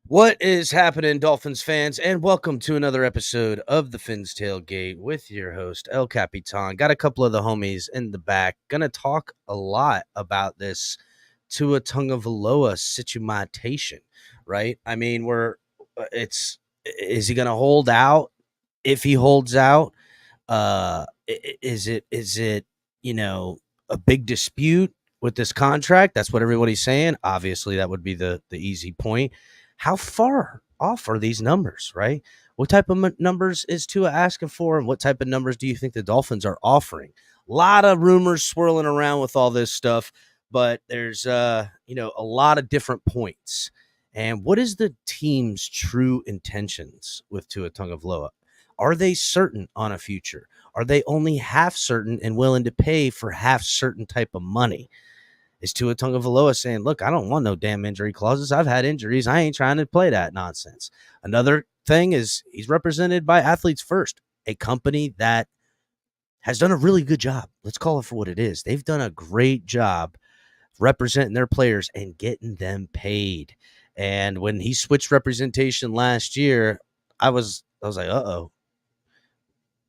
What is happening, Dolphins fans, and welcome to another episode of the Fins Tailgate with your host, El Capitan. Got a couple of the homies in the back. Gonna talk a lot about this Tua Tagovailoa situation, right? I mean, is he gonna hold out? If he holds out, is it a big dispute with this contract? That's what everybody's saying. Obviously, that would be the easy point. How far off are these numbers, right? What type of numbers is Tua asking for, and what type of numbers do you think the Dolphins are offering? A lot of rumors swirling around with all this stuff, but there's a lot of different points. And what is the team's true intentions with Tua Tagovailoa? Are they certain on a future? Are they only half certain and willing to pay for half certain type of money? Is Tua Tagovailoa saying, look, I don't want no damn injury clauses. I've had injuries. I ain't trying to play that nonsense. Another thing is he's represented by Athletes First, a company that has done a really good job. Let's call it for what it is. They've done a great job representing their players and getting them paid. And when he switched representation last year, I was like, uh-oh.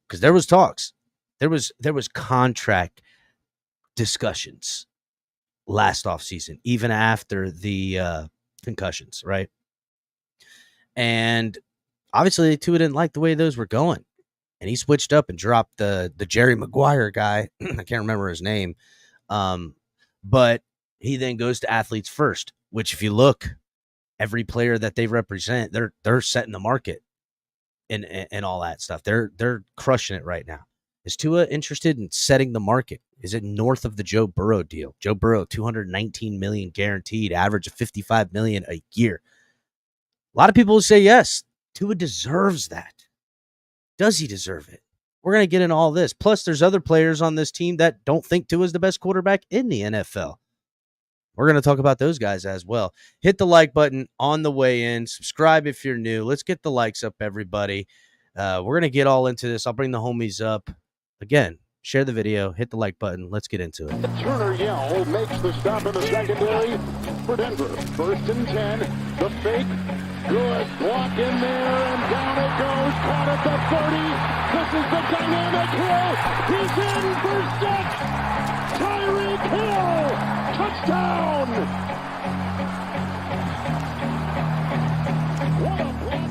Because there was talks. There was contract discussions last offseason, even after the concussions, right? And obviously, Tua didn't like the way those were going. And he switched up and dropped the Jerry Maguire guy. I can't remember his name. But he then goes to Athletes First, which if you look, every player that they represent, they're setting the market and all that stuff. They're crushing it right now. Is Tua interested in setting the market? Is it north of the Joe Burrow deal? Joe Burrow, $219 million guaranteed, average of $55 million a year. A lot of people will say yes. Tua deserves that. Does he deserve it? We're going to get into all this. Plus, there's other players on this team that don't think Tua is the best quarterback in the NFL. We're going to talk about those guys as well. Hit the like button on the way in. Subscribe if you're new. Let's get the likes up, everybody. We're going to get all into this. I'll bring the homies up. Again, share the video. Hit the like button. Let's get into it. Turner Yell makes the stop in the secondary for Denver. 1st and 10. The fake. Good block in there, and down it goes. Caught at the 30. This is the dynamic throw. He's in for 6. Tyreek Hill. Touchdown. What a block.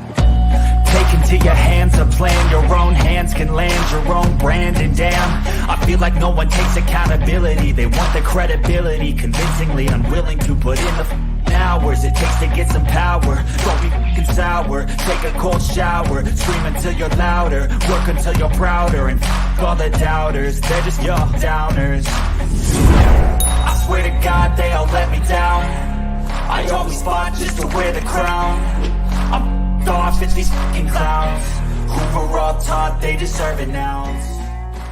Take into your hands a plan. Your own hands can land your own brand. And damn, I feel like no one takes accountability. They want the credibility, convincingly unwilling to put in the hours it takes to get some power. Don't be f***ing sour. Take a cold shower. Scream until you're louder. Work until you're prouder. And f*** all the doubters. They're just your downers. I swear to God they all let me down. I always fought just to wear the crown. I'm f***ed off, it's these f***ing clowns who were all taught they deserve it now.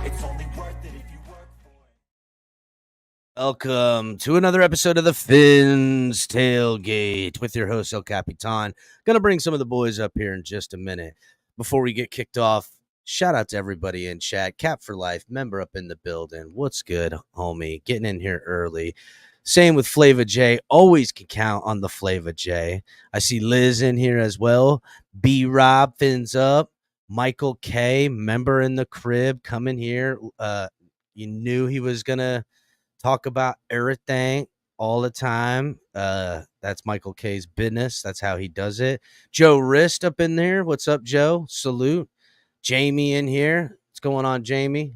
It's only worth it if you work for it. Welcome to another episode of the Fins Tailgate with your host, El Capitan. Gonna bring some of the boys up here in just a minute. Before we get kicked off, shout out to everybody in chat. Cap for Life, member up in the building. What's good, homie? Getting in here early. Same with Flava J. Always can count on the Flava J. I see Liz in here as well. B-Rob, Fins up. Michael K, member in the crib, coming here. You knew he was going to talk about everything all the time. That's Michael K's business. That's how he does it. Joe Rist up in there. What's up, Joe? Salute. Jamie in here. What's going on, Jamie?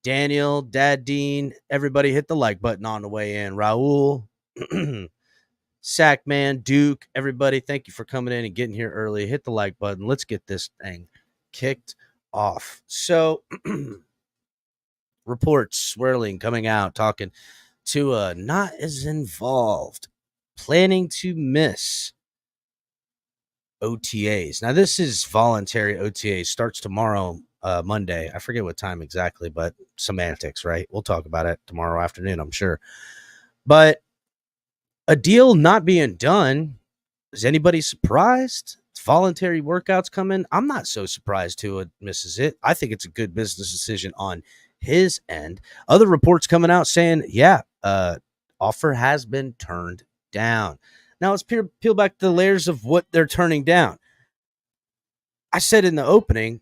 Daniel, Dad Dean, everybody hit the like button on the way in. Raul, Sackman, Duke, everybody, thank you for coming in and getting here early. Hit the like button. Let's get this thing kicked off. So, reports swirling, coming out, talking to not as involved, planning to miss OTAs. Now, this is voluntary OTAs. Starts tomorrow, Monday. I forget what time exactly, but semantics, right? We'll talk about it tomorrow afternoon, I'm sure. But a deal not being done, is anybody surprised? It's voluntary workouts coming. I'm not so surprised Tua misses it. I think it's a good business decision on his end. Other reports coming out saying, yeah, offer has been turned down. Now let's peel back the layers of what they're turning down. I said in the opening,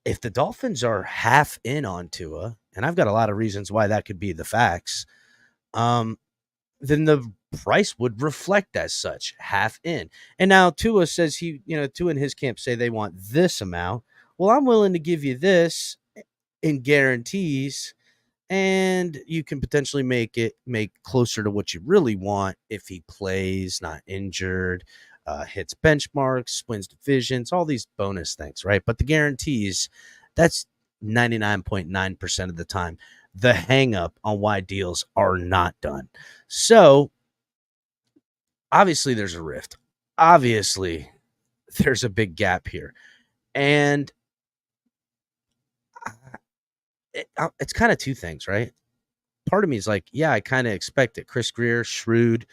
if the Dolphins are half in on Tua, and I've got a lot of reasons why that could be the facts, then the price would reflect as such, half in. And now Tua says Tua and his camp say they want this amount. Well, I'm willing to give you this in guarantees, and you can potentially make closer to what you really want if he plays, not injured, hits benchmarks, wins divisions, all these bonus things, right? But the guarantees, that's 99.9% of the time the hang up on why deals are not done. So obviously there's a rift. Obviously there's a big gap here. And it's kind of two things, right? Part of me is like, yeah, I kind of expect it. Chris Greer, shrewd,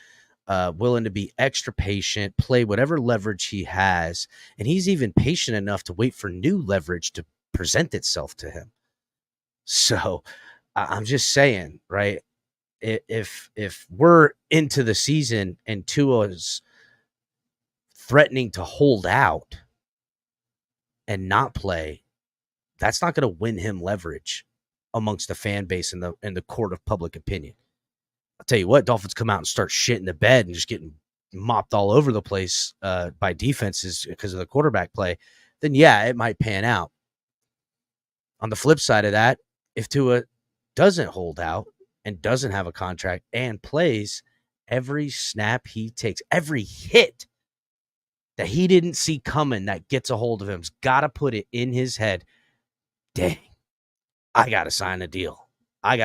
willing to be extra patient, play whatever leverage he has. And he's even patient enough to wait for new leverage to present itself to him. So I'm just saying, right? If we're into the season and Tua's threatening to hold out and not play, that's not going to win him leverage amongst the fan base and the court of public opinion. I'll tell you what, Dolphins come out and start shitting the bed and just getting mopped all over the place by defenses because of the quarterback play, then yeah, it might pan out. On the flip side of that, if Tua doesn't hold out and doesn't have a contract and plays, every snap he takes, every hit that he didn't see coming that gets a hold of him's got to put it in his head. Dang, I got to sign a deal. I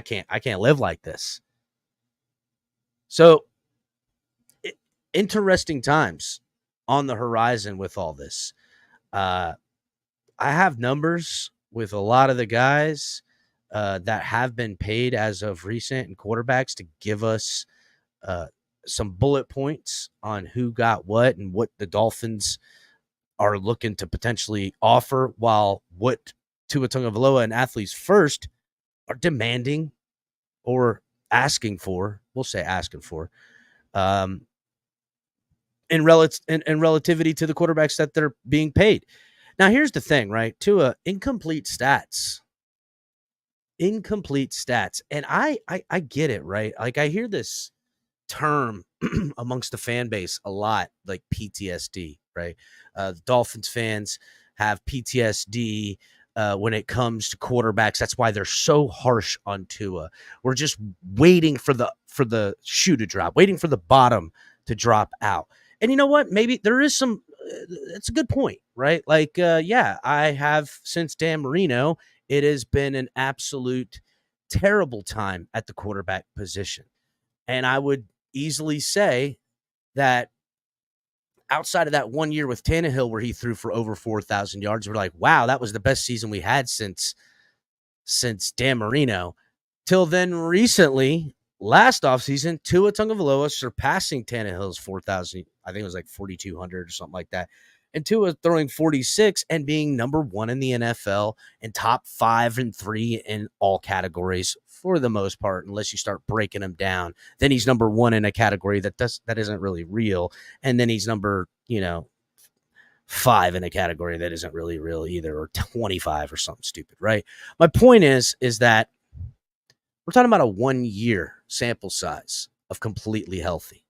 can't live like this. So interesting times on the horizon with all this. I have numbers with a lot of the guys that have been paid as of recent and quarterbacks to give us some bullet points on who got what and what the Dolphins are looking to potentially offer, while what Tua Tagovailoa and Athletes First are demanding or asking for. We'll say asking for. In relativity to the quarterbacks that they're being paid. Now, here's the thing, right? Tua, incomplete stats. And I get it, right? Like, I hear this term amongst the fan base a lot, like PTSD, right? Dolphins fans have PTSD when it comes to quarterbacks. That's why they're so harsh on Tua. We're just waiting for the shoe to drop, waiting for the bottom to drop out. And you know what? Maybe there is some. It's a good point, right? Like, yeah, I have since Dan Marino. It has been an absolute terrible time at the quarterback position, and I would easily say that outside of that 1 year with Tannehill where he threw for over 4,000 yards, we're like, wow, that was the best season we had since Dan Marino. Till then, recently, last offseason, Tua Tagovailoa surpassing Tannehill's 4,000. I think it was like 4,200 or something like that. And Tua throwing 46 and being number one in the NFL and top 5 and 3 in all categories for the most part, unless you start breaking them down. Then he's number one in a category that isn't really real. And then he's number, 5 in a category that isn't really real either, or 25 or something stupid, right? My point is that we're talking about a 1 year sample size of completely healthy.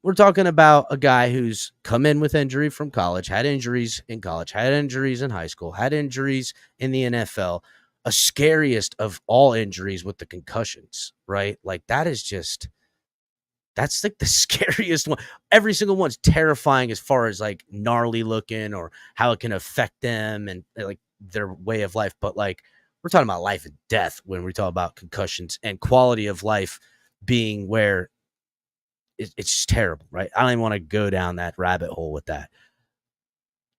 We're talking about a guy who's come in with injury from college, had injuries in college, had injuries in high school, had injuries in the NFL, a scariest of all injuries with the concussions, right? Like, that's like the scariest one. Every single one's terrifying as far as like gnarly looking or how it can affect them and like their way of life. But like, we're talking about life and death when we talk about concussions and quality of life being where it's just terrible, right? I don't even want to go down that rabbit hole with that.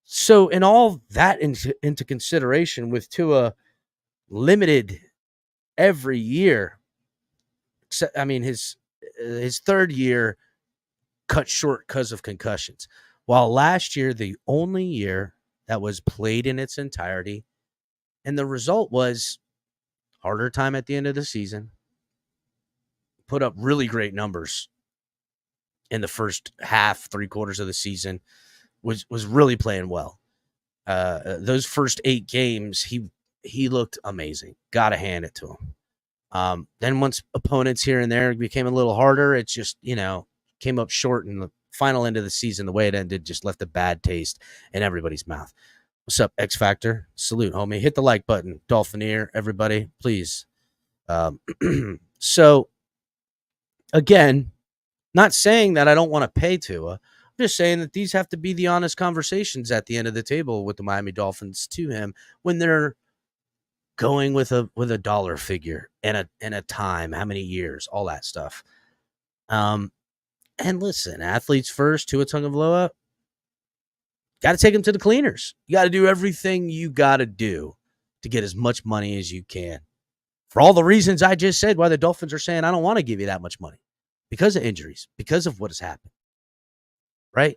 So, in all that into consideration, with Tua limited every year, except, I mean, his third year cut short because of concussions, while last year the only year that was played in its entirety, and the result was harder time at the end of the season, put up really great numbers in the first half, 3/4 of the season, was really playing well. Those first 8 games, he looked amazing. Got to hand it to him. Then once opponents here and there became a little harder, it just, came up short in the final end of the season. The way it ended just left a bad taste in everybody's mouth. What's up, X Factor? Salute, homie. Hit the like button. Dolphineer, everybody, please. So, again, not saying that I don't want to pay Tua. I'm just saying that these have to be the honest conversations at the end of the table with the Miami Dolphins to him when they're going with a dollar figure and a time, how many years, all that stuff. And listen, athletes first, Tua Tagovailoa, got to take him to the cleaners. You got to do everything you got to do to get as much money as you can. For all the reasons I just said, why the Dolphins are saying, I don't want to give you that much money. Because of injuries, because of what has happened. Right?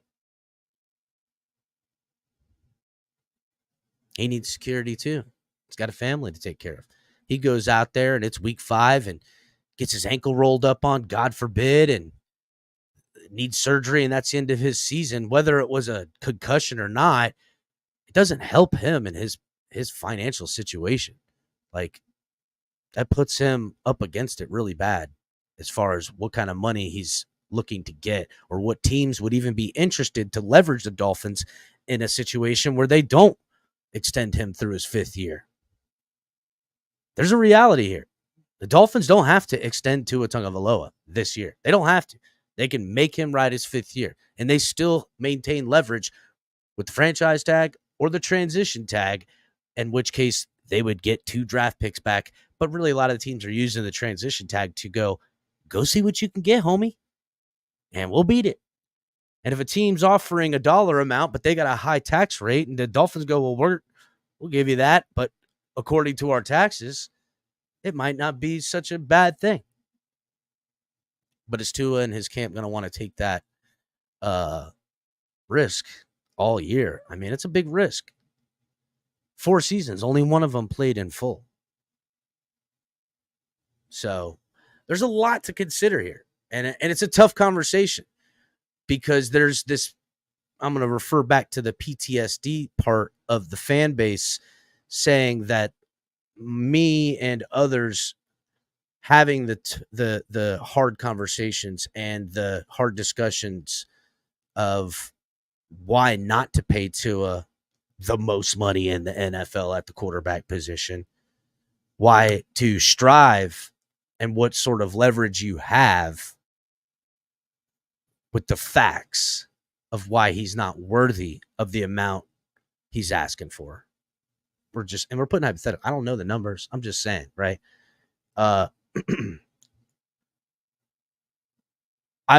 He needs security too. He's got a family to take care of. He goes out there and it's week 5 and gets his ankle rolled up on, God forbid, and needs surgery, and that's the end of his season. Whether it was a concussion or not, it doesn't help him in his financial situation. Like, that puts him up against it really bad as far as what kind of money he's looking to get or what teams would even be interested to leverage the Dolphins in a situation where they don't extend him through his 5th year. There's a reality here. The Dolphins don't have to extend Tua Tagovailoa this year. They don't have to. They can make him ride his 5th year, and they still maintain leverage with the franchise tag or the transition tag, in which case they would get 2 draft picks back. But really, a lot of the teams are using the transition tag to go see what you can get, homie, and we'll beat it. And if a team's offering a dollar amount, but they got a high tax rate, and the Dolphins go, well, we'll give you that, but according to our taxes, it might not be such a bad thing. But is Tua and his camp going to want to take that risk all year? I mean, it's a big risk. 4 seasons, only one of them played in full. So there's a lot to consider here. And it's a tough conversation because there's this, I'm going to refer back to the PTSD part of the fan base saying that me and others having the hard conversations and the hard discussions of why not to pay Tua the most money in the NFL at the quarterback position, why to strive and what sort of leverage you have with the facts of why he's not worthy of the amount he's asking for. We're putting hypothetical. I don't know the numbers. I'm just saying, right? I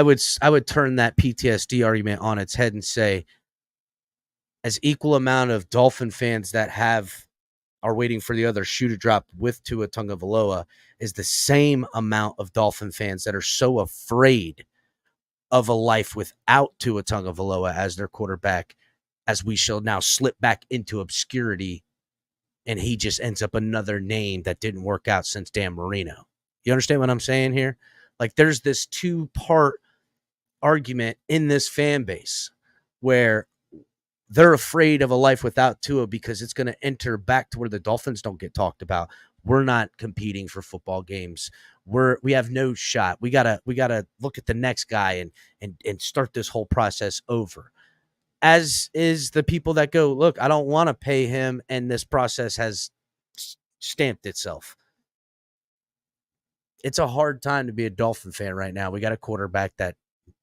would turn that PTSD argument on its head and say, as equal amount of Dolphin fans that are waiting for the other shoe to drop with Tua Tagovailoa is the same amount of Dolphin fans that are so afraid of a life without Tua Tagovailoa as their quarterback, as we shall now slip back into obscurity, and he just ends up another name that didn't work out since Dan Marino. You understand what I'm saying here? Like, there's this 2-part argument in this fan base where they're afraid of a life without Tua because it's going to enter back to where the Dolphins don't get talked about. We're not competing for football games. We have no shot. We gotta look at the next guy and start this whole process over. As is the people that go, look, I don't want to pay him, and this process has stamped itself. It's a hard time to be a Dolphin fan right now. We got a quarterback that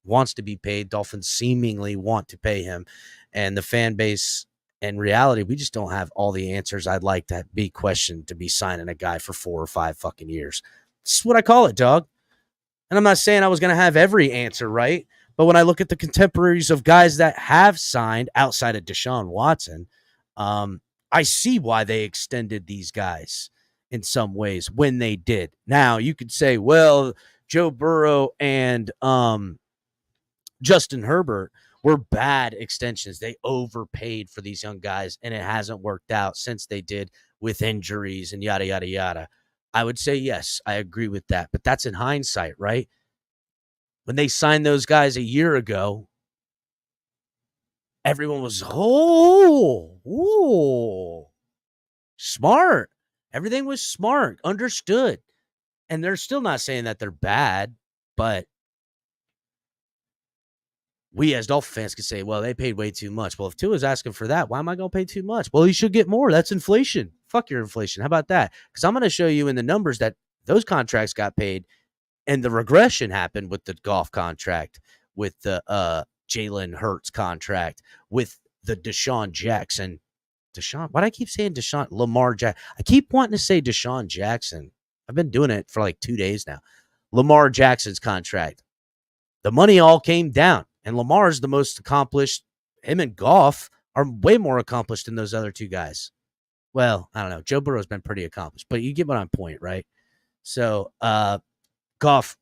wants to be paid. Dolphins seemingly want to pay him. And the fan base, in reality, we just don't have all the answers I'd like to be questioned to be signing a guy for 4 or 5 fucking years. This is what I call it, dog. And I'm not saying I was going to have every answer right, but when I look at the contemporaries of guys that have signed outside of Deshaun Watson, I see why they extended these guys in some ways when they did. Now, you could say, well, Joe Burrow and Justin Herbert were bad extensions. They overpaid for these young guys, and it hasn't worked out since they did with injuries and yada, yada, yada. I would say yes, I agree with that. But that's in hindsight, right? When they signed those guys a year ago, everyone was, smart. Everything was smart, understood. And they're still not saying that they're bad, but we as Dolphin fans could say, well, they paid way too much. Well, if Tua's asking for that, why am I going to pay too much? Well, you should get more. That's inflation. Fuck your inflation. How about that? Because I'm going to show you in the numbers that those contracts got paid, and the regression happened with the Goff contract, with the Jalen Hurts contract, with the Deshaun Jackson. Why do I keep saying Deshaun? Lamar Jackson. I keep wanting to say Deshaun Jackson. I've been doing it for like 2 days now. Lamar Jackson's contract. The money all came down, and Lamar's the most accomplished. Him and Goff are way more accomplished than those other two guys. Well, I don't know. Joe Burrow's been pretty accomplished, but you get what I'm point, right? So Goff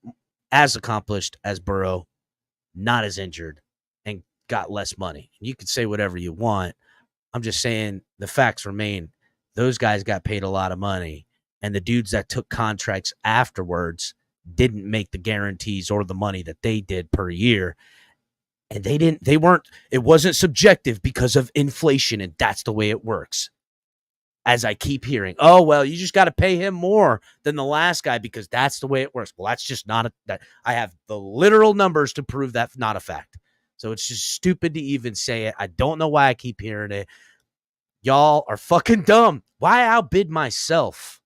as accomplished as Burrow, not as injured, and got less money. You can say whatever you want. I'm just saying the facts remain. Those guys got paid a lot of money, and the dudes that took contracts afterwards didn't make the guarantees or the money that they did per year. And it wasn't subjective because of inflation, and that's the way it works. As I keep hearing, oh, well, you just got to pay him more than the last guy because that's the way it works. Well, that's just not that. I have the literal numbers to prove that's not a fact. So it's just stupid to even say it. I don't know why I keep hearing it. Y'all are fucking dumb. Why outbid myself?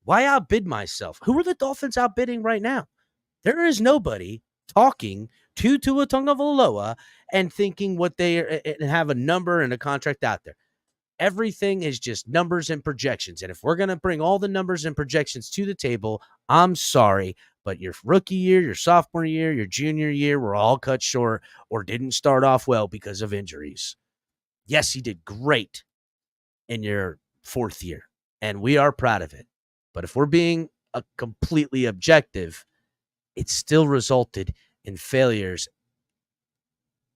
Why outbid myself? Who are the Dolphins outbidding right now? There is nobody talking to Tua Tagovailoa and thinking what they and have a number and a contract out there. Everything is just numbers and projections. And if we're going to bring all the numbers and projections to the table, I'm sorry, but your rookie year, your sophomore year, your junior year were all cut short or didn't start off well because of injuries. Yes, he did great in your fourth year, and we are proud of it. But if we're being completely objective, it still resulted in failures,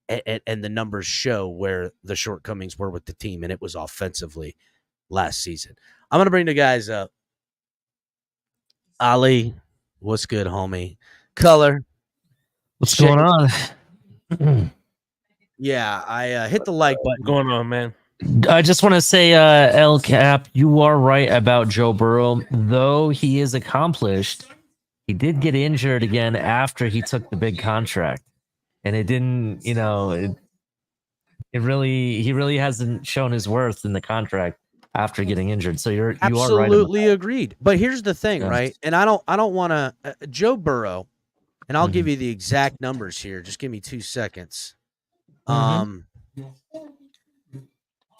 and the numbers show where the shortcomings were with the team, and it was offensively last season. I'm going to bring the guys up. Ali, what's good, homie? Color. What's going on? Yeah, I hit the like button. What's going on, man? I just want to say, El Cap, you are right about Joe Burrow. Though he is accomplished, he did get injured again after he took the big contract. And it didn't, he really hasn't shown his worth in the contract after getting injured. So you absolutely are right agreed. But here's the thing, yes. right? And I don't want to Joe Burrow, and I'll give you the exact numbers here. Just give me 2 seconds. Let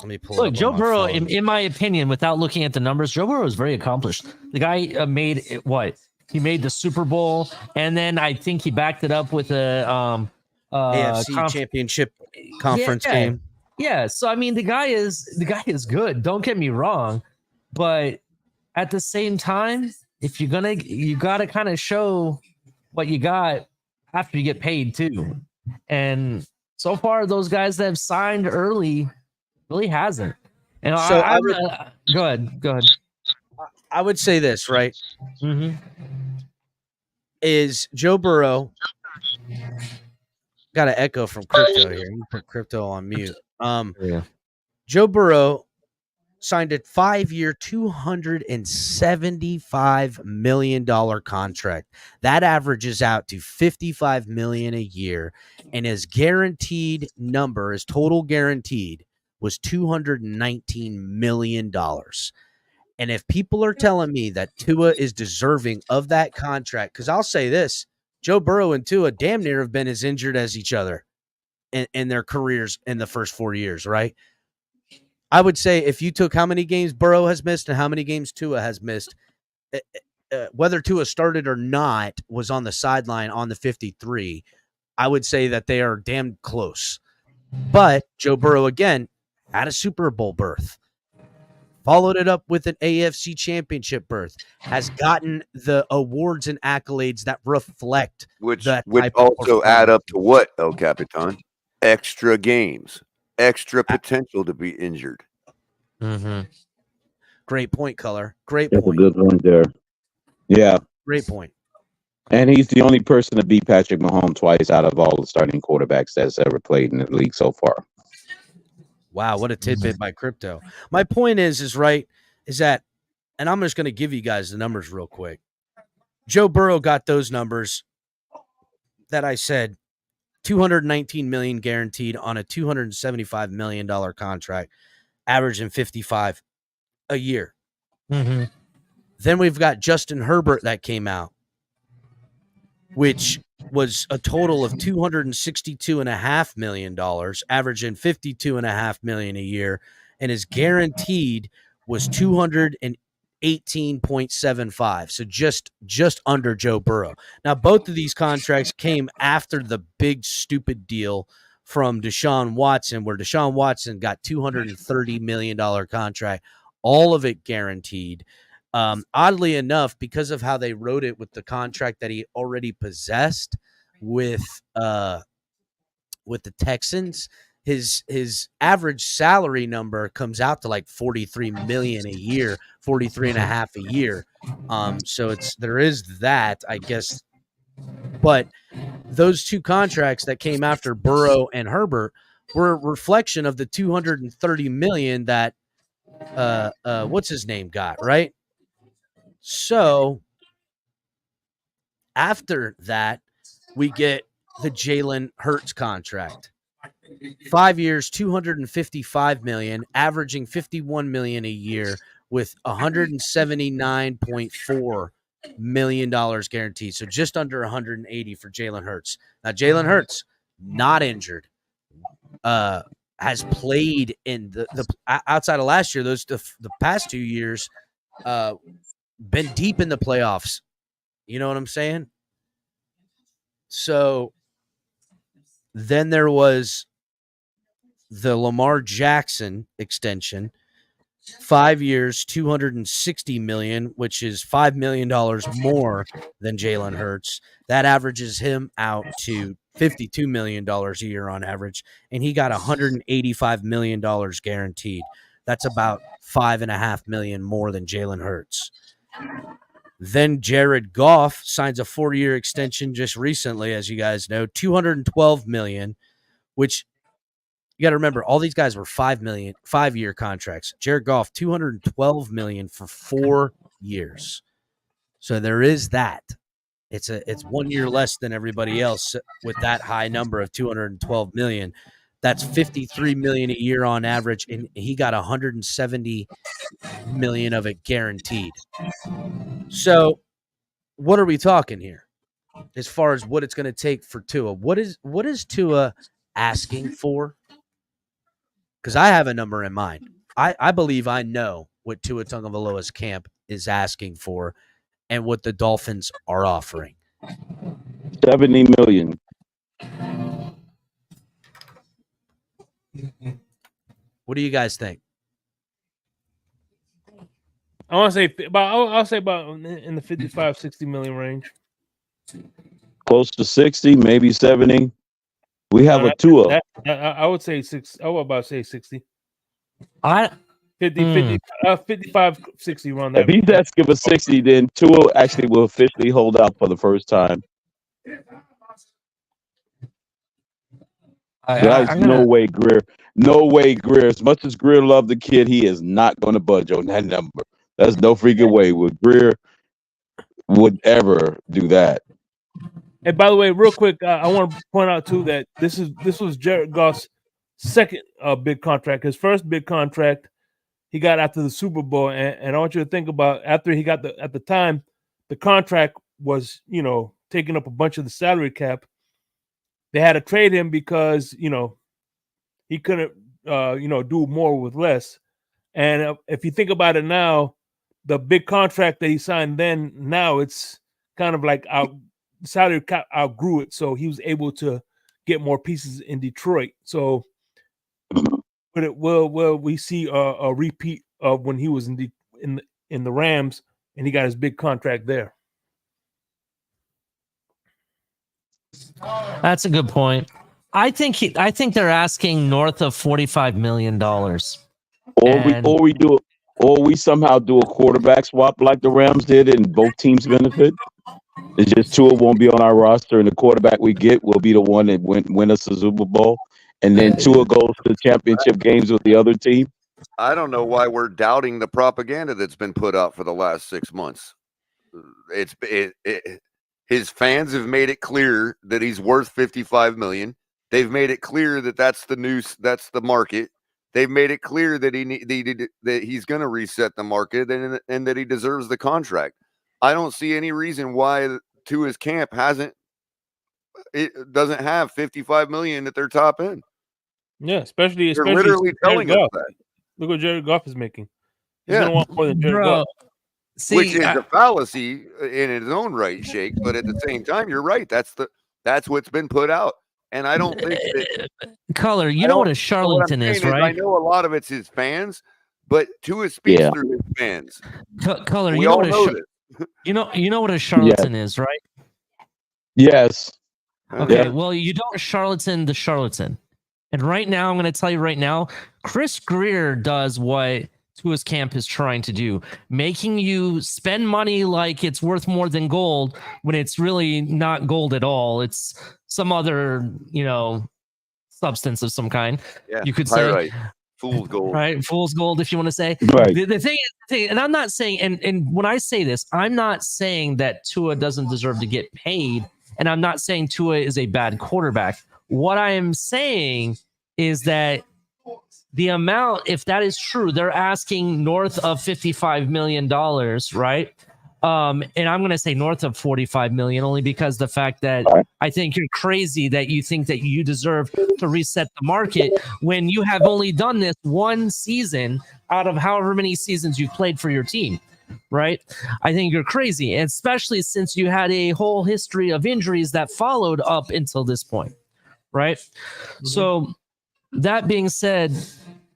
me pull. Look, Joe Burrow, in my opinion, without looking at the numbers, Joe Burrow is very accomplished. The guy made it, what? He made the Super Bowl, and then I think he backed it up with a AFC Championship conference game. Yeah, so I mean, the guy is good. Don't get me wrong, but at the same time, if you got to kind of show what you got after you get paid too. And so far, those guys that have signed early really hasn't. And so go ahead. I would say this, right? Is Joe Burrow got an echo from Crypto here? You put Crypto on mute. Joe Burrow signed a 5-year, $275 million contract. That averages out to $55 million a year, and his guaranteed number, his total guaranteed, was $219 million. And if people are telling me that Tua is deserving of that contract, because I'll say this, Joe Burrow and Tua damn near have been as injured as each other in their careers in the first 4 years, right? I would say if you took how many games Burrow has missed and how many games Tua has missed, whether Tua started or not, was on the sideline on the 53, I would say that they are damn close. But Joe Burrow, again, had a Super Bowl berth, followed it up with an AFC Championship berth, has gotten the awards and accolades that reflect which that would also add up to what, El Capitan? Extra games, extra potential to be injured. Great point, Color. Great That's a point. good one there. Yeah. Great point. And he's the only person to beat Patrick Mahomes twice out of all the starting quarterbacks that's ever played in the league so far. Wow, what a tidbit by Crypto. My point is that, and I'm just going to give you guys the numbers real quick. Joe Burrow got those numbers that I said, $219 million guaranteed on a $275 million contract, averaging 55 a year. Mm-hmm. Then we've got Justin Herbert that came out, which was a total of $262.5 million, averaging $52.5 million a year, and his guaranteed was $218.75. So just under Joe Burrow. Now, both of these contracts came after the big stupid deal from Deshaun Watson, where Deshaun Watson got $230 million contract, all of it guaranteed. Oddly enough, because of how they wrote it with the contract that he already possessed with the Texans, his average salary number comes out to like $43 million a year, 43 and a half a year. So there is that, I guess. But those two contracts that came after Burrow and Herbert were a reflection of the $230 million that what's his name got, right? So after that, we get the Jalen Hurts contract. 5 years, $255 million, averaging $51 million a year with $179.4 million guaranteed. So just under 180 for Jalen Hurts. Now, Jalen Hurts, not injured, has played in the outside of last year, the past 2 years, been deep in the playoffs. You know what I'm saying? So then there was the Lamar Jackson extension, 5 years, $260 million, which is $5 million more than Jalen Hurts. That averages him out to $52 million a year on average, and he got $185 million guaranteed. That's about $5.5 million more than Jalen Hurts. Then Jared Goff signs a 4-year extension just recently, as you guys know, $212 million, which you got to remember, all these guys were $5-year contracts. Jared Goff, $212 million for 4 years. So there is that. It's 1 year less than everybody else with that high number of $212 million. That's $53 million a year on average, and he got $170 million of it guaranteed. So what are we talking here as far as what it's going to take for Tua? What is Tua asking for? Because I have a number in mind. I believe I know what Tua Tagovailoa's camp is asking for and what the Dolphins are offering. $70 million. What do you guys think? I want to say about. I'll say about in the 55, 60 million range. Close to 60, maybe 70. We have a Tua. I would say 6. I would about say 60. 50, 55, 60 around that. If he's asking for 60, then Tua actually will officially hold out for the first time. No way, Greer. No way, Greer. As much as Greer loved the kid, he is not going to budge on that number. There's no freaking way Greer would ever do that. And by the way, real quick, I want to point out too that this was Jared Goff's second big contract. His first big contract he got after the Super Bowl, and I want you to think about after he got at the time, the contract was taking up a bunch of the salary cap. They had to trade him because he couldn't do more with less. And if you think about it now, the big contract that he signed then, now it's kind of like salary cap outgrew it, so he was able to get more pieces in Detroit. So, but will we see a repeat of when he was in the Rams and he got his big contract there? That's a good point. I think they're asking north of $45 million. Or we do or we somehow do a quarterback swap like the Rams did, and both teams benefit. It's just Tua won't be on our roster, and the quarterback we get will be the one that win us the Super Bowl, and then Tua goes to championship games with the other team. I don't know why we're doubting the propaganda that's been put out for the last 6 months. His fans have made it clear that he's worth $55 million. They've made it clear that that's the news, that's the market. They've made it clear that that he's going to reset the market and that he deserves the contract. I don't see any reason why Tua's camp doesn't have $55 million at their top end. Yeah, especially They're literally telling us that. Look what Jared Goff is making. He's Yeah. gonna want more than Jared Goff. See, Which is a fallacy in its own right, Shake. But at the same time, you're right. That's what's been put out, and I don't think that Color. You know what a charlatan is, right? I know a lot of it's his fans, but Tua speaks through his fans. Color. We You know all what know this. you know what a charlatan is, right? Yes. Okay. Yeah. Well, you don't charlatan the charlatan, and right now I'm going to tell you right now, Chris Greer does what Tua's camp is trying to do, making you spend money like it's worth more than gold when it's really not gold at all. It's some other, substance of some kind. Yeah, you could say. Right. Fool's gold. Right, fool's gold, if you want to say. Right. The thing is, and I'm not saying, and when I say this, I'm not saying that Tua doesn't deserve to get paid, and I'm not saying Tua is a bad quarterback. What I am saying is that the amount, if that is true, they're asking north of $55 million, right? And I'm going to say north of 45 million, only because the fact that I think you're crazy that you think that you deserve to reset the market when you have only done this one season out of however many seasons you've played for your team, right? I think you're crazy, and especially since you had a whole history of injuries that followed up until this point, right? Mm-hmm. So that being said,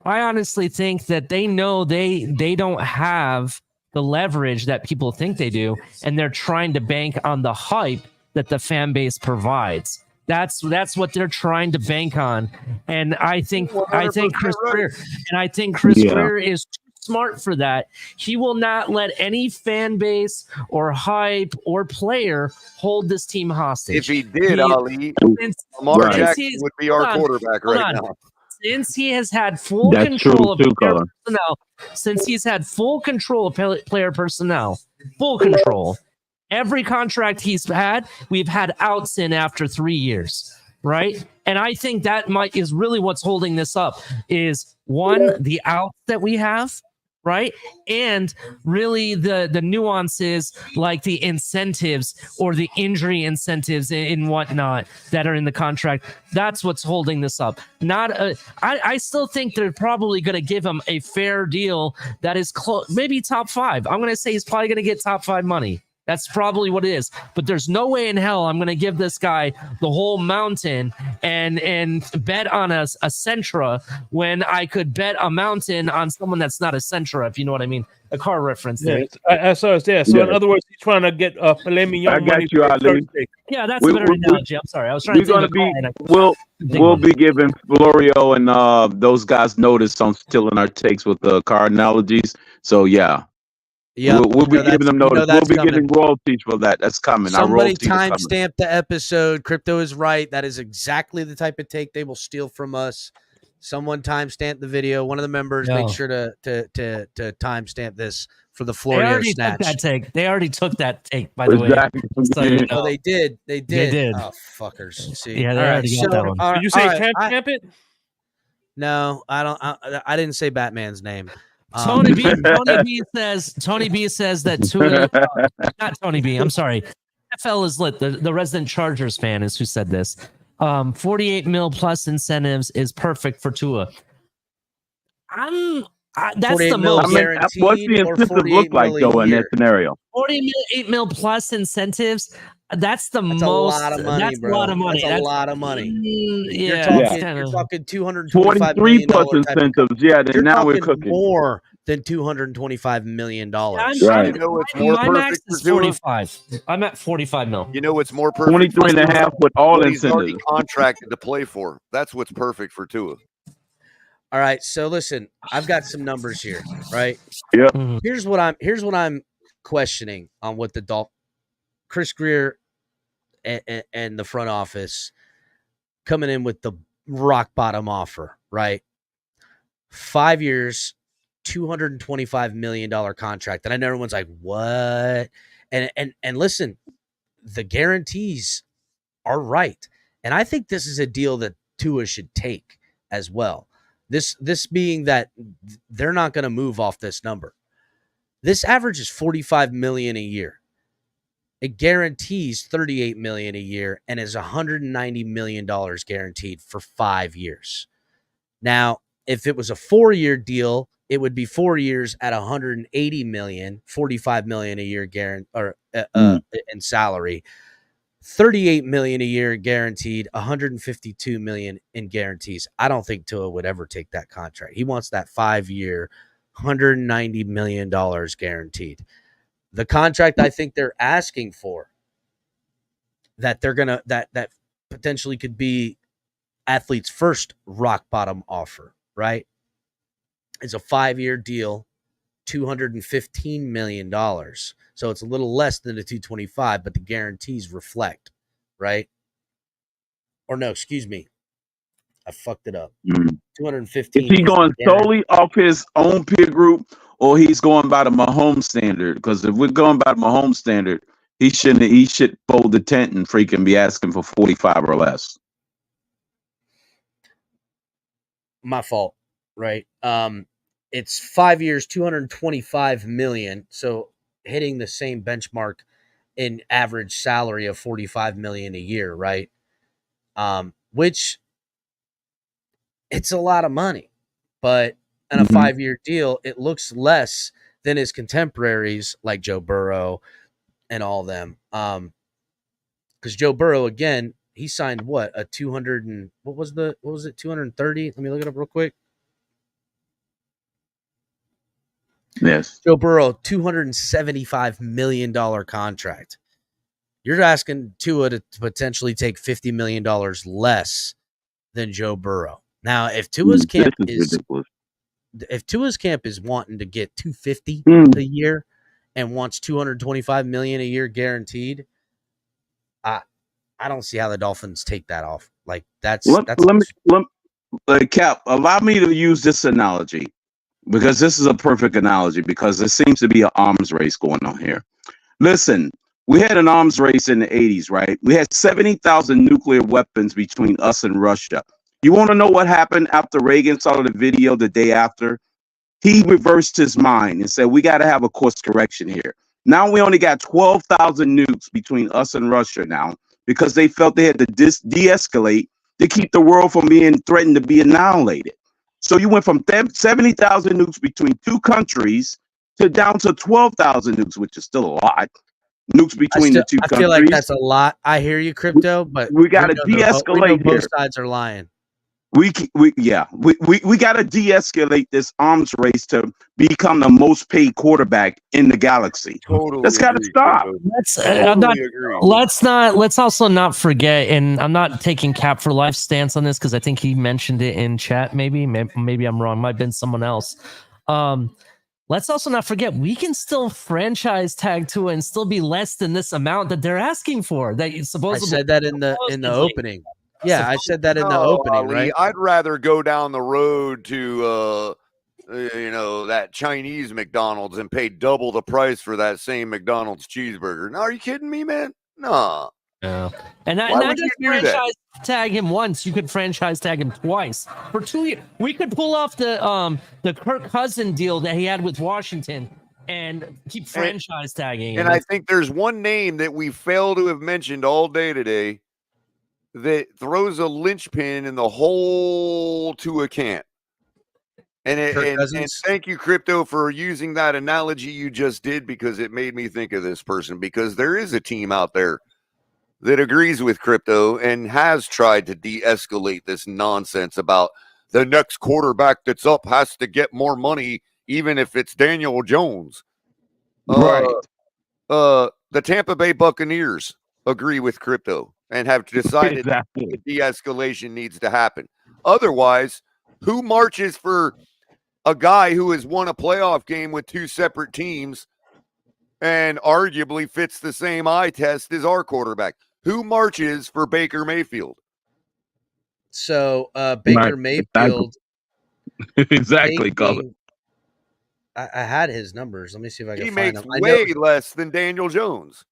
I honestly think that they know they don't have the leverage that people think they do, and they're trying to bank on the hype that the fan base provides. That's what they're trying to bank on, and I think Chris Greer, Greer is too smart for that. He will not let any fan base or hype or player hold this team hostage. If he did, Ali, Lamar Jackson would be our quarterback right now. Since he has had full control of player personnel, since he's had full control of player personnel, full control, every contract he's had, we've had outs in after 3 years, right? And I think that is really what's holding this up is one, the outs that we have, right? And really the nuances like the incentives or the injury incentives and whatnot that are in the contract. That's what's holding this up. I still think they're probably going to give him a fair deal that is close, maybe top 5. I'm going to say he's probably going to get top 5 money. That's probably what it is. But there's no way in hell I'm going to give this guy the whole mountain and bet on a Sentra when I could bet a mountain on someone that's not a Sentra, if you know what I mean. A car reference there. I saw it there. So in other words, he's trying to get filet mignon money. Yeah, that's a better analogy. I'm sorry. I was trying to we'll be giving Florio and those guys notice on stealing our takes with the car analogies. So yeah. Yeah, we'll be giving them notice. We'll be getting royalties for that. That's coming. Somebody timestamp the episode. Crypto is right. That is exactly the type of take they will steal from us. Someone timestamp the video. One of the members make sure to timestamp this for the Florio snatch. They already took that take, by the way. So, oh, they did. They did. Oh, fuckers. See, yeah, they already got that one. Did you say timestamp it? No, I don't. I didn't say Batman's name. Tony B says that not Tony B. I'm sorry. NFL is lit. The resident Chargers fan is who said this. 48 mil plus incentives is perfect for Tua. That's the most. What's the incentive look like though in that scenario? 48 mil plus incentives. That's the most. A lot of money, that's bro. a lot of money. That's a lot of money. Yeah, you're talking 225 43 plus incentives. Yeah, then now we're cooking. More than $225 million. Right. You know it's more perfect for 45. I'm at 45 mil. You know what's more perfect? 23 and a half with all incentives. He's already contracted to play for. That's what's perfect for Tua. All right. So listen, I've got some numbers here, right? Yeah. Mhm. Here's what I'm questioning on what the Chris Greer and the front office coming in with the rock bottom offer, right? 5 years, $225 million contract. And I know everyone's like, what? And listen, the guarantees are right. And I think this is a deal that Tua should take as well. This being that they're not going to move off this number. This averages 45 million a year. It guarantees 38 million a year and is 190 million dollars guaranteed for 5 years. Now, if it was a 4-year deal, it would be 4 years at 180 million, 45 million a year in salary. 38 million a year guaranteed, 152 million in guarantees. I don't think Tua would ever take that contract. He wants that 5-year, $190 million guaranteed. The contract I think they're asking for that they're gonna that potentially could be athlete's first rock bottom offer, right? It's a 5-year deal, $215 million. So it's a little less than the 225, but the guarantees reflect, right? Or no, excuse me. I fucked it up. Mm. Is 215 he is going the guarantee. solely off his own peer group, or he's going by the Mahomes standard? Because if we're going by the Mahomes standard, he should fold the tent and freaking be asking for 45 or less. My fault, right? It's 5 years, 225 million. So hitting the same benchmark in average salary of 45 million a year, right? Which it's a lot of money, but in a 5-year deal, it looks less than his contemporaries like Joe Burrow and all them. Because Joe Burrow, again, he signed what, a 200 and what was it, 230? Let me look it up real quick. Yes. Joe Burrow, $275 million contract. You're asking Tua to potentially take $50 million less than Joe Burrow. Now, if Tua's camp is ridiculous. if Tua's camp is wanting to get 250 a year and wants 225 million a year guaranteed, I don't see how the Dolphins take that off. Like that's Cap, allow me to use this analogy because this is a perfect analogy because there seems to be an arms race going on here. Listen, we had an arms race in the 80s, right? We had 70,000 nuclear weapons between us and Russia. You want to know what happened after Reagan saw the video the day after? He reversed his mind and said, we got to have a course correction here. Now we only got 12,000 nukes between us and Russia now because they felt they had to de-escalate to keep the world from being threatened to be annihilated. So you went from 70,000 nukes between two countries to down to 12,000 nukes, which is still a lot. Nukes between the two countries. I feel like that's a lot. I hear you, Crypto, but we got to de-escalate both sides are lying. We got to de-escalate this arms race to become the most paid quarterback in the galaxy. Totally, that's got to stop. Let's also not forget, and I'm not taking Cap for life stance on this because I think he mentioned it in chat. Maybe I'm wrong. Might have been someone else. Let's also not forget we can still franchise tag Tua and still be less than this amount that they're asking for. That you supposedly I said that in the opening. Yeah, I said that in the opening, Ali, right? I'd rather go down the road to that Chinese McDonald's and pay double the price for that same McDonald's cheeseburger. No, are you kidding me, man? No. Yeah. And not just franchise tag him once, you could franchise tag him twice for 2 years. We could pull off the Kirk Cousin deal that he had with Washington and keep franchise tagging. And I think there's one name that we fail to have mentioned all day today that throws a linchpin in the whole Tua camp. And thank you, Crypto, for using that analogy you just did because it made me think of this person because there is a team out there that agrees with Crypto and has tried to de-escalate this nonsense about the next quarterback that's up has to get more money, even if it's Daniel Jones. Right. The Tampa Bay Buccaneers agree with Crypto and have decided that de-escalation needs to happen. Otherwise, Who marches for a guy who has won a playoff game with two separate teams and arguably fits the same eye test as our quarterback? Who marches for Baker Mayfield? So Baker Right, Mayfield exactly, color. making, I had his numbers. Let me see if I can He find makes them. I know, way less than Daniel Jones.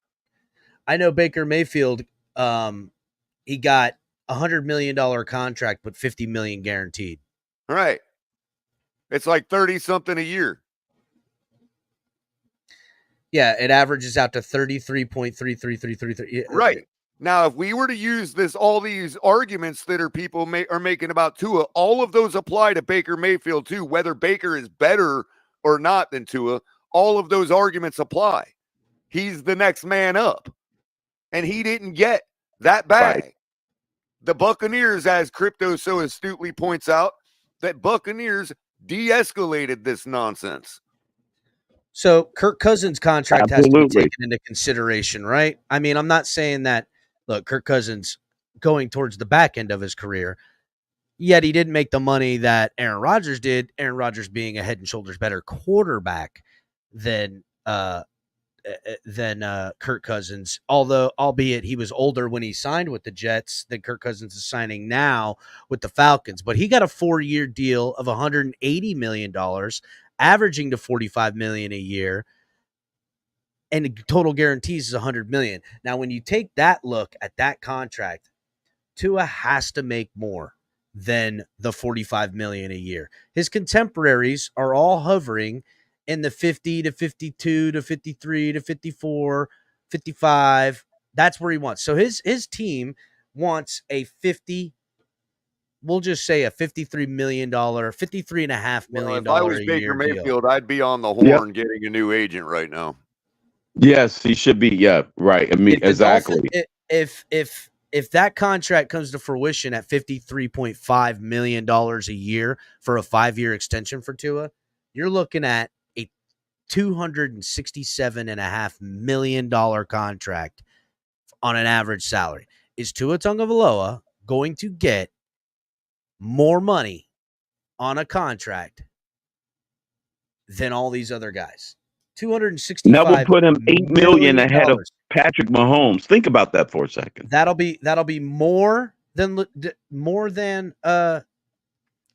I know Baker Mayfield. He got $100 million contract, but $50 million guaranteed. Right. It's like 30 something a year. Yeah, it averages out to 33.33333. Right. Now, if we were to use all these arguments that are making about Tua, all of those apply to Baker Mayfield too. Whether Baker is better or not than Tua, all of those arguments apply. He's the next man up, and he didn't get that bag. Right. The Buccaneers, as Crypto so astutely points out, that Buccaneers de-escalated this nonsense. So Kirk Cousins' contract has to be Absolutely. taken into consideration, right? I mean, I'm not saying that, look, Kirk Cousins going towards the back end of his career, yet he didn't make the money that Aaron Rodgers did, Aaron Rodgers being a head and shoulders better quarterback than Kirk Cousins, although albeit he was older when he signed with the Jets than Kirk Cousins is signing now with the Falcons. But he got a 4-year deal of $180 million, averaging to $45 million a year, and the total guarantees is $100 million. Now, when you take that look at that contract, Tua has to make more than the $45 million a year. His contemporaries are all hovering in the 50 to 52 to 53 to 54, 55. That's where he wants. So his team wants a 50, we'll just say a $53 million, $53.5 million If I was a Baker year deal. Mayfield, I'd be on the horn getting a new agent right now. Yes, he should be. Yeah, right. I mean, If the exactly. Dolphins, if that contract comes to fruition at $53.5 million a year for a 5-year extension for Tua, you're looking at a $267.5 million contract on an average salary. Is Tua Tagovailoa going to get more money on a contract than all these other guys? $265 That would put him $8 million million. ahead of Patrick Mahomes. Think about that for a second. That'll be more than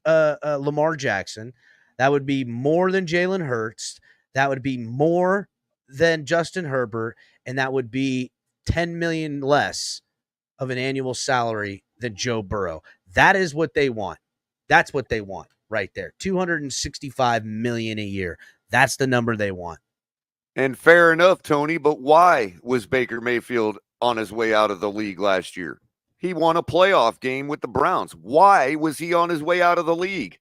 Lamar Jackson. That would be more than Jalen Hurts. That would be more than Justin Herbert, and that would be $10 million less of an annual salary than Joe Burrow. That is what they want. That's what they want right there. $265 million a year. That's the number they want. And fair enough, Tony, but why was Baker Mayfield on his way out of the league last year? He won a playoff game with the Browns. Why was he on his way out of the league?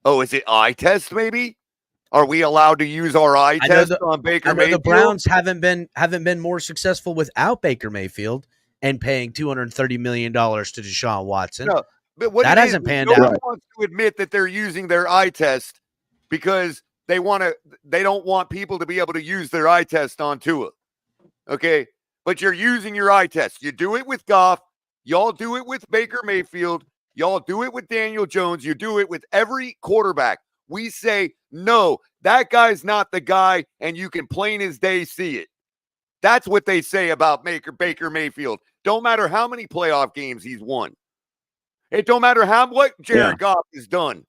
Oh, is it eye test maybe? Are we allowed to use our eye test on Baker Mayfield? The Browns haven't been more successful without Baker Mayfield and paying $230 million to Deshaun Watson. No, but what that hasn't panned out. No out. one wants to admit that they're using their eye test because they don't want people to be able to use their eye test on Tua. Okay. But you're using your eye test. You do it with Goff. Y'all do it with Baker Mayfield. Y'all do it with Daniel Jones. You do it with every quarterback. We say, no, that guy's not the guy, and you can plain as day see it. That's what they say about Baker Mayfield. Don't matter how many playoff games he's won. It don't matter what Jared Goff has done.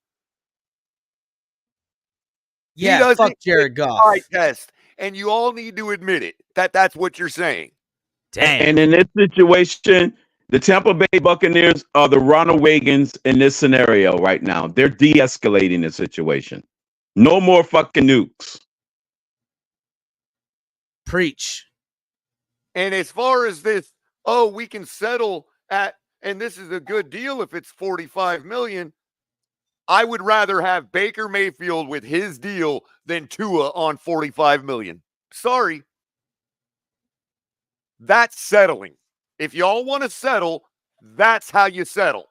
Yeah, fuck Jared Goff. Eye test, and you all need to admit it. That's what you're saying. Damn. And in this situation, the Tampa Bay Buccaneers are the Ronald Reagans in this scenario right now. They're de-escalating the situation. No more fucking nukes. Preach. And as far as this, we can settle at, and this is a good deal if it's $45 million. I would rather have Baker Mayfield with his deal than Tua on $45 million. Sorry. That's settling. If y'all want to settle, that's how you settle.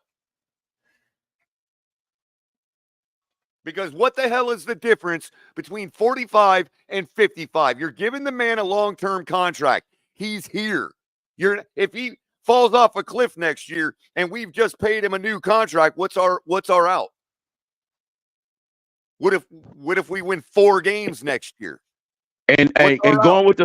Because what the hell is the difference between 45 and 55? You're giving the man a long-term contract. He's here. falls off a cliff next year and we've just paid him a new contract, what's our out? What if we win 4 games next year? And What's our going with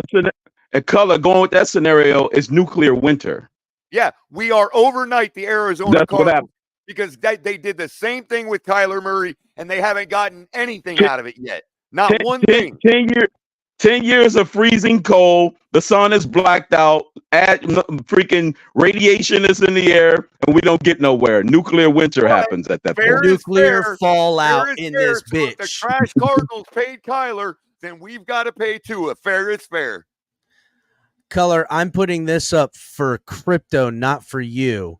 going with that scenario is nuclear winter. Yeah, we are overnight the Arizona That's what Cardinals happened. because they did the same thing with Kyler Murray and they haven't gotten anything out of it yet. Not one thing. 10 years of freezing cold. The sun is blacked out. Freaking radiation is in the air, and we don't get nowhere. Nuclear winter happens at that Fair point. is Nuclear fair. fallout Fair is in fair. this So if the bitch. trash Cardinals paid Kyler, then we've got to pay Tua. Fair is fair. Color, I'm putting this up for crypto, not for you.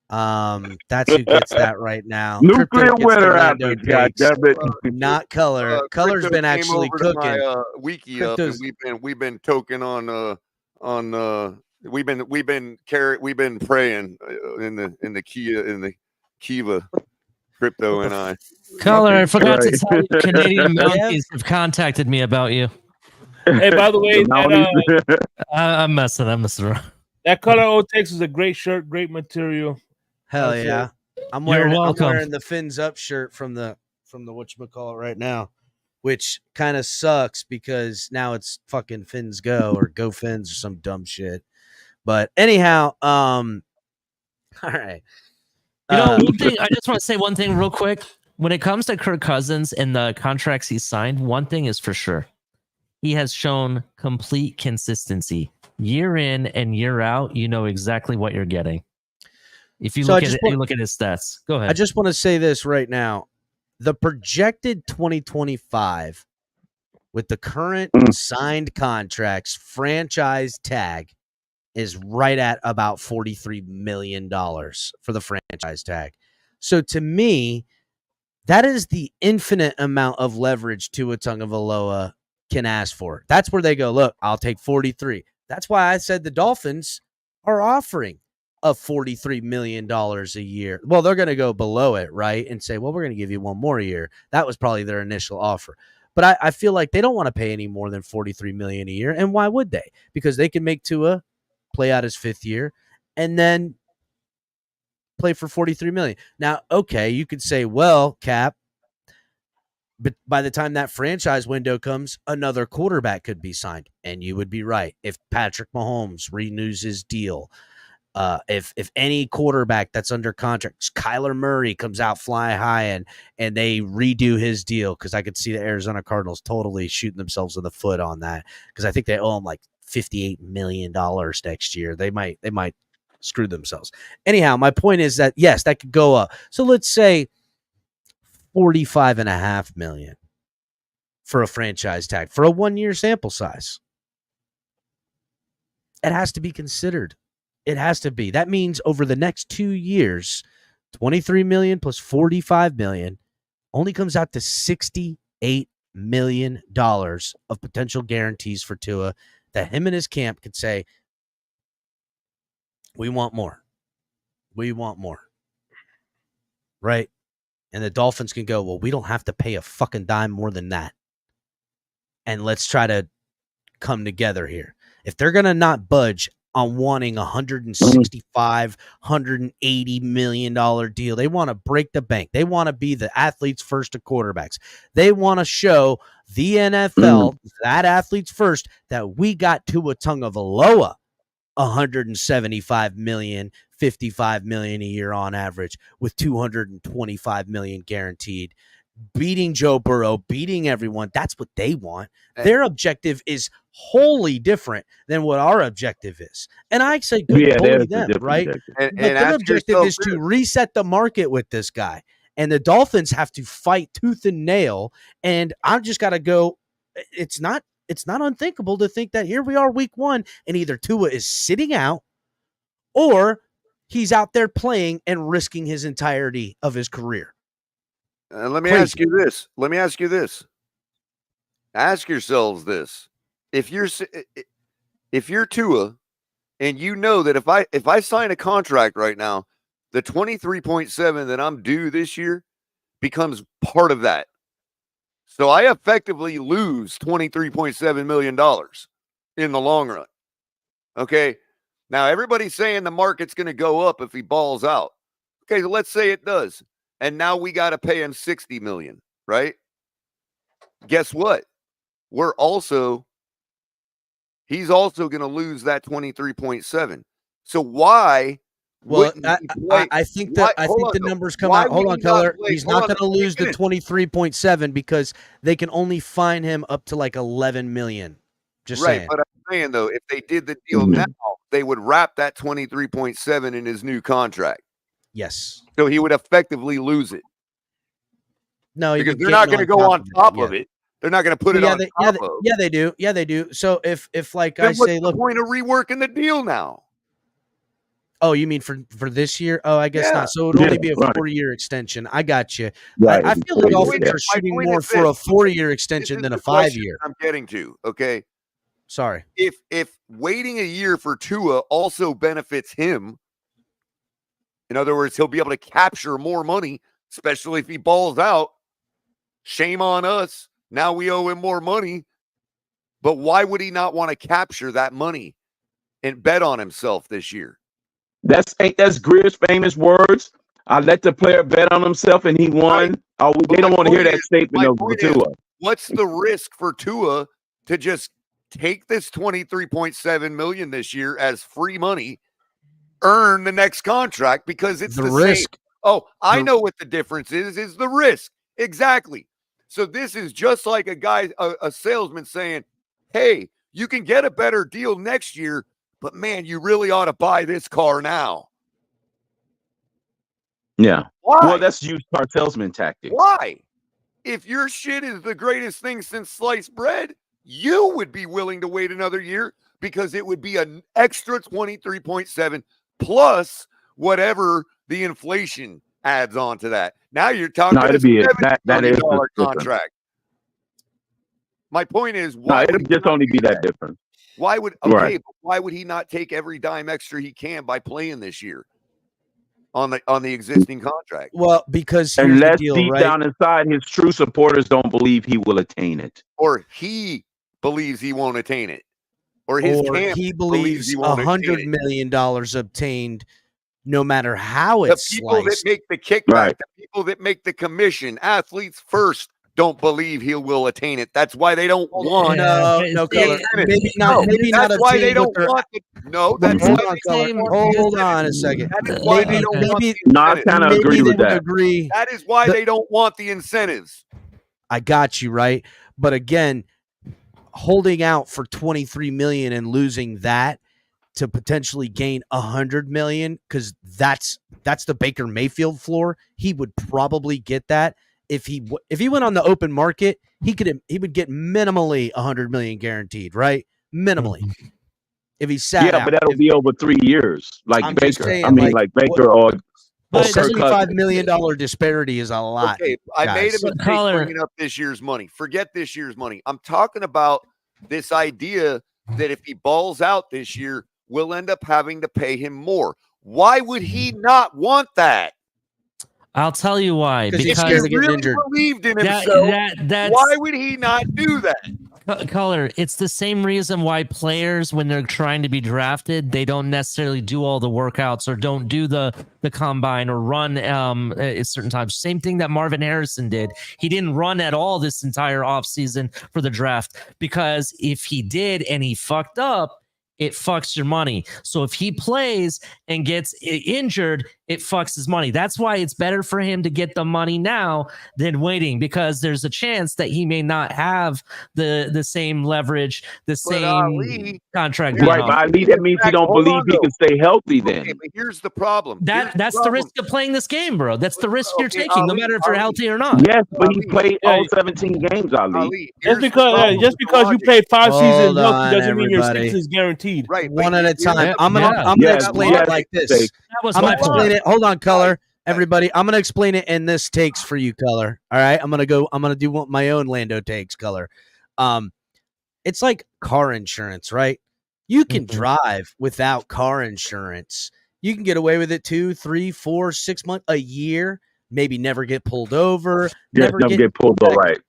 That's who gets that right now. Nuclear Crypto gets the winter Lando happens. God takes, damn it. not Color. Color's Crypto been came actually over to cooking. my wiki up, and Crypto's- we've been token on we've been praying in the Kiva crypto and I. Color, I forgot to Right. tell you, Canadian Yeah. Mounties have contacted me about you. Hey, by the way, I'm messing around. that color O takes is a great shirt, great material. Hell That's yeah. I'm You're wearing welcome. the fins up shirt from the whatchamacallit right now, which kind of sucks because now it's fucking Fins Go or Go Fins or some dumb shit. But anyhow, all right. One thing I just want to say one thing real quick. When it comes to Kirk Cousins and the contracts he signed, one thing is for sure. He has shown complete consistency. Year in and year out, you know exactly what you're getting. If you look at his stats. Go ahead. I just want to say this right now. The projected 2025 with the current signed contracts franchise tag is right at about $43 million for the franchise tag. So to me, that is the infinite amount of leverage Tua Tagovailoa can ask for. That's where they go, look, I'll take 43. That's why I said the Dolphins are offering a $43 million a year. Well, they're going to go below it, right? And say, well, we're going to give you one more year. That was probably their initial offer. But I feel like they don't want to pay any more than $43 million a year. And why would they? Because they can make Tua play out his 5th year and then play for $43 million. Now, okay, you could say, well, Cap, but by the time that franchise window comes, another quarterback could be signed. And you would be right. If Patrick Mahomes renews his deal, if any quarterback that's under contract, Kyler Murray comes out fly high and they redo his deal, because I could see the Arizona Cardinals totally shooting themselves in the foot on that, because I think they owe him like $58 million next year. They might screw themselves. Anyhow, my point is that, yes, that could go up. So let's say $45.5 million for a franchise tag for a 1-year sample size. It has to be considered. It has to be. That means over the next 2 years, $23 million plus $45 million only comes out to $68 million of potential guarantees for Tua that him and his camp could say, we want more. We want more. Right? And the Dolphins can go, well, we don't have to pay a fucking dime more than that. And let's try to come together here. If they're going to not budge on wanting $165, $180 million deal, they want to break the bank. They want to be the athletes first to quarterbacks. They want to show the NFL, that athletes first, that we got Tua Tagovailoa $175 million, $55 million a year on average, with $225 million guaranteed, beating Joe Burrow, beating everyone. That's what they want. Their objective is wholly different than what our objective is. And I say, good holy them, right? But their objective is to reset the market with this guy. And the Dolphins have to fight tooth and nail. And I've just got to go, it's not unthinkable to think that here we are week 1 and either Tua is sitting out or he's out there playing and risking his entirety of his career. Let me ask you this. Ask yourselves this. If you're Tua and you know that if I sign a contract right now, the 23.7 that I'm due this year becomes part of that. So I effectively lose $23.7 million in the long run. Okay. Now everybody's saying the market's going to go up if he balls out. Okay, so let's say it does, and now we got to pay him $60 million, right? Guess what? He's also going to lose that 23.7. So why? Well, wouldn't he play? I think Why- the hold on, numbers though. come Why out. Hold would on, he not Keller. play- He's hold not on, going to let me lose the finish. 23.7 because they can only fine him up to like 11 million. Just Right, saying. but I'm saying though, if they did the deal Mhm. now, they would wrap that 23.7 in his new contract. Yes. So he would effectively lose it No, because they're not going to go on top of it. They're not going to put it on top of. Yeah, they do. Yeah, they do. So if like Then I what's say, the look, point of reworking the deal now? oh, you mean for this year? Oh, I guess Yeah. not. So it would only Yeah, be a right. 4-year extension. I got you. Right. I feel the Yeah. Dolphins are My shooting point more is for a this. 4-year This extension is than a the question 5-year. I'm getting to. Okay, Sorry. if waiting a year for Tua also benefits him, in other words, he'll be able to capture more money, especially if he balls out. Shame on us. Now we owe him more money. But why would he not want to capture that money and bet on himself this year? That's Greer's famous words. I let the player bet on himself and he won. Right. Oh, But they don't my want to hear point that is- statement my of point is, Tua. What's the risk for Tua to just take this 23.7 million this year as free money, earn the next contract because it's The the risk. same. Oh, I the- know what the difference is the risk. Exactly. So this is just like a salesman saying, hey, you can get a better deal next year, but man, you really ought to buy this car now. Yeah. Why? Well, that's used car salesman tactics. Why? If your shit is the greatest thing since sliced bread, you would be willing to wait another year because it would be an extra 23.7 plus whatever the inflation adds on to that. Now you're talking No, a it'd be $70 that million is different. contract. My point is, No, why would it'll he just not only do be that different. Why would Right. but why would he not take every dime extra he can by playing this year on the existing contract? Well, because here's Unless the deal, deep right? down inside his true supporters don't believe he will attain it. Or he believes he won't attain it. Or his Or camp he believes believes he won't attain $100 it. million obtained no matter how The it's people that sliced. make the kickback, Right. the people that make the commission, athletes first, don't believe he will attain it. That's why they don't want. No, Yeah, no see, color. incentives. Maybe not. No, Maybe not that's why they obtain what don't they're. want the, no, that's Hold why on, they color. don't want the Hold on a incentives. second. That is why they Maybe, don't want maybe, the No, I incentives. kind of maybe agree they with would that. agree. That is why they don't want the incentives. I got you right, but again, holding out for 23 million and losing that to potentially gain 100 million, because that's the Baker Mayfield floor. He would probably get that if he went on the open market. He would get minimally 100 million guaranteed, right? Minimally. If he sat Yeah, out. but that'll be over 3 years, like I'm just Baker. saying, I mean, like Baker or But Kirk $75 Cousins. million disparity is a lot. Okay, I made a guys. mistake Color. bringing up this year's money. Forget this year's money. I'm talking about this idea that if he balls out this year, we'll end up having to pay him more. Why would he not want that? I'll tell you why. 'Cause he's If he scared of getting really injured. believed in That- himself, that's why would he not do that? Color, it's the same reason why players, when they're trying to be drafted, they don't necessarily do all the workouts or don't do the combine or run at certain times. Same thing that Marvin Harrison did. He didn't run at all this entire offseason for the draft, because if he did and he fucked up, it fucks your money. So if he plays and gets injured, it fucks his money. That's why it's better for him to get the money now than waiting, because there's a chance that he may not have the same leverage, the same Ali, contract. Right, Right, being but offered. I mean, that means he don't Hold believe on, he though. can stay healthy Okay, then. but here's the problem. That's the risk of playing this game, bro. That's the risk you're Okay, taking, no Ali, matter if you're Ali. healthy or not. Yes, but he Ali, played yeah, all 17 games, Ali. Ali, Just here's the because problem just with the because you logic. played 5 Hold seasons healthy on, doesn't mean your everybody. 6 is guaranteed. Right, One but at a here's time. the- I'm gonna Yes, explain yes, it like this. Jake. That was I'm my gonna explain point. it. Hold on, color. Everybody, I'm gonna explain it in this takes for you, color. All right, I'm gonna do my own Lando takes, color. It's like car insurance, right? You can Mhm. drive without car insurance. You can get away with it 2, 3, 4, 6 months, a year, maybe never get pulled over, Just never don't get pulled over, right.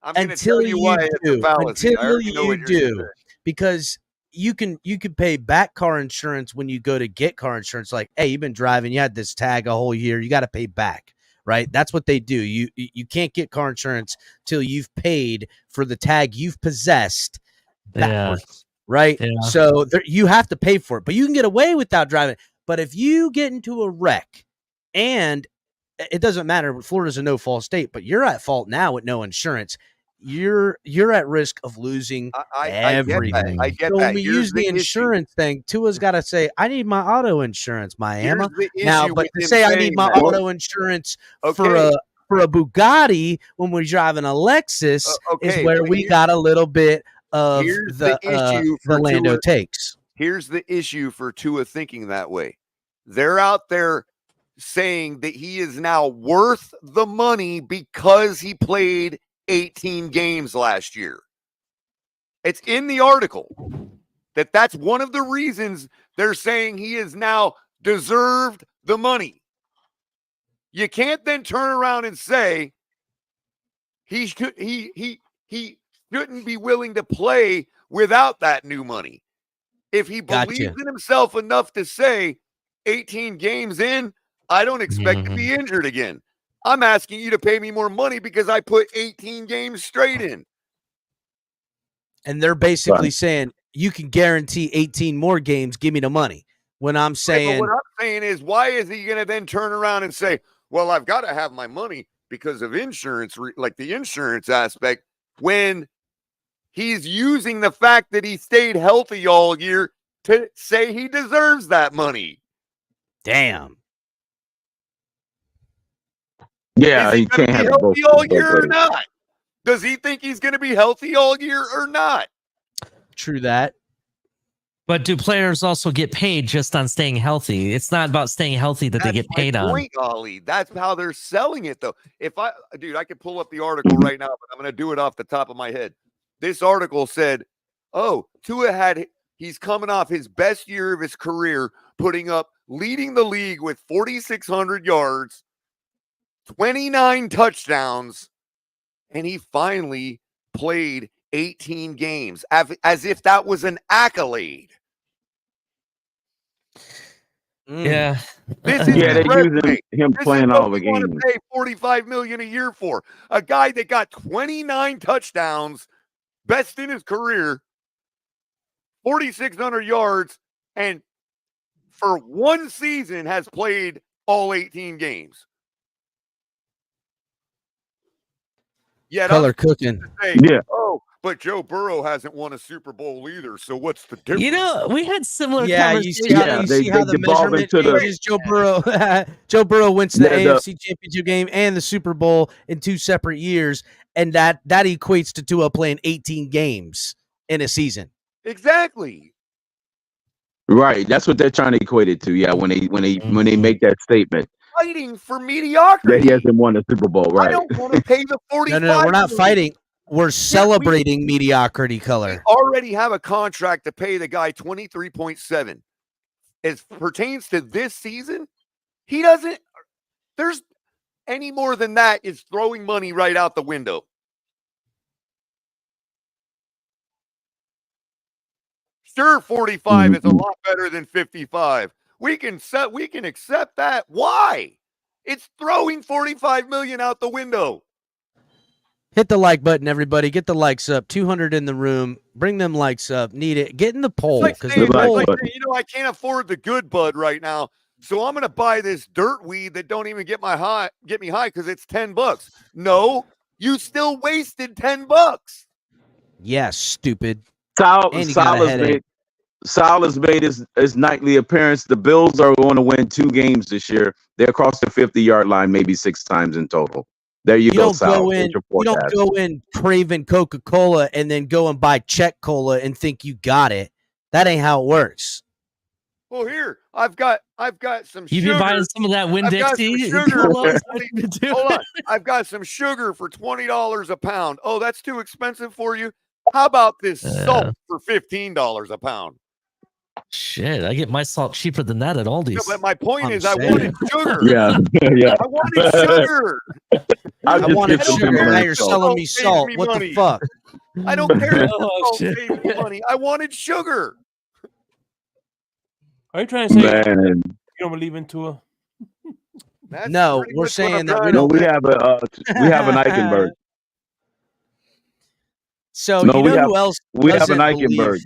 I'm going to until tell you why it's a fallacy. I until already know you what you're gonna do, say. because you can pay back car insurance when you go to get car insurance. Like, hey, you've been driving, you had this tag a whole year, you got to pay back, right? That's what they do. You can't get car insurance till you've paid for the tag you've possessed backwards, right? Yeah. So you have to pay for it, but you can get away without driving. But if you get into a wreck, and it doesn't matter, Florida's a no fault state, but you're at fault now with no insurance. You're at risk of losing I get that. everything. I get So that. when we Here's use the issue. insurance thing, Tua's got to say, I need my auto insurance, Miami. Here's the Now, issue but with to him say I need saying my that. auto insurance for Okay. a Bugatti when we're driving a Lexus is Okay, where but we got a little bit of here's the issue the for Lando Tua. takes. Here's the issue for Tua thinking that way. They're out there saying that he is now worth the money because he played 18 games last year. It's in the article that's one of the reasons they're saying he is now deserved the money. You can't then turn around and say he shouldn't be willing to play without that new money. If he believes in himself enough to say 18 games in, I don't expect to be injured again. I'm asking you to pay me more money because I put 18 games straight in. And they're basically saying, you can guarantee 18 more games, give me the money. When I'm saying, Right, but what I'm saying is, why is he going to then turn around and say, well, I've got to have my money because of insurance, like the insurance aspect, when he's using the fact that he stayed healthy all year to say he deserves that money? damn. Yeah, Is he he going can't to be have both. healthy all year or not? Does he think he's going to be healthy all year or not? True that. But do players also get paid just on staying healthy? It's not about staying healthy that they get paid my on. point, Ollie. That's how they're selling it, though. I could pull up the article right now, but I'm going to do it off the top of my head. This article said, he's coming off his best year of his career, leading the league with 4,600 yards, 29 touchdowns, and he finally played 18 games as if that was an accolade. Yeah. This is they're using him this playing is all what the we want games. to pay $45 million a year for. A guy that got 29 touchdowns, best in his career, 4,600 yards, and for one season has played all 18 games. Yet Color cooking. Yeah. But Joe Burrow hasn't won a Super Bowl either. So what's the difference? You know, we had similar Yeah, you see how, conversations. you see how the devolve measurement into the- changes. Joe Burrow went to the The- AFC Championship game and the Super Bowl in 2 separate years, and that equates to Tua playing 18 games in a season. Exactly. Right. That's what they're trying to equate it to. Yeah, when they make that statement Fighting for mediocrity. that he hasn't won a Super Bowl. Right. I don't want to pay the 45. No, we're not million. fighting. We're celebrating mediocrity, Color. We already have a contract to pay the guy 23.7. As pertains to this season, he doesn't. There's any more than that is throwing money right out the window. Sure, 45 is a lot better than 55. We can accept that. Why? It's throwing 45 million out the window. Hit the like button, everybody. Get the likes up. 200 in the room. Bring them likes up. Need it. Get in the poll. It's Because like the saying, poll, I can't afford the good bud right now, so I'm going to buy this dirt weed that don't even get me high because it's $10. No, you still wasted $10. yeah, stupid. Sal And you got a headache. has made his nightly appearance. The Bills are going to win 2 games this year. They're across the 50-yard line maybe 6 times in total. There you go, don't Sal. go in. You don't go in craving Coca-Cola and then go and buy Czech Cola and think you got it. That ain't how it works. Well, here I've got some. You've sugar. been buying some of that Winn I've got Dixie. some sugar. Hold on, I've got some sugar for $20 a pound. Oh, that's too expensive for you. How about this salt for $15 a pound? Shit, I get my salt cheaper than that at Aldi's. No, but my point I'm is, I saying. wanted sugar. Yeah, yeah. I wanted sugar. I'll I just wanted get some sugar. Now Himalayan you're salt. selling me Save salt. me What money. the fuck? I don't care if Oh, salt shit. saved me money. I wanted sugar. Are you trying to say Man, you don't believe in Tua? That's No, pretty we're much what I'm saying that we trying to don't. no, say. we have an Eichenberg. So No, you we know have who else we have an doesn't Eichenberg. believe?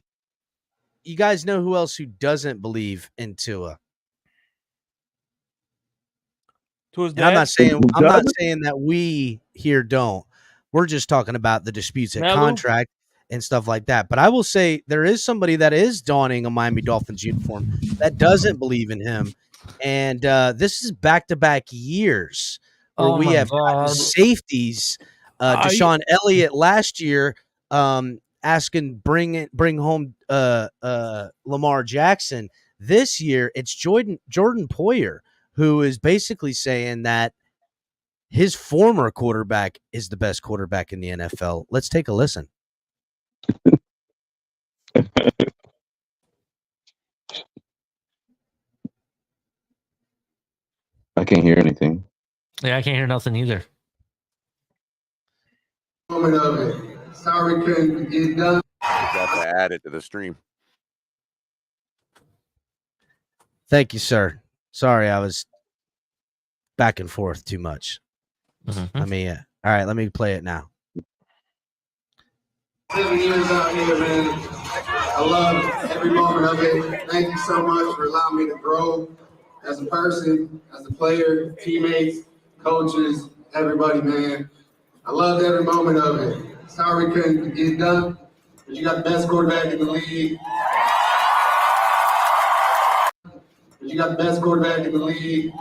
You guys know who else who doesn't believe in Tua? Tua's And I'm dad? not saying Who I'm not doesn't? saying that we here don't. We're just talking about the disputes at Malu? contract and stuff like that. But I will say there is somebody that is donning a Miami Dolphins uniform that doesn't believe in him. And this is back-to-back years where Oh we my have gotten God. safeties. Are you- Deshaun Elliott last year asking bring home Lamar Jackson. This year it's Jordan Poyer, who is basically saying that his former quarterback is the best quarterback in the NFL. Let's take a listen. I can't hear anything. Yeah, I can't hear nothing either. Moment of it. Sorry couldn't get it done. Just have to add it to the stream. Thank you, sir. Sorry, I was back and forth too much. Mhm. All right, let me play it now. 7 years out here, man. I love every moment of it. Thank you so much for allowing me to grow as a person, as a player, teammates, coaches, everybody, man. I loved every moment of it. Sorry couldn't get it done, but you got the best quarterback in the league. But you got the best quarterback in the league.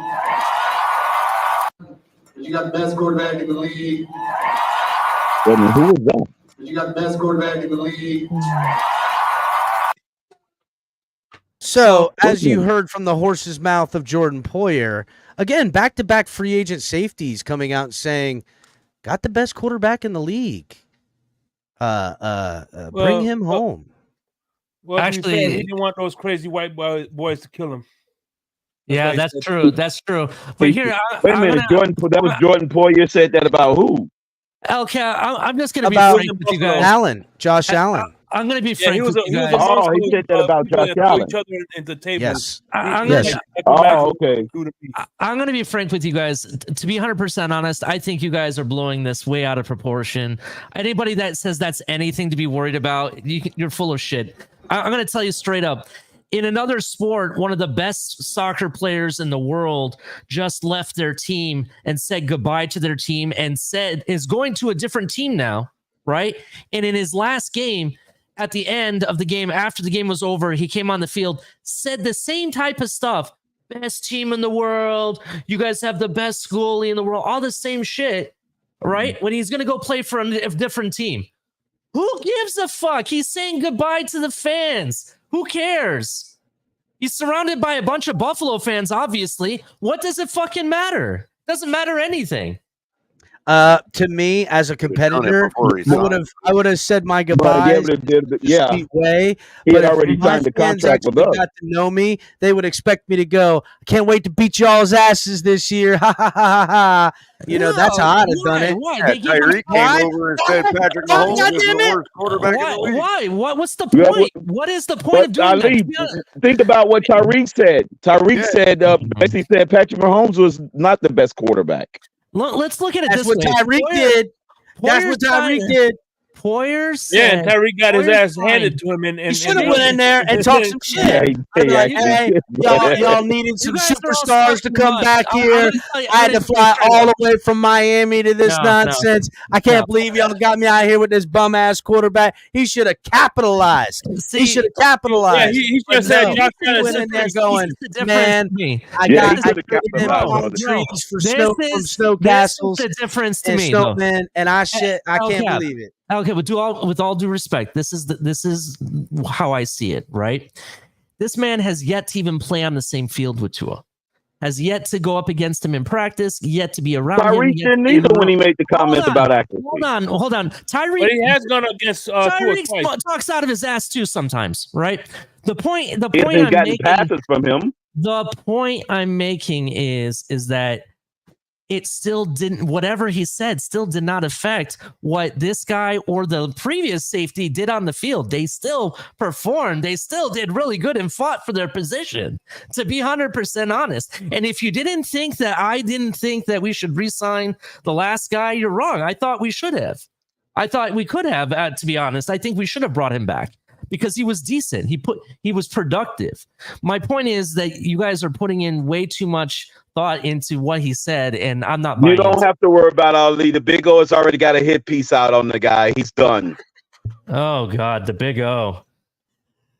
But you got the best quarterback in the league. Wait a minute, who was that? But you got the best quarterback in the league. So, as you heard from the horse's mouth of Jordan Poyer, again, back-to-back free agent safeties coming out and saying, got the best quarterback in the league. Bring him home. Well, to be Actually- fair, he didn't want those crazy white boys to kill him. Yeah, why he that's said- true. That's true. But Wait, here, Wait a minute, Jordan. That was Jordan Poyer said that about who? Okay, I'm just going to be About frank with you guys. Allen, Josh Allen. I'm going to be Yeah, frank he was with a you guys. Oh, he said that about people Josh that throw Allen. each other into tables. Yes. I'm Yes. gonna, Oh, okay. I'm going to be frank with you guys. To be 100% honest, I think you guys are blowing this way out of proportion. Anybody that says that's anything to be worried about, you're full of shit. I'm going to tell you straight up. In another sport, one of the best soccer players in the world just left their team and said goodbye to their team and said is going to a different team now, right? And in his last game, at the end of the game, after the game was over, he came on the field, said the same type of stuff. Best team in the world. You guys have the best goalie in the world. All the same shit, right? When he's going to go play for a different team. Who gives a fuck? He's saying goodbye to the fans. Who cares? He's surrounded by a bunch of Buffalo fans, obviously. What does it fucking matter? Doesn't matter anything. To me, as a competitor, before he I would have said my But goodbyes yeah, sweet way. he had But if already my signed the fans contract with actually us. got to know me, they would expect me to go, I can't wait to beat y'all's asses this year. Ha ha ha ha ha. You know, that's how I'd have done it. Why? Yeah, They give him- Tyreek came over and said Patrick Why? Mahomes God is damn the it. worst quarterback in the league. Why? What's the Yeah, point? What is the point of But doing that? Ali, To be honest- think about what Tyreek said. Tyreek Yeah. said, basically said Patrick Mahomes was not the best quarterback. Let's look at it That's this what way. Tyreek did. That's what Tyreek did. Poyer Yeah, and said, Tyreek got his Poyer's ass fine. handed to him. And He should have went in there and talked some Yeah, shit. he- I'd be like, yeah, hey, y'all needed some You guys are all superstars to talking come much. back I'm here. gonna tell you- I had I'm to gonna fly tell you- all the way from Miami to this No, nonsense. I can't believe y'all got me out here with this bum ass quarterback. He should have capitalized. See, He should have yeah, capitalized. he should But have said no, Josh he Allen went in there is going, This is the difference man, to me. I Yeah, got he I could have traded them capitalized palm on it. trees for This snow from is- snow this is castles the difference to and me, though. snowmen, and I can't Cap. believe it. Okay, but with all due respect, this is how I see it, right? This man has yet to even play on the same field with Tua. Has yet to go up against him in practice, yet to be around him. Tyreek yet didn't to be either when he made the comments Hold on, about accuracy. Hold on. But he Tyreek has gone against Tua Tyreek twice. talks out of his ass too sometimes, right? The point He I'm hasn't gotten making, passes from him. the point I'm making is that it still didn't, whatever he said still did not affect what this guy or the previous safety did on the field. They still performed. They still did really good and fought for their position, to be 100% honest. And if you didn't think that I didn't think that we should re-sign the last guy, you're wrong. I thought we should have. I thought we could have, to be honest. I think we should have brought him back because he was decent. He was productive. My point is that you guys are putting in way too much thought into what he said, and I'm not buying You don't it. have to worry about Ali. The Big O has already got a hit piece out on the guy. He's done. Oh God, the Big O.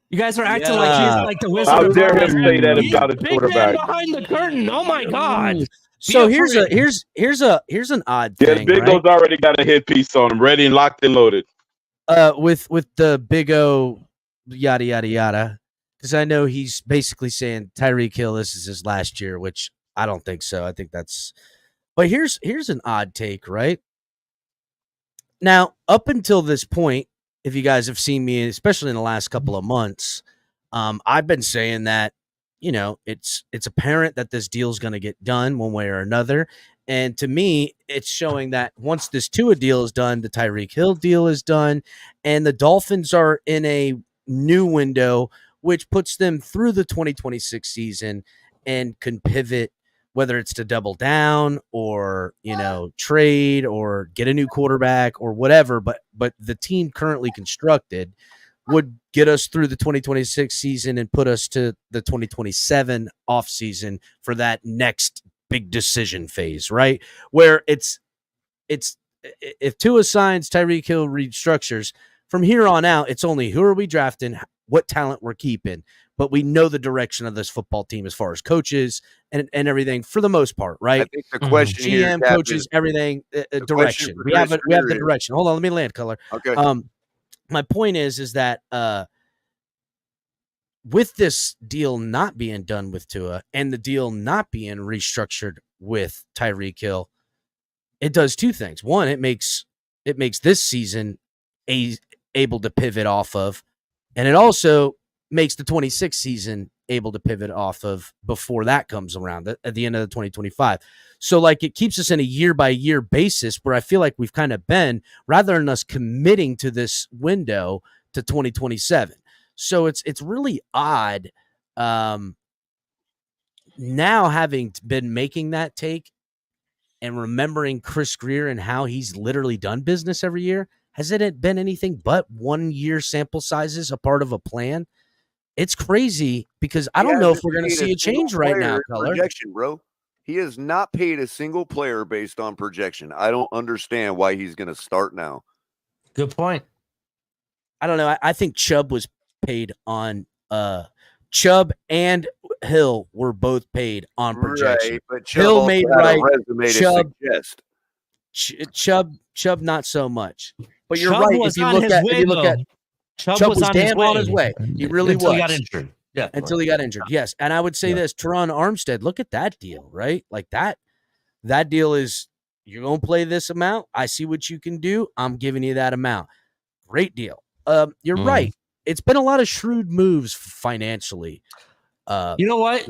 You guys are acting like Yeah. he's like the Wizard How of dare Oz. him say that He's about a big man quarterback? behind the curtain. Oh my God. So Be here's afraid. here's an odd Yeah, the thing, Big right? O's already got a hit piece on him, ready and locked and loaded. With the Big O, yada yada yada, because I know he's basically saying Tyreek Hill, this is his last year, which I don't think so. I think that's. But here's an odd take, right? Now, up until this point, if you guys have seen me, especially in the last couple of months, I've been saying that, you know, it's apparent that this deal is going to get done one way or another. And to me, it's showing that once this Tua deal is done, the Tyreek Hill deal is done, and the Dolphins are in a new window, which puts them through the 2026 season and can pivot, whether it's to double down or, you know, trade or get a new quarterback or whatever. But the team currently constructed would get us through the 2026 season and put us to the 2027 offseason for that next big decision phase, right? Where it's if Tua signs, Tyreek Hill restructures, from here on out, it's only who are we drafting, what talent we're keeping, but we know the direction of this football team as far as coaches and everything for the most part, I right? think the question here, GM, Captain, coaches, everything, question direction. for We have Chris we have the Greer is- direction. Hold on, let me land, color. Okay. My point is that with this deal not being done with Tua and the deal not being restructured with Tyreek Hill, it does two things. One, it makes this season able to pivot off of, and it also makes the 26 season able to pivot off of before that comes around at the end of the 2025. So like it keeps us in a year by year basis where I feel like we've kind of been, rather than us committing to this window to 2027. So it's really odd now having been making that take and remembering Chris Greer and how he's literally done business every year. Has it been anything but 1 year sample sizes a part of a plan? It's crazy because I don't know if we're going to see a change right now, color. Projection, bro. He has not paid a single player based on projection. I don't understand why he's going to start now. Good point. I don't know. I think Chubb was paid on Chubb and Hill were both paid on projection. Right, but Chubb Hill also made had a right. resume to Chubb, suggest. Chubb, not so much. But you're Chubb right. was If you on look his at, way, if you look though. at Chubb was damn on his way. He really until was. he got injured. Yeah, until he got injured. Yes, and I would say this: Teron Armstead. Look at that deal, right? Like that deal is you're gonna play this amount. I see what you can do. I'm giving you that amount. Great deal. You're right. It's been a lot of shrewd moves financially. You know what?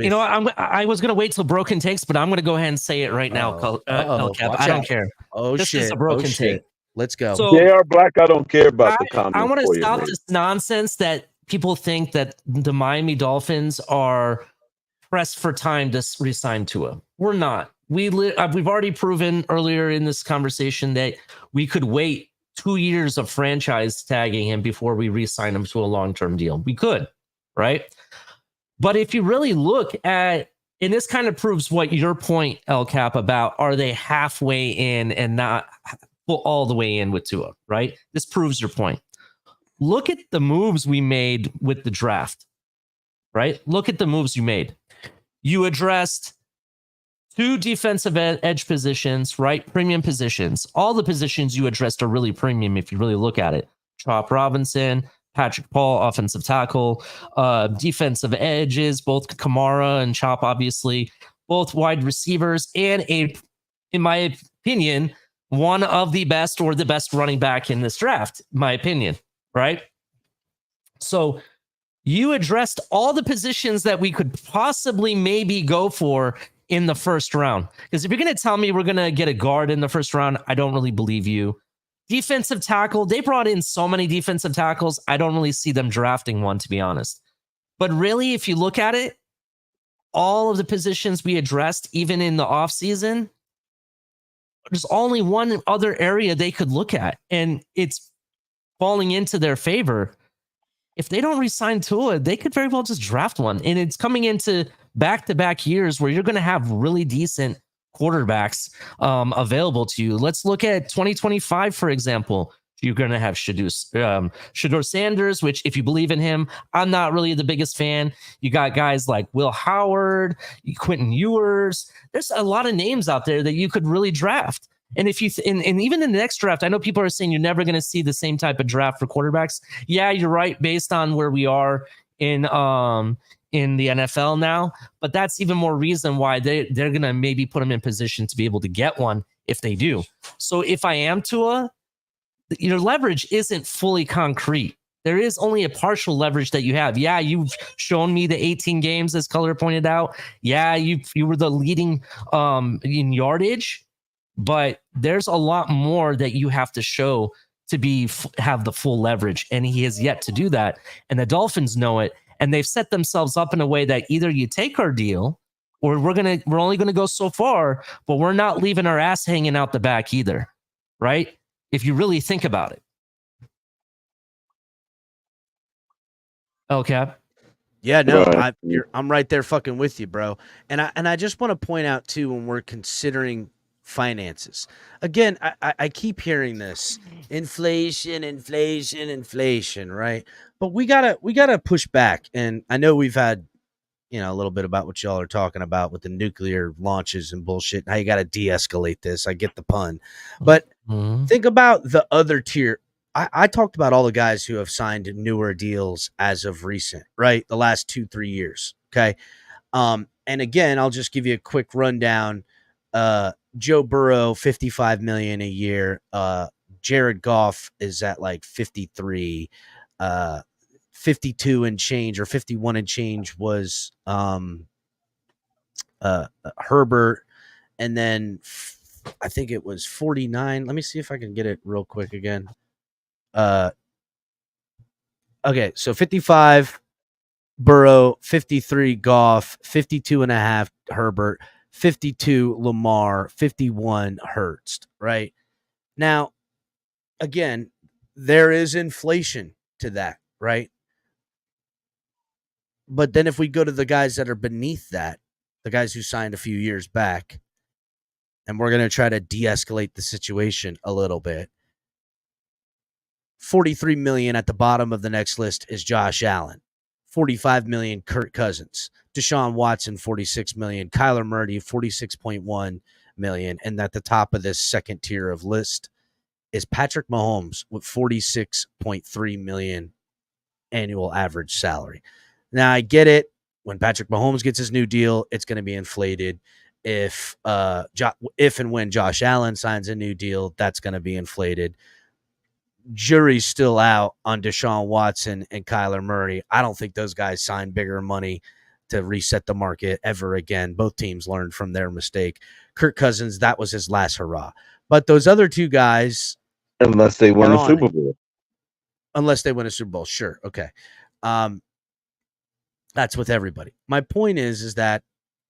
I was gonna wait till broken takes, but I'm gonna go ahead and say it right now. El Cap. I don't care. Oh This shit! is a broken oh, shit. take. Let's go. So JR Black, I don't care about the comments. I want to for you, stop man. this nonsense that people think that the Miami Dolphins are pressed for time to resign Tua. We're not. We've already proven earlier in this conversation that we could wait 2 years of franchise tagging him before we re-sign him to a long-term deal. We could, right? But if you really look at, and this kind of proves what your point, El Cap, about are they halfway in and not all the way in with Tua, right? This proves your point. Look at the moves we made with the draft, right? Look at the moves you made. You addressed 2 defensive edge positions, right? Premium positions. All the positions you addressed are really premium if you really look at it. Chop Robinson, Patrick Paul, offensive tackle, defensive edges, both Kamara and Chop, obviously, both wide receivers, and in my opinion, one of the best or the best running back in this draft, my opinion, right? So You addressed all the positions that we could possibly maybe go for in the first round. Because if you're going to tell me we're going to get a guard in the first round, I don't really believe you. Defensive tackle, they brought in so many defensive tackles. I don't really see them drafting one, to be honest. But really, if you look at it, all of the positions we addressed, even in the offseason, there's only one other area they could look at, and it's falling into their favor. If they don't resign Tua, they could very well just draft one. And it's coming into back-to-back years where you're going to have really decent quarterbacks available to you. Let's look at 2025, for example. You're going to have Shedeur Sanders, which, if you believe in him, I'm not really the biggest fan. You got guys like Will Howard, Quentin Ewers. There's a lot of names out there that you could really draft. And if you and even in the next draft, I know people are saying you're never going to see the same type of draft for quarterbacks. Yeah, you're right, based on where we are in the NFL now. But that's even more reason why they're going to maybe put them in position to be able to get one if they do. So if I am Tua, your leverage isn't fully concrete. There is only a partial leverage that you have. Yeah, you've shown me the 18 games, as Color pointed out. Yeah, you were the leading in yardage, but there's a lot more that you have to show to have the full leverage, and he has yet to do that. And the Dolphins know it, and they've set themselves up in a way that either you take our deal, or we're only gonna go so far, but we're not leaving our ass hanging out the back either, right? If you really think about it. Okay. Yeah, no, Right. I'm right there fucking with you, bro. And I just want to point out too, when we're considering finances, again, I keep hearing this inflation, right? But we gotta push back. And I know we've had, a little bit about what y'all are talking about with the nuclear launches and bullshit. How you got to de-escalate this. I get the pun, but think about the other tier. I talked about all the guys who have signed newer deals as of recent, right? The last 2-3 years. Okay. And again, I'll just give you a quick rundown. Joe Burrow, $55 million a year. Jared Goff is at like 53. 52 and change, or 51 and change was Herbert, and then I think it was 49. Let me see if I can get it real quick again. Okay, so 55 Burrow, 53 Goff, 52 and a half Herbert, 52 Lamar, 51 Hurts, right? Now, again, there is inflation to that, right? But then if we go to the guys that are beneath that, the guys who signed a few years back, and we're going to try to de-escalate the situation a little bit. 43 million at the bottom of the next list is Josh Allen. 45 million, Kirk Cousins. Deshaun Watson, 46 million. Kyler Murray, 46.1 million. And at the top of this second tier of list is Patrick Mahomes with 46.3 million annual average salary. Now, I get it. When Patrick Mahomes gets his new deal, it's going to be inflated. If and when Josh Allen signs a new deal, that's going to be inflated. Jury's still out on Deshaun Watson and Kyler Murray. I don't think those guys sign bigger money to reset the market ever again. Both teams learned from their mistake. Kirk Cousins, that was his last hurrah. But those other two guys, unless they win a Super Bowl. Unless they win a Super Bowl, sure. Okay. That's with everybody. My point is that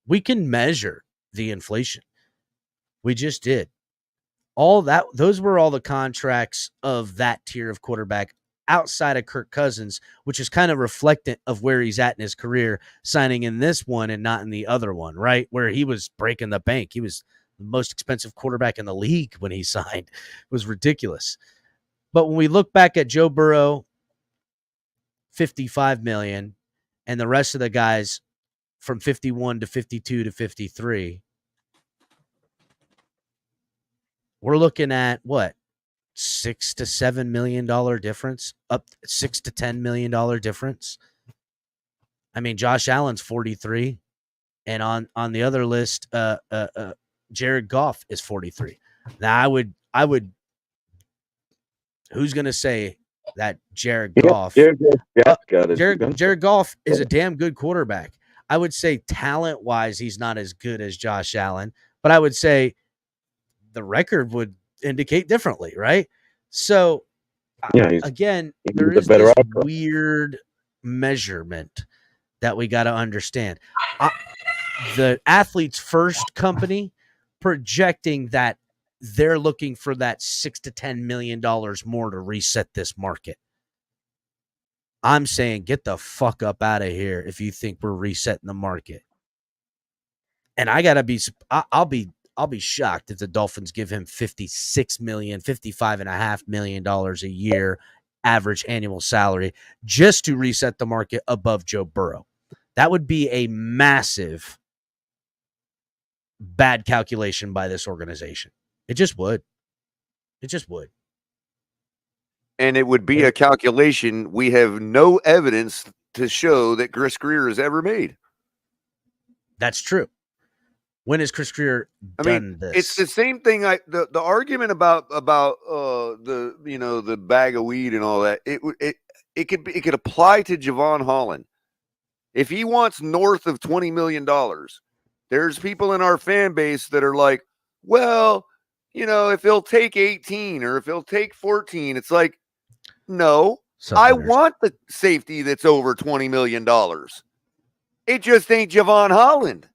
we can measure the inflation. We just did. All that, those were all the contracts of that tier of quarterback outside of Kirk Cousins, which is kind of reflectant of where he's at in his career, signing in this one and not in the other one, right? Where he was breaking the bank. He was the most expensive quarterback in the league when he signed. It was ridiculous. But when we look back at Joe Burrow, 55 million, and the rest of the guys from 51 to 52 to 53, we're looking at what? $6 to $7 million difference, up $6 to $10 million difference. I mean, Josh Allen's 43, and on the other list, Jared Goff is 43. Now, I would. Who's going to say that Jared Yep, Goff. got it. Jared Goff is a damn good quarterback. I would say talent-wise, he's not as good as Josh Allen, but I would say the record would indicate differently, right? So Yeah, again, he's there a is better this outcome. weird measurement that we got to understand. The Athletes First company projecting that they're looking for that $6 to $10 million more to reset this market. I'm saying get the fuck up out of here if you think we're resetting the market. And I gotta be, I'll be shocked if the Dolphins give him $56 million, $55.5 million a year average annual salary just to reset the market above Joe Burrow. That would be a massive bad calculation by this organization. It just would. It just would. And it would be a calculation we have no evidence to show that Chris Greer has ever made. That's true. When has Chris Greer done this? It's the same thing. The argument about the bag of weed and all that. It could apply to Javon Holland. If he wants north of $20 million, there's people in our fan base that are like, well, if he'll take 18 or if he'll take 14, it's like, no, I want the safety that's over $20 million. It just ain't Javon Holland.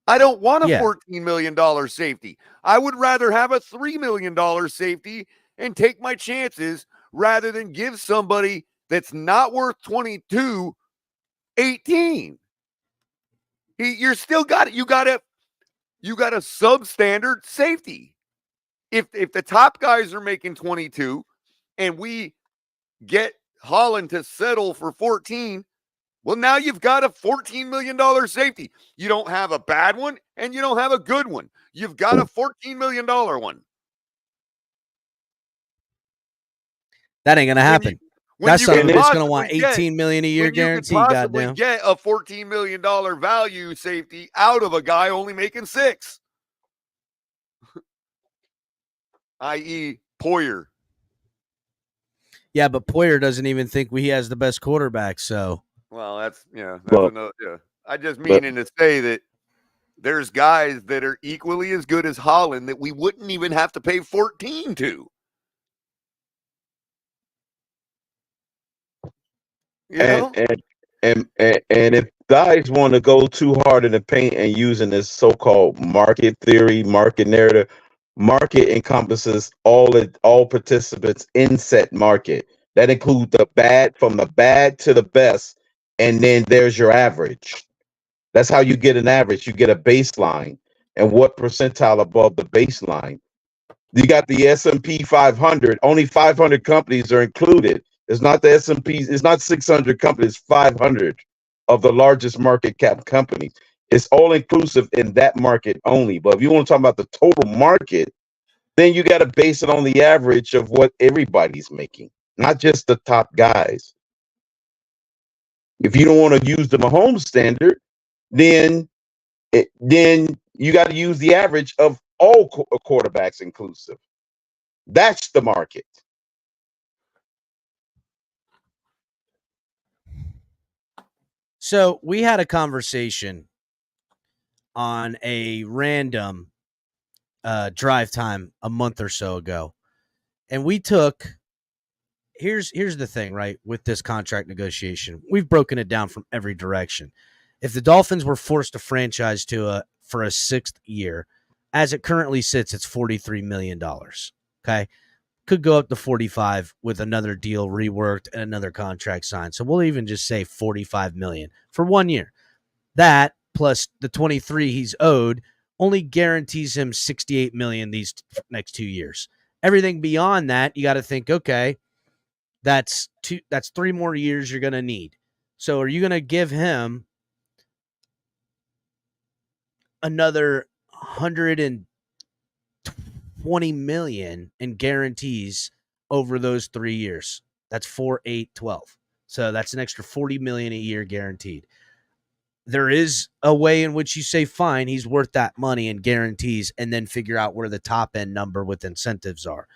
I don't want a $14 million safety. I would rather have a $3 million safety and take my chances rather than give somebody that's not worth 22 18. You're still got it. You got a substandard safety. If the top guys are making 22 and we get Holland to settle for 14, well, now you've got a $14 million safety. You don't have a bad one and you don't have a good one. You've got a $14 million one. That ain't going to happen. That's something that's going to want $18 million a year guarantee. Goddamn, get a $14 million value safety out of a guy only making $6 million, i.e., Poyer. Yeah, but Poyer doesn't even think he has the best quarterback. So, well, that's another. Yeah, I just meaning to say that there's guys that are equally as good as Holland that we wouldn't even have to pay 14 to. And if guys want to go too hard in the paint and using this so-called market theory, market narrative, market encompasses all participants in set market. That includes the bad, from the bad to the best, and then there's your average. That's how you get an average. You get a baseline, and what percentile above the baseline. You got the S&P 500. Only 500 companies are included. It's not the S&P. It's not 600 companies. 500 of the largest market cap companies. It's all inclusive in that market only. But if you want to talk about the total market, then you got to base it on the average of what everybody's making, not just the top guys. If you don't want to use the Mahomes standard, then you got to use the average of all quarterbacks inclusive. That's the market. So we had a conversation on a random drive time a month or so ago, and we took. Here's the thing, right? With this contract negotiation, we've broken it down from every direction. If the Dolphins were forced to franchise for a 6th year, as it currently sits, it's $43 million. Okay. Could go up to 45 with another deal reworked and another contract signed. So we'll even just say 45 million for 1 year. That plus the 23 he's owed only guarantees him 68 million these next 2 years. Everything beyond that, you got to think, okay, that's 3 more years you're going to need. So are you going to give him another 120 million in guarantees over those 3 years? That's 4, 8, 12. So that's an extra 40 million a year guaranteed. There is a way in which you say, fine, he's worth that money and guarantees, and then figure out where the top end number with incentives are.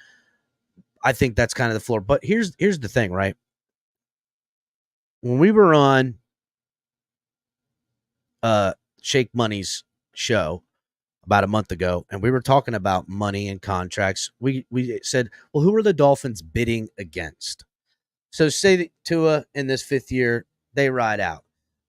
I think that's kind of the floor. But here's the thing, right? When we were on Shake Money's show about a month ago, and we were talking about money and contracts, we said, well, who are the Dolphins bidding against? So say that Tua in this 5th year, they ride out.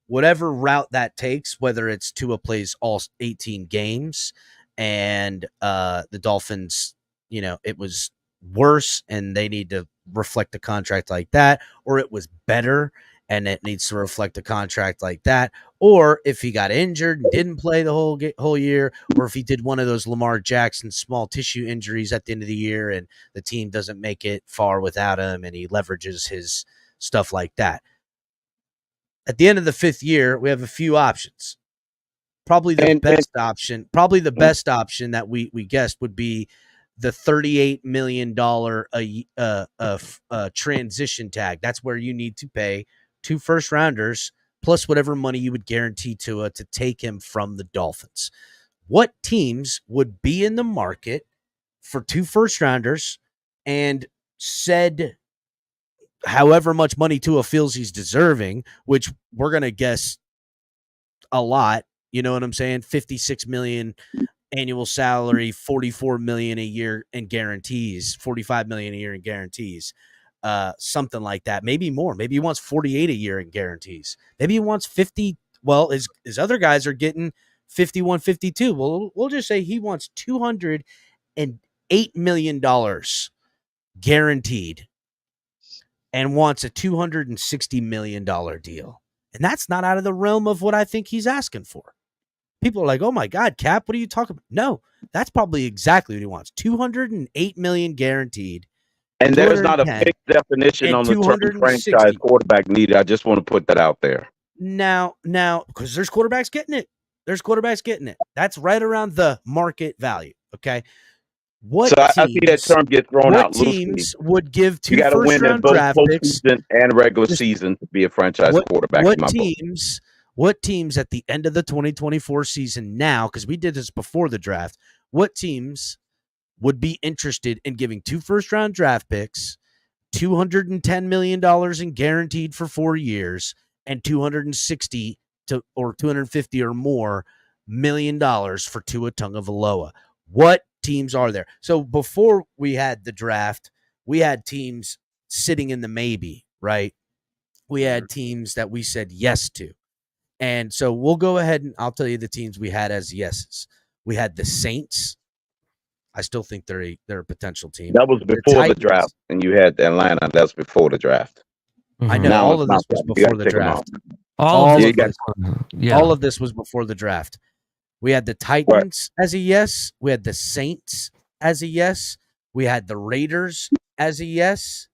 Whatever route that takes, whether it's Tua plays all 18 games and the Dolphins, it was worse and they need to reflect a contract like that, or it was better and it needs to reflect a contract like that, or if he got injured and didn't play the whole year, or if he did one of those Lamar Jackson small tissue injuries at the end of the year and the team doesn't make it far without him and he leverages his stuff like that. At the end of the 5th year, we have a few options. Probably the best option that we guessed would be the $38 million transition tag. That's where you need to pay 2 first-rounders plus whatever money you would guarantee to take him from the Dolphins. What teams would be in the market for 2 first-rounders and said however much money Tua feels he's deserving, which we're going to guess a lot, you know what I'm saying? 56 million annual salary, 44 million a year in guarantees, 45 million a year in guarantees, something like that. Maybe more. Maybe he wants 48 a year in guarantees. Maybe he wants 50. Well, his other guys are getting 51, 52. Well, we'll just say he wants $208 million guaranteed and wants a $260 million deal. And that's not out of the realm of what I think he's asking for. People are like, oh my God, Cap, what are you talking about? No, that's probably exactly what he wants. $208 million guaranteed. And there's not a fixed definition on the term franchise quarterback needed. I just want to put that out there. Now, because there's quarterbacks getting it. That's right around the market value. Okay. I see that term get thrown out loosely. What teams would give 2 you got to win in both draft picks and regular season to be a franchise quarterback? What teams at the end of the 2024 season now, because we did this before the draft, what teams would be interested in giving 2 first-round draft picks, $210 million in guaranteed for 4 years, and $260 or $250 or more $million for Tua Tagovailoa? What teams are there? So before we had the draft, we had teams sitting in the maybe, right? We had teams that we said yes to. And so we'll go ahead and I'll tell you the teams we had as yeses. We had the Saints. I still think they're a potential team. That was before the draft, and you had Atlanta. That's before the draft. Mm-hmm. I know all of this was before the draft. All of this was before the draft. We had the Titans as a yes. We had the Saints as a yes. We had the Raiders as a yes.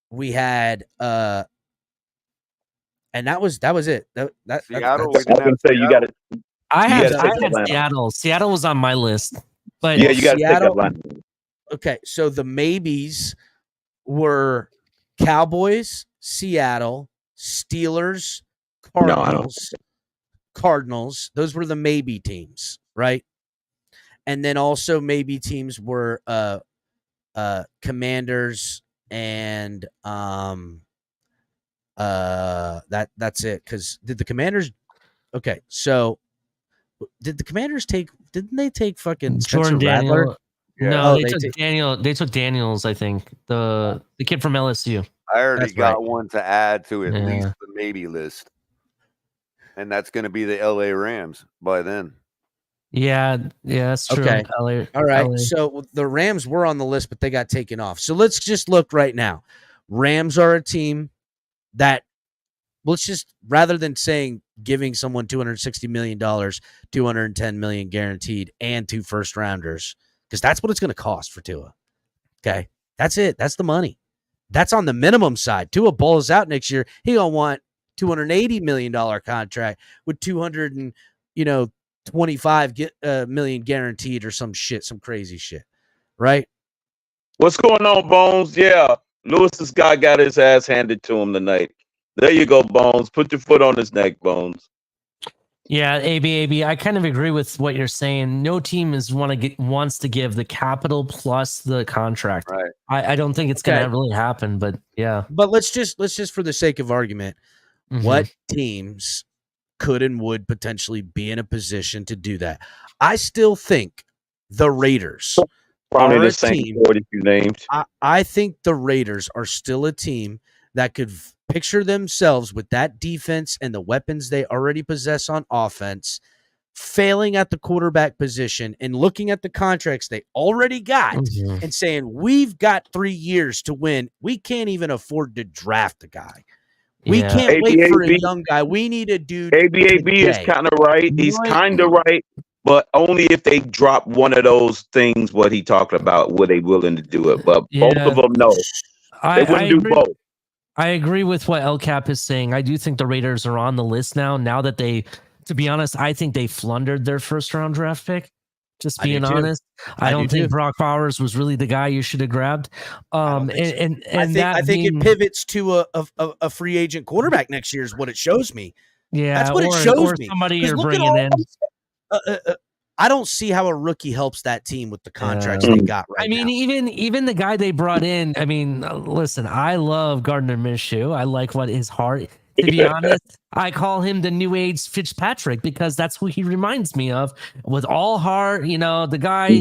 We had and that was it. Seattle. I had Seattle. Seattle was on my list, but yeah, you got to take Atlanta. Okay, so the maybes were Cowboys, Seattle, Steelers, Cardinals. Those were the maybe teams, right? And then also maybe teams were Commanders and that's it. Because didn't the Commanders didn't they take fucking Jordan Daniel? Yeah. No, they took Daniels, I think. The kid from LSU. I already got one to add to at least the maybe list. And that's going to be the LA Rams by then. Yeah, that's true. Okay. LA, all right. LA. So the Rams were on the list, but they got taken off. So let's just look right now. Rams are a team that rather than saying giving someone $260 million, $210 million guaranteed, and 2 first rounders, because that's what it's going to cost for Tua. Okay. That's it. That's the money. That's on the minimum side. Tua balls out next year. He going to want $280 million contract with $225 million guaranteed or some crazy shit, right? What's going on, Bones? Yeah, Lewis's guy got his ass handed to him tonight. There you go, Bones. Put your foot on his neck, Bones. Yeah, AB, I kind of agree with what you're saying. No team wants to give the capital plus the contract. Right. I don't think it's Okay. going to really happen, but yeah. But let's just for the sake of argument, what teams could and would potentially be in a position to do that? I still think the Raiders Probably are the a same team. 40 you named. I think the Raiders are still a team that could picture themselves with that defense and the weapons they already possess on offense, failing at the quarterback position and looking at the contracts they already got and saying, we've got 3 years to win. We can't even afford to draft a guy. We can't wait for a young guy. We need a dude. ABAB is kind of right. He's kind of right, but only if they drop one of those things what he talked about, were they willing to do it? But both of them, no. They wouldn't do both. I agree with what El Cap is saying. I do think the Raiders are on the list now that they, to be honest, I think they flundered their first round draft pick. Just being honest, I don't think Brock Bowers was really the guy you should have grabbed. I think it pivots to a free agent quarterback next year is what it shows me. Yeah, that's what it shows me. Somebody you're bringing in. I don't see how a rookie helps that team with the contracts they got right now. Even the guy they brought in. I mean, listen, I love Gardner Minshew. I like what his heart. To be honest, I call him the new age Fitzpatrick because that's who he reminds me of. With all heart, the guy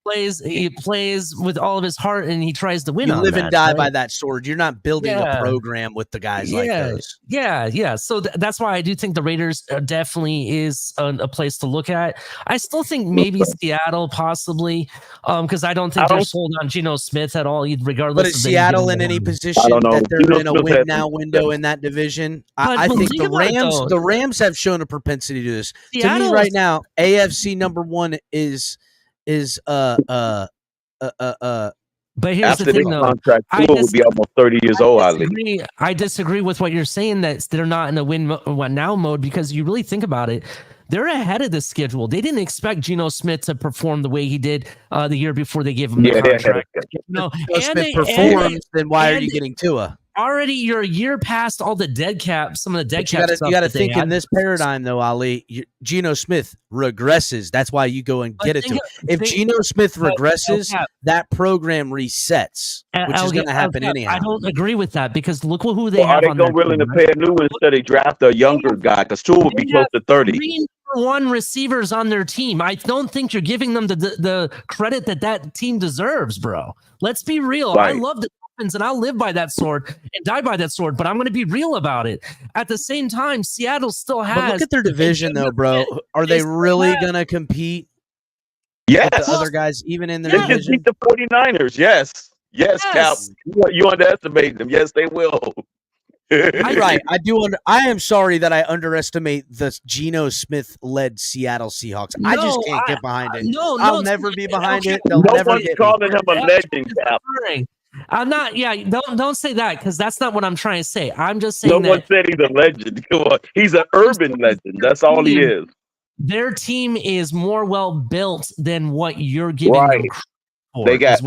plays with all of his heart and he tries to win. You live and die by that sword. You're not building a program with the guys like those. Yeah. So that's why I do think the Raiders definitely is a place to look at. I still think maybe Seattle possibly, because I don't think they're sold on Geno Smith at all, regardless. But is Seattle in any position that they're in a win now window in that division? I think the Rams have shown a propensity to this. To me right now, AFC number one is but here's after the thing, though. Contract, will be almost 30 years old. I disagree with what you're saying that they're not in a win now mode because you really think about it. They're ahead of the schedule. They didn't expect Geno Smith to perform the way he did the year before they gave him the contract. Smith performs, then why are you getting Tua? Already, you're a year past all the dead cap. Some of the dead cap. You got to think in this paradigm, though, Ali. Geno Smith regresses. That's why you go and get it to him. If Geno Smith regresses, that program resets, which is going to happen anyhow. I don't agree with that because look who they have. Are they willing to pay a new one instead of draft a younger guy? Because Tua would be close to 30. One receivers on their team. I don't think you're giving them the credit that team deserves, bro. Let's be real. Right. I love the Dolphins and I'll live by that sword and die by that sword, but I'm going to be real about it. At the same time, Seattle still has. But look at their division, though, bro. Are they really going to compete? Yes. With the other guys, even in their division? They can beat the 49ers. Yes, Cap. You underestimate them. Yes, they will. Right. I am sorry that I underestimate the Geno Smith led Seattle Seahawks. I just can't get behind it. I'll never be behind it. They'll never one's calling him a legend, Cap. I'm not. Yeah, don't say that because that's not what I'm trying to say. I'm just saying no one said he's a legend. Come on, he's an urban legend. That's all he is. Their team is more well built than what you're giving them for. They got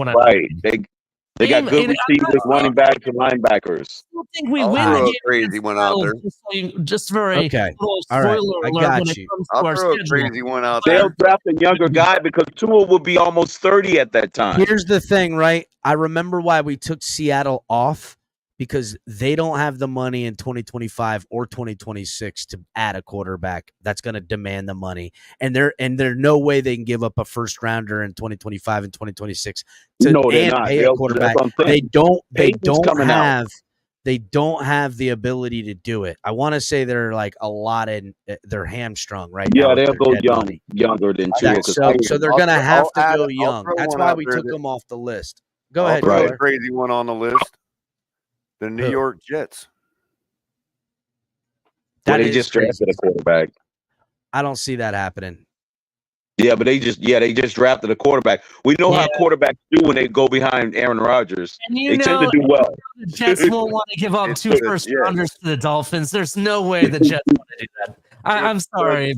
They got good receivers, running backs, and linebackers. I don't think we win. Throw a crazy one out there. Just for a little spoiler alert when it comes to our schedule. Crazy one out there. They'll draft a younger guy because Tua will be almost 30 at that time. Here's the thing, right? I remember why we took Seattle off because they don't have the money in 2025 or 2026 to add a quarterback that's going to demand the money. And there's no way they can give up a first rounder in 2025 and 2026 to pay a quarterback. They don't have the ability to do it. I want to say they're like they're hamstrung right now. Yeah, they'll go younger than Tua. So they're going to have to go young. That's why we took them off the list. Go ahead. A crazy one on the list. The New York Jets. They just drafted a quarterback. I don't see that happening. Yeah, but they just drafted a quarterback. We know how quarterbacks do when they go behind Aaron Rodgers. They tend to do well. The Jets won't want to give up two first rounders to the Dolphins. There's no way the Jets want to do that. I'm sorry.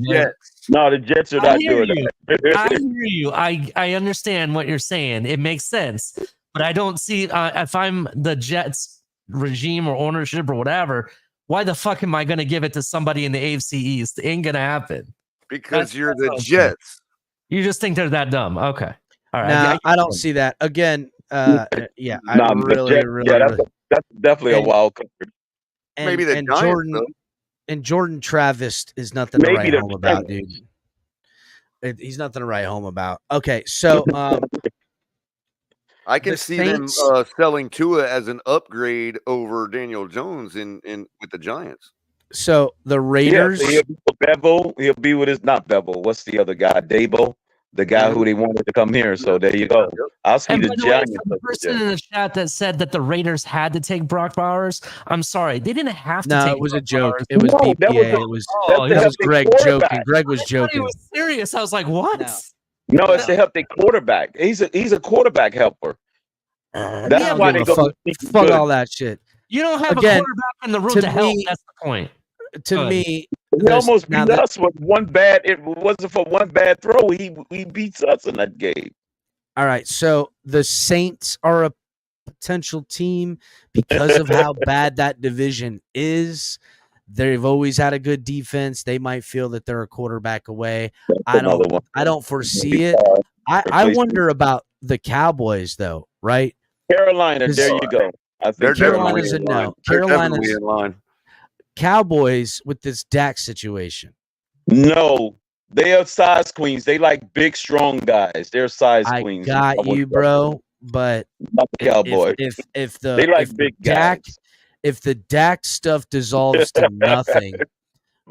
No, the Jets are not doing that. I hear you. I understand what you're saying. It makes sense. But I don't see if I'm the Jets regime or ownership or whatever, why the fuck am I going to give it to somebody in the AFC East? It ain't going to happen. Because you're the what I'm saying. Jets. You just think they're that dumb. Okay. All right. Nah, I don't see that. Again, yeah, I Nah, the really, Jets, really, yeah, really. that's definitely a And- wild card. Maybe the and Giants, Jordan though. and Jordan Travis is nothing to Maybe write the home about, dude. He's nothing to write home about. Okay, so I can the see Saints- them selling Tua as an upgrade over Daniel Jones in with the Giants. so the Yeah, Raiders. so he'll be with Bevel. He'll be with his not Bevel. What's the other guy? Dabo, the guy who they wanted to come here. So there you go. I'll see And the by the way, Giants. for the person in the chat that said that the Raiders had to take Brock Bowers, I'm sorry, they didn't have to No, take it was a Brock joke. Bowers. It was No, that BPA. was a- It was Oh, that That's was the Greg quarterback. joking. Greg was I thought he joking. was serious. I was like, what? No. No, it's to help their quarterback. He's a quarterback helper. That's I don't why give they a go. fuck all that shit. You don't have Again, a quarterback in the room to to help. me- That's the point. To Good. me, He almost now beat that- us with one bad. It wasn't for one bad throw. He beats us in that game. all right. So the Saints are a potential team because of how bad that division is. They've always had a good defense. They might feel that they're a quarterback away. I Another one. don't foresee it. I Replacement. wonder about the Cowboys though, right? Carolina, there you go. I think They're Carolina's definitely a in no. line. They're Carolina's definitely in line. Cowboys with this Dak situation. No, they are size queens. They like big, strong guys. They're size I queens. got you, bro. But Not the Cowboys. if the They like if big Dak guys. if the Dak stuff dissolves to nothing,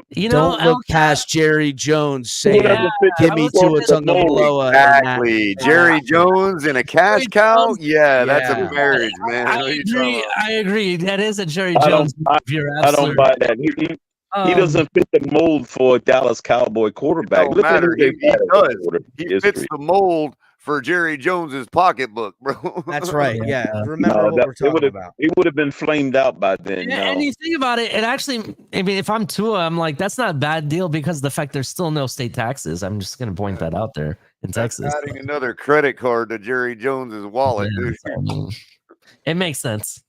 You know, don't look past Jerry Jones Who saying, doesn't fit the "Give me mold? Tua Tagovialoa." Exactly. Jerry Jones and a cash cow. Yeah, that's Yeah. a marriage, man. I What are you talking agree. about? I agree. That is a Jerry I don't- Jones. You're I don't absolutely buy that. He doesn't fit the mold for a Dallas Cowboy quarterback. Don't Look at matter. who they He had as a does. quarterback He history. fits the mold for Jerry Jones's pocketbook, bro. That's right. Yeah. Yeah. Remember what we're talking about. He would have been flamed out by then. Yeah, No. and you think about it, it actually, I mean, if I'm Tua, I'm like, that's not a bad deal because of the fact there's still no state taxes. I'm just going to point that out there in That's Texas. adding another credit card to Jerry Jones's wallet, Yeah, dude. so, I mean, it makes sense.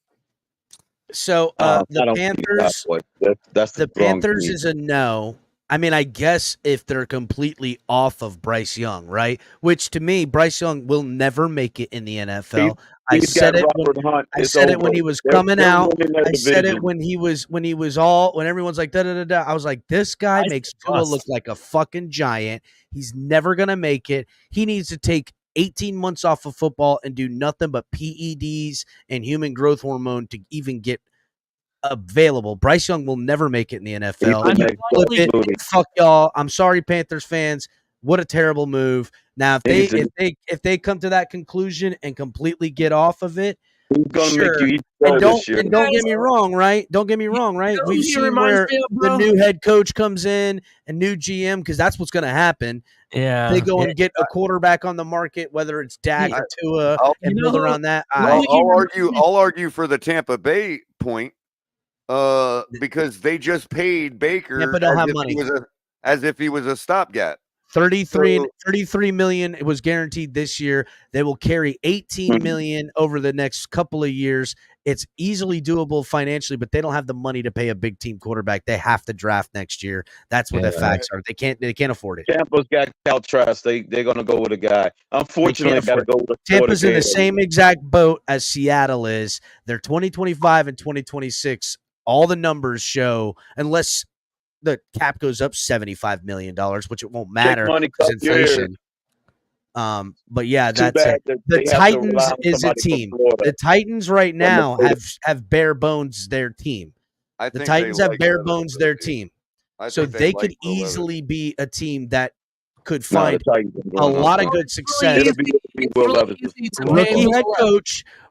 So I the don't see Panthers, Cowboys. That's the wrong Panthers team. is a no. I mean, I guess if they're completely off of Bryce Young, right? Which to me, Bryce Young will never make it in the NFL. I He's said got it. When, Robert Hunt. I It's said it over. when he was They're- coming they're out. winning that I said it division. when everyone's like da da da da. I was like, this guy Bryce makes is Tua bust. look like a fucking giant. He's never gonna make it. He needs to take 18 months off of football and do nothing but PEDs and human growth hormone to even get available. Bryce Young will never make it in the NFL. He's the You next flip it, absolutely. fuck y'all. I'm sorry, Panthers fans. What a terrible move. Now, He's if they come to that conclusion and completely get off of it, He's gonna sure. make you eat and crow this year. don't get me wrong, right? Don't get me wrong, right? know We've who he seen reminds where me of, the bro? new head coach comes in and new GM because that's what's going to happen. Yeah. They go and get a quarterback on the market, whether it's Dak or Tua, I'll- and You build know who- around that. I'll argue for the Tampa Bay point, because they just paid Baker Tampa don't have if money. as if he was a stopgap. 33 million it was guaranteed this year. They will carry 18 Mhm. million over the next couple of years. It's easily doable financially, but they don't have the money to pay a big team quarterback. They have to draft next year. That's what the Yeah. facts are. They can't afford it. Tampa's got Cal Trask. They're gonna go with a guy. Unfortunately, They can't got to go with a Tampa's in the quarterback. same exact boat as Seattle is. They're 2025 and 2026. All the numbers show, unless the cap goes up $75 million, which it won't matter money, because cut your ears. inflation. But yeah, Too that's bad it. that The they have to Titans rely on is a somebody from team. Florida. The Titans right now Florida. have bare bones their team. I The think Titans they have like bare Levis, bones though, their dude. team. I So think they like could Will Levis. easily be a team that could No, find the Titans ain't a going lot of outside. good success. It'll be Will Levis.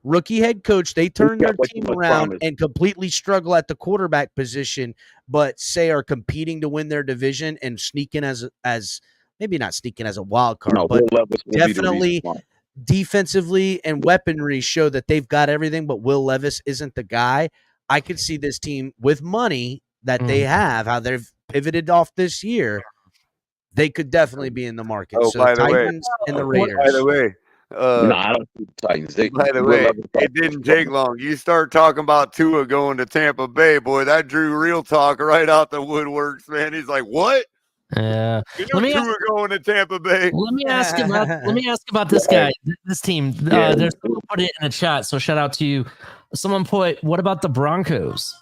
Rookie head coach, they turn got their way too team much around promise. and completely struggle at the quarterback position, but say are competing to win their division and sneaking as maybe not sneaking as a wild card, No, but Will Levis will be the definitely reason why. defensively and weaponry show that they've got everything, but Will Levis isn't the guy. I could see this team with money that they have, how they've pivoted off this year. They could definitely be in the market. Oh, So by the way- Titans and the Raiders. By the way, No, I don't see the Titans. By the way, it didn't take long. You start talking about Tua going to Tampa Bay, boy, that drew real talk right out the woodworks, man. He's like, what? Yeah. You know Tua going to Tampa Bay? Let me ask about this guy, this team. There's someone put it in the chat, so shout out to you. Someone put, what about the Broncos?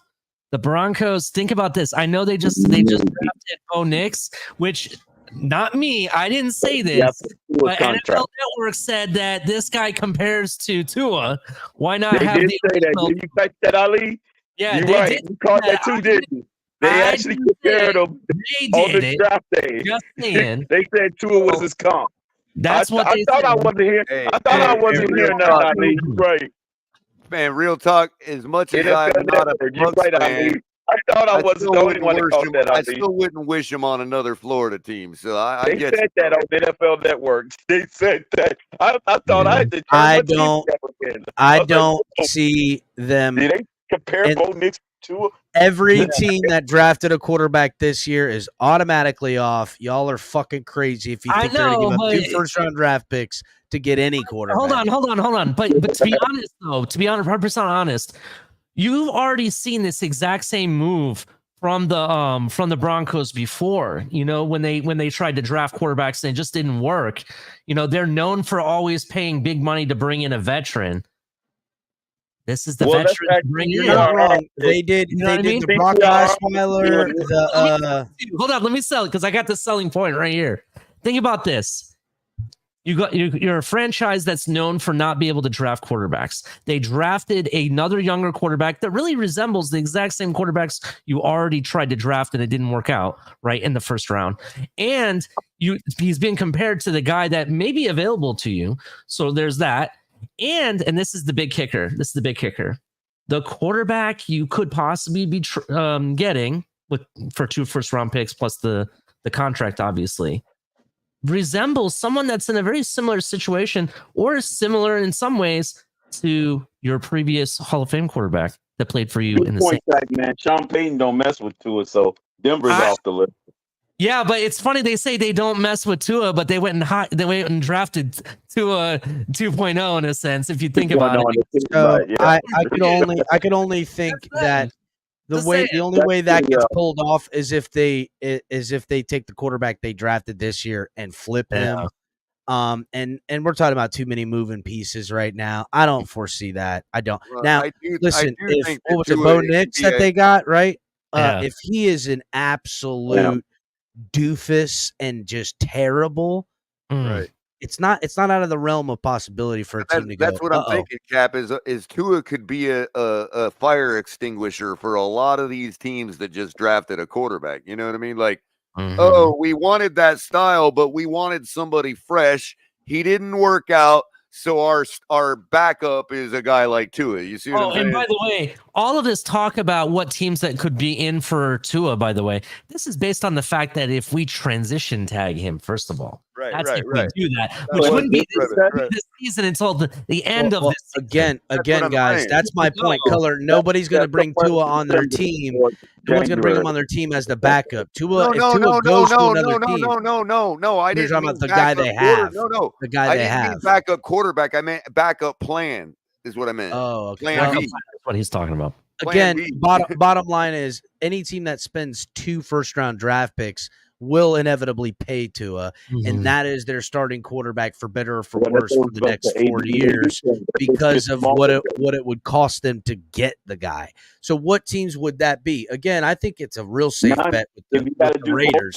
The Broncos, think about this. I know they just drafted Bo Nix, which not me. I didn't say this, but NFL Network said that this guy compares to Tua. Why not have did say that? Did you catch that, Ali? Yeah, you're right. You caught that too, didn't you? They actually compared him on the draft day. Just saying. They said Tua was his comp. That's what I thought. I wasn't here. I thought I wasn't hearing that, Ali. Right. Man, real talk. As much as I'm not a Bucks fan, I thought I wasn't the only one that caught that. I still wouldn't wish him on another Florida team. So I get said that on NFL Network. They said that. I thought I had to. I don't see them. Did they compare Bo Nix to every team that drafted a quarterback this year is automatically off. Y'all are fucking crazy if you think they're going to give up 2 first-round draft picks to get any quarterback. Hold on. But to be honest, though, 100% honest, you've already seen this exact same move from the Broncos before. You know, when they tried to draft quarterbacks and it just didn't work. You know, they're known for always paying big money to bring in a veteran. This is the veteran. You're not wrong. They did. You know they did the Brock Osweiler. Hold on, let me sell it because I got the selling point right here. Think about this. You're a franchise that's known for not being able to draft quarterbacks. They drafted another younger quarterback that really resembles the exact same quarterbacks you already tried to draft and it didn't work out right in the first round. And he's being compared to the guy that may be available to you. So there's that. And this is the big kicker. The quarterback you could possibly be getting for 2 first-round picks plus the contract, obviously, resembles someone that's in a very similar situation or is similar in some ways to your previous Hall of Fame quarterback that played for you in the same. Man, Sean Payton don't mess with Tua, so Denver's off the list. Yeah, but it's funny they say they don't mess with Tua, but they went and drafted Tua 2.0 in a sense. If you think about it, so I could only think that the only way that gets pulled off is if they take the quarterback they drafted this year and flip him. And we're talking about too many moving pieces right now. I don't foresee that. I don't. Well, now, listen, if what was it, Bo Nix that they got right? If he is an absolute doofus and just terrible, right? It's not out of the realm of possibility for a team to go. That's what I'm thinking, Cap. Is Tua could be a fire extinguisher for a lot of these teams that just drafted a quarterback. You know what I mean? Like, oh, we wanted that style, but we wanted somebody fresh. He didn't work out. So our backup is a guy like Tua. You see what I'm saying? And by the way, all of this talk about what teams that could be in for Tua, by the way, this is based on the fact that if we transition tag him, first of all, we do that, which wouldn't be this season until the end of this season. Again, guys, that's my point. Color, nobody's going to bring Tua on their team. No one's going to bring him on their team as the backup. Tua, no. I didn't talking about the guy they have. No, the guy they have. Mean backup quarterback. I meant backup plan is what I meant. Oh, okay. Plan B. That's what he's talking about. Again, bottom line is any team that spends 2 first-round draft picks will inevitably pay Tua, and that is their starting quarterback for better or for worse for the next 4 years because of what it would cost them to get the guy. So what teams would that be? Again, I think it's a real safe bet with the Raiders.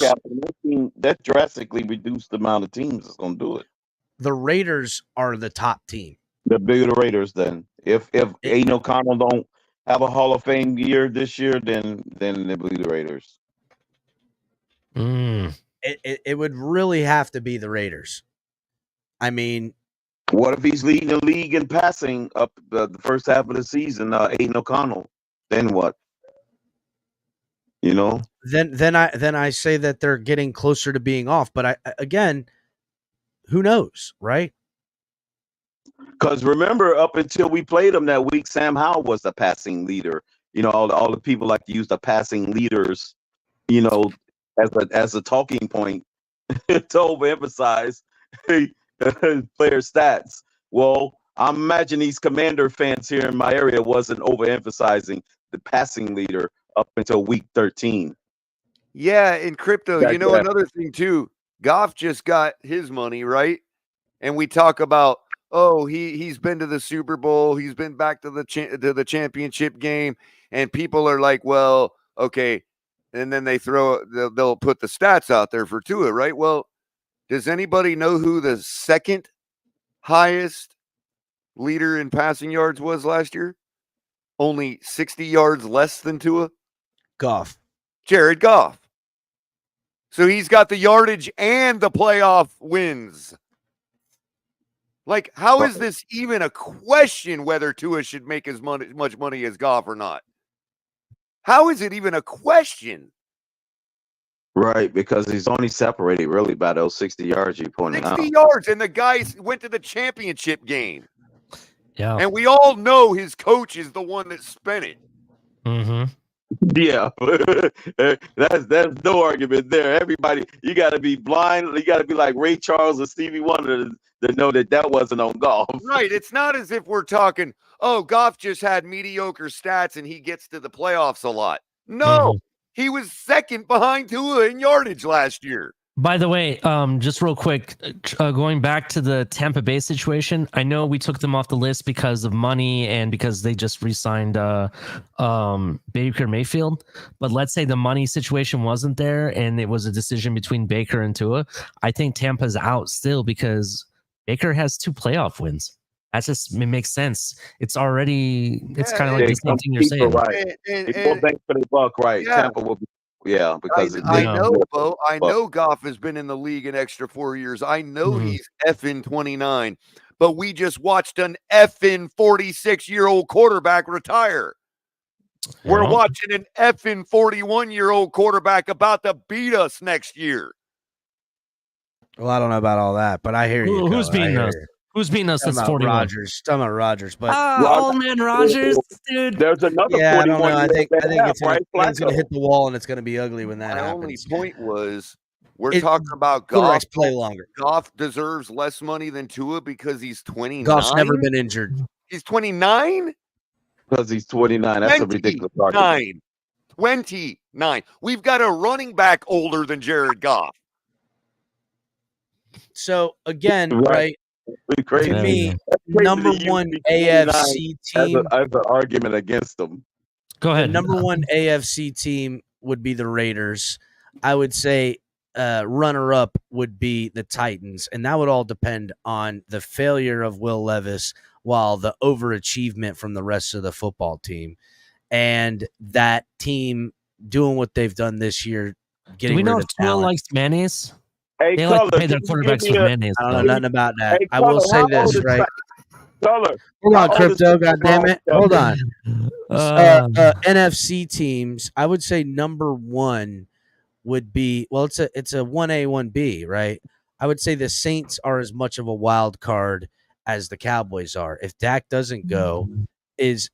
That drastically reduced the amount of teams that's going to do it. The Raiders are the top team. The bigger the Raiders then. If Aiden O'Connell don't have a Hall of Fame year this year, then it will be the Raiders. It would really have to be the Raiders. I mean, what if he's leading the league in passing up the first half of the season? Aiden O'Connell, then what? You know. Then I say that they're getting closer to being off. But again, who knows, right? Because remember, up until we played them that week, Sam Howell was the passing leader. You know, all the people like to use the passing leaders, you know, as a talking point to overemphasize. player stats. Well, I'm imagining these Commander fans here in my area wasn't overemphasizing the passing leader up until week 13. Yeah, in crypto, That's what happened. another thing too. Goff just got his money, right? And we talk about, oh, he's been to the Super Bowl, he's been back to the championship game, and people are like, well, okay, and then they'll put the stats out there for Tua, right? Well, does anybody know who the second highest leader in passing yards was last year? Only 60 yards less than Tua? Goff. Jared Goff. So he's got the yardage and the playoff wins. Like, how is this even a question whether Tua should make as much money as Goff or not? How is it even a question? Right, because he's only separated really by those 60 yards you pointed 60 out. yards, and the guys went to the championship game. Yeah. And we all know his coach is the one that spent it. Mm-hmm. Yeah, that's no argument there. Everybody, you got to be blind. You got to be like Ray Charles or Stevie Wonder to know that wasn't on Goff. Right. It's not as if we're talking, oh, Goff just had mediocre stats and he gets to the playoffs a lot. No, he was second behind Tua in yardage last year. By the way, just real quick, going back to the Tampa Bay situation, I know we took them off the list because of money and because they just re-signed Baker Mayfield. But let's say the money situation wasn't there and it was a decision between Baker and Tua. I think Tampa's out still because Baker has 2 playoff wins. That's just, it makes sense. It's already, it's kind of like the same thing you're saying. Right. People bank for the buck, right? Yeah. Tampa will be. Yeah, because I know, Bo. I know Goff has been in the league an extra 4 years. I know he's effing 29, but we just watched an effing 46-year-old quarterback retire. We're watching an effing 41-year-old quarterback about to beat us next year. Well, I don't know about all that, but I hear you. Who's beating us? Who's beating us? That's 41. Rodgers. Talking about Rodgers, but old man Rodgers, dude. There's another. Yeah, I don't know. I think it's right? going to hit the wall, and it's going to be ugly when that My happens. only point was we're talking about Goff. Quarterbacks play longer. Goff deserves less money than Tua because he's 29. Goff's never been injured. He's 29. Because he's 29. That's a ridiculous argument. 29. We've got a running back older than Jared Goff. So again, right? Crazy. To me, number one AFC team. I have an argument against them. Go ahead. The number one AFC team would be the Raiders. I would say runner-up would be the Titans, and that would all depend on the failure of Will Levis while the overachievement from the rest of the football team. And that team doing what they've done this year, getting Do we know rid if of Tua talent. likes mayonnaise? Hey, They like to pay their quarterbacks with mayonnaise. I don't know nothing about that. Hey, I will say how this, old is right? Color. Hold on, How old is crypto, Tua? goddammit. Hold on. NFC teams, I would say number one would be, well, it's a 1A, 1B, right? I would say the Saints are as much of a wild card as the Cowboys are. If Dak doesn't go, is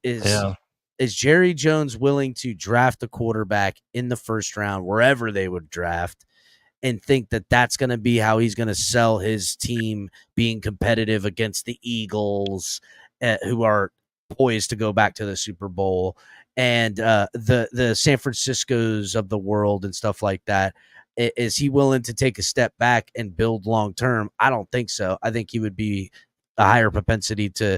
Jerry Jones willing to draft a quarterback in the first round, wherever they would draft, and think that that's going to be how he's going to sell his team being competitive against the Eagles, who are poised to go back to the Super Bowl, and the San Franciscos of the world and stuff like that? Is he willing to take a step back and build long term? I don't think so. I think he would be a higher propensity to,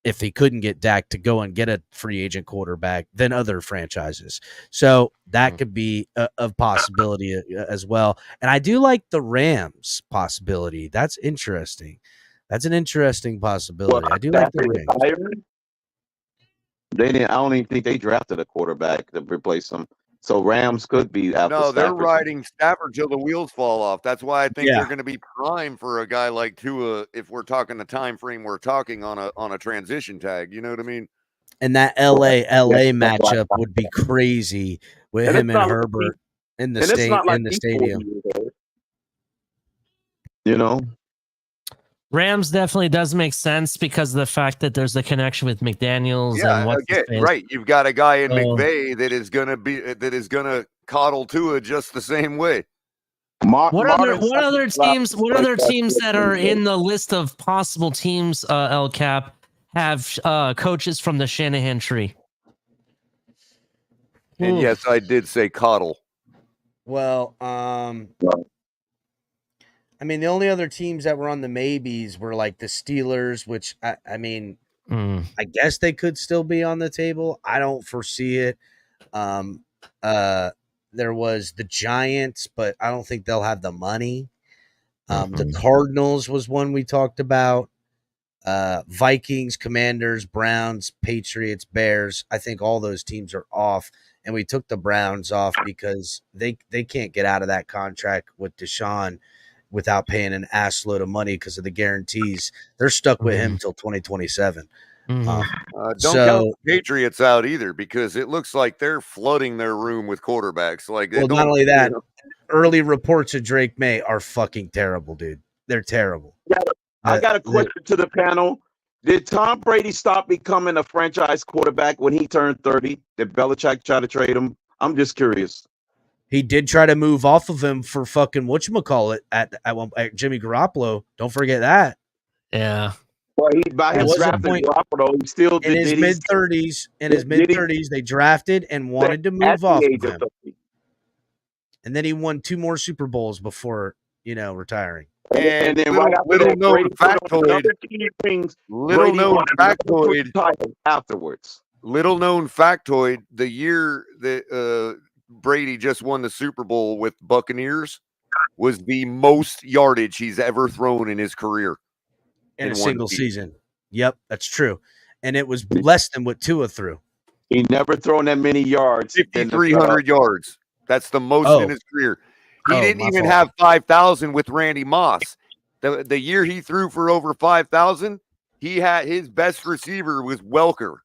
if he couldn't get Dak, to go and get a free agent quarterback than other franchises. So that could be a possibility as well. And I do like the Rams possibility. That's interesting. That's an interesting possibility. I do like the Rams. I don't even think they drafted a quarterback to replace him. So Rams could be after No, they're Stafford. riding Stafford till the wheels fall off. That's why I think they're going to be prime for a guy like Tua if we're talking the time frame we're talking on a transition tag. You know what I mean? And that LA matchup would be crazy with him and Herbert in the stadium. You know? Rams definitely does make sense because of the fact that there's the connection with McDaniels Yeah, and what's his face. right. You've got a guy in McVay that is gonna coddle Tua just the same way. What other Martin teams? What other teams that are in the list of possible teams? El Cap have coaches from the Shanahan tree. And yes, I did say coddle. Well, I mean, the only other teams that were on the maybes were like the Steelers, which I mean, I guess they could still be on the table. I don't foresee it. There was the Giants, but I don't think they'll have the money. The Cardinals was one we talked about. Vikings, Commanders, Browns, Patriots, Bears. I think all those teams are off, and we took the Browns off because they can't get out of that contract with Deshaun without paying an ass load of money because of the guarantees. They're stuck with him till 2027. Don't count the Patriots out either, because it looks like they're flooding their room with quarterbacks. Like, well, not only that, early reports of Drake May are fucking terrible, dude. They're terrible. Yeah, I got a question to the panel. Did Tom Brady stop becoming a franchise quarterback when he turned 30? Did Belichick try to trade him? I'm just curious. He did try to move off of him for fucking whatchamacallit at Jimmy Garoppolo. Don't forget that. Yeah. Well, by him drafting Garoppolo, he still in his mid-30s. In his mid-30s, they drafted and wanted to move off of him. And then he won 2 more Super Bowls before, retiring. And then little known factoid afterwards. Little known factoid: the year that Brady just won the Super Bowl with Buccaneers was the most yardage he's ever thrown in his career in a single season. Yep, that's true. And it was less than what Tua threw. He never thrown that many yards. 5,300 yards. That's the most in his career. He didn't even have 5,000 with Randy Moss. The year he threw for over 5,000, he had his best receiver was Welker.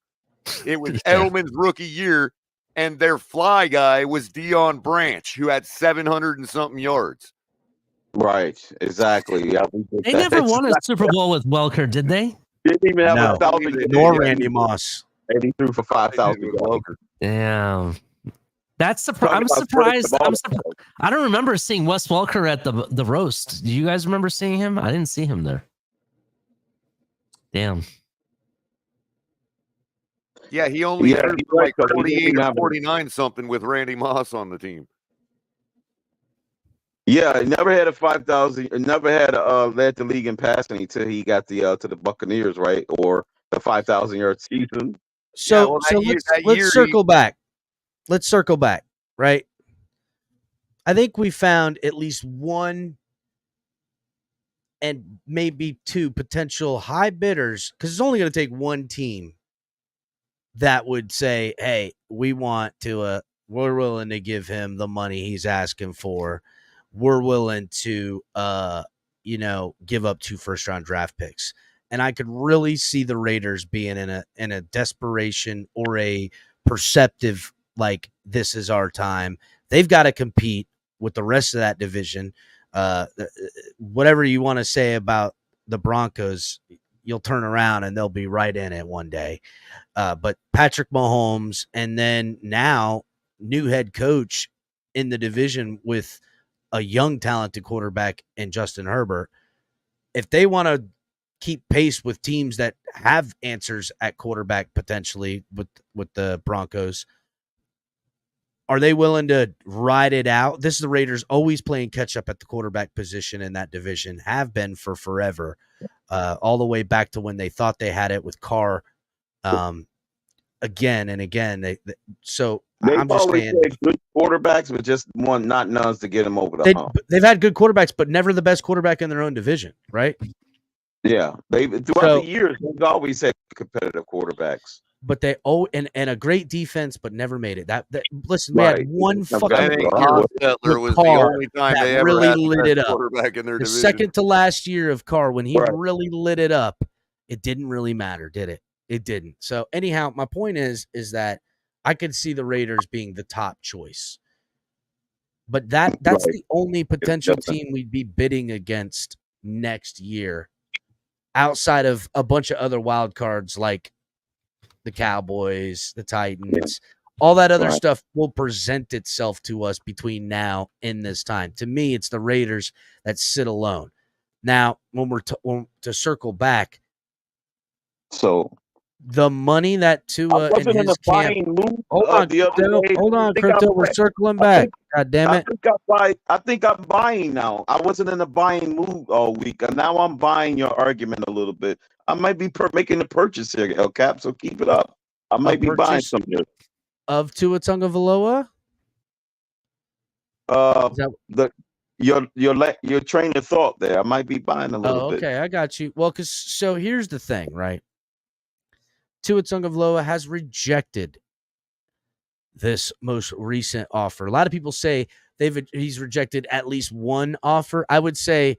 It was Edelman's rookie year, and their fly guy was Deion Branch, who had 700 and something yards. Right, exactly. Yeah, they never won a Super Bowl with Welker, did they? Didn't even have 1,000. Nor Randy Moss. And he threw for 5,000. Damn. That's I'm surprised. I don't remember seeing Wes Welker at the roast. Do you guys remember seeing him? I didn't see him there. Damn. Yeah, he only threw like 48 or 49 something with Randy Moss on the team. Yeah, he never had a 5,000. Never had led the league in passing until he got to the Buccaneers, right? Or the 5,000-yard season. So let's circle back. Let's circle back, right? I think we found at least one and maybe 2 potential high bidders, because it's only going to take one team that would say, hey, we're willing to give him the money he's asking for. We're willing to, give up 2 first-round draft picks. And I could really see the Raiders being in a desperation or a perceptive, like, this is our time. They've got to compete with the rest of that division. Whatever you want to say about the Broncos, you'll turn around and they'll be right in it one day. But Patrick Mahomes, and then now new head coach in the division with a young, talented quarterback in Justin Herbert, if they want to keep pace with teams that have answers at quarterback potentially with the Broncos, are they willing to ride it out? This is the Raiders always playing catch up at the quarterback position in that division, have been for forever, all the way back to when they thought they had it with Carr, again and again. I'm just saying, good quarterbacks, but just not nuns to get them over the hump. They've had good quarterbacks, but never the best quarterback in their own division, right? Yeah, throughout the years, they've always had competitive quarterbacks. But they and a great defense, but never made it. Listen, they had one fucking year was the only time they ever really had lit it up. Quarterback in their division. Second to last year of Carr, when he really lit it up, it didn't really matter, did it? It didn't. So anyhow, my point is that I could see the Raiders being the top choice, but that's the only potential team we'd be bidding against next year, outside of a bunch of other wild cards like the Cowboys, the Titans, All that other Right. stuff will present itself to us between now and this time. To me, it's the Raiders that sit alone. Now, when we're to circle back, So the money that I Tua and wasn't in his a camp. buying mood Hold on, the other Crypto. day. Hold on, I think Crypto. We're circling I back. think God damn I it. think I think I'm buying now. I wasn't in a buying mood all week, and now I'm buying your argument a little bit. I might be making a purchase here, El Cap. So keep it up. I A might be buying purchase some here. of Tua Tagovailoa? Is that The your train of thought there. I might be buying a little bit. okay, I got you. Well, so here's the thing, right? Tua Tagovailoa has rejected this most recent offer. A lot of people say he's rejected at least one offer. I would say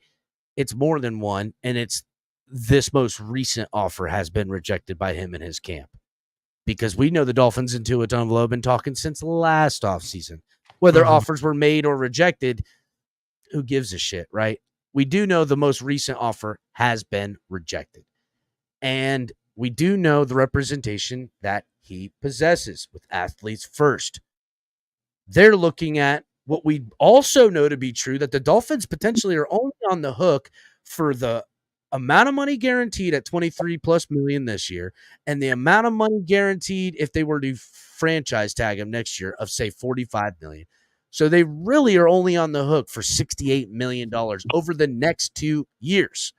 it's more than one, and it's this most recent offer has been rejected by him and his camp. Because we know the Dolphins and Tua Tagovailoa have been talking since last offseason. Whether offers were made or rejected, who gives a shit, right? We do know the most recent offer has been rejected. And we do know the representation that he possesses with Athletes First. They're looking at what we also know to be true, that the Dolphins potentially are only on the hook for the amount of money guaranteed at 23 plus million this year and the amount of money guaranteed if they were to franchise tag him next year of, say, 45 million. So they really are only on the hook for $68 million over the next 2 years.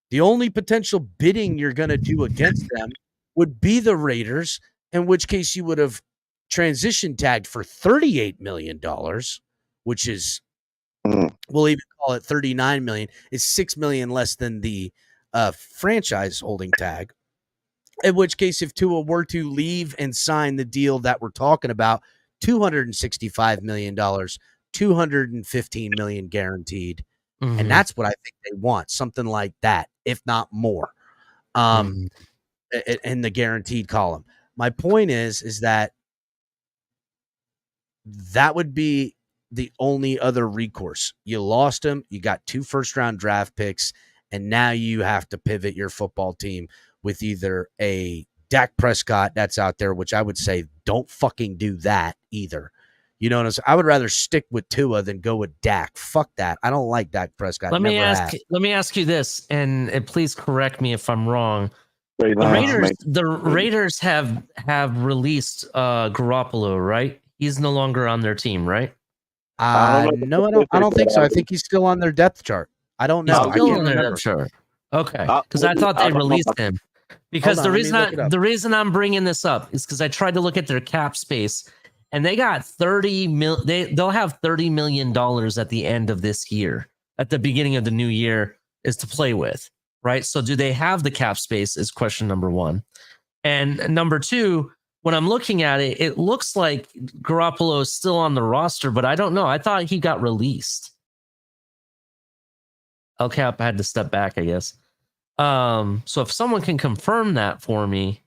The only potential bidding you're going to do against them would be the Raiders, in which case you would have transition tagged for $38 million, which is, we'll even call it $39 million. It's $6 million less than the franchise holding tag. In which case, if Tua were to leave and sign the deal that we're talking about, $265 million, $215 million guaranteed. And that's what I think they want, something like that, if not more, in the guaranteed column. My point is that would be the only other recourse. You lost him. You got 2 first-round draft picks, and now you have to pivot your football team with either a Dak Prescott that's out there, which I would say don't fucking do that either. You know what I'm saying? I would rather stick with Tua than go with Dak. Fuck that. I don't like Dak Prescott. Let me ask you this, and please correct me if I'm wrong. The Raiders have released Garoppolo, right? He's no longer on their team, right? No, I don't think so. I think he's still on their depth chart. I don't know. He's still on their depth chart. Okay, because I thought they released him. Because the reason I'm bringing this up is because I tried to look at their cap space, and they got they'll have $30 million at the end of this year, at the beginning of the new year, is to play with, right? So do they have the cap space is question number one. And number two, when I'm looking at it, it looks like Garoppolo is still on the roster, but I don't know. I thought he got released. El Cap had to step back, I guess. So if someone can confirm that for me,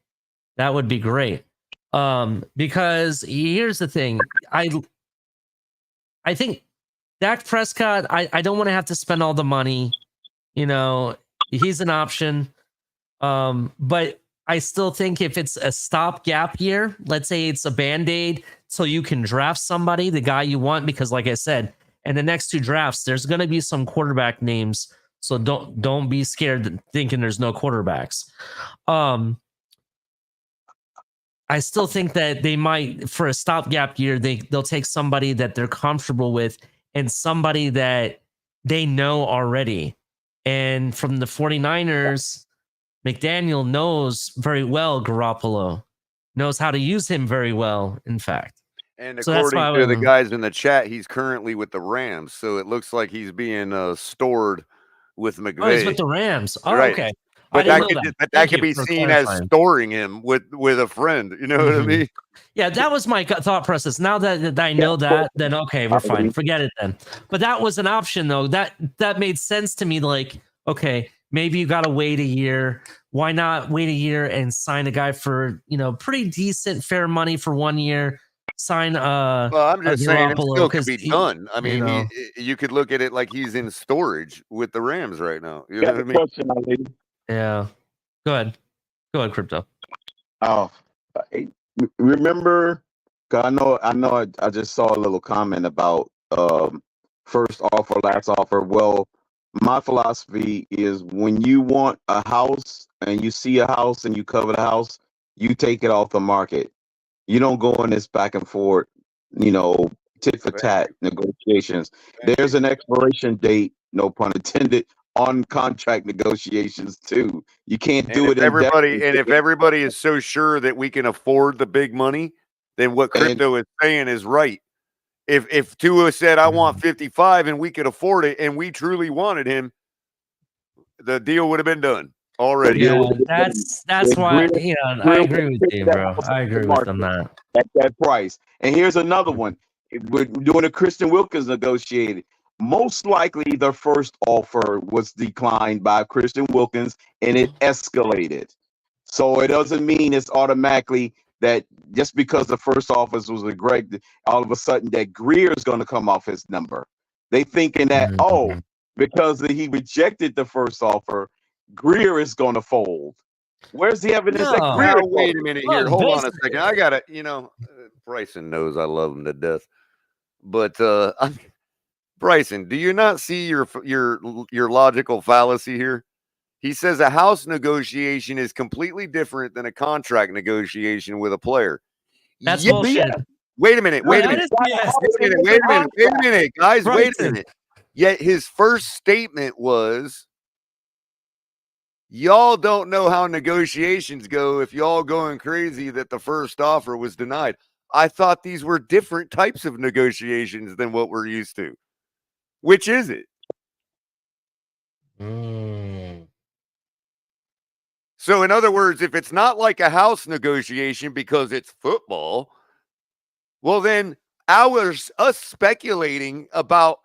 that would be great. Because here's the thing. I think Dak Prescott, I don't want to have to spend all the money. You know, he's an option. But I still think if it's a stopgap year, let's say it's a Band-Aid so you can draft somebody, the guy you want, because like I said, in the next 2 drafts, there's going to be some quarterback names. So don't be scared thinking there's no quarterbacks. I still think that they might, for a stopgap year, they'll take somebody that they're comfortable with and somebody that they know already. And from the 49ers, McDaniel knows very well Garoppolo, knows how to use him very well, in fact. And according to the guys in the chat, he's currently with the Rams. So it looks like he's being stored with McVay. Oh, he's with the Rams. Oh, right. Okay. But that could be seen as storing him with a friend. You know what I mean? Yeah, that was my thought process. Now that I know that, then okay, we're fine. Forget it then. But that was an option, though. That made sense to me. Like, okay, maybe you got to wait a year. Why not wait a year and sign a guy for, pretty decent, fair money for 1 year? Sign well, I'm just saying it still could be done. I mean, you could look at it like he's in storage with the Rams right now. You know what I mean? Yeah. Go ahead, Crypto. Oh, remember 'Cause I just saw a little comment about first offer, last offer. Well, my philosophy is when you want a house and you see a house and you cover the house, you take it off the market. You don't go in this back and forth, tit for tat negotiations. There's an expiration date, no pun intended, on contract negotiations too. You can't And do if it everybody is so sure that we can afford the big money, then what crypto is saying is right. If Tua said I want 55 and we could afford it and we truly wanted him, the deal would have been done already. Yeah, that's why. I agree with you, bro. I agree with them that. At that price. And here's another one. We're doing a Christian Wilkins negotiated. Most likely the first offer was declined by Christian Wilkins and it escalated. So it doesn't mean it's automatically that just because the first offer was a Greg, all of a sudden that Greer's going to come off his number. They thinking that, because he rejected the first offer, Greer is going to fold. Where's the evidence that Greer? Now, wait a minute here. Hold on a second. I got to, Bryson knows I love him to death. But Bryson, do you not see your logical fallacy here? He says a house negotiation is completely different than a contract negotiation with a player. That's bullshit. Wait a minute, guys, wait a minute. Yet his first statement was, y'all don't know how negotiations go if y'all going crazy that the first offer was denied. I thought these were different types of negotiations than what we're used to. Which is it? So in other words, if it's not like a house negotiation because it's football, well then us speculating about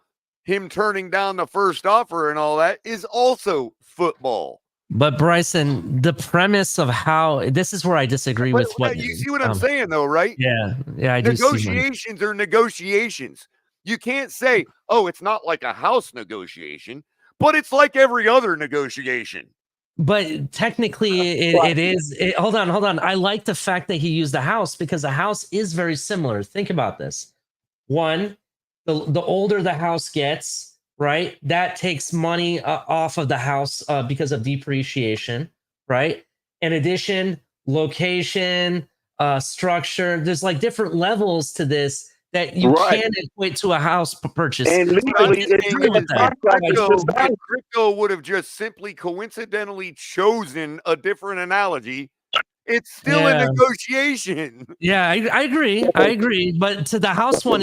him turning down the first offer and all that is also football. But Bryson, the premise of how this is where I disagree with what you see what I'm saying, though, right? Yeah, I do. Negotiations are negotiations. You can't say, "Oh, it's not like a house negotiation," but it's like every other negotiation. But technically, it is. Hold on. I like the fact that he used the house because the house is very similar. Think about this. One, the older the house gets, right? That takes money off of the house because of depreciation, right? In addition, location, structure. There's like different levels to this that you can't equate to a house purchase. And legally, crypto would have just simply coincidentally chosen a different analogy. It's still a negotiation. Yeah, I agree. But to the house one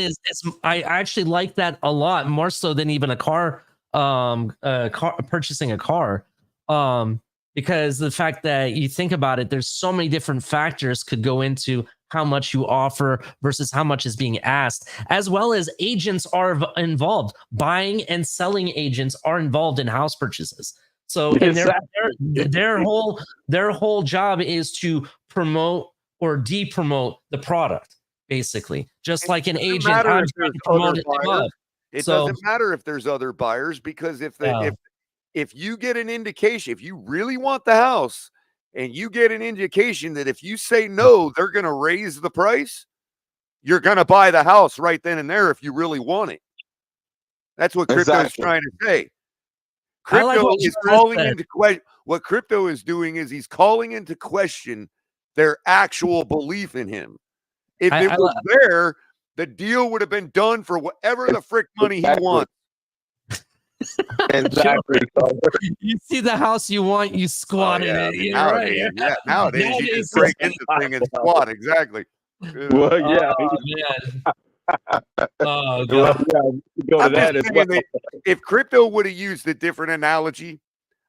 I actually like that a lot more so than even a car purchasing a car. Because the fact that you think about it, there's so many different factors could go into how much you offer versus how much is being asked, as well as agents are involved. Buying and selling agents are involved in house purchases. So their whole job is to promote or de-promote the product, basically. Just like an agent, I'm trying to promote it above. It doesn't matter if there's other buyers because if you get an indication, if you really want the house and you get an indication that if you say no, they're going to raise the price, you're going to buy the house right then and there if you really want it. That's what crypto is trying to say. Crypto is calling into question. What crypto is doing is he's calling into question their actual belief in him. If it was there, the deal would have been done for whatever the frick money he wants. Exactly. You see the house you want, you squat in it. Nowadays you just break into the thing and squat. Exactly. Well, yeah. Oh, God. If crypto would have used a different analogy,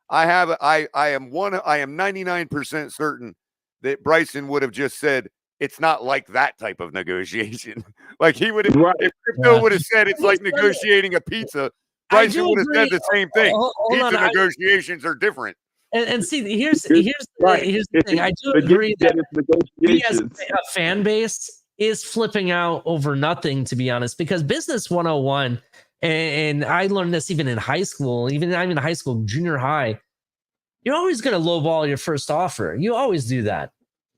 I am 99% certain that Bryson would have just said it's not like that type of negotiation. Like he would have, if crypto would have said it's like negotiating a pizza, Bryson would have said the same thing. Pizza negotiations are different. And see, here's the thing. I do agree that we as a fan base is flipping out over nothing, to be honest, because business 101, and I learned this even in high school, even I'm in high school, junior high, you're always going to lowball your first offer. You always do that.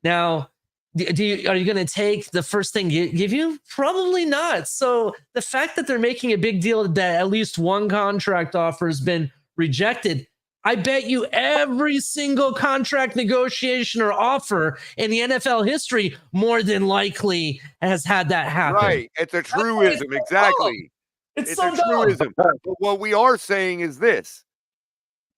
Now, Are you going to take the first thing you give you? Probably not. So the fact that they're making a big deal that at least one contract offer has been rejected, I bet you every single contract negotiation or offer in the NFL history more than likely has had that happen. Right. It's a truism. Exactly. It's It's so a dumb. truism. But what we are saying is this.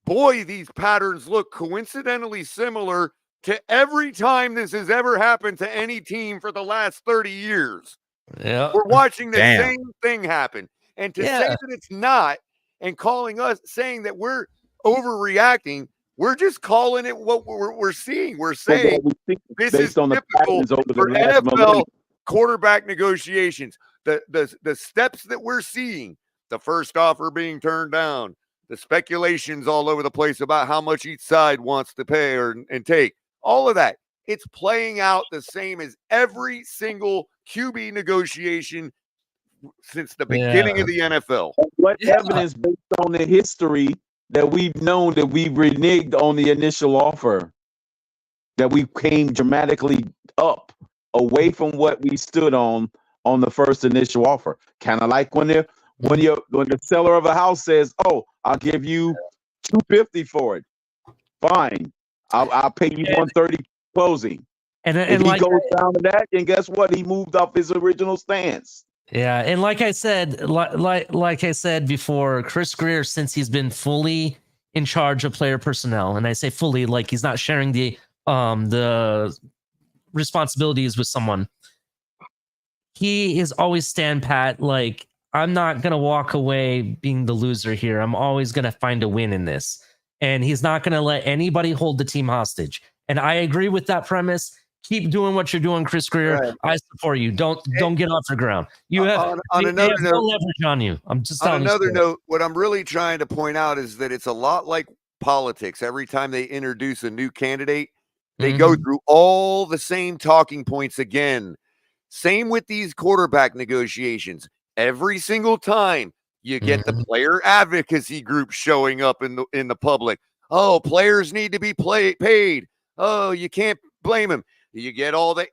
Boy, these patterns look coincidentally similar to every time this has ever happened to any team for the last 30 years. Yeah. We're watching the Damn. same thing happen. And to Yeah. say that it's not and calling us, saying that we're overreacting, we're just calling it what we're seeing. We're saying this is based on the typical patterns over the for last NFL millennium. quarterback negotiations. The steps that we're seeing, the first offer being turned down, the speculations all over the place about how much each side wants to pay and take, all of that. It's playing out the same as every single QB negotiation since the beginning of the NFL. What evidence based on the history that we've known that we reneged on the initial offer, that we came dramatically up away from what we stood on the first initial offer? Kind of like when the seller of a house says, "Oh, I'll give you $250 for it." Fine, I'll pay you $130 closing. And if he like goes down to that, then guess what? He moved off his original stance. Yeah, and like I said, like I said before, Chris Greer, since he's been fully in charge of player personnel, and I say fully, like he's not sharing the responsibilities with someone. He is always stand pat. Like, I'm not gonna walk away being the loser here. I'm always gonna find a win in this, and he's not gonna let anybody hold the team hostage. And I agree with that premise. Keep doing what you're doing, Chris Greer. Right. I support you. Don't get off the ground. You have on they another have no note, leverage on you. I'm just on telling another you. note, what I'm really trying to point out is that it's a lot like politics. Every time they introduce a new candidate, they go through all the same talking points again. Same with these quarterback negotiations. Every single time you get the player advocacy group showing up in the public. Oh, players need to be paid. Oh, you can't blame them. You get all the,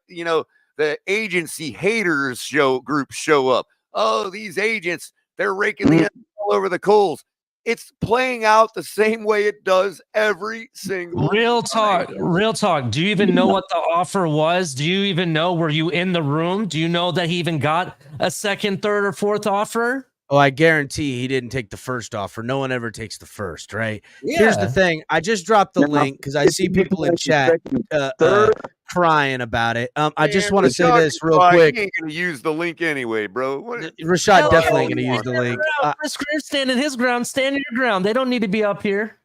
the agency haters groups show up. Oh, these agents, they're raking the all over the coals. It's playing out the same way it does every single Real time. talk. Do you even know what the offer was? Do you even know? Were you in the room? Do you know that he even got a second, third, or fourth offer? Oh, I guarantee he didn't take the first offer. No one ever takes the first, right? Yeah. Here's the thing. I just dropped the link because I see people in chat crying about it. I just want to say this real quick. He ain't going to use the link anyway, bro. Rashad definitely ain't going to use the link. Chris Greer standing his ground. Stand your ground. They don't need to be up here.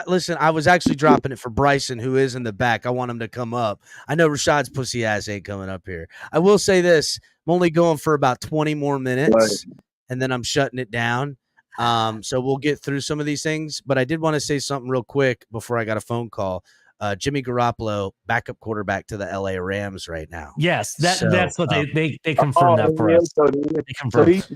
Listen, I was actually dropping it for Bryson, who is in the back. I want him to come up. I know Rashad's pussy ass ain't coming up here. I will say this. I'm only going for about 20 more minutes. Right. And then I'm shutting it down. So we'll get through some of these things. But I did want to say something real quick before I got a phone call. Jimmy Garoppolo, backup quarterback to the LA Rams right now. Yes, that's what they confirmed that for us. They confirmed.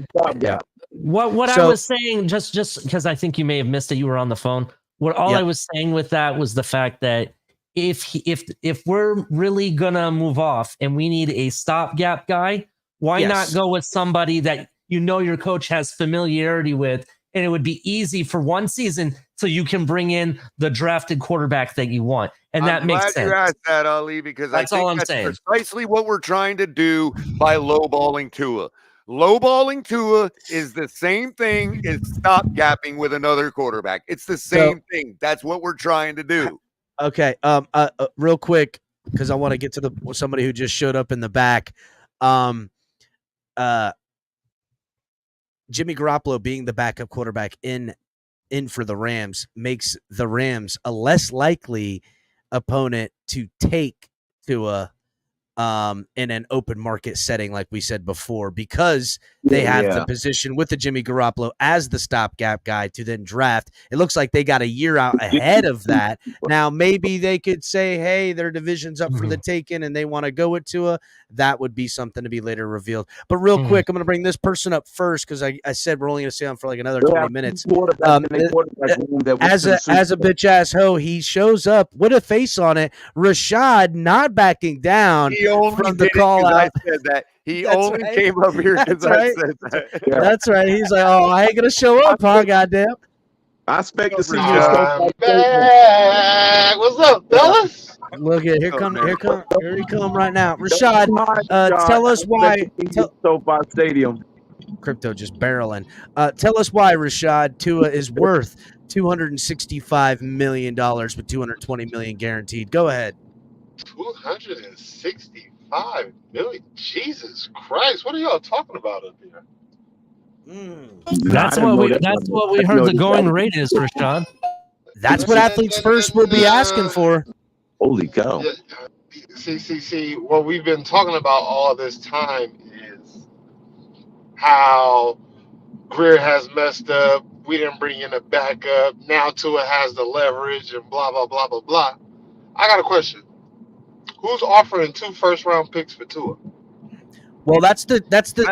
Yeah. What I was saying, just because I think you may have missed it, you were on the phone. I was saying with that was the fact that if we're really gonna move off and we need a stopgap guy, why not go with somebody that your coach has familiarity with, and it would be easy for one season so you can bring in the drafted quarterback that you want. And that makes sense. I'm glad you asked that, Ali, because that's I think all I'm that's saying. Precisely what we're trying to do by lowballing Tua. Lowballing Tua is the same thing as stopgapping with another quarterback. It's the same thing. That's what we're trying to do. Okay. Real quick, because I want to get to somebody who just showed up in the back. Jimmy Garoppolo being the backup quarterback in for the Rams makes the Rams a less likely opponent to take Tua in an open market setting, like we said before, because they have the position with the Jimmy Garoppolo as the stopgap guy to then draft. It looks like they got a year out ahead of that. Now, maybe they could say, hey, their division's up for the taking and they want to go with Tua. That would be something to be later revealed. But real quick, I'm going to bring this person up first because I said we're only going to stay on for like another 20 minutes. As a bitch ass hoe, he shows up with a face on it. Rashad not backing down from the call out. I said that. He only came up here because I said that. Yeah. That's right. He's like, oh, I ain't gonna show up, huh? Goddamn. I expect to see you. What's up, fellas? Look at here he come right now. Rashad, tell us why. SoFi Stadium. Crypto just barreling. Tell us why, Rashad, Tua is worth $265 million with $220 million guaranteed. Go ahead. 265 million. Jesus Christ! What are y'all talking about up here? That's what we heard the going rate is, Rashad. That's what Athletes First would be asking for. Holy cow! See. What we've been talking about all this time is how Greer has messed up. We didn't bring in a backup. Now Tua has the leverage and blah blah blah blah blah. I got a question. Who's offering 2 first-round picks for Tua? Well, that's the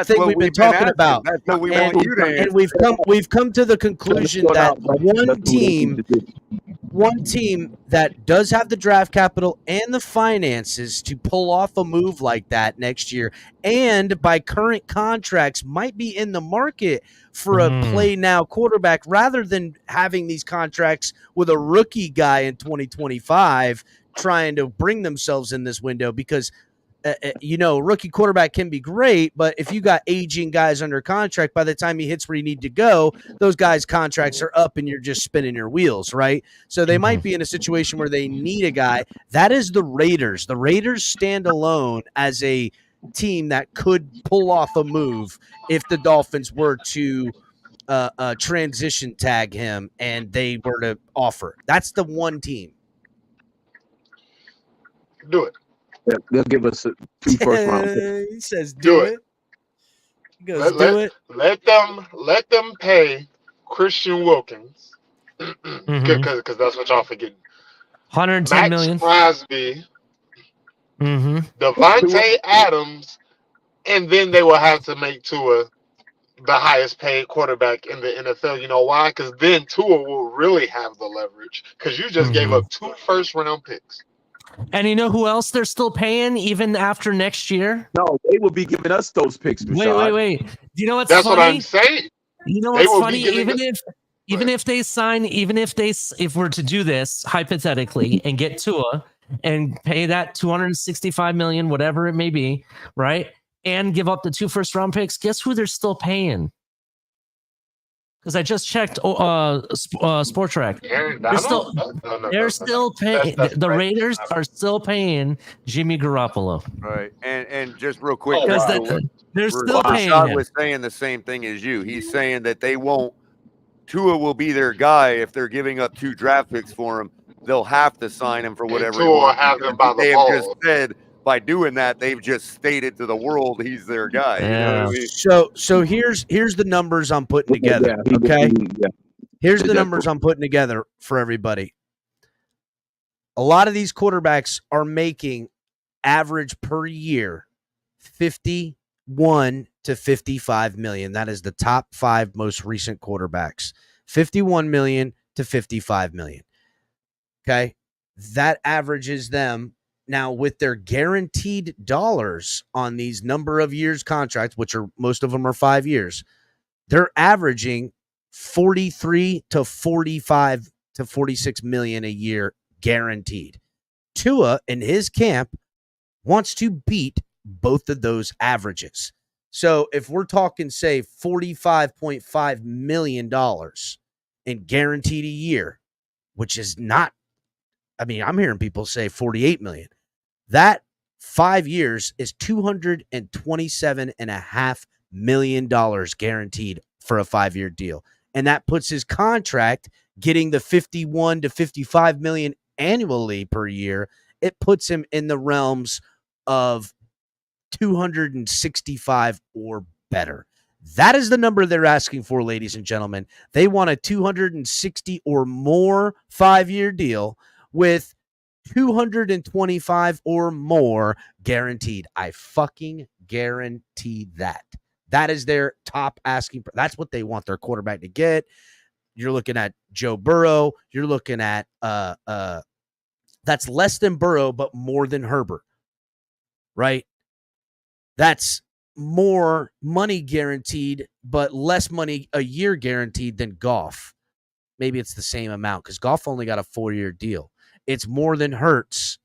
thing we've been talking about. That's what we want you to answer. And we've come to the conclusion that one team that does have the draft capital and the finances to pull off a move like that next year, and by current contracts might be in the market for a play now quarterback rather than having these contracts with a rookie guy in 2025 trying to bring themselves in this window because rookie quarterback can be great, but if you got aging guys under contract, by the time he hits where you need to go, those guys' contracts are up and you're just spinning your wheels, right? So they might be in a situation where they need a guy. That is the Raiders. The Raiders stand alone as a team that could pull off a move if the Dolphins were to transition tag him and they were to offer. That's the one team. Do it. They'll give us 2 first-round picks. He says, "Do it." He goes, "Do it." Let them pay Christian Wilkins because that's what y'all forgetting. $110 million. Max Crosby, Devontae Adams, and then they will have to make Tua the highest paid quarterback in the NFL. You know why? Because then Tua will really have the leverage because you just gave up 2 first-round picks. And you know who else they're still paying even after next year? No, they will be giving us those picks. Rashad. Wait. Do you know what's That's funny? what I'm saying. You know what's funny? If we're to do this hypothetically and get Tua and pay that $265 million, whatever it may be, right? And give up the 2 first-round picks, guess who they're still paying? Because I just checked Sport Track. They're still paying. The Raiders are still paying Jimmy Garoppolo. Right. And just real quick, Because they're still paying Rashad him. was saying the same thing as you. He's saying that they won't. Tua will be their guy if they're giving up 2 draft picks for him. They'll have to sign him for whatever. Tua will have them by the they ball. have just said by doing that, they've just stated to the world he's their guy. Yeah. You know what I mean? So here's the numbers I'm putting together. Okay. Here's the numbers I'm putting together for everybody. A lot of these quarterbacks are making average per year 51 to 55 million. That is the top 5 most recent quarterbacks. 51 million to 55 million. Okay. That averages them now with their guaranteed dollars on these number of years contracts, which are most of them are 5 years. They're averaging 43 to 45 to 46 million a year guaranteed. Tua in his camp wants to beat both of those averages. So if we're talking, say, $45.5 million in guaranteed a year, which is not, I mean, I'm hearing people say 48 million. That 5 years is $227.5 million guaranteed for a 5-year deal. And that puts his contract getting the 51 to 55 million annually per year. It puts him in the realms of 265 or better. That is the number they're asking for, ladies and gentlemen. They want a 260 or more 5-year deal with 225 or more guaranteed. I fucking guarantee that. That is their top asking. That's what they want their quarterback to get. You're looking at Joe Burrow. You're looking at that's less than Burrow, but more than Herbert, right? That's more money guaranteed, but less money a year guaranteed than Goff. Maybe it's the same amount because Goff only got a 4-year deal. It's more than Hurts.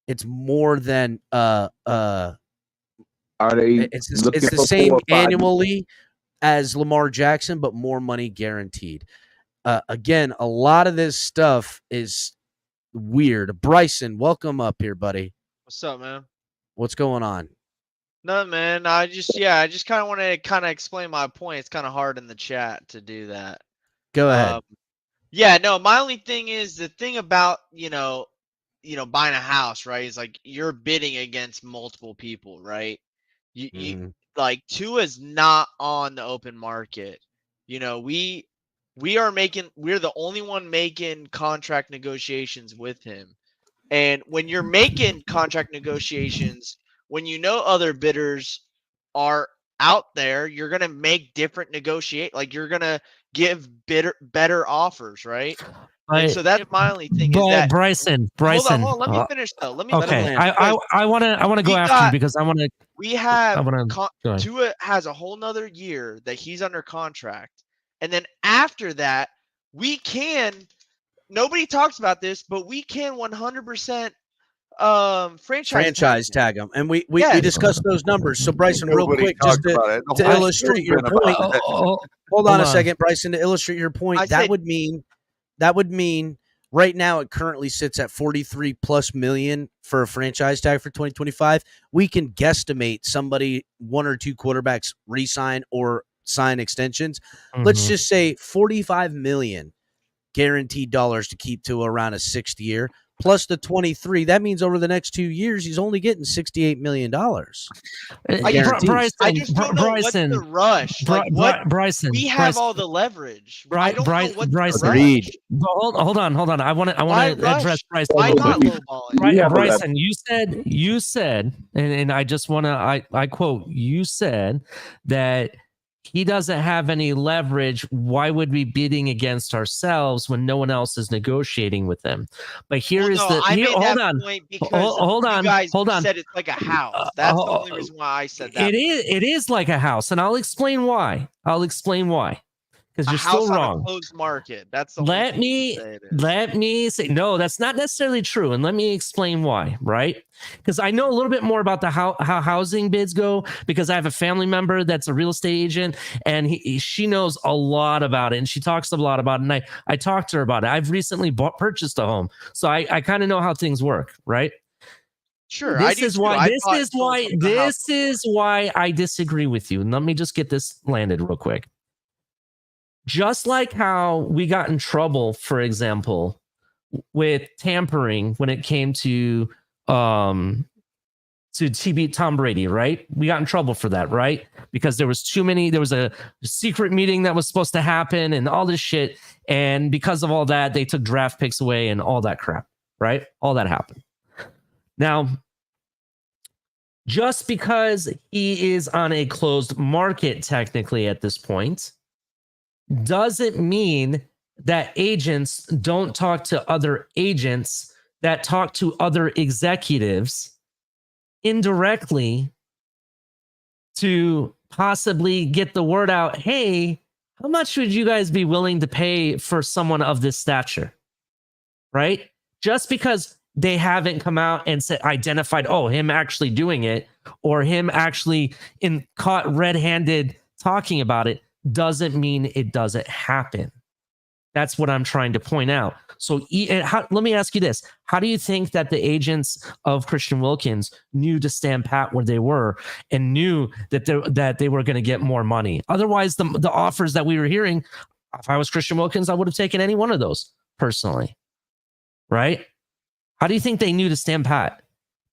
It's more than Are they? it's the same annually as Lamar Jackson, but more money guaranteed. Again, a lot of this stuff is weird. Bryson, welcome up here, buddy. What's up, man? What's going on? No, man. I just kind of want to explain my point. It's kind of hard in the chat to do that. Go ahead. Yeah, no, my only thing is the thing about, buying a house, right? Is like you're bidding against multiple people, right? You like Tua's not on the open market. We're the only one making contract negotiations with him. And when you're making contract negotiations, when other bidders are out there, you're going to make different you're going to give better offers, right? And so that's my only thing is that Bryson. Hold on, let me finish though. Let me okay. I want to go after you because I want to. We have Tua has a whole nother year that he's under contract, and then after that, we can. Nobody talks about this, but we can 100% franchise tag him, and we discussed those numbers. So Bryson, real quick, just to illustrate your point. Hold on a second, Bryson. To illustrate your point, that would mean right now it currently sits at 43 plus million for a franchise tag for 2025. We can guesstimate somebody, one or two quarterbacks re-sign or sign extensions. Let's just say 45 million guaranteed dollars to keep to around a 6th year. Plus the 23, that means over the next 2 years, he's only getting $68 million. I just don't know what's the rush. Bryson, we have all the leverage. I don't know what's Bryson. the rush. Hold on. I want to address Bryson. Why not lowballing? Bryson, you said, and I just want to, I quote, you said that he doesn't have any leverage. Why would we be bidding against ourselves when no one else is negotiating with them? But hold on. You guys said it's like a house. That's the only reason why I said that. It is like a house, and I'll explain why. Because you're still wrong. On a closed market. That's the let me say no. That's not necessarily true, and let me explain why. Right? Because I know a little bit more about how housing bids go. Because I have a family member that's a real estate agent, and she knows a lot about it, and she talks a lot about it. And I talked to her about it. I've recently purchased a home, so I kind of know how things work. Right? Sure. This is why I disagree with you. And let me just get this landed real quick. Just like how we got in trouble, for example, with tampering when it came to Tom Brady, right? We got in trouble for that, right? Because there was a secret meeting that was supposed to happen and all this shit. And because of all that, they took draft picks away and all that crap, right? All that happened. Now, just because he is on a closed market technically at this point, doesn't mean that agents don't talk to other agents that talk to other executives indirectly to possibly get the word out. Hey, how much would you guys be willing to pay for someone of this stature? Right? Just because they haven't come out and identified, him actually doing it or him actually caught red-handed talking about it, doesn't mean it doesn't happen. That's what I'm trying to point out. So let me ask you this. How do you think that the agents of Christian Wilkins knew to stand pat where they were and knew that they were going to get more money? Otherwise, the offers that we were hearing, if I was Christian Wilkins, I would have taken any one of those personally. Right? How do you think they knew to stand pat?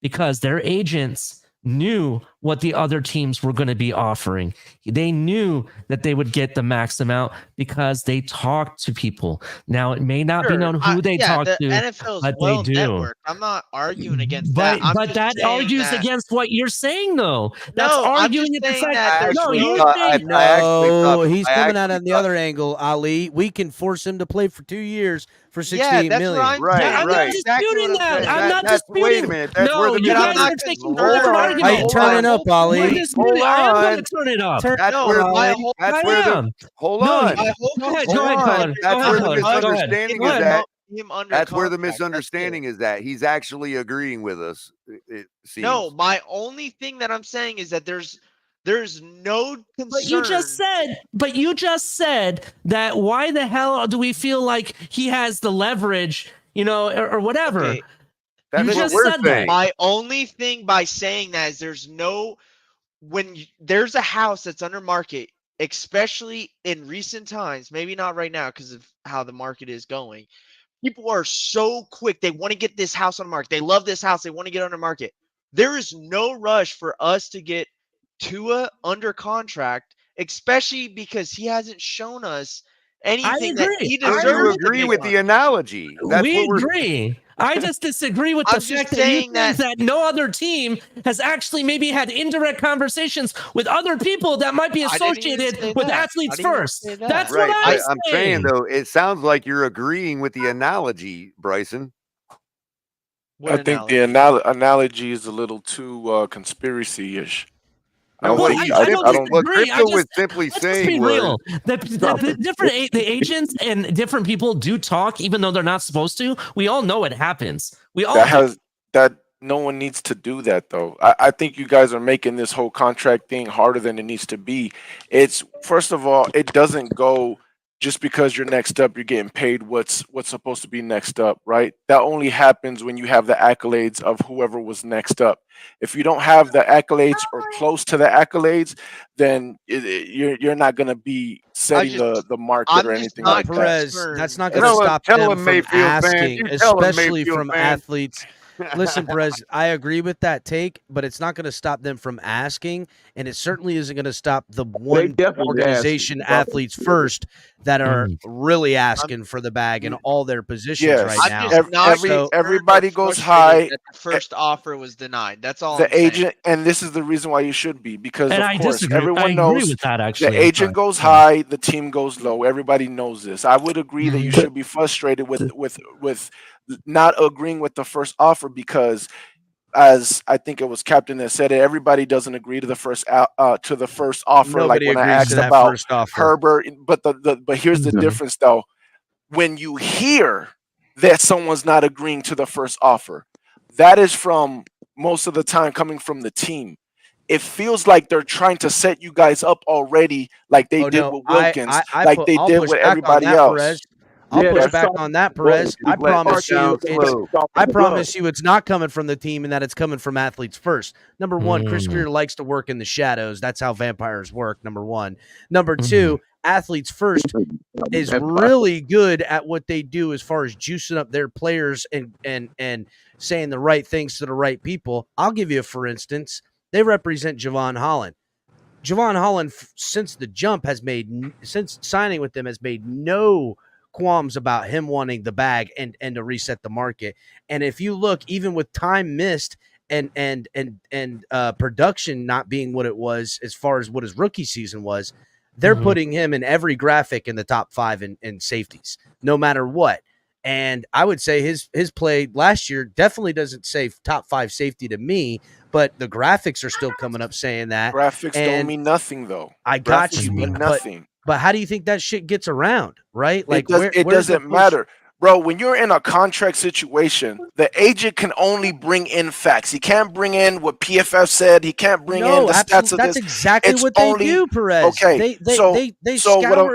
because their agents knew what the other teams were going to be offering. They knew that they would get the max amount because they talked to people. Now, it may not be Sure, known who they yeah, talk the to, NFL is but they well do. networked. I'm not arguing against that. I'm But just that saying argues that, against what you're saying, though. That's no, I'm arguing just at the saying fact. that there's No, actually you're thought, saying I actually thought, No, he's I coming at it actually on the thought, other angle, Ali. We can force him to play for 2 years for yeah, 68 that's what million. I'm right, saying. I'm not right. That's exactly what disputing I'm that. saying. I'm not That's wait a disputing. minute. That's where No, the you But I'm guys not are taking hold different on, Why you arguments. hold turning on, up, You're Ali? disputing. hold I am going on. to turn it up. Turn That's No, where my the whole that's I where the am. hold No, on. my whole go ahead, Hold go ahead, concern on. Colin. is That's Go where ahead, the Colin. us Go ahead. misunderstanding Go is ahead. at. him under That's where the contract. That's misunderstanding it. is that he's actually agreeing with us. It No, seems. my only thing that I'm saying is that there's no But you just concern. said that why the hell do we feel like he has the leverage, or whatever? Okay, That's You what just we're said that. saying. my only thing by saying that is there's no there's a house that's under market, especially in recent times, maybe not right now because of how the market is going. People are so quick. They want to get this house on the market. They love this house. They want to get on the market. There is no rush for us to get Tua under contract, especially because he hasn't shown us I anything that agree. he So you deserves to agree be with on. the analogy? That's We what we're. agree. I just disagree with the I'm just fact that you saying think that that no other team has actually maybe had indirect conversations with other people that might be I didn't even associated say with that. I athletes didn't even first. say that. That's what Right, I'm but I'm saying saying. though, it sounds like you're agreeing with the analogy, Bryson. What I think the analogy? analogy is a little too conspiracy-ish. I No, don't Well, what think he I don't I simply, don't. what disagree. Crypto was simply Let's just be saying was, real. The agents and different people do talk, even though they're not supposed to. We all know it happens. We all That do. has that no one needs to do that though. I think you guys are making this whole contract thing harder than it needs to be. It's first of all, it doesn't go just because you're next up, you're getting paid what's supposed to be next up, right? That only happens when you have the accolades of whoever was next up. If you don't have the accolades or close to the accolades, then you're not going to be setting just the market I'm or just anything But not like that. Perez, that's concerned. not going to stop tell them him from Mayfield fan. asking, You tell him especially Mayfield from fan. athletes. Listen, Perez, I agree with that take, but it's not going to stop them from asking, and it certainly isn't going to stop the They one definitely organization, athletes first, that are really I'm asking for the bag in all their positions right Yes, I'm now. just not So concerned or everybody goes frustrated high. that the first offer was denied. That's all The I'm saying. agent, and this is the reason why you should be, because And of I course disagree. I everyone agree knows with that, the actually. agent goes high, the team goes low. Everybody knows this. I would agree that you Mhm. should be frustrated with not agreeing with the first offer because, as I think it was Captain that said it, everybody doesn't agree to the first offer. Like nobody when I agrees to asked that about first offer. Herbert, but here's the Mhm. difference though. When you hear that someone's not agreeing to the first offer, that is from most of the time coming from the team. It feels like they're trying to set you guys up already, like they Oh did no, with Wilkins, I like put they I'll did push with back on everybody that, Perez. else. I'll Yeah, push that's back all. on that, Well, Perez. keep that mark down slow. I promise you it's not coming from the team and that it's coming from athletes first. Number one, Chris Mm. Greer likes to work in the shadows. That's how vampires work, number one. Number Mhm. two, athletes first is That's really good at what they do as far as juicing up their players and saying the right things to the right people. I'll give you a for instance. They represent Javon Holland. Javon Holland, since the jump, since signing with them, has made no qualms about him wanting the bag and to reset the market. And if you look, even with time missed and production not being what it was as far as what his rookie season was, they're Mhm. putting him in every graphic in the top five in safeties, no matter what. And I would say his play last year definitely doesn't say top five safety to me, but the graphics are still coming up saying that. Graphics don't And mean nothing though. I got Graphics you, mean but nothing. how do you think that shit gets around, right? Like It where's the doesn't push? matter. Bro, when you're in a contract situation, the agent can only bring in facts. He can't bring in what PFF said. He can't bring in No, the stats absolutely. of That's this. exactly It's what they only do, Perez. okay. They So what I'm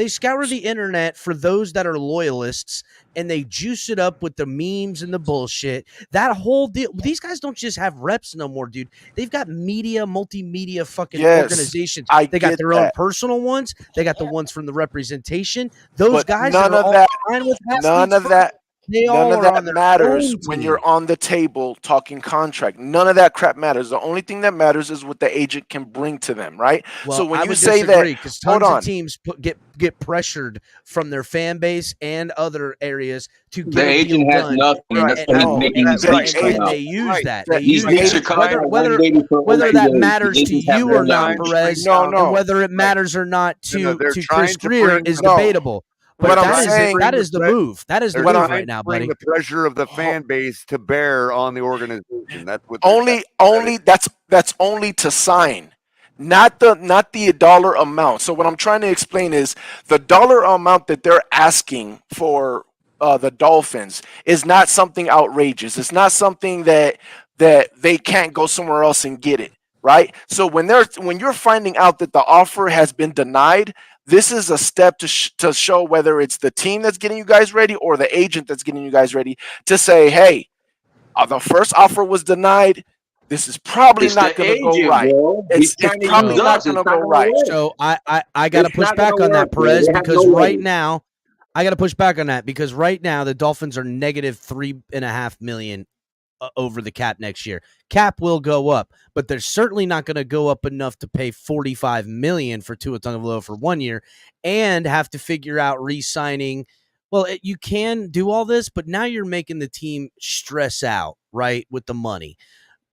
scour the internet for those that are loyalists and they juice it up with the memes and the bullshit. That whole deal. These guys don't just have reps no more, dude. They've got multimedia fucking yes, organizations. I They got get their own that. personal ones. They got the ones from the representation. Those But guys none that are of all that fine with none athletes of first. that They None all of are that on their matters own when team. you're on the table talking contract. None of that crap matters. The only thing that matters is what the agent can bring to them, right? Well, So when I you would say that, disagree because hold tons of on, teams get pressured from their fan base and other areas to The get a deal agent has done. nothing. And, That's and, why he's no, making these the leaks come and out. they use that. They These use leaks that. are coming out one Whether day before whether OTA. that The matters to agents have you no or not, knowledge. Perez, no, and no, whether it matters or not they're to trying Chris to Greer bring is the, no. debatable. they're What But I'm that is trying to saying, bring that is the pre- move. That is the they're what move I'm trying right to now, bring buddy. the pressure of the ho- fan base to bear on the organization. That's what they're only that's only to sign, not the dollar amount. So what I'm trying to explain is the dollar amount that they're asking for the Dolphins is not something outrageous. It's not something that they can't go somewhere else and get it, right? So when you're finding out that the offer has been denied, this is a step to show whether it's the team that's getting you guys ready or the agent that's getting you guys ready to say, hey, the first offer was denied. This is probably It's not the going to go agent, right. bro. He's It's trying to probably use not us. going It's to not go gonna right. work. So I got to It's push not back gonna on that, work, bro. Perez, They have because no right leverage. now I got to push back on that because right now the Dolphins are negative $3.5 million over the cap next year. Cap will go up, but they're certainly not going to go up enough to pay $45 million for Tua Tagovailoa for 1 year and have to figure out re-signing. Well, you can do all this, but now you're making the team stress out, right, with the money.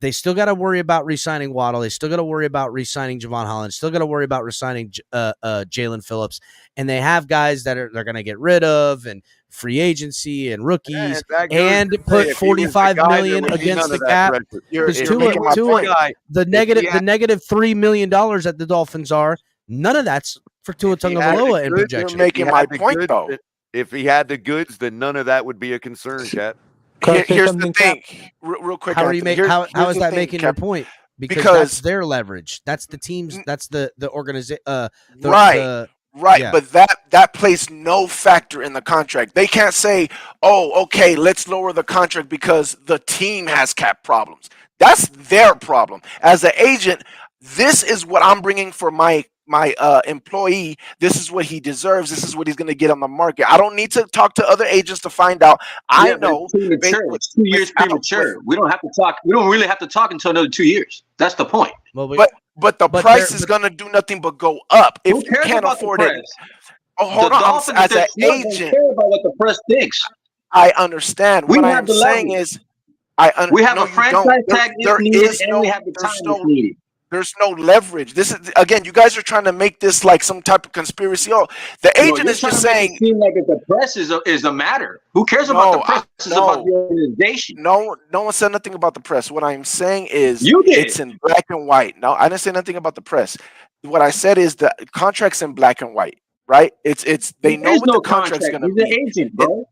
They still got to worry about re-signing Waddle. They still got to worry about re-signing Javon Holland. Still got to worry about re-signing Jalen Phillips. And they have guys that they're going to get rid of and free agency and rookies and put $45 million against the cap. Because the negative $3 million that the Dolphins are, none of that's for Tua Tagovailoa in projection. You're making my point, though. If he had the goods, then none of that would be a concern, Cap. Here's the thing, real quick. How are you making? How is that making your point? Because that's their leverage. That's the team's. That's the organization. Right. Yeah. But that plays no factor in the contract. They can't say, "Oh, okay, let's lower the contract because the team has cap problems." That's their problem. As an agent, this is what I'm bringing for my employee. This is what he deserves. This is what he's going to get on the market. I don't need to talk to other agents to find out. I know. It's premature. It's 2 years premature. We don't have to talk. We don't really have to talk until another 2 years. That's the point. But the price is going to do nothing but go up if you can't afford it. Oh, hold on. As an agent, care about what the press thinks. I understand. What I'm saying is, we have a franchise tag if needed, and we have the time if needed. There's no leverage. This is, again, you guys are trying to make this like some type of conspiracy. Oh, the agent is just saying. It seems like if the press is a matter. Who cares about the press? It's about the organization. No one said nothing about the press. What I'm saying is, you did. It's in black and white. No, I didn't say nothing about the press. What I said is the contract's in black and white, right? It's they know what the contract's going to be. He's the agent, bro.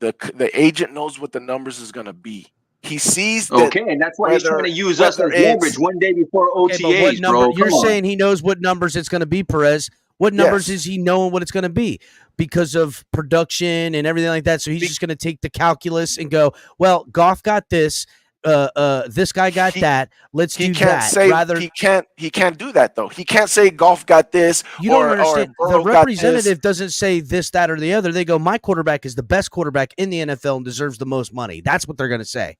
The agent knows what the numbers is going to be. He sees that. Okay, and that's why he's trying to use us as leverage one day before OTAs, bro. You're saying he knows what numbers it's going to be, Perez. What numbers is he knowing what it's going to be? Because of production and everything like that. So he's just going to take the calculus and go, well, Goff got this. This guy got that. Let's do that. He can't do that though. He can't say Goff got this. You don't understand. The representative doesn't say this, that, or the other. They go, my quarterback is the best quarterback in the NFL and deserves the most money. That's what they're going to say.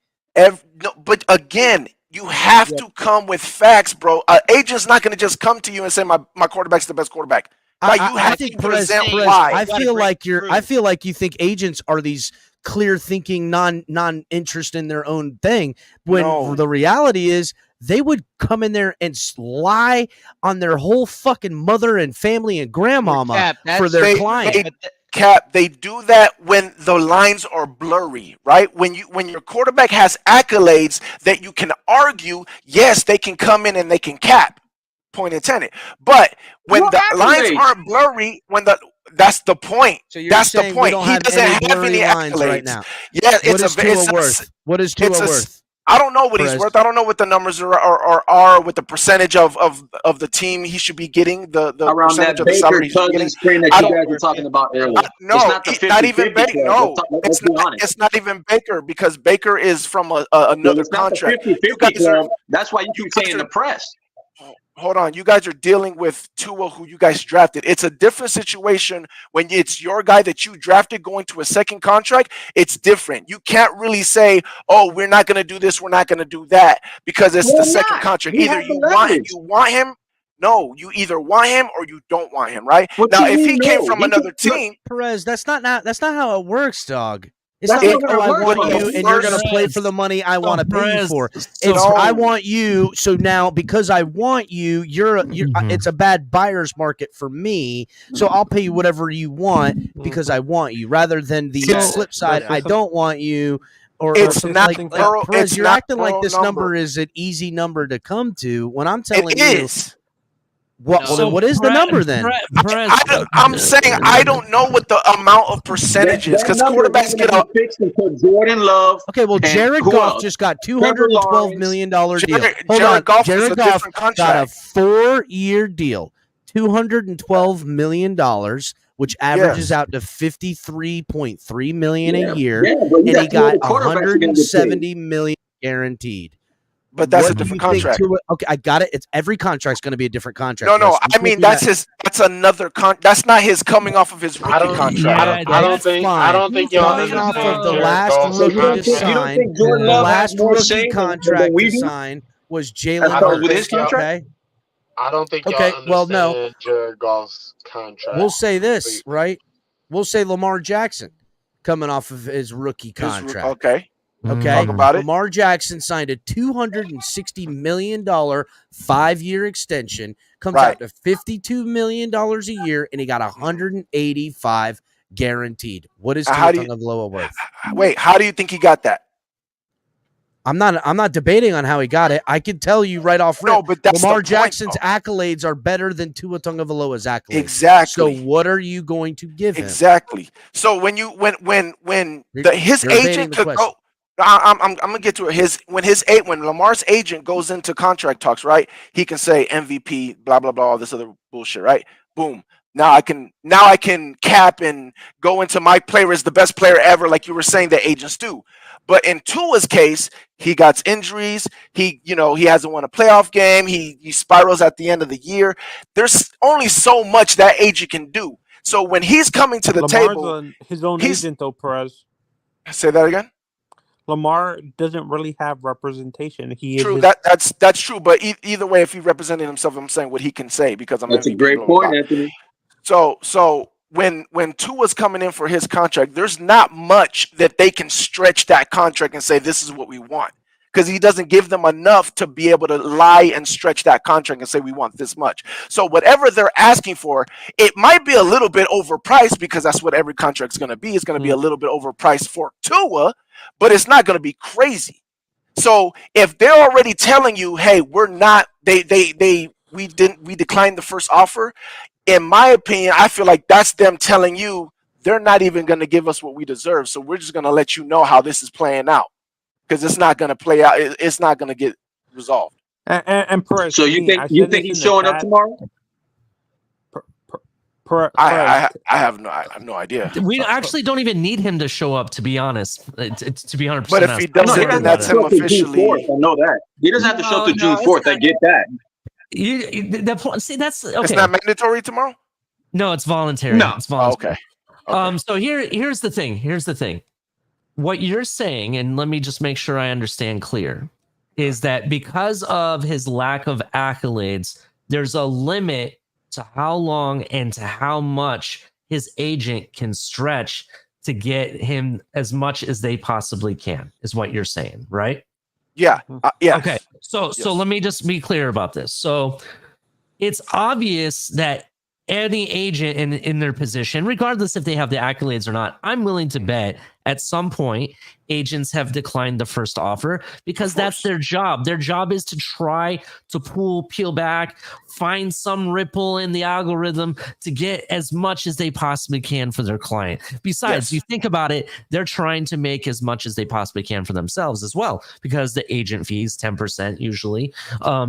But again, you have to come with facts, bro. Agent's not going to just come to you and say my quarterback's the best quarterback. I think Perez, I feel like you think agents are these clear thinking, non-interest in their own thing. When the reality is they would come in there and lie on their whole fucking mother and family and grandmama for their client. Cap, they do that when the lines are blurry, right? When your quarterback has accolades that you can argue, yes, they can come in and they can cap, point intended. But when the lines aren't blurry, that's the point. So that's the point. He doesn't have any accolades right now. Yeah, What is Tua worth? I don't know what he's worth. I don't know what the numbers are with the percentage of the team he should be getting. The around percentage that of the salary Baker Cousins screen that you guys were talking about earlier. No, it's not even Baker. No, it's not even Baker because Baker is from another contract. That's why you keep saying the press. hold on. You guys are dealing with Tua, who you guys drafted. It's a different situation when it's your guy that you drafted going to a second contract. It's different. You can't really say, "Oh, we're not going to do this. We're not going to do that," because it's the second contract. We Either have the you want him. No, you either want him or you don't want him, right? What Now, you if he mean, came no? from He another could- team, Perez, that's not how it works, dog. It's That's not not like, how oh, it I works, want though. you and you're going to play Perez. for the money I want to pay you Perez, for. so- It's No. I want you. So now because I want you, it's a bad buyer's market for me. So I'll pay you whatever you want because I want you, rather than the So- flip side. I don't want you. Or It's something not, like bro, Perez, it's you're not acting like bro this number. number is an easy number to come to. When I'm telling It you, is. well, No. then what is the number then? I'm saying I don't know what the amount of percentage is because quarterbacks get out. fixed until Jordan Love. Okay, well, and Jared who Goff else? just got Trevor $212 Lawrence. million deal. Jared Hold on, Goff is Jared a Goff different got a contract. 4-year deal, $212 million, which averages out to $53.3 million a year, Yeah, but and he got quarterbacks are gonna get paid. $170 million guaranteed. But that's a What do different you think contract. okay, I got it. It's every contract's going to be a different contract. No, Russ. I mean that's another that's not his coming off of his rookie contract. I don't think y'all coming off of the understand last Jared Goff's rookie to contract. You don't sign. think Jordan The Love has last more rookie say than contract we to do? sign was As Jalen far as with his Hurts. contract? Okay. I don't think y'all Okay, understand well, no. Jared Goff's contract. We'll say this, right? We'll say Lamar Jackson coming off of his rookie contract. Okay. Okay. Talk about it. Lamar Jackson signed a $260 million 5-year extension, comes out to $52 million a year, and he got $185 guaranteed. What is Tua Tagovailoa worth? Wait, how do you think he got that? I'm not debating on how he got it. I can tell you right off rip. No, but that's Lamar the point, Jackson's though. accolades are better than Tua Tagovailoa's accolades. Exactly. So what are you going to give him? Exactly. So when his You're evading agent the could question. go, I'm gonna get to it. When Lamar's agent goes into contract talks, right? He can say MVP, blah blah blah, all this other bullshit, right? Boom. Now I can cap and go into my player as the best player ever, like you were saying that agents do. But in Tua's case, he got injuries. He hasn't won a playoff game. He spirals at the end of the year. There's only so much that agent can do. So when he's coming to the table, his own agent though, Perez. Say that again. Lamar doesn't really have representation. He True, is that's true. But either way, if he represented himself, I'm saying what he can say because I'm. That's a MVP great blah, blah, point, blah. Anthony. So when Tua's coming in for his contract, there's not much that they can stretch that contract and say this is what we want, because he doesn't give them enough to be able to lie and stretch that contract and say we want this much. So whatever they're asking for, it might be a little bit overpriced because that's what every contract's going to be. It's going to be a little bit overpriced for Tua, but it's not going to be crazy. So if they're already telling you, hey, we're not, we declined the first offer. In my opinion, I feel like that's them telling you they're not even going to give us what we deserve. So we're just going to let you know how this is playing out, because it's not going to play out. It's not going to get resolved. and Perez. So you think he's showing up tomorrow? I have no idea. We actually don't even need him to show up, to be honest. It's to be 100%. But if he doesn't, then that's him officially. I know that. He doesn't have to show up to June 4th. I get that. See, that's okay. It's not mandatory tomorrow? No, it's voluntary. No. It's voluntary. Okay. So here's the thing. What you're saying, and let me just make sure I understand clear, is that because of his lack of accolades, there's a limit to how long and to how much his agent can stretch to get him as much as they possibly can, is what you're saying, right? Yeah. Yeah. Okay. So let me just be clear about this. So it's obvious that any agent in their position, regardless if they have the accolades or not, I'm willing to bet at some point agents have declined the first offer because that's their job. Their job is to try to peel back, find some ripple in the algorithm to get as much as they possibly can for their client. Besides, you think about it, they're trying to make as much as they possibly can for themselves as well, because the agent fees, 10% usually,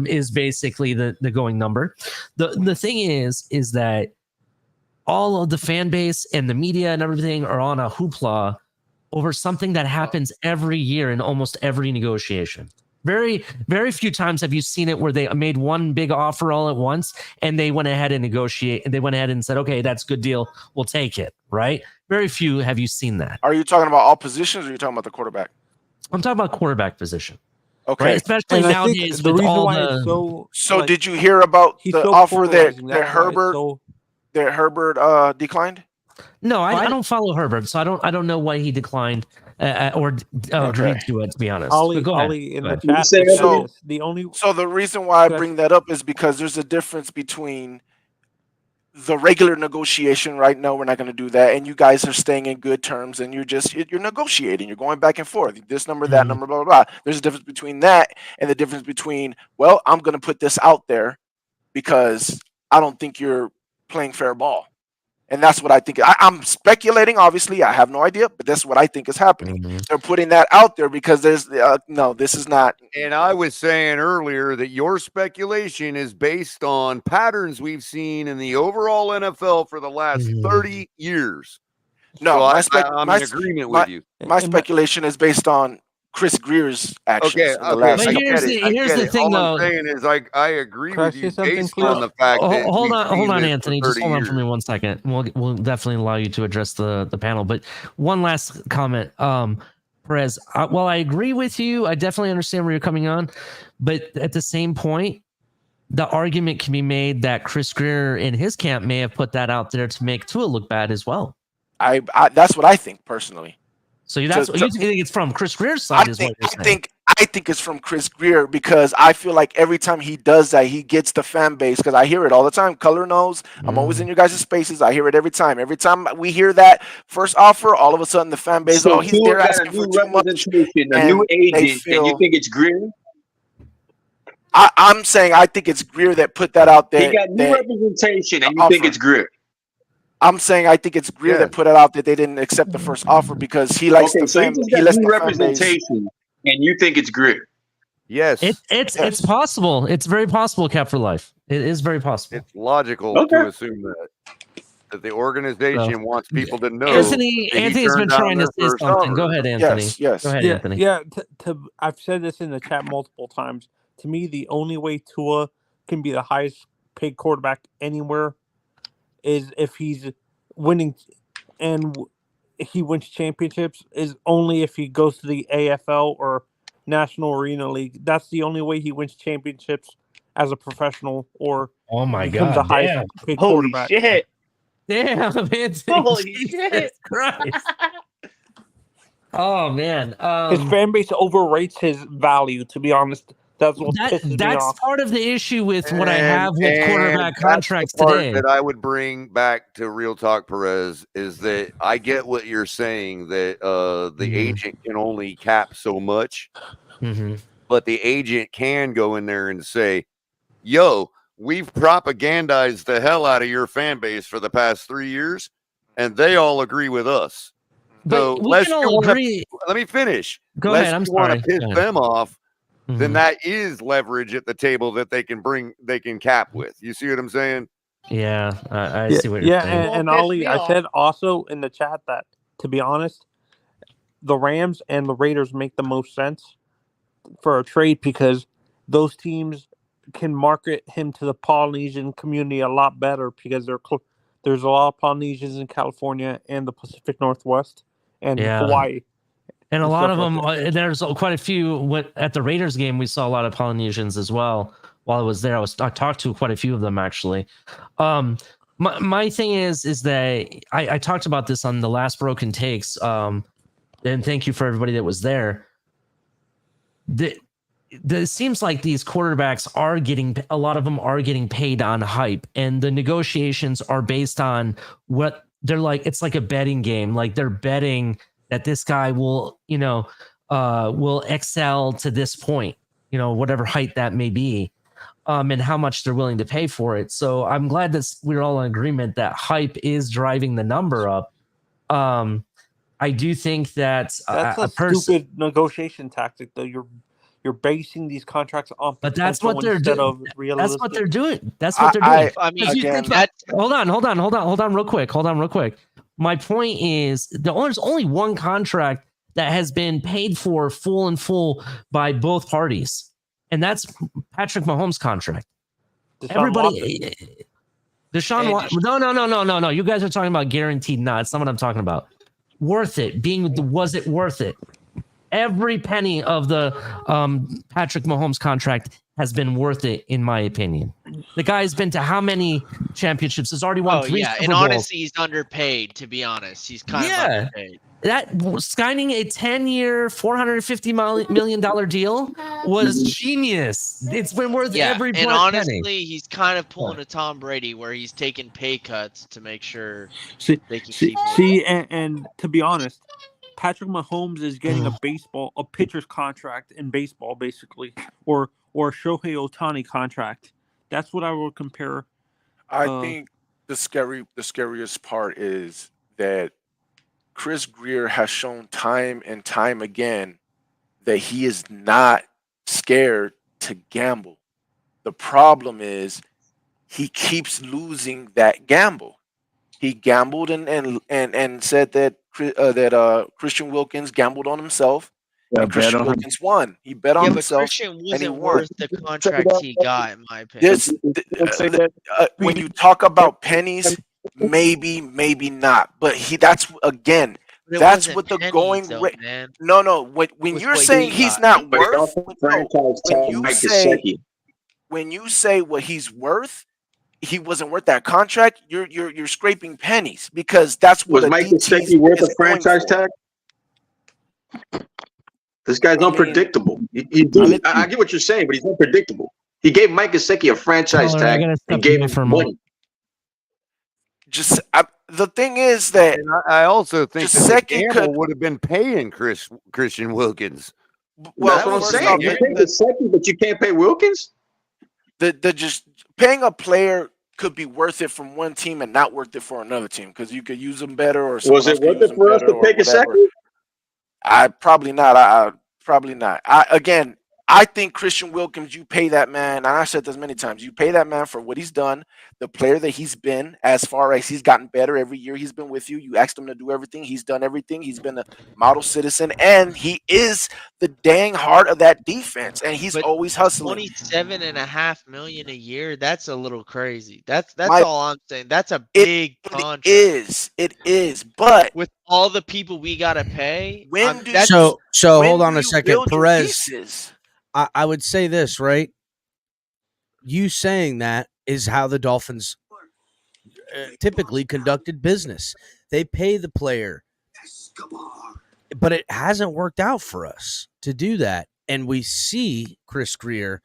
is basically the going number. The thing is that all of the fan base and the media and everything are on a hoopla over something that happens every year in almost every negotiation. Very, very few times have you seen it where they made one big offer all at once and they went ahead and negotiate and they went ahead and said, okay, that's a good deal. We'll take it. Right. Very few have you seen that. Are you talking about all positions or are you talking about the quarterback? I'm talking about quarterback position. Okay. Right? Especially And I nowadays think with the reason all why the... it's so So like, did you hear about he's the so offer that, polarizing, that that's why it's Herbert so that Herbert declined? No, I don't follow Herbert, so I don't know why he declined or agreed to it. To be honest, Ollie, but go ahead. Ollie in Go the ahead. chat say said So- this. The only So the reason why I Go ahead. bring that up is because there's a difference between the regular negotiation. Right now, we're not going to do that, and you guys are staying in good terms, and you're negotiating. You're going back and forth. This number, that number, blah blah blah. There's a difference between that and the difference between, well, I'm going to put this out there because I don't think you're playing fair ball. And that's what I think. I'm speculating, obviously. I have no idea, but that's what I think is happening. They're putting that out there because there's no, this is not. And I was saying earlier that your speculation is based on patterns we've seen in the overall NFL for the last 30 years. No, So I'm in agreement with you. My speculation is based on Chris Greer's actions. Okay, in the okay. last But I here's get the- it. I here's get the it. thing, All I'm though. saying is I agree Can I with say you something, based please? on the fact that Hold we've on, seen this for Anthony. Just 30 hold on for me years. 1 second. We'll definitely allow you to address the panel. But one last comment, Perez. While I agree with you, I definitely understand where you're coming on. But at the same point, the argument can be made that Chris Greer in his camp may have put that out there to make Tua look bad as well. I that's what I think personally. So that's So- what you think it's from Chris Greer's side, is what you're saying. I think it's from Chris Greer because I feel like every time he does that, he gets the fan base because I hear it all the time. Color knows. I'm always in your guys' spaces. I hear it every time. Every time we hear that first offer, all of a sudden the fan base, So he's Tua there got asking a for new too much. representation, a and new they agent, and you feel- think it's Greer? I'm saying I think it's Greer that put that out there. He got new that- representation, and you offer. think it's Greer? I'm saying I think it's Greer that put it out that they didn't accept the first offer because he likes Okay, the so fan. he just He got lets new the fan base. representation, and you think it's Greer? Yes. It's possible. It's very possible, Cap for Life. It is very possible. It's logical to assume that the organization wants people to know. Anthony, that he Anthony's been turned down trying to their say first something. offer. Go ahead, Anthony. Yes. Go ahead, yeah, Anthony. yeah. I've said this in the chat multiple times. To me, the only way Tua can be the highest paid quarterback anywhere is if he's winning and he wins championships, is only if he goes to the AFL or National Arena League. That's the only way he wins championships as a professional or Oh my becomes God, the highest damn. paid Holy quarterback. shit. Damn, Anthony. Holy Jesus shit. Christ. Oh man. His fan base overrates his value, to be honest. That's what pisses me That's off. part of the issue with what I have with And quarterback that's contracts the part today. that I would bring back to Real Talk Perez is that I get what you're saying that the agent can only cap so much, but the agent can go in there and say, yo, we've propagandized the hell out of your fan base for the past 3 years, and they all agree with us. But So we let's can all agree. let me finish. Go Lest ahead. I'm you want sorry. to piss Go ahead. them off, then Mhm. that is leverage at the table that they can cap with. You see what I'm saying? Yeah, I Yeah, see what you're yeah, saying. and Ollie, I said also in the chat that, to be honest, the Rams and the Raiders make the most sense for a trade because those teams can market him to the Polynesian community a lot better because there's a lot of Polynesians in California and the Pacific Northwest and Hawaii. And a lot of stuff them, like there's quite a few. At the Raiders game, we saw a lot of Polynesians as well. While I was there, I talked to quite a few of them actually. My thing is that I talked about this on the last Broken Takes. And thank you for everybody that was there. It seems like these quarterbacks are getting, a lot of them are getting paid on hype, and the negotiations are based on what they're like. It's like a betting game. Like they're betting that this guy will, will excel to this point, whatever height that may be, and how much they're willing to pay for it. So I'm glad that we're all in agreement that hype is driving the number up. I do think that that's a stupid negotiation tactic, though. You're basing these contracts on, but that's what they're doing. That's what they're doing. That's what they're doing. I mean, again, hold on, real quick. My point is, there's only one contract that has been paid for full by both parties, and that's Patrick Mahomes' contract. Everybody, Deshaun Watson. No. You guys are talking about guaranteed. No, it's not what I'm talking about. Worth it. Was it worth it? Every penny of the Patrick Mahomes contract has been worth it, in my opinion. The guy's been to how many championships? Has already won 3 Super and Bowls. honestly, he's underpaid. To be honest, he's kind of underpaid. That signing a 10-year, $450 million deal was genius. It's been worth every and penny. honestly, he's kind of pulling a Tom Brady where he's taking pay cuts to make sure they can keep him. And to be honest, Patrick Mahomes is getting a pitcher's contract in baseball, basically, or a Shohei Ohtani contract. That's what I would compare. I think the scariest part is that Chris Grier has shown time and time again that he is not scared to gamble. The problem is he keeps losing that gamble. He gambled and said that Christian Wilkins gambled on himself. And Christian Wilkins won. He bet on himself. But Christian wasn't worth the contract he got, in my opinion. When you talk about pennies, maybe not. But that's again. That's what the going rate. No. When you're saying he's not worth, when you say what he's worth, he wasn't worth that contract. You're scraping pennies because that's what was Mike Gesicki worth a franchise tag. This guy's unpredictable. I get what you're saying, but he's unpredictable. He gave Mike Gesicki a franchise tag and gave him money. The thing is that I also think that Campbell would have been paying Christian Wilkins. Well, that's what I'm saying. You pay Gesicki, but you can't pay Wilkins. Just paying a player could be worth it from one team and not worth it for another team because you could use them better. Or was it worth it for us to pay Gesicki? Probably not. Probably not. I think Christian Wilkins, you pay that man, and I said this many times, you pay that man for what he's done, the player that he's been, as far as he's gotten better every year he's been with you. You asked him to do everything. He's done everything. He's been a model citizen, and he is the dang heart of that defense, and he's always hustling. $27.5 million a year, that's a little crazy. That's all I'm saying. That's a big contract. It is, but with all the people we got to pay. So hold on a second, Perez. I would say this, right? You saying that is how the Dolphins typically conducted business. They pay the player, but it hasn't worked out for us to do that. And we see Chris Grier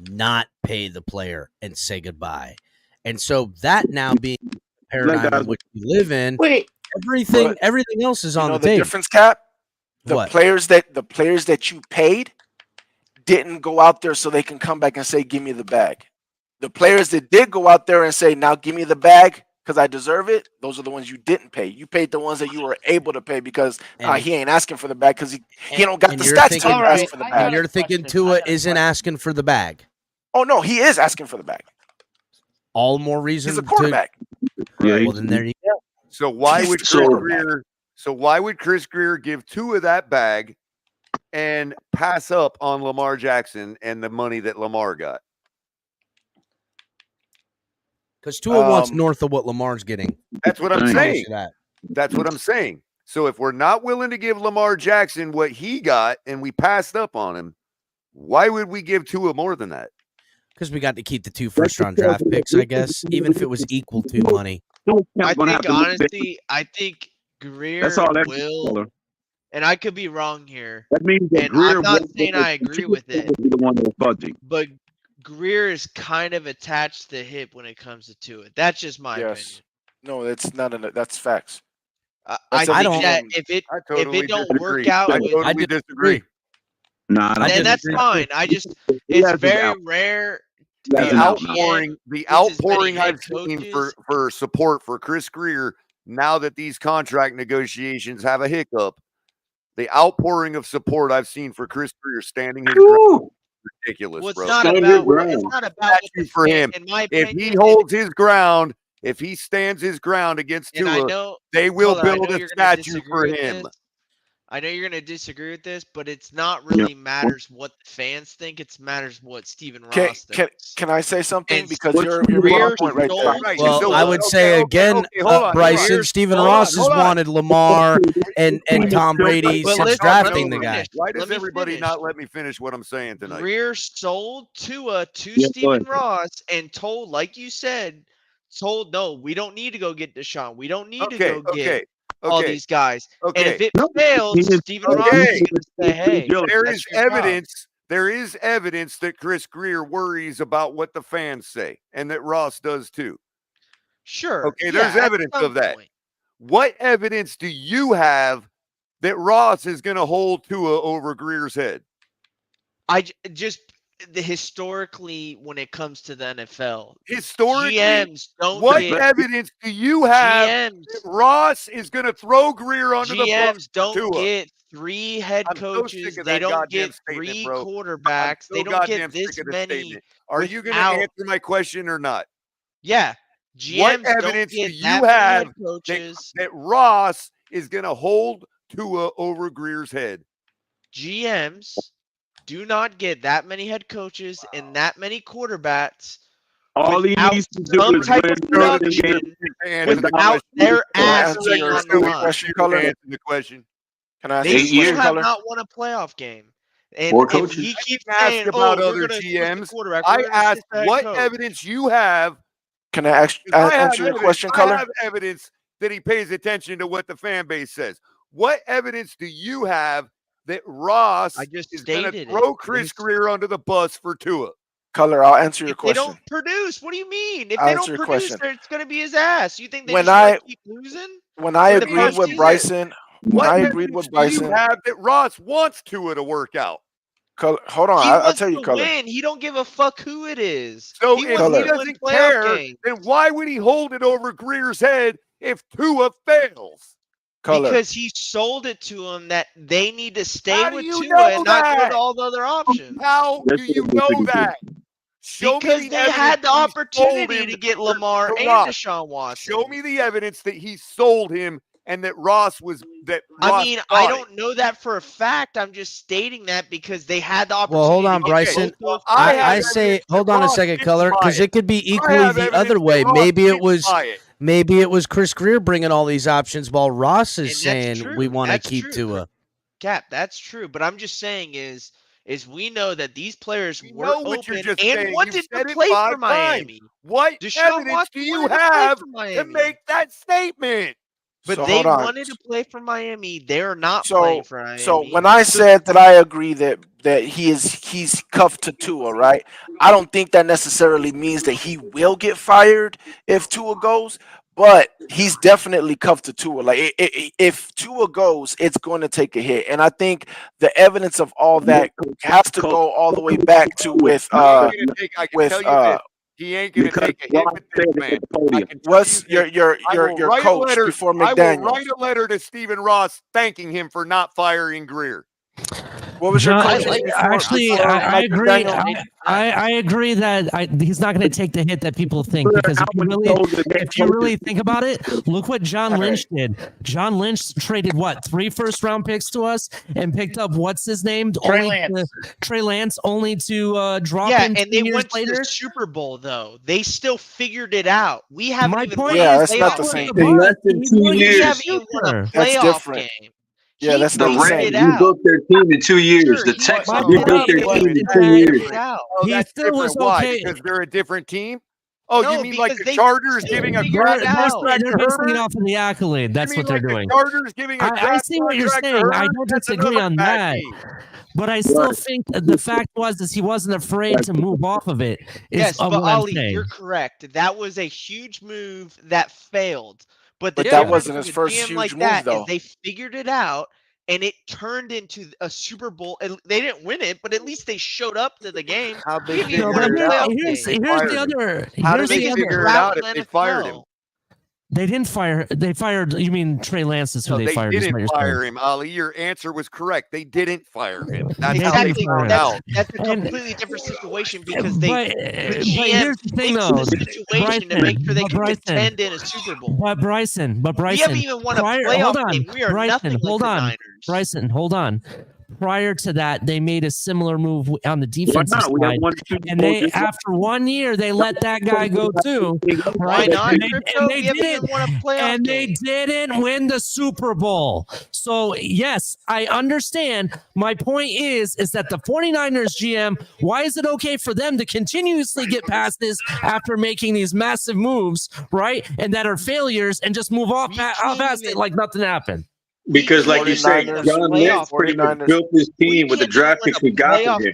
not pay the player and say goodbye. And so that now being the paradigm in which we live in, everything else is on the table. The difference, Cap? The players that you paid didn't go out there so they can come back and say, give me the bag. The players that did go out there and say, now give me the bag because I deserve it, those are the ones you didn't pay. You paid the ones that you were able to pay because he ain't asking for the bag because he don't got the stats to ask for the bag. And you're thinking Tua isn't asking for the bag. Oh, no, he is asking for the bag. All more reason. He's a quarterback. Well, then there you go. So why would Chris Grier give Tua that bag and pass up on Lamar Jackson and the money that Lamar got? Because Tua wants north of what Lamar's getting. That's what I'm saying. That's what I'm saying. So if we're not willing to give Lamar Jackson what he got and we passed up on him, why would we give Tua more than that? Because we got to keep the 2 first-round draft picks, I guess, even if it was equal to money. I think Grier will, and I could be wrong here. That means that I'm not saying I agree with it, but Grier is kind of attached to the hip when it comes to Tua. That's just my opinion. No, that's not. That's facts. I think that if it don't work out, I totally disagree. Then that's fine. It's very rare. The outpouring I've seen for support for Chris Grier now that these contract negotiations have a hiccup, the outpouring of support I've seen for Chris Grier standing his ground is ridiculous, bro. It's not about for him. If he holds his ground, if he stands his ground against Tua, they will build a statue for him. I know you're going to disagree with this, but it's not really matters what the fans think. It matters what Stephen Ross thinks. Can I say something? And Because you're brought a point right there. Well, I would say again, Bryson, Stephen Ross has wanted Lamar and Tom Brady since drafting the guy. Why does everybody not let me finish what I'm saying tonight? Greer sold Tua to Stephen Ross and told, like you said, no, we don't need to go get Deshaun. We don't need to go get all these guys. And if it fails, Stephen Ross is going to say, hey, there is evidence that Chris Greer worries about what the fans say and that Ross does too. Sure. Okay, there's evidence of that. What evidence do you have that Ross is going to hold Tua over Greer's head? Historically, when it comes to the NFL, historically, GMs don't. What evidence do you have that Ross is going to throw Greer under the bus? GMs don't get 3 head coaches. They don't get 3 quarterbacks. They don't get this many. Are you going to answer my question or not? Yeah. GMs what evidence don't get do you have that Ross is going to hold Tua over Greer's head? GMs do not get that many head coaches and that many quarterbacks. All he needs to do is type of production without their ass being on the line. The question. Can I they still have not won a playoff game. And if he keeps saying, about other GMs, I asked what evidence you have. Can I answer your question, Color? I have evidence that he pays attention to what the fan base says. What evidence do you have that Ross is going to throw Chris Greer under the bus for Tua? Color, I'll answer your question. They don't produce. What do you mean? If they don't produce, it's going to be his ass. You think they keep losing? When I agreed with Bryson, you have that Ross wants Tua to work out? Color, hold on, I'll tell you, Color. He don't give a fuck who it is. So if he doesn't care, then why would he hold it over Greer's head if Tua fails? Color. Because he sold it to him that they need to stay with Tua and not go to all the other options. How do you know that? Because they had the opportunity to get Lamar and Deshaun Watson. Show me the evidence that he sold him and that Ross was that. I don't know that for a fact. I'm just stating that because they had the opportunity. Well, hold on, Bryson. I say, hold on a second, Color, because it could be equally the other way. Maybe it was Chris Greer bringing all these options while Ross is saying we want to keep Tua. Cap, that's true. But I'm just saying is we know that these players were open and wanted to play for Miami. What evidence do you have to make that statement? But they wanted to play for Miami. They're not playing for Miami. So when I said that I agree that he's cuffed to Tua, right? I don't think that necessarily means that he will get fired if Tua goes, but he's definitely cuffed to Tua. Like if Tua goes, it's going to take a hit, and I think the evidence of all that has to go all the way back to he ain't gonna take a hit with this man. What's your coach before McDaniels? I will write a letter to Stephen Ross thanking him for not firing Greer. What was your coach? I agree. I agree that he's not going to take the hit that people think, because if you really think about it, look what John Lynch did. John Lynch traded 3 first-round picks to us and picked up what's his name? Trey Lance, only to drop him. Yeah, and they went to the Super Bowl though. They still figured it out. We haven't that's not the same thing. In less than 2 years, that's different. Game. Yeah, that's not the same. You built their team in 2 years. The Texans built their team in 2 years. He still was okay because they're a different team. Oh, no, you mean like the Chargers giving a contract they're basing it off of the accolade. That's what they're doing. The Chargers giving I see what you're saying. I don't disagree on that. But I still think the fact was he wasn't afraid to move off of it. Yes, but Ali, you're correct. That was a huge move that failed. But that wasn't his first huge move, though. They figured it out, and it turned into a Super Bowl. And they didn't win it, but at least they showed up to the game. How big here's the other. How did they figure it out if they fired him? They didn't fire. They fired. You mean Trey Lance is who No, they fired? They didn't fire him, Ali. Your answer was correct. They didn't fire him. That's how they Exactly. found out. That's a completely different situation because But the GM here's the thing, makes though, the situation to make sure they can contend in a Super Bowl. But Bryson, We haven't even won a playoff game. We are nothing like the Niners. Bryson, hold on. Prior to that, they made a similar move on the defensive side, and they, after 1 year, they let that guy go too. Right? Why not? And they didn't win the Super Bowl. So yes, I understand. My point is that the 49ers GM, why is it okay for them to continuously get passes after making these massive moves, right? And that are failures, and just move off past it like nothing happened. Because, like you said, John Lynch pretty much built his team with the draft picks we got from here.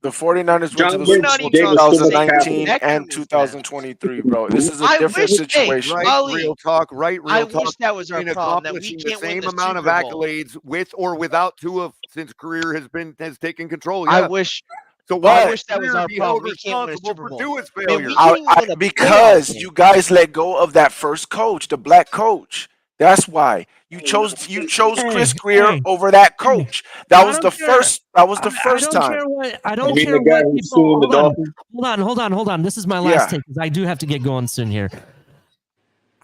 The 49ers went to the Lynch Super gave Bowl us so much 2019 capital. and 2023, bro. This is a different situation. Real talk. I wish that was our in problem, that we accomplishing can't the win same the amount of Super Bowl. accolades with or without Tua since career has taken control. I Yeah. wish. So why I wish that was our be held problem. We can't win a Super responsible Bowl. for Tua's Man, failure? we can't even win a Because playoff game. you guys let go of that first coach, the black coach. That's why you chose Chris Greer over that coach. That was the first. That was the first time. I don't care what people. Hold on. This is my last Yeah. take because I do have to get going soon here.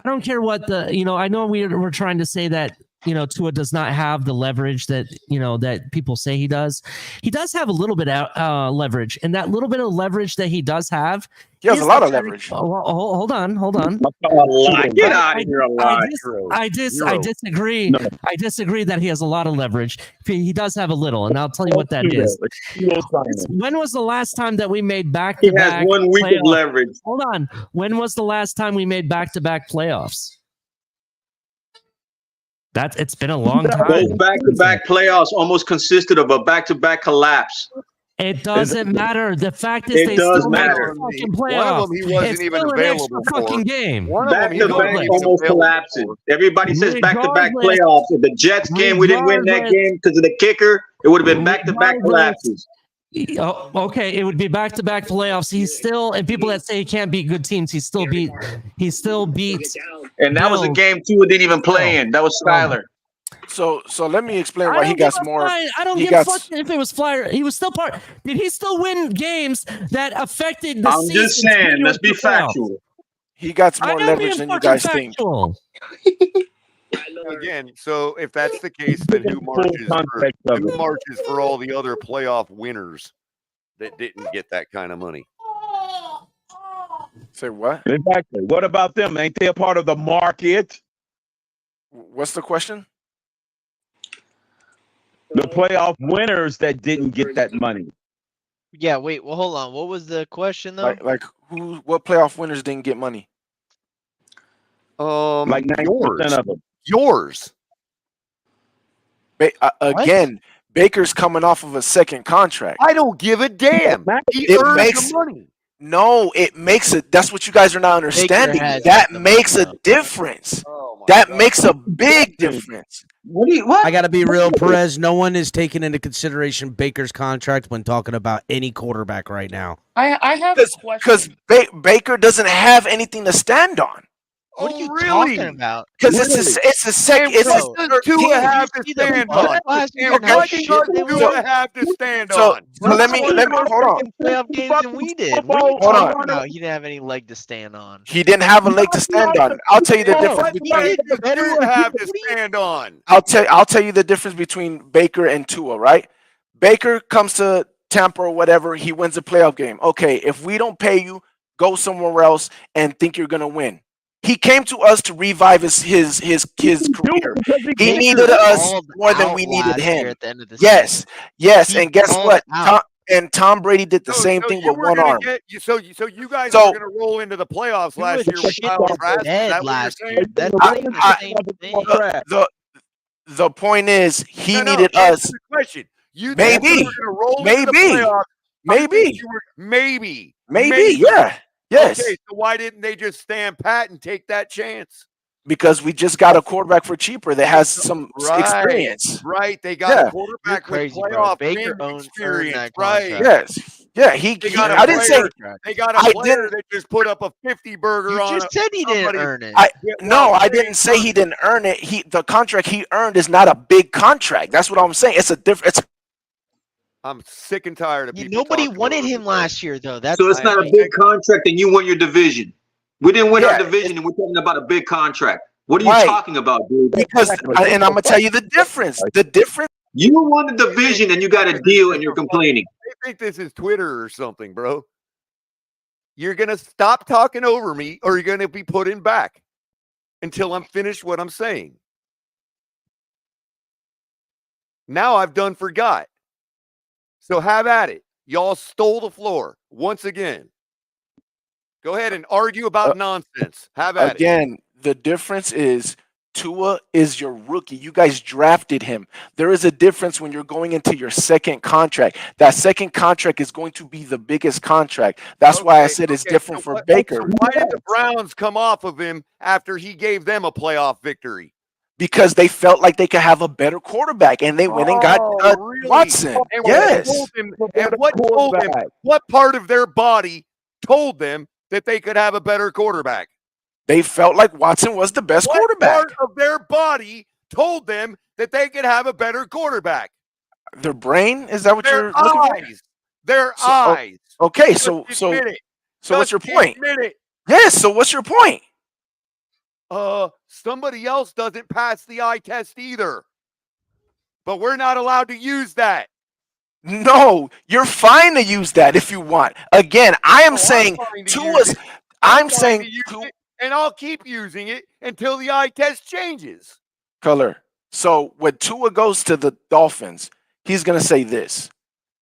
I don't care what I know we're trying to say that, Tua does not have the leverage that, that people say he does. He does have a little bit of leverage, and that little bit of leverage that he does have. He has a lot of leverage. Hold on. Get out of here, a lot. I disagree. I disagree that he has a lot of leverage. He does have a little, and I'll tell you what that is. When was the last time that we made back-to-back? He has 1 week of leverage. Hold on. When was the last time we made back-to-back playoffs? It's been a long time. Both back-to-back playoffs almost consisted of a back-to-back collapse. It doesn't matter. The fact is, they does still matter. made the fucking playoffs. One of them he wasn't It's even still an available extra for. fucking game. Back-to-back almost collapses. Everybody says back-to-back playoffs. If the Jets game, we didn't win that game because of the kicker. It would have been back-to-back collapses. Oh, okay, it would be back-to-back playoffs. He's still, and people that say he can't beat good teams, he still beat. And that was a game Tua didn't even play in. That was Skyler. So let me explain why he got more. I don't give a fuck if it was Flyer. He was still part. Did he still win games that affected the I'm season? just saying, let's be factual. He got more leverage than you guys think. Again, so if that's the case, then who marches for all the other playoff winners that didn't get that kind of money? Say what? Exactly. What about them? Ain't they a part of the market? What's the question? The playoff winners that didn't get that money. Yeah, wait. Well, hold on. What was the question though? Like what playoff winners didn't get money? Like 90% of them. Yours. Again, Baker's coming off of a second contract. I don't give a damn. He earned the money. No, it makes it. That's what you guys are not understanding. That makes a difference. That makes a big difference. What? I got to be real, Perez. No one is taking into consideration Baker's contract when talking about any quarterback right now. I have a question. Because Baker doesn't have anything to stand on. What are you really? talking about? Because it's a second. It's a Tua have to stand on. What do Tua have to stand on? So let me hold on. Playoff games than we did. What are you Hold talking on. about? He didn't have any leg to stand on. He didn't have a leg to stand on. I'll tell you the difference between. Tua have to stand on. I'll tell you the difference between Baker and Tua. Right? Baker comes to Tampa or whatever. He wins a playoff game. Okay, if we don't pay you, go somewhere else and think you're gonna win. He came to us to revive his career. He needed us more than we needed him. Yes. And guess what? Tom Brady did the same thing with one arm. So you guys are going to roll into the playoffs last year with Kyle Trask. Is that what you're saying? That's not even the same thing. The point is, he needed us. The question. You maybe. Were going to roll into the playoffs. Maybe. Yeah. Yes. Okay, so why didn't they just stand pat and take that chance? Because we just got a quarterback for cheaper that has some experience. Right. They got a quarterback crazy, with playoff Baker owns experience. that right. Yes. Yeah, I didn't say they got a player that just put up a 50 burger You on. just said he didn't earn it. I didn't say he didn't earn it. The contract he earned is not a big contract. That's what I'm saying. It's a different. I'm sick and tired of people. Nobody wanted him last year, though. That's So it's not a big contract, and you won your division. We didn't win our division, and we're talking about a big contract. What are you talking about, dude? Because, and I'm gonna tell you the difference. The difference. You won the division, and you got a deal, and you're complaining. They think this is Twitter or something, bro. You're gonna stop talking over me, or you're gonna be put in back until I'm finished what I'm saying. Now I've done forgot. So have at it. Y'all stole the floor once again. Go ahead and argue about nonsense. Have at it. Again, the difference is Tua is your rookie. You guys drafted him. There is a difference when you're going into your second contract. That second contract is going to be the biggest contract. That's why I said it's different for Baker. Why did the Browns come off of him after he gave them a playoff victory? Because they felt like they could have a better quarterback, and they went and got really? Watson. And yes. what told them? What part of their body told them that they could have a better quarterback? They felt like Watson was the best quarterback. What part of their body told them that they could have a better quarterback? Their brain? Is that what you're looking for? Their eyes. Okay, so what's your point? Yes, so what's your point? Somebody else doesn't pass the eye test either. But we're not allowed to use that. No, you're fine to use that if you want. Again, I am saying Tua's. I'm saying and I'll keep using it until the eye test changes. Color. So when Tua goes to the Dolphins, he's gonna say this: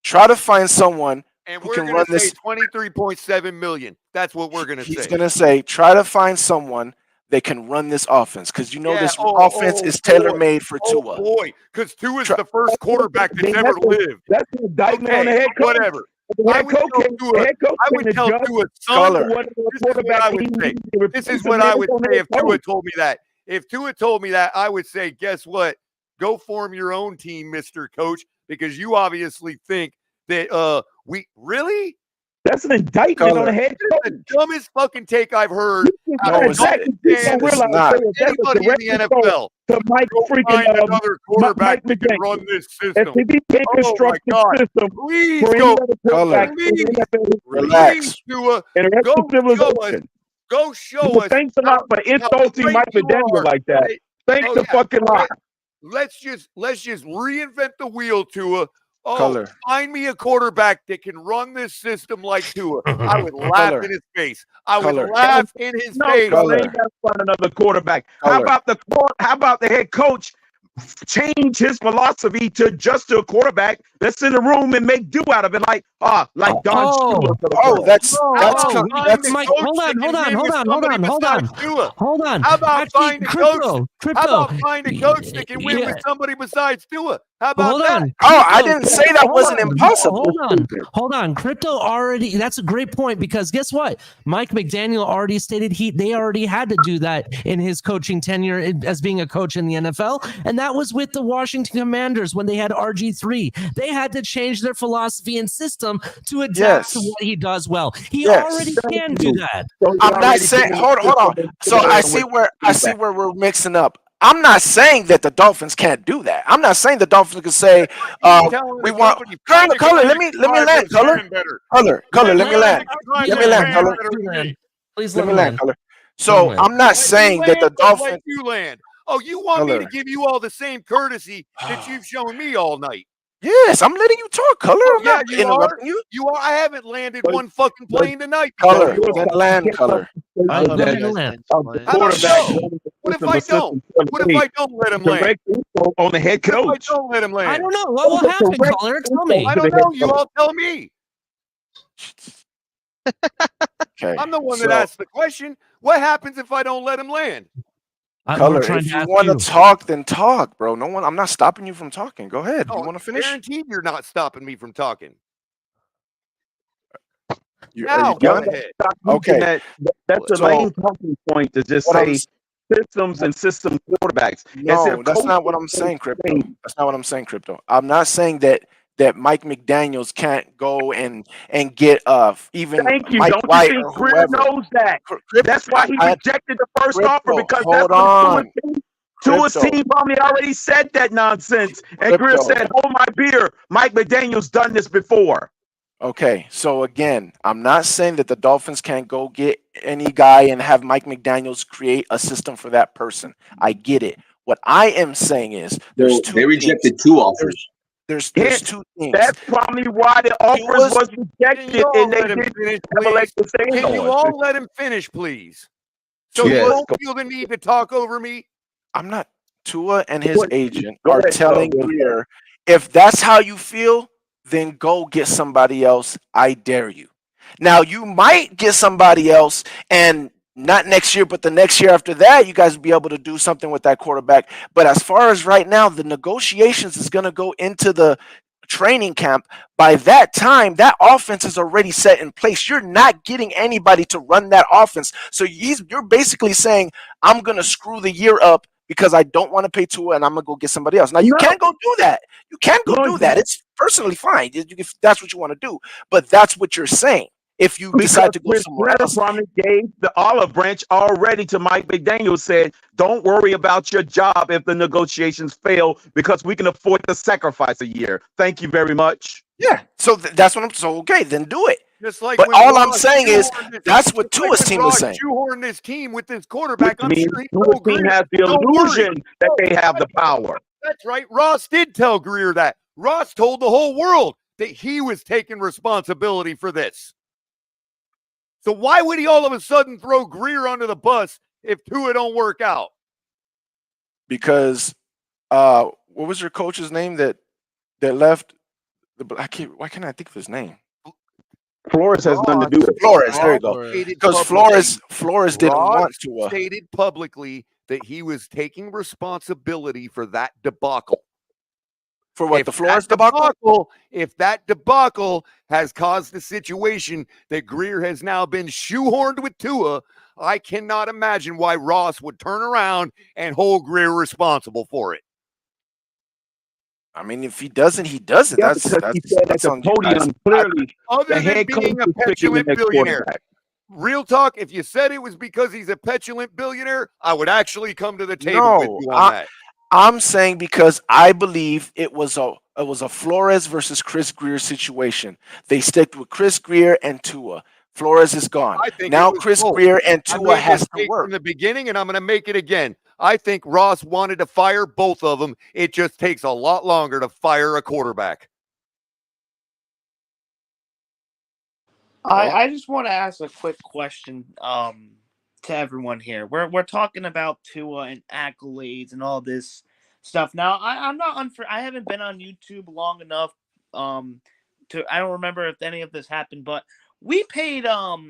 try to find someone and who we're can gonna run say this. 23.7 million. That's what we're gonna say. He's gonna say, try to find someone that can run this offense, because you know this offense is tailor made for Tua. Oh boy, because Tua's the first quarterback that's ever lived. That's an indictment on the head coach. Whatever. I would tell Tua, son, this is what I would say if Tua told me that. If Tua told me that, I would say, guess what? Go form your own team, Mr. Coach, because you obviously think that we really. That's an indictment on the head coach. The dumbest fucking take I've heard. No, exactly. Anybody in the NFL to Mike freaking another quarterback that can run this system. STD constructed system. Please go. Relax. Go show us. Thanks a lot for insulting Mike McDaniel like that. Thanks a fucking lot. Let's just reinvent the wheel, Tua. Find me a quarterback that can run this system like Tua. I would laugh in his face. I would laugh in his face. They ain't got to find another quarterback. How about the head coach change his philosophy to just a quarterback that's in the room and make do out of it, like Don Shula. That's Mike. Hold on. How about find a coach? How about find a coach that can win with somebody besides Tua? How about that? I didn't say that wasn't impossible. Hold on. Crypto already. That's a great point, because guess what? Mike McDaniel already stated they already had to do that in his coaching tenure as being a coach in the NFL, and that was with the Washington Commanders when they had RG3. They had to change their philosophy and system to adapt to what he does well. He already can do that. I'm not saying. Hold on. So I see where we're mixing up. I'm not saying that the Dolphins can't do that. I'm not saying the Dolphins can say, "We want color." Let me land. Color. Let me land. Please let me land. Color. So I'm not saying that the Dolphins. You land. Oh, you want me to give you all the same courtesy that you've shown me all night? Yes, I'm letting you talk, Color. I'm not interrupting you. You are. I haven't landed one fucking plane tonight. Color. Then land, Color. What if I don't? What if I don't let him land? On the head coach. What if I don't let him land? I don't know. What will happen, Color? Tell me. I don't know. You all tell me. Okay. I'm the one that asked the question. What happens if I don't let him land? Color, if you want to talk, then talk, bro. I'm not stopping you from talking. Go ahead. You want to finish? Guaranteed you're not stopping me from talking. Are you done? Okay. That's the main talking point, to just say systems and system quarterbacks. No, that's not what I'm saying, Crypto. That's not what I'm saying, Crypto. I'm not saying that that Mike McDaniels can't go and get even Thank you. Mike Don't you White think or Greer whoever. knows that? That's why he rejected the first offer, Crypto, because that's hold what on. Tua's Crypto, team probably already said that nonsense. And Greer crypto. said, hold my beer. Mike McDaniel's done this before. Okay, so again, I'm not saying that the Dolphins can't go get any guy and have Mike McDaniels create a system for that person. I get it. What I am saying is there's two They things. rejected two offers. There's Hence, two things. that's probably why the offers Tua's, was Can rejected, you all and they let him didn't finish, have a leg please? to stand Can you on. all let him finish, please? So you Tua, don't feel the need to talk over me? I'm not. Tua and his agent Go are ahead, telling Doug. Greer, if that's how you feel, then go get somebody else. I dare you. Now you might get somebody else, and not next year, but the next year after that, you guys will be able to do something with that quarterback. But as far as right now, the negotiations is going to go into the training camp. By that time, that offense is already set in place. You're not getting anybody to run that offense. So you're basically saying, I'm going to screw the year up because I don't want to pay Tua and I'm going to go get somebody else. Now, you can't go do that. You can't go do that. It's personally fine if that's what you want to do. But that's what you're saying if you decide to go somewhere else. Probably gave the olive branch already to Mike McDaniel, said, don't worry about your job if the negotiations fail, because we can afford to sacrifice a year. Thank you very much. Yeah, so that's what I'm so okay, then do it. Just like But when all I'm Ross saying is shoehorned this- that's what just like Tua's when team Ross is saying. shoehorned this team with this quarterback. I'm Means sure he Tua's told team Greer, has the "Don't worry." illusion that they have the power. That's right. Ross did tell Greer that. Ross told the whole world that he was taking responsibility for this. So why would he all of a sudden throw Greer under the bus if Tua don't work out? Because what was your coach's name that left? Why can't I think of his name? Flores has nothing to do with it. Flores. There you go. Because Flores didn't want to. Stated publicly that he was taking responsibility for that debacle. For what, if the Flores that debacle? If that debacle has caused the situation that Greer has now been shoehorned with Tua, I cannot imagine why Ross would turn around and hold Greer responsible for it. I mean, if he doesn't, he doesn't. Yeah, that's because he said at the on you guys. podium clearly, Other the than head coach being a is picking the petulant next billionaire. quarterback. Real talk, if you said it was because he's a petulant billionaire, I would actually come to the table with you on that. I'm saying because I believe it was a Flores versus Chris Greer situation. They stick with Chris Greer and Tua. Flores is gone. I think Now Chris Greer and Tua has to work from the beginning, and I'm going to make it again. I think Ross wanted to fire both of them. It just takes a lot longer to fire a quarterback. I just want to ask a quick question to everyone here. We're talking about Tua and accolades and all this stuff. Now I'm not unfair. I haven't been on YouTube long enough to I don't remember if any of this happened, but we paid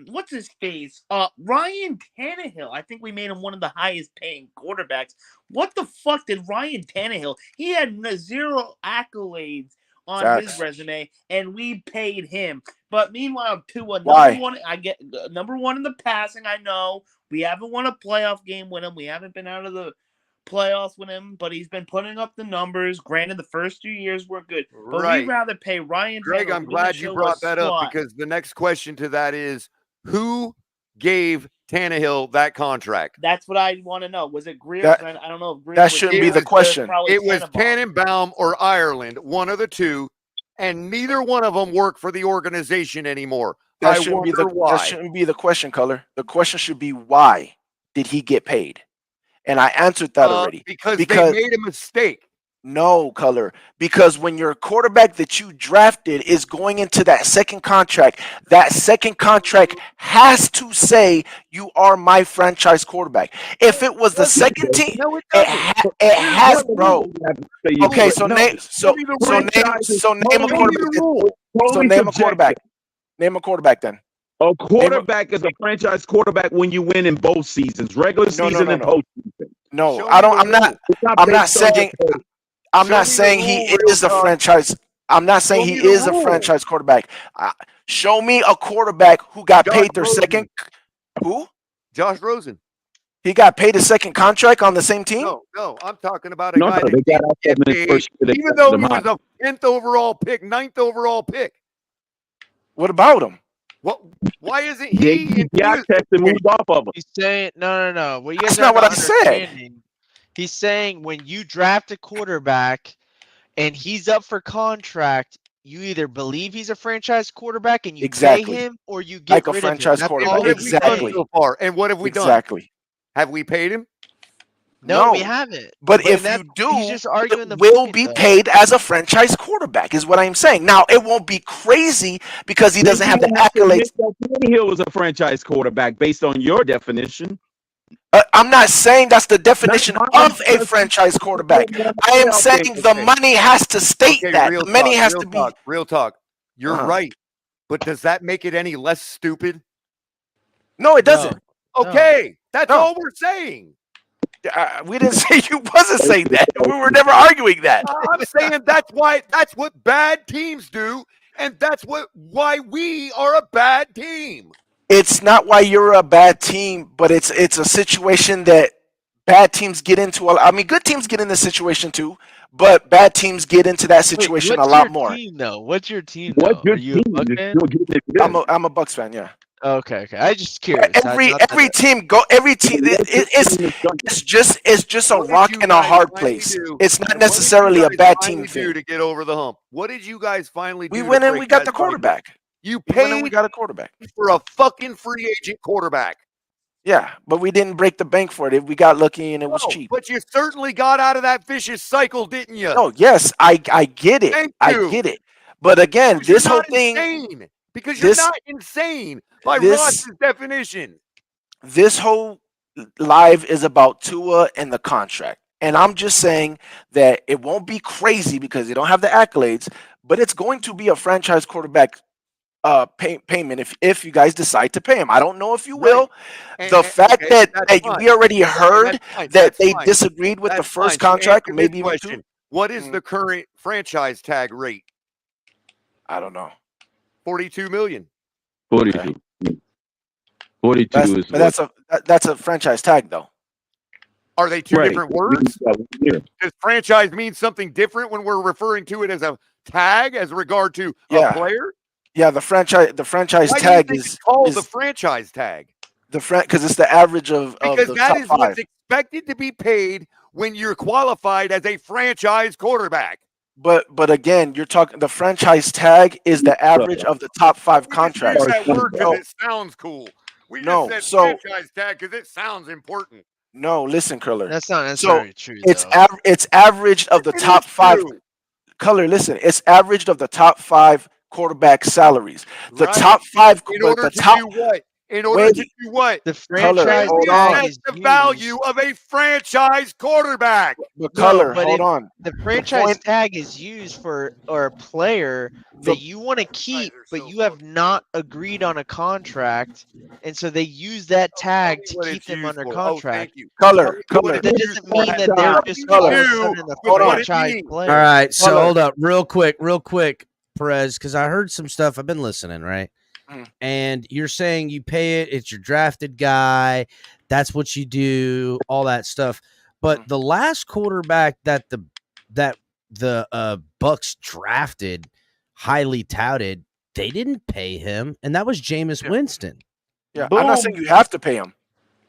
what's his face? Ryan Tannehill. I think we made him one of the highest paying quarterbacks. What the fuck did Ryan Tannehill? He had zero accolades on his resume, and we paid him. But meanwhile, Tua, number one, I get number one in the passing. I know we haven't won a playoff game with him. We haven't been out of the playoffs with him, but he's been putting up the numbers. Granted, the first 2 years were good, but we'd rather pay Ryan. Greg, Tannehill, I'm glad you brought that up, because the next question to that is, who gave Tannehill that contract? That's what I want to know. Was it Greer? I don't know if Greer. That shouldn't be the question. It was Tannenbaum or Ireland, one of the two, and neither one of them work for the organization anymore. That shouldn't be the question, Color. The question should be, why did he get paid? And I answered that already. Because they made a mistake. No, Color. Because when your quarterback that you drafted is going into that second contract has to say, you are my franchise quarterback. If it was the second team, it has, bro. Okay, so name a quarterback. Name a quarterback then. A quarterback is a franchise quarterback when you win in both seasons, regular season and postseason. No, I'm not saying he is a franchise. I'm not saying he is a franchise quarterback. Show me a quarterback who got paid their second. Who? Josh Rosen. He got paid a second contract on the same team? No, I'm talking about a No, guy no, that they got didn't out get in his paid, first year. They even tested though him he was out. a 10th overall pick, 9th overall pick. What about him? What? Why isn't They he got included? tested, moved off of him. He's saying no. What you That's guys are not what not I said. understanding. He's saying when you draft a quarterback and he's up for contract, you either believe he's a franchise quarterback and you Exactly. pay him, or you get Like a rid of him. franchise That's quarterback. all What have he's we done Exactly. saying. so far? And what have we done? Exactly. Have we paid him? No, we No. haven't. But if that's, you do, he's just arguing the it will point, be though. paid as a franchise quarterback, is what I'm saying. Now, it won't be crazy because he doesn't have the accolades. Tannehill was a franchise quarterback based on your definition. I'm not saying that's the definition of a franchise quarterback. I am saying the money has to state that. The money has to be. Real talk. You're right. But does that make it any less stupid? No, it doesn't. Okay. That's all we're saying. We didn't say you wasn't saying that. We were never arguing that. I'm saying that's what bad teams do, and that's why we are a bad team. It's not why you're a bad team, but it's a situation that bad teams get into. I mean, good teams get in this situation too, but bad teams get into that situation a lot more. Team, though? What's your team? What's though? your Are you a team? Buck fan? I'm a Bucks fan. Yeah. Okay. I just curious. Every team. It's just a rock and a hard place. It's not necessarily a bad team thing. To get over the hump. What did you guys finally do? We went and we got the quarterback. You We went and paid we got a quarterback for a fucking free agent quarterback. Yeah, but we didn't break the bank for it. We got lucky and it was cheap. But you certainly got out of that vicious cycle, didn't you? No, yes, I get it. Thank I you. get it. But again, this whole thing, insane. Because you're not insane by Ross's definition. This whole live is about Tua and the contract. And I'm just saying that it won't be crazy because they don't have the accolades, but it's going to be a franchise quarterback payment if you guys decide to pay him. I don't know if you will. The fact that we already heard that they disagreed with the first contract, maybe even two. What is the current franchise tag rate? I don't know. 42 million. 42. 42 that's a franchise tag though. Are they two different words? Does franchise mean something different when we're referring to it as a tag as regard to a player? Yeah, the franchise tag is called the franchise tag. Because it's the average of because the that top is five. What's expected to be paid when you're qualified as a franchise quarterback. But again, you're talking the franchise tag is the average of the top 5 contracts. Use that word because it sounds cool. We just said franchise tag because it sounds important. No, listen, Curler. That's not necessarily true. It's averaged of the top 5. Color, listen. It's averaged of the top 5 quarterback salaries. The top 5. In order to do what? In order to do what? The franchise tag is the value of a franchise quarterback. Hold on. The franchise tag is used for a player that you want to keep, but you have not agreed on a contract, and so they use that tag to keep them under contract. Color. But that doesn't mean that they're just all of a sudden a franchise player. All right, so hold up, real quick, Perez, because I heard some stuff. I've been listening, right? And you're saying you pay it, it's your drafted guy, that's what you do, all that stuff. But the last quarterback that the Bucks drafted, highly touted, they didn't pay him, and that was Jameis Winston. Yeah, I'm not saying you have to pay him.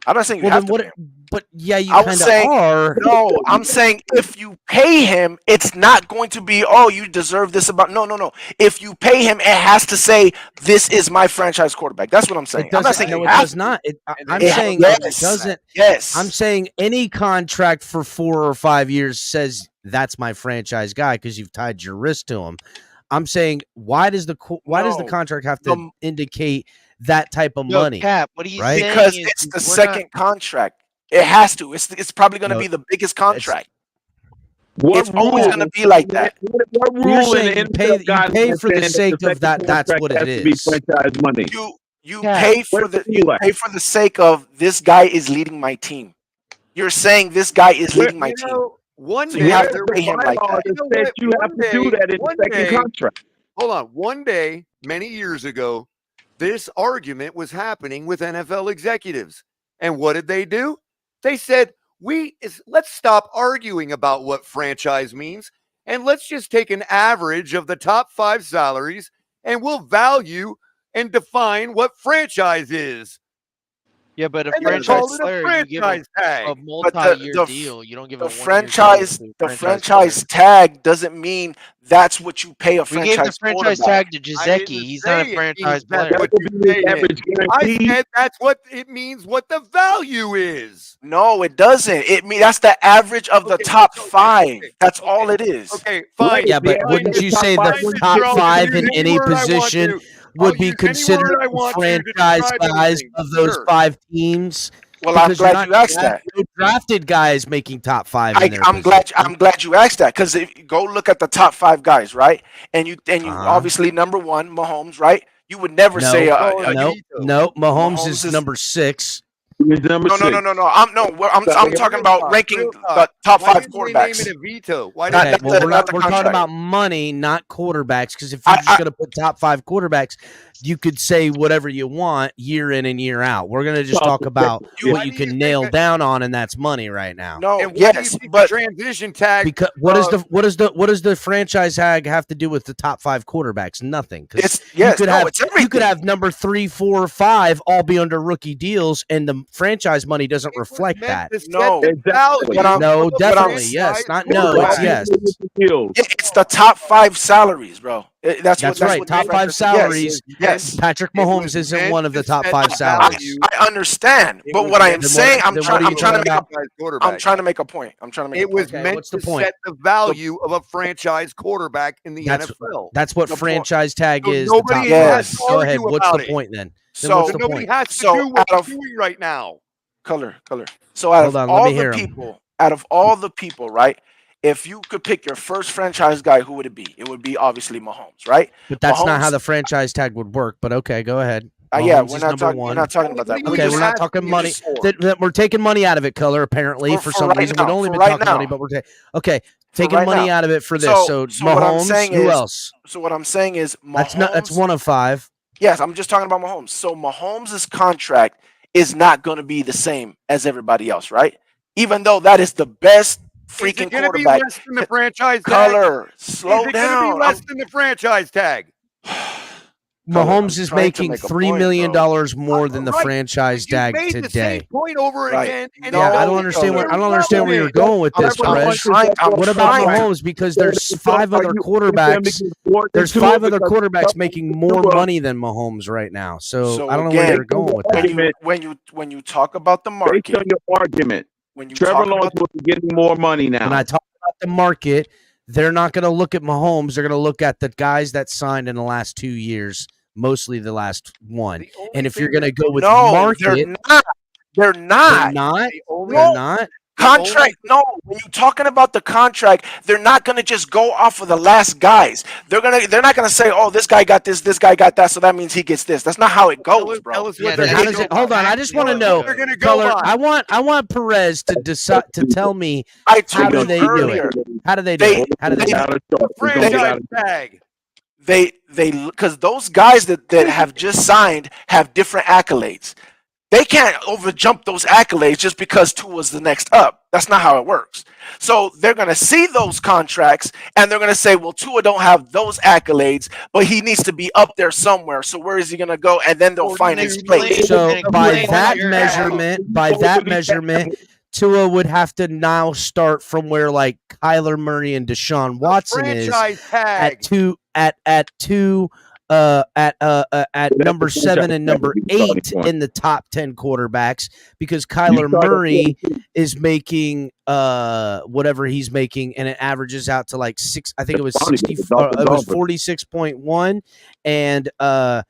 I'm not saying you have to pay him. But yeah, you kind of are. No, I'm saying if you pay him, it's not going to be, oh, you deserve this about. No. If you pay him, it has to say, this is my franchise quarterback. That's what I'm saying. I'm not saying it does not. I'm saying it doesn't. Yes. I'm saying any contract for 4 or 5 years says that's my franchise guy because you've tied your wrist to him. I'm saying why does the contract have to indicate that type of money? Cap, what are you saying? Because it's the second contract. It has to. It's probably going to be the biggest contract. It's always going to be like that. What rule You're saying you pay for the sake of that. That's what it is. Franchise money. You pay for the sake of this guy is leading my team. You're saying this guy is leading my team. One day you have to pay him like that. You have to do that in the second contract. Hold on. One day, many years ago, this argument was happening with NFL executives. And what did they do? They said, let's stop arguing about what franchise means, and let's just take an average of the top 5 salaries, and we'll value and define what franchise is. Yeah, but a And they franchise called it a player, you give franchise a tag. multi-year deal. You don't give a the 1-year deal franchise to a the franchise franchise tag doesn't mean that's what you pay a We gave the franchise franchise quarterback. tag to I Jizeki. didn't He's say not a it franchise means that's player. what you pay him. I said that's what it means, what the value is. No, it doesn't. That's the average of the top 5. That's all it is. Okay, fine. Yeah, but Fine, wouldn't you say fine, the Mr. top I'll 5 use in any any word I want position to. would I'll be use any considered word I the want to franchise describe guys anything. of those Sure. 5 teams? Well, I'm Because you're glad not you asked that. no drafted guys making top 5 in their I'm position. glad you asked that, because if you go look at the top 5 guys, right? And you Uh-huh. obviously number 1, Mahomes, right? You would never say no. Mahomes is number 6. No. I'm talking about ranking the top 5 quarterbacks. Name it a veto? Why Okay, didn't well, we're talking about money, not quarterbacks. Because if you're just going to put top 5 quarterbacks, you could say whatever you want year in and year out. We're going to just talk about what you can nail down on, and that's money right now. No, and what do you think the transition tag? Because what does the franchise tag have to do with the top 5 quarterbacks? Nothing. Because you could have number 3, 4, 5 all be under rookie deals, and the franchise money doesn't reflect that. No, no, definitely yes. Not no, it's yes. It's the top 5 salaries, bro. That's right. What top 5 salaries. Yes. Patrick Mahomes isn't one of the top 5 salaries. I understand, but what I am saying, I'm trying to make a point. It was meant to set the value of a franchise quarterback in the NFL. That's what franchise tag is. Nobody has to Go ahead. argue What's about the it. point then? So nobody has to do what we're doing right now. Color. So out Hold of on, all let me the hear 'em. people, right? If you could pick your first franchise guy, who would it be? It would be obviously Mahomes, right? But that's not how the franchise tag would work. But okay, go ahead. Yeah, Mahomes is number 1. We're not talking about that. Okay, we're not talking money. We're taking money out of it, Color. Apparently, for some reason, we'd only been talking money, but we're taking money out of it for this. So Mahomes, who else? So what I'm saying is, Mahomes, that's 1 of 5. Yes, I'm just talking about Mahomes. So Mahomes' contract is not going to be the same as everybody else, right? Even though that is the best freaking quarterback. Be less than the franchise Color, tag? slow down. Be less than the franchise tag. Mahomes is making $3 million more than the franchise tag today. The same point over again. And I don't understand where you're going with this, Perez. What about Mahomes? Because there's 5 other quarterbacks. There's 5 other quarterbacks making more money than Mahomes right now. So I don't know where you're going with that. When you talk about the market, based on your argument, Trevor Lawrence will be getting more money now. When I talk about the market, they're not going to look at Mahomes. They're going to look at the guys that signed in the last 2 years. Mostly the last one. And if you're going to go with market, they're not. They're not. Contract. No, when you're talking about the contract, they're not going to just go off of the last guys. They're not going to say, "Oh, this guy got this guy got that, so that means he gets this." That's not how it goes, bro. Hold on, I just want to know. Color, I want Perez to decide to tell me how do they do it? How do they do it? How do they do it? Franchise tag. They because those guys that have just signed have different accolades. They can't overjump those accolades just because Tua's the next up. That's not how it works. So they're going to see those contracts and they're going to say, well, Tua don't have those accolades, but he needs to be up there somewhere. So where is he going to go? And then they'll find his place. So by that measurement, Tua would have to now start from where like Kyler Murray and Deshaun Watson is at number 7 and number 8 in the top 10 quarterbacks, because Kyler Murray is making whatever he's making, and it averages out to like 6. I think it was 60. It was 46.1 and $1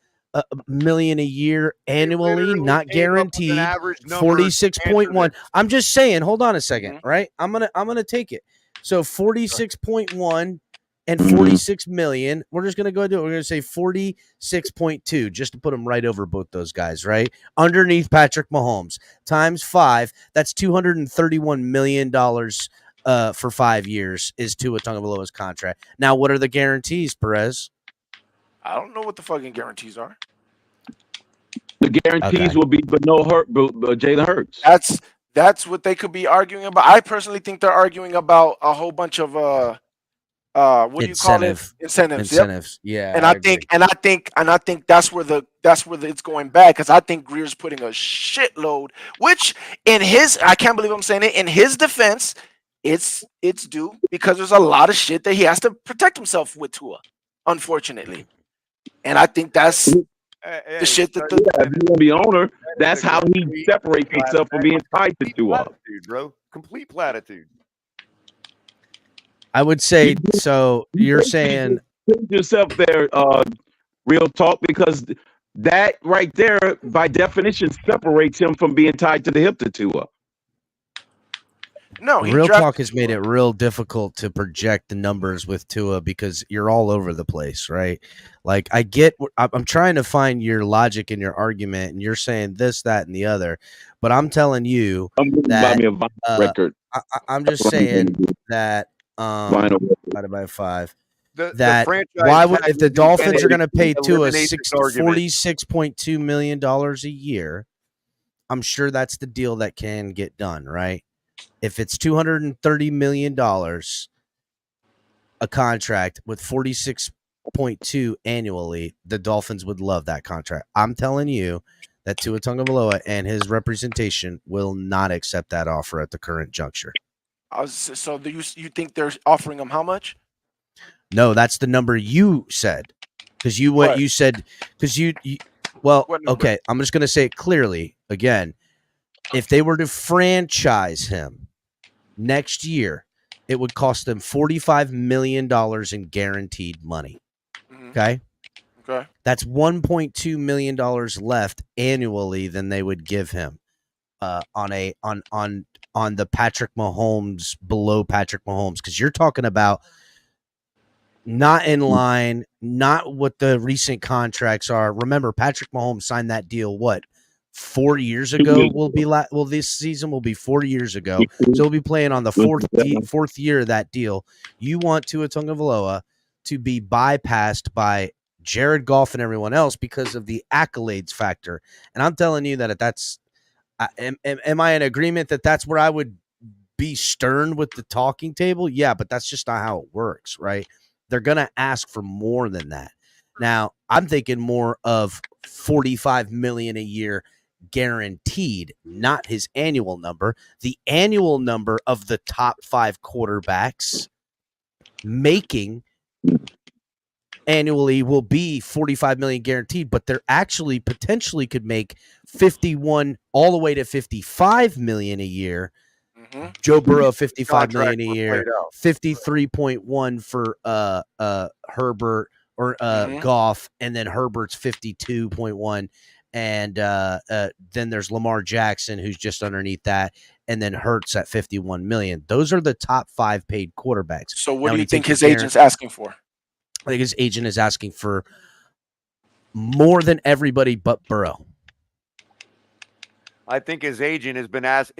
million a year annually, not guaranteed. 46.1. I'm just saying. Hold on a second, right? I'm gonna take it. So 46.1. And 46 million. We're just gonna go do it. We're gonna say 46.2, just to put them right over both those guys, right? Underneath Patrick Mahomes times 5. That's $231 million for 5 years is Tua Tagovailoa's contract. Now, what are the guarantees, Perez? I don't know what the fucking guarantees are. The guarantees will be, but no hurt, but Jalen Hurts. That's what they could be arguing about. I personally think they're arguing about a whole bunch of what do you call it? Incentives. Yep. Yeah, And I I agree. think that's where it's going back, because I think Greer's putting a shitload, which I can't believe I'm saying it, in his defense, it's due, because there's a lot of shit that he has to protect himself with Tua, unfortunately. And I think that's the shit that if you want to be owner, that's how he separates himself from being tied to Tua. Platitude, bro. Complete platitude. I would say so. You're saying put yourself there, real talk, because that right there, by definition, separates him from being tied to the hip to Tua. No, Real Talk has made it real difficult to project the numbers with Tua because you're all over the place, right? Like, I'm trying to find your logic in your argument, and you're saying this, that, and the other, but I'm telling you that record. I'm just saying that divided by 5. The franchise why would, tag if the would be Dolphins are going to pay eliminate Tua this argument. $46.2 million a year, I'm sure that's the deal that can get done, right? If it's $230 million a contract with 46.2 annually, the Dolphins would love that contract. I'm telling you that Tua Tagovailoa and his representation will not accept that offer at the current juncture. So do you think they're offering him how much? No, that's the number you said. Because you said okay, I'm just going to say it clearly again. If they were to franchise him next year, it would cost them $45 million in guaranteed money. Okay. Okay. That's $1.2 million left annually than they would give him on the Patrick Mahomes, below Patrick Mahomes, because you're talking about not in line, not what the recent contracts are. Remember, Patrick Mahomes signed that deal 4 years ago? This season will be 4 years ago. So we'll be playing on the fourth year of that deal. You want Tua Tagovailoa to be bypassed by Jared Goff and everyone else because of the accolades factor. And I'm telling you that am I in agreement that that's where I would be stern with the talking table? Yeah, but that's just not how it works, right? They're going to ask for more than that. Now, I'm thinking more of $45 million a year guaranteed, not his annual number. The annual number of the top 5 quarterbacks making annually will be $45 million guaranteed, but they're actually potentially could make 51 all the way to $55 million a year. Joe Burrow, $55 million a year, 53.1 for Herbert or Goff, and then Herbert's 52.1, and then there's Lamar Jackson, who's just underneath that, and then Hurts at 51 million. Those are the top 5 paid quarterbacks. So what do you think his agent's asking for? I think his agent is asking for more than everybody but Burrow. I think his agent has been asked.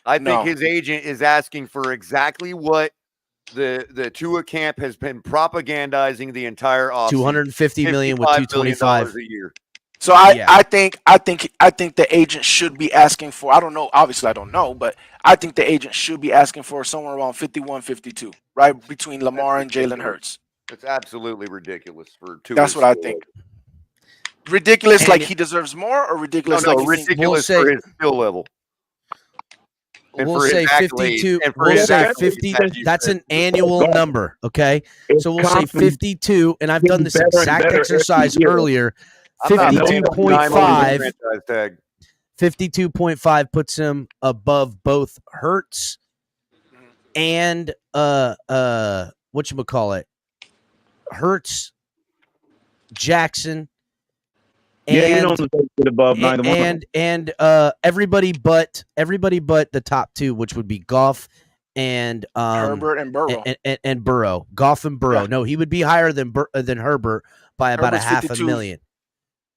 I think his agent is asking for exactly what the Tua camp has been propagandizing the entire offseason. $250 million with $225 a year. So I think the agent should be asking for, I don't know, obviously I don't know, but I think the agent should be asking for somewhere around 51, 52, right between Lamar and Jalen Hurts. It's absolutely ridiculous for Tua. That's what I think. Ridiculous, like he deserves more, or ridiculous? No, ridiculous for his skill level. We'll say 52. We'll say 50. That's an annual number. Okay. So we'll say 52. And I've done this exact exercise earlier. 52.5. 52.5 puts him above both Hurts and whatchamacallit? Hurts, Jackson. And above neither one. And everybody but the top 2, which would be Goff and Herbert and Burrow. And Burrow. Goff and Burrow. Yeah. No, he would be higher than Herbert by about Herbert's 52. 500,000.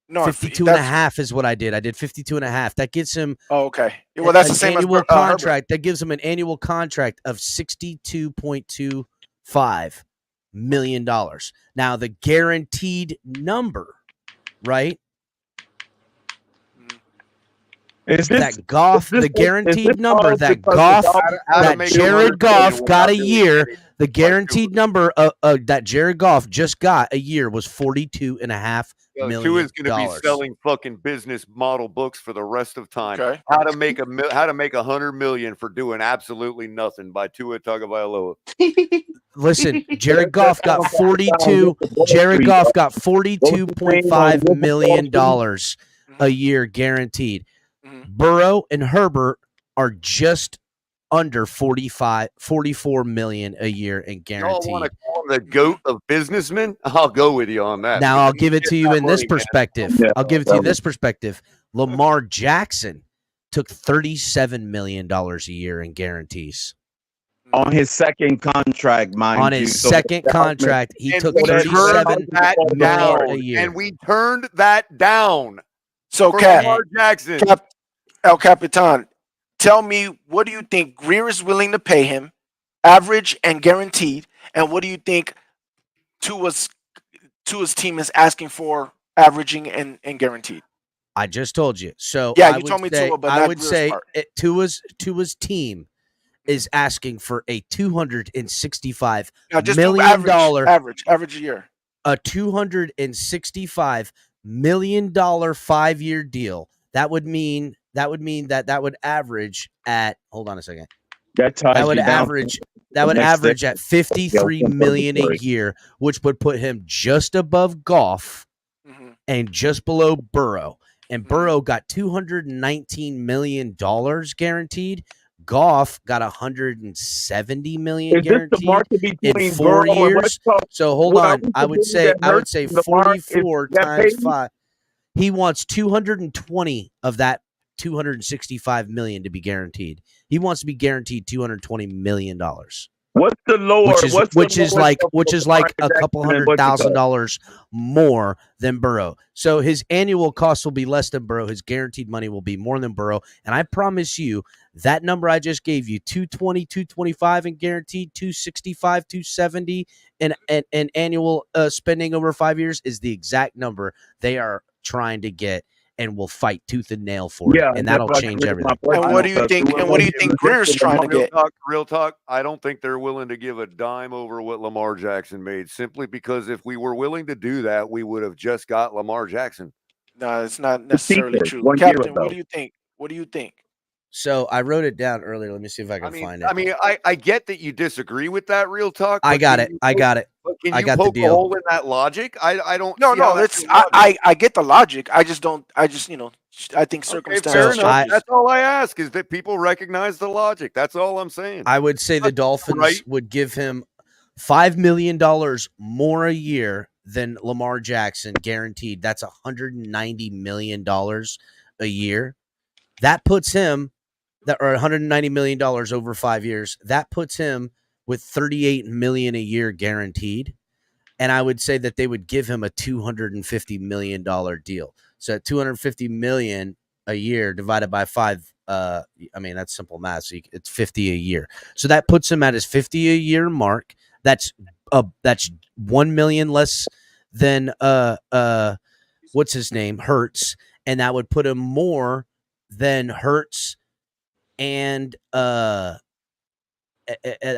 No, 52 and a half is what I did. I did 52 and a half. That gives him okay. Well, that's the same annual as contract. Herbert. That gives him an annual contract of $62.25 million. Now the guaranteed number, right, that Goff, the guaranteed number that Goff, that Jared Goff got a year, the guaranteed number that Jared Goff just got a year was $42.5 million. Tua's going to be selling fucking business model books for the rest of time. Okay. How to make $100 million for doing absolutely nothing by Tua Tagovialoa. Listen, Jared Goff got $42.5 million a year guaranteed. Burrow and Herbert are just under 44 million a year in guaranteed. Y'all want to call him the GOAT of businessmen? I'll go with you on that. Now I'll give it to you in this perspective. I'll give it to you this perspective. Lamar Jackson took $37 million a year in guarantees. On his second contract, mind On you. his second contract, he took $37 million a year. And we turned that down. So, for Lamar Jackson. El Capitan, tell me, what do you think Greer is willing to pay him, average and guaranteed, and what do you think Tua's team is asking for, averaging and guaranteed? I just told you. So yeah, you told me Tua, but I would say Tua's team is asking for a $265 million average a year. A $265 million 5-year deal. That would mean that would average at, hold on a second. That would average at $53 million a year, which would put him just above Goff and just below Burrow. And Burrow got $219 million guaranteed. Goff got $170 million guaranteed in 4 years. So hold on, I would say 44 times 5. He wants 220 of that $265 million to be guaranteed. He wants to be guaranteed $220 million. What's the lower? Which is like a couple $100,000 more than Burrow. So his annual cost will be less than Burrow. His guaranteed money will be more than Burrow. And I promise you, that number I just gave you, 220, 225 in guaranteed, 265, 270 in annual spending over 5 years is the exact number they are trying to get and will fight tooth and nail for it. And that'll change everything. And what do you think? And what do you think Greer's trying to get? Real talk. I don't think they're willing to give a dime over what Lamar Jackson made, simply because if we were willing to do that, we would have just got Lamar Jackson. No, it's not necessarily true. Captain, what do you think? What do you think? So I wrote it down earlier. Let me see if I can find it. I mean, I get that you disagr't with that, real talk. I got it. But can I you got the poke deal. a hole in that logic? I don't. No, it's I get the logic. I just I think circumstances. Fair enough. That's all I ask, is that people recognize the logic. That's all I'm saying. I would say the Dolphins would give him $5 million more a year than Lamar Jackson guaranteed. That's $190 million a year. That puts him or $190 million over 5 years. That puts him with $38 million a year guaranteed. And I would say that they would give him a $250 million deal. So at $250 million a year divided by 5, I mean, that's simple math. So it's 50 a year. So that puts him at his 50 a year mark. That's 1 million less than what's his name, Hurts, and that would put him more than Hurts and I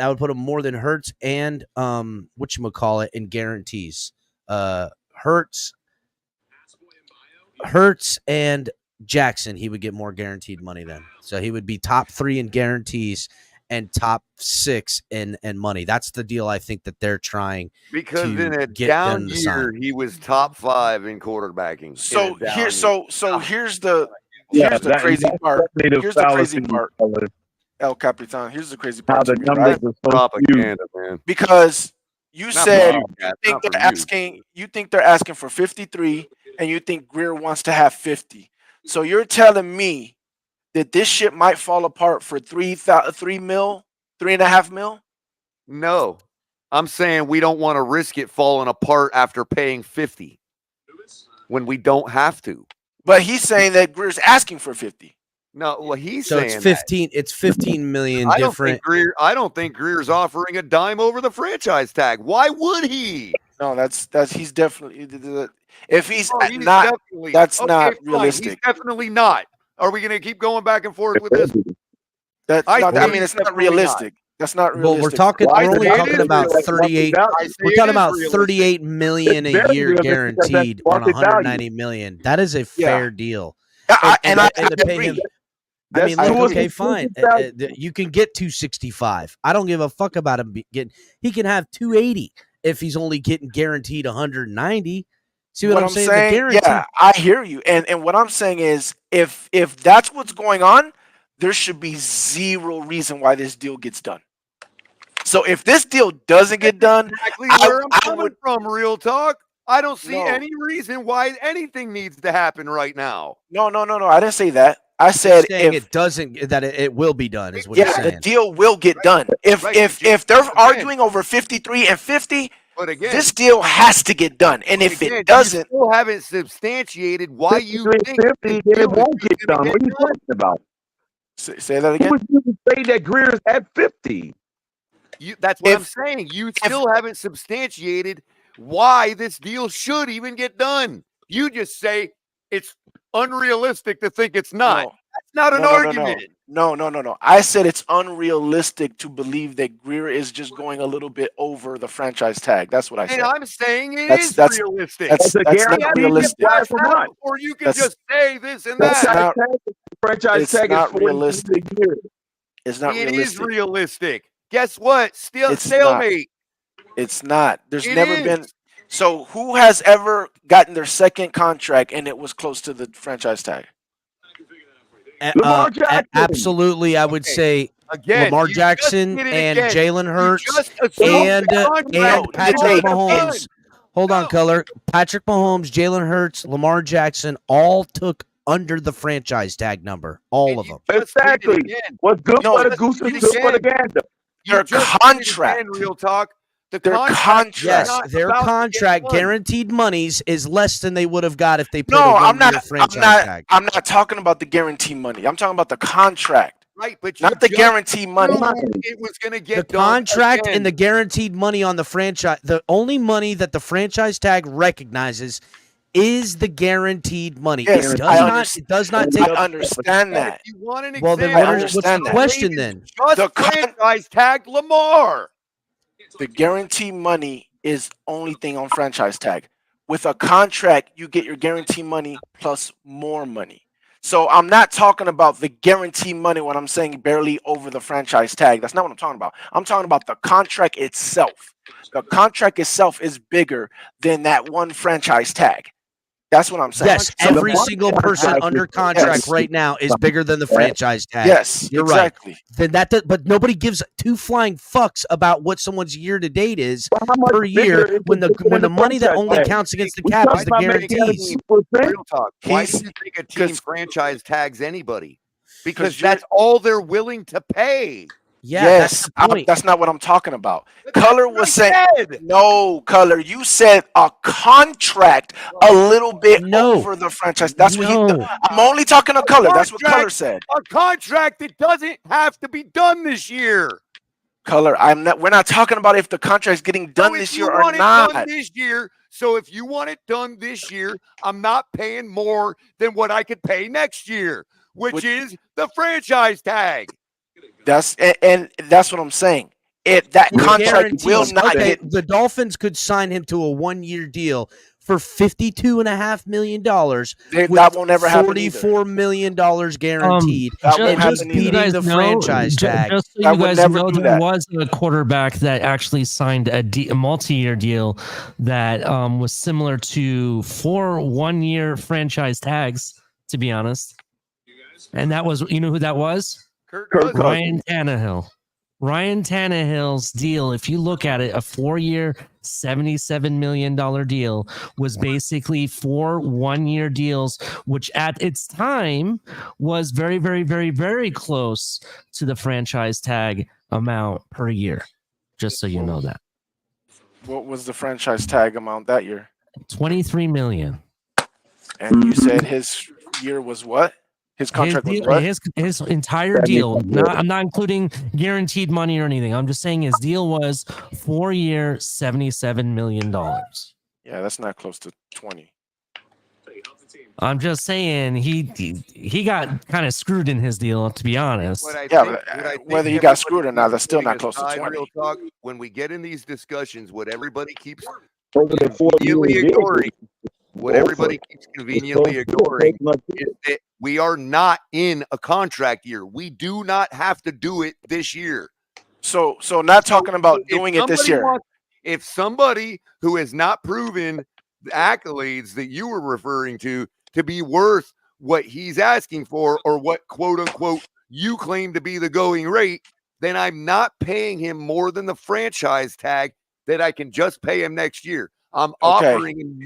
would put him more than Hurts and whatchamacallit in guarantees. Hurts and Jackson, he would get more guaranteed money then. So he would be top 3 in guarantees and top 6 in money. That's the deal I think that they're trying because to in a get down them to year sign. he was top 5 in quarterbacking. So here's the crazy part. Here's the crazy part. El Capitan. Here's the crazy part. How the numbers are so propaganda, man. Because you Not said propaganda, you think they're asking for 53 and you think Greer wants to have 50. So you're telling me that this shit might fall apart for 3.5 mil? No. I'm saying we don't want to risk it falling apart after paying 50 when we don't have to. But he's saying that Greer's asking for 50. No, well, he's So saying it's 15. It's 15 million different. I don't think Greer's offering a dime over the franchise tag. Why would he? No, that's he's definitely. If he's Oh, not, definitely, that's okay, not fine. realistic. He's definitely not. Are we going to keep going back and forth with this? I mean, it's not realistic. That's not realistic. Well, we're talking. I We're only say it talking is about realistic. 38. I say We're it talking is about realistic. 38 million a It's very year realistic because that's guaranteed on market value. 190 million. That is a fair deal. I To pay agree. him. I mean, That's look, two okay, of fine. the You can get 265. I don't give a fuck about him getting. He can have 280 if he's only getting guaranteed 190. See what I'm saying? The guarantee. Yeah, I hear you. And what I'm saying is, if that's what's going on, there should be zero reason why this deal gets done. So if this deal doesn't get done, exactly where I'm coming from. Real talk. I don't see any reason why anything needs to happen right now. No. I didn't say that. I said saying if it doesn't, that it will be done is what you're saying. the deal will get done. If they're arguing over 53 and 50, but again, this deal has to get done. And if it doesn't, you still haven't substantiated why you think 50, it won't get done. What are you talking about? Say that again. Who would you say that Greer's at 50? That's what I'm saying. You still haven't substantiated why this deal should even get done. You just say it's unrealistic to think it's not. That's not an argument. No. I said it's unrealistic to believe that Greer is just going a little bit over the franchise tag. That's what I said. And I'm saying That's realistic. That's not realistic. Or you can just say this and that. Franchise tag is realistic. It's not It realistic. is realistic. Guess what? Still It's stalemate. It's not. There's never been. So who has ever gotten their second contract and it was close to the franchise tag? Lamar Jackson. Absolutely, I would say again, Lamar Jackson and Jalen Hurts and Patrick Mahomes. Hold on, Color. Patrick Mahomes, Jalen Hurts, Lamar Jackson all took under the franchise tag number. All of them. Exactly. What's good for the goose is good for the gander. Their contract. Real talk. Their contract. Yes, their contract guaranteed monies is less than they would have got if they played I'm not tag. I'm not talking about the guarantee money. I'm talking about the contract. Right, but not the guarantee money. It was going to get the contract and the guaranteed money on the franchise. The only money that the franchise tag recognizes is the guaranteed money. Yes, it does not take. I understand that. If you want an well, then what's the question then? The franchise tag Lamar. The guarantee money is only thing on franchise tag. With a contract, you get your guarantee money plus more money. So I'm not talking about the guarantee money when I'm saying barely over the franchise tag. That's not what I'm talking about. I'm talking about the contract itself. The contract itself is bigger than that one franchise tag. That's what I'm saying. Yes, every single person under contract right now is bigger than the franchise tag. Yes, you're exactly. Right. Then but nobody gives two flying fucks about what someone's year to date is per year when the money that only counts against the cap is the guarantees. Real talk. Why do you think a team franchise tags anybody? Because that's all they're willing to pay. Yeah, yes, that's not what I'm talking about. Color was saying no. Color, you said a contract a little bit over the franchise. That's what I'm only talking to Color. That's what Color said. A contract that doesn't have to be done this year. Color, we're not talking about if the contract's getting done this year or not. Done this year, so if you want it done this year, I'm not paying more than what I could pay next year, which is the franchise tag. That's what I'm saying. That contract will not get. The Dolphins could sign him to a 1-year deal for $52.5 million. That won't ever happen. $44 million guaranteed. Just beating the franchise tag. Just so you guys know, there was a quarterback that actually signed a multi-year deal that was similar to 4 1-year franchise tags, to be honest. And that was, you know who that was? Ryan Tannehill. Ryan Tannehill's deal, if you look at it, a 4-year, $77 million deal was basically 4 1-year deals, which at its time was very, very, very, very close to the franchise tag amount per year. Just so you know that. What was the franchise tag amount that year? $23 million. And you said his year was what? His contract was what? His entire deal. I'm not including guaranteed money or anything. I'm just saying his deal was 4-year, $77 million. Yeah, that's not close to 20. I'm just saying he got kind of screwed in his deal, to be honest. Whether you got screwed or not, that's still not close to 20. Real talk. When we get in these discussions, what everybody keeps over the 4 conveniently years, ignoring, what everybody keeps conveniently ignoring is that we are not in a contract year. We do not have to do it this year. So not talking about doing it this year. If somebody who has not proven the accolades that you were referring to be worth what he's asking for, or what quote unquote you claim to be the going rate, then I'm not paying him more than the franchise tag that I can just pay him next year. I'm offering him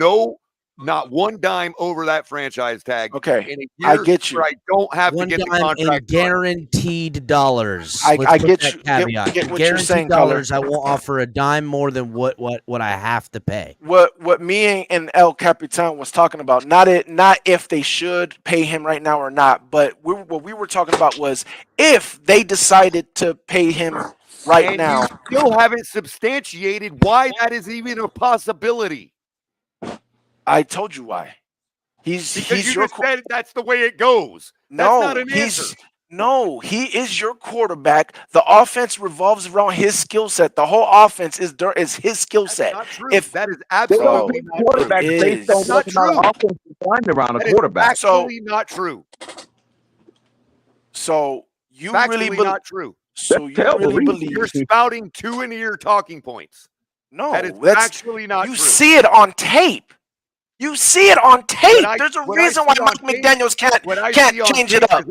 not one dime over that franchise tag. Okay, in a I year get you. where I don't have One to get the dime contract in guaranteed dollars. I Let's put get that you. caveat. Get what you're Guaranteed saying, dollars. Color. I won't offer a dime more than what I have to pay. What me and El Capitan was talking about, not if they should pay him right now or not, but what we were talking about was if they decided to pay him right now. You still haven't substantiated why that is even a possibility. I told you why. Because you just said that's the way it goes. That's not an answer. No, he is your quarterback. The offense revolves around his skill set. The whole offense is his skill set. Not true. That is absolutely not quarterback true. based on what amount of offense designed around a quarterback. Actually, not true. So you really believe not true. So you really believe you're spouting 2-in-ear talking points? No, that is that's actually not true. You see it on tape. You see it on tape. There's a reason why Mike McDaniels can't change it up.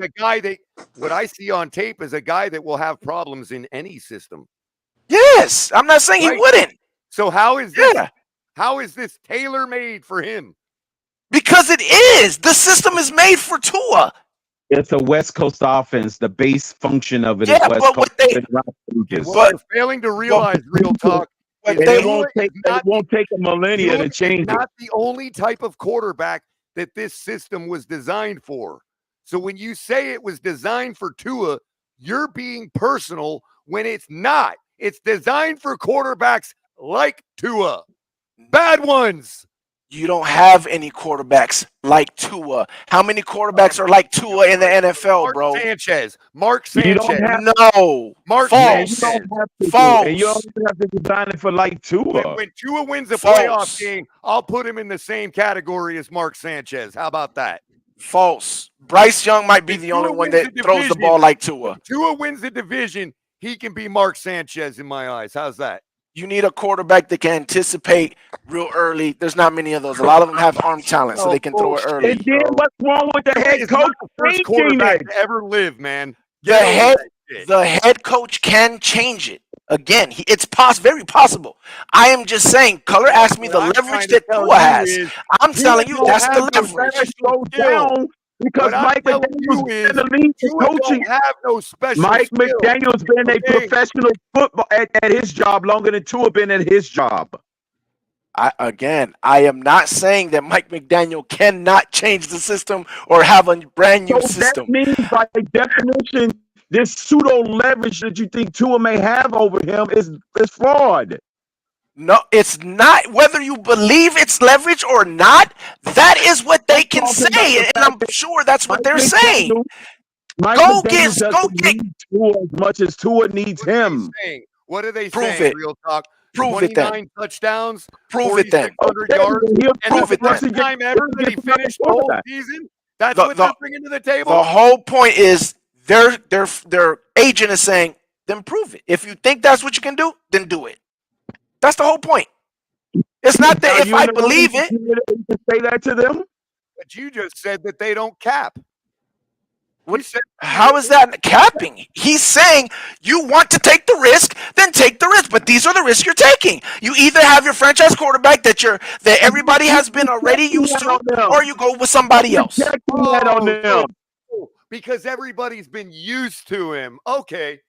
What I see on tape is a guy that will have problems in any system. Yes, I'm not saying he wouldn't. So how is this? How is this tailor made for him? Because it is. The system is made for Tua. It's a West Coast offense. The base function of it is West but Coast. What they're failing to realize, real talk. It won't take a millennia to change it. Not the only type of quarterback that this system was designed for. So when you say it was designed for Tua, you're being personal when it's not. It's designed for quarterbacks like Tua. Bad ones. You don't have any quarterbacks like Tua. How many quarterbacks are like Tua in the NFL, bro? Mark Sanchez. No. False. False. And you don't even have to design it for like Tua. When Tua wins a playoff game, I'll put him in the same category as Mark Sanchez. How about that? False. Bryce Young might be the only one that throws the ball like Tua. If Tua wins the division, he can be Mark Sanchez in my eyes. How's that? You need a quarterback that can anticipate real early. There's not many of those. A lot of them have arm talent, so they can throw it early. And then what's wrong with the head coach? First quarterback to ever live, man. The head coach can change it. Again, it's very possible. I am just saying, Color asked me the leverage that Tua has. I'm telling you, that's the leverage. Slow down. Because Mike McDaniel's been the lead coaching. Have no special Mike skill. McDaniel's been a professional football at his job longer than Tua been at his job. I am not saying that Mike McDaniel cannot change the system or have a brand new system. That means, by definition, this pseudo leverage that you think Tua may have over him is fraud. No, it's not. Whether you believe it's leverage or not, that is what they can say, and I'm sure that's what they're saying. Go get Tua as much as Tua needs him. What are they Prove saying? it. Real talk. Prove it then. 29 touchdowns. Prove it then. 4,600 yards. And Prove it the first then. time ever that he finished the whole season. That's what they're bringing to the table. The whole point is their agent is saying, then prove it. If you think that's what you can do, then do it. That's the whole point. It's not that if I believe it. You can say that to them. But you just said that they don't cap. How is that capping? He's saying you want to take the risk, then take the risk. But these are the risks you're taking. You either have your franchise quarterback that everybody has been already used to, or you go with somebody else. Because everybody's been used to him. Okay.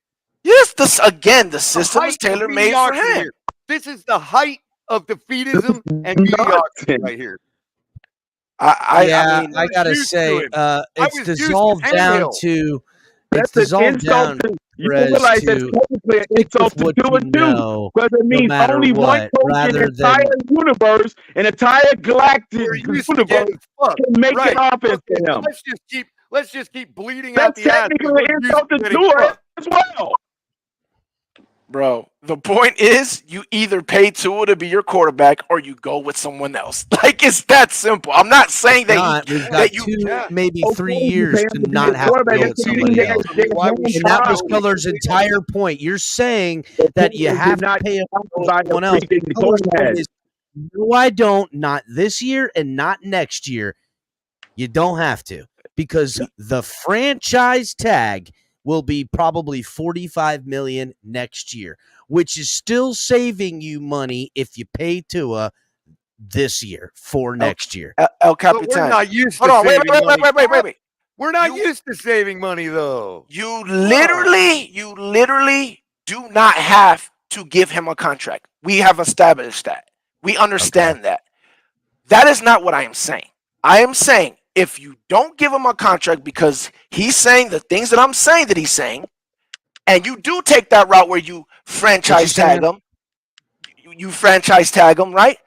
Yes, the system is tailor-made for him. This is the height of defeatism and mediocrity right here. I gotta say, it's dissolved down to It's That's an dissolved insult down, to you Perez, realize that's to technically an stick insult with to what Tua you too, know, because it no means matter only one what, coach in the rather than entire universe, an entire galactic We're used to universe getting fucked. can make Right. an offense Okay, for so him. let's just keep bleeding out That's the ass because technically we're an used insult to to getting Tua fucked. as well. Bro, the point is you either pay Tua to be your quarterback or you go with someone else. Like, it's that simple. I'm not saying that we've got that you 2, maybe 3 Okay, you years pay to him to be not a have to quarterback. go That with doesn't somebody mean else. Why we And that was should Keller's entire point. You're saying The that you Tua have did to not pay him to go with by a someone else. freaking Keller's point bonehead. is, no, I don't. Not this year and not next year. You don't have to, because the franchise tag will be probably $45 million next year, which is still saving you money if you pay Tua this year for next year. El But we're Capitan. not used Hold to on, saving money. wait. We're not used to saving money though. You literally do not have to give him a contract. We have established that. We understand that. That is not what I am saying. I am saying if you don't give him a contract because he's saying the things that I'm saying that he's saying, and you do take that route where you franchise tag him, you franchise tag him, right?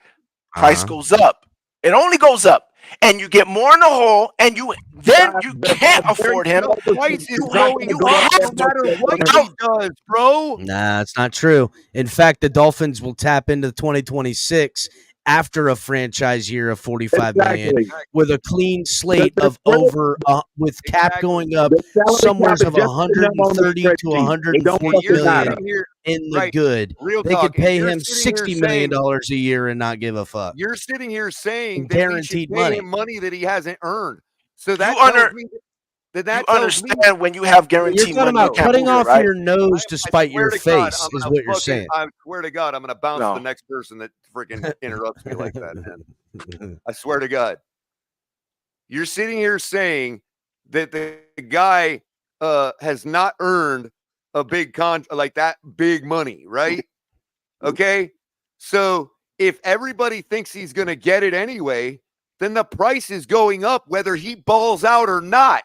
Price goes up. It only goes up. And you get more in the hole, and you can't afford him. The price is going up no matter what he does, bro. Nah, it's not true. In fact, the Dolphins will tap into 2026 after a franchise year of $45 million with a clean slate of over with cap going up somewhere of 130 to 140 million in the good. Real They talk, could pay and you're him sitting here $60 million saying- a year and not give a fuck. You're sitting here saying And that we guaranteed should pay money. him money that he hasn't earned. So that You tells me that you understand when you have You're guaranteed talking money, you about can't cutting move it, off right? your nose to spite your to God, face I'm is gonna what you're fucking- saying. I swear to God, I'm going to bounce No. the next person that freaking interrupts me like that, man. I swear to God. You're sitting here saying that the guy has not earned a big like that big money, right? Okay. So if everybody thinks he's going to get it anyway, then the price is going up whether he balls out or not.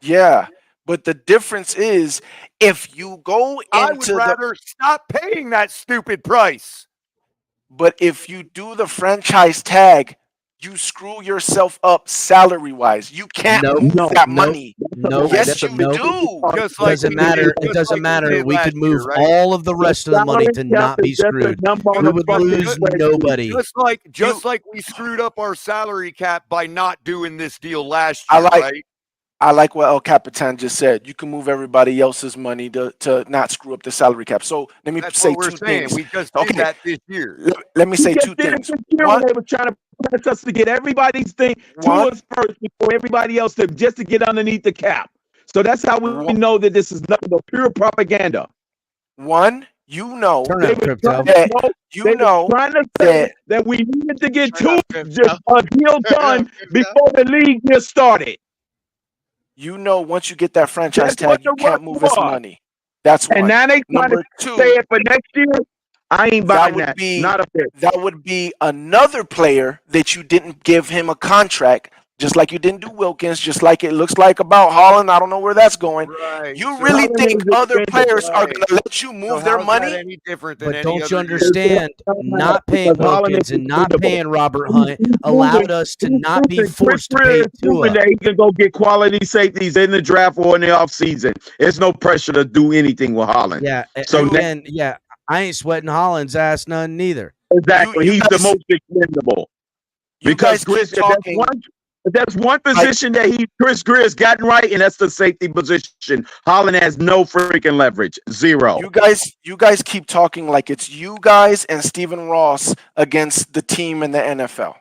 Yeah. But the difference is if you go I would into rather stop paying that stupid price. But if you do the franchise tag, you screw yourself up salary wise. You can't move that money. Yes, you do. Just like doesn't matter. It doesn't matter. We could move all of the rest of the money to not be screwed. We would lose nobody. Just like we screwed up our salary cap by not doing this deal last year, right? I like what El Capitan just said. You can move everybody else's money to not screw up the salary cap. So let me say two things. We just did that this year. Let me say two things. One, they were trying to press us to get everybody's thing to us first before everybody else just to get underneath the cap. So that's how we know that this is nothing but pure propaganda. One, you know, Turn up, crypto. Trying to say that we needed to get a deal done before the league just started. You know, once you get that franchise tag, you can't move his money. That's one. And now they trying to say it for next year. I ain't buying that. Not a bit. That would be another player that you didn't give him a contract, just like you didn't do Wilkins, just like it looks like about Holland. I don't know where that's going. Right. You really think other players are going to let you move their money? Any different than But any don't other you understand? Not paying Wilkins and not paying Robert Hunt allowed us to not be forced to pay Tua. That he can go get quality safeties in the draft or in the offseason. There's no pressure to do anything with Holland. Yeah. So again, I ain't sweating Holland's ass none neither. Exactly. He's the most expendable. Because Chris, if that's one position that Chris Greer has gotten right, and that's the safety position. Holland has no freaking leverage. Zero. You guys keep talking like it's you guys and Stephen Ross against the team in the NFL.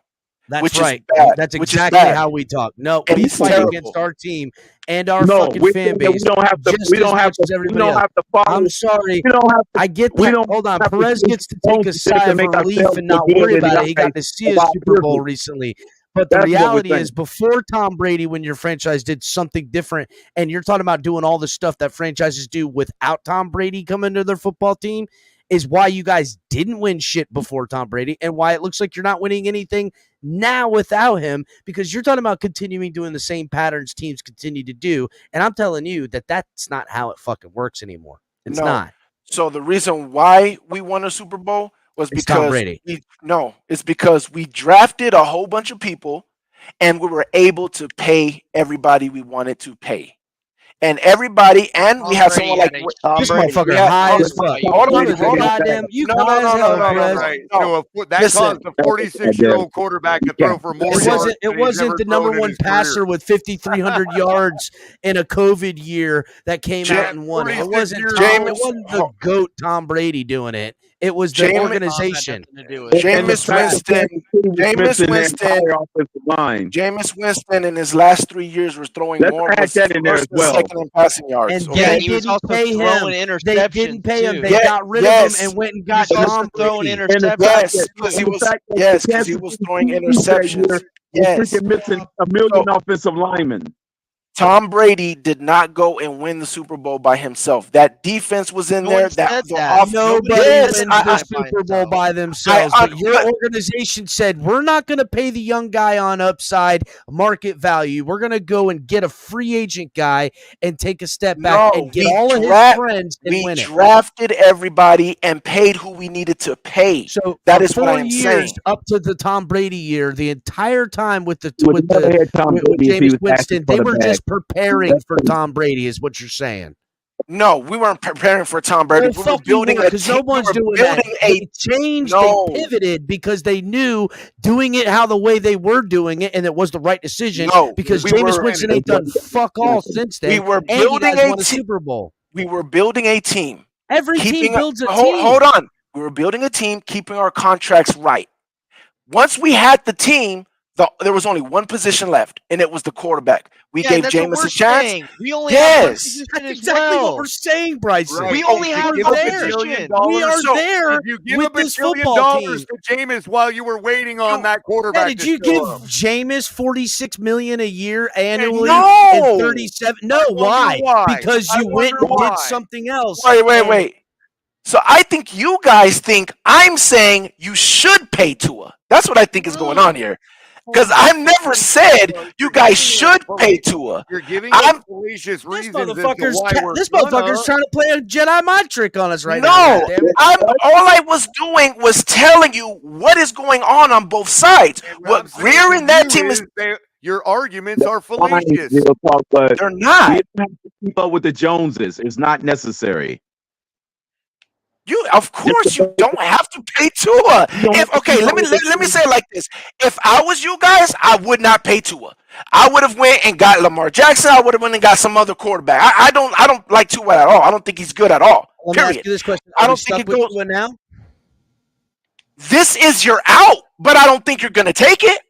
That's right. That's which exactly is bad. how we talk. No, And we it's fight terrible. against our team and our fucking fan base. We don't have to. We don't have to follow. I'm sorry. We don't have to, I get we that. don't Hold on. have to Perez do gets to take a sigh of make relief ourselves and not feel worry good in about the it. He got eyes to see a of our Super Bowl peers. recently. But the That's what we're reality saying. is, before Tom Brady, when your franchise did something different, and you're talking about doing all the stuff that franchises do without Tom Brady coming to their football team, is why you guys didn't win shit before Tom Brady and why it looks like you're not winning anything now without him, because you're talking about continuing doing the same patterns teams continue to do. And I'm telling you that that's not how it fucking works anymore. It's not. So the reason why we won a Super Bowl was It's Tom because Brady. it's because we drafted a whole bunch of people and we were able to pay everybody we wanted to pay. And everybody, and we had someone like this motherfucker high as fuck. Hold on. Goddamn, you high as hell, Perez. That caused a 46-year-old quarterback to throw for more yards. It wasn't the number one passer with 5,300 yards in a COVID year that came out and won it. It wasn't the GOAT Tom Brady doing it. It was the organization. Jameis Winston in his last 3 years was throwing more first and second in passing yards. And they didn't pay him. They didn't pay him. They got rid of him and went and got Tom throwing Brady. interceptions. Because he was throwing interceptions. Yes, missing a million offensive linemen. Tom Brady did not go and win the Super Bowl by himself. That defense was in there. Nobody wins the Super Bowl by themselves. But your organization said, we're not going to pay the young guy on upside market value. We're going to go and get a free agent guy and take a step back and get all of his friends and win it. We drafted everybody and paid who we needed to pay. So that is what I'm saying. Up to the Tom Brady year, the entire time with Jameis Winston, they were just preparing for Tom Brady, is what you're saying. No, we weren't preparing for Tom Brady. We were building a team. No one's doing that. They changed, they pivoted because they knew doing it how the way they were doing it, and it was the right decision. Because Jameis Winston ain't done fuck all since then. We were building a Super Bowl. We were building a team. Every team builds a team. Hold on. We were building a team, keeping our contracts right. Once we had the team, there was only one position left, and it was the quarterback. We gave Jameis a chance. Saying. We only have one position that's exactly what we're saying, Bryson. Right. We only have We are there. If you give with up $1 this billion football team. to Jameis while you were waiting on that quarterback, did you give Jameis $46 million a year annually? No. And 37. No, why? Because you went and did something else. Wait. So I think you guys think I'm saying you should pay Tua. That's what I think is going on here. Because I've never said you guys should pay Tua. You're giving us fallacious reasons as to why we're this motherfucker's trying to play a Jedi mind trick on us right now. No, all I was doing was telling you what is going on both sides. What Greer and that team is. Your arguments are fallacious. They're not. You have to keep up with the Joneses. It's not necessary. Of course, you don't have to pay Tua. Let me say it like this: if I was you guys, I would not pay Tua. I would have went and got Lamar Jackson. I would have went and got some other quarterback. I don't like Tua at all. I don't think he's good at all. Let me ask you this question: I don't think it goes now. This is your out, but I don't think you're going to take it.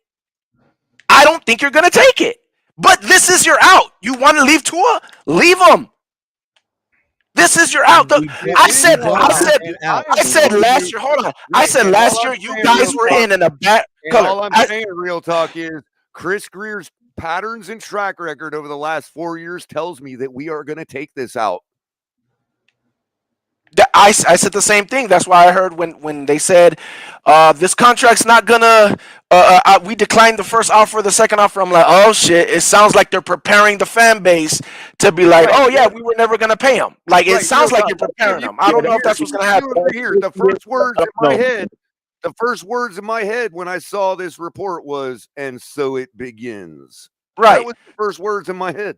I don't think you're going to take it. But this is your out. You want to leave Tua? Leave him. This is your out. I said last year. Hold on. I said last year you guys were in a bad color. All I'm saying, real talk, is Chris Greer's patterns and track record over the last 4 years tells me that we are going to take this out. I said the same thing. That's why I heard when they said this contract's not gonna. We declined the first offer, the second offer. I'm like, oh shit! It sounds like they're preparing the fan base to be like, oh yeah, we were never gonna pay him. Like it sounds like you're preparing them. I don't know if that's what's gonna happen. Here, the first words in my head. The first words in my head when I saw this report was, "And so it begins." Right. That was the first words in my head.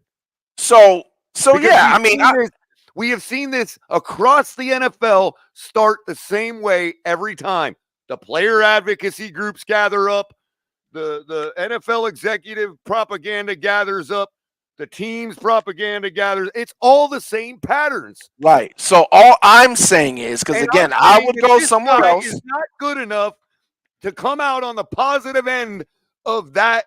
So yeah. I mean, we have seen this across the NFL start the same way every time. The player advocacy groups gather up. The NFL executive propaganda gathers up. The team's propaganda gathers. It's all the same patterns. Right. So all I'm saying is, because again, I would go somewhere else. It's not good enough to come out on the positive end of that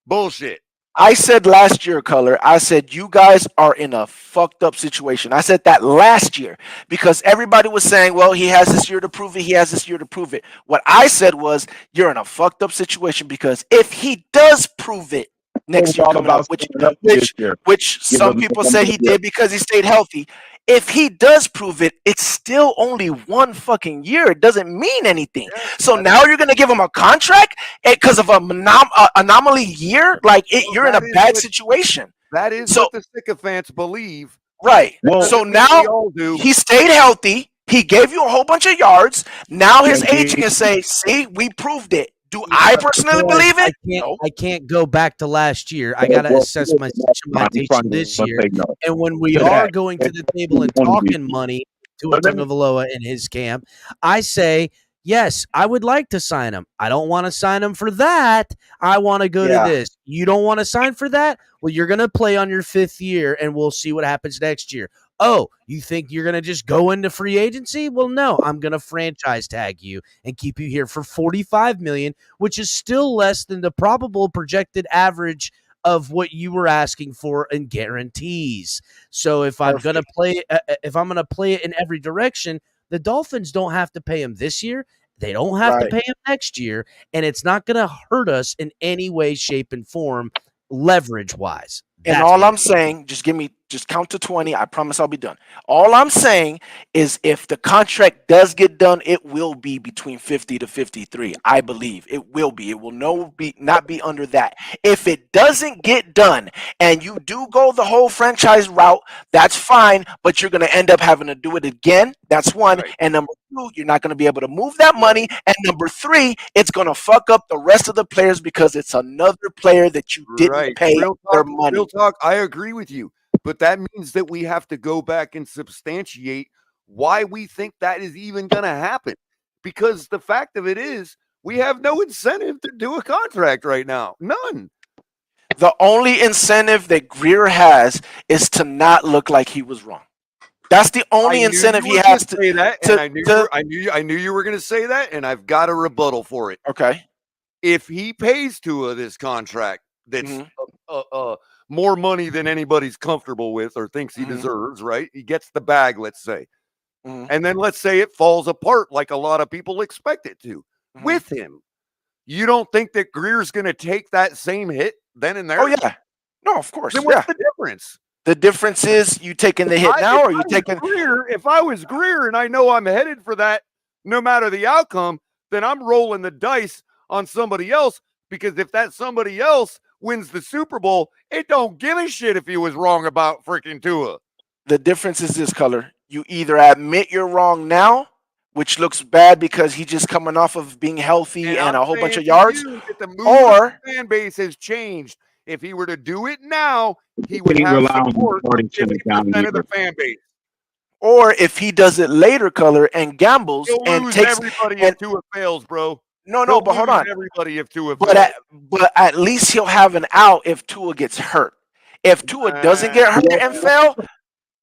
bullshit. I said last year, Color, I said you guys are in a fucked up situation. I said that last year because everybody was saying, well, he has this year to prove it. He has this year to prove it. What I said was you're in a fucked up situation because if he does prove it, next year coming up, which some people say he did because he stayed healthy. If he does prove it, it's still only 1 fucking year. It doesn't mean anything. So now you're gonna give him a contract because of an anomaly year? Like you're in a bad situation. That is what the sycophants believe. Right. So now he stayed healthy. He gave you a whole bunch of yards. Now his agent can say, "See, we proved it." Do I personally believe it? I can't go back to last year. I got to assess my situation this year. And when we are going to the table and talking money to a Tagovialoa in his camp, I say, yes, I would like to sign him. I don't want to sign him for that. I want to go to this. You don't want to sign for that? Well, you're going to play on your 5th year, and we'll see what happens next year. Oh, you think you're going to just go into free agency? Well, no, I'm going to franchise tag you and keep you here for $45 million, which is still less than the probable projected average of what you were asking for in guarantees. So if I'm going to play it in every direction, the Dolphins don't have to pay him this year. They don't have to pay him next year, and it's not going to hurt us in any way, shape, and form, leverage-wise. And all I'm saying, just count to 20. I promise I'll be done. All I'm saying is if the contract does get done, it will be between 50 to 53. I believe it will be. It will not be under that. If it doesn't get done and you do go the whole franchise route, that's fine, but you're going to end up having to do it again. That's one. Right. And number 2, you're not going to be able to move that money. And number 3, it's going to fuck up the rest of the players because it's another player that you didn't pay their money. Real talk, I agree with you. But that means that we have to go back and substantiate why we think that is even going to happen. Because the fact of it is, we have no incentive to do a contract right now. None. The only incentive that Greer has is to not look like he was wrong. That's the only incentive he has to say that. I knew you were going to say that, and I've got a rebuttal for it. Okay. If he pays Tua this contract that's more money than anybody's comfortable with or thinks he deserves, right? He gets the bag, let's say. And then let's say it falls apart like a lot of people expect it to with him. You don't think that Greer's going to take that same hit then and there? Oh, yeah. No, of course. Then what's the difference? The difference is you taking the hit now or you taking Greer. If I was Greer and I know I'm headed for that, no matter the outcome, then I'm rolling the dice on somebody else, because if that somebody else wins the Super Bowl, it don't give a shit if he was wrong about freaking Tua. The difference is this, Color. You either admit you're wrong now, which looks bad because he's just coming off of being healthy and a whole bunch of yards, or the fan base has changed. If he were to do it now, he would have support 50% of the fan base. Or if he does it later, Color, and gambles and takes everybody if Tua fails, bro. No, but hold on. Everybody if Tua fails. But at least he'll have an out if Tua gets hurt. If Tua doesn't get hurt and fail,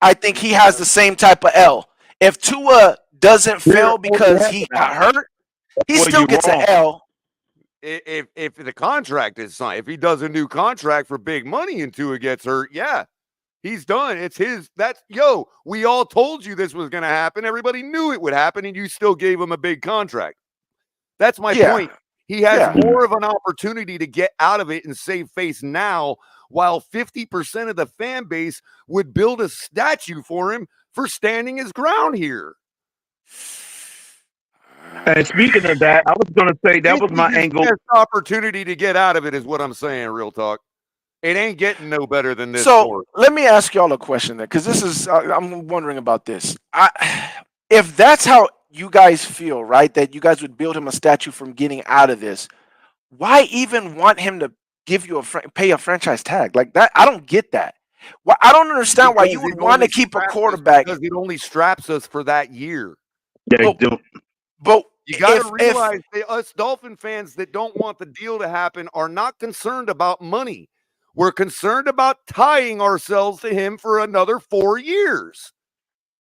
I think he has the same type of L. If Tua doesn't fail because he got hurt, he still gets an L. If the contract is signed, if he does a new contract for big money and Tua gets hurt, yeah, he's done. It's his. We all told you this was going to happen. Everybody knew it would happen, and you still gave him a big contract. That's my point. He has more of an opportunity to get out of it and save face now, while 50% of the fan base would build a statue for him for standing his ground here. And speaking of that, I was going to say that was my angle. Best opportunity to get out of it is what I'm saying. Real talk. It ain't getting no better than this. So let me ask y'all a question then, because this is I'm wondering about this. If that's how you guys feel, right, that you guys would build him a statue from getting out of this, why even want him to give you pay a franchise tag like that? I don't get that. Well, I don't understand why you would want to keep a quarterback, because it only straps us for that year. Yeah, but you got to realize us Dolphin fans that don't want the deal to happen are not concerned about money. We're concerned about tying ourselves to him for another 4 years.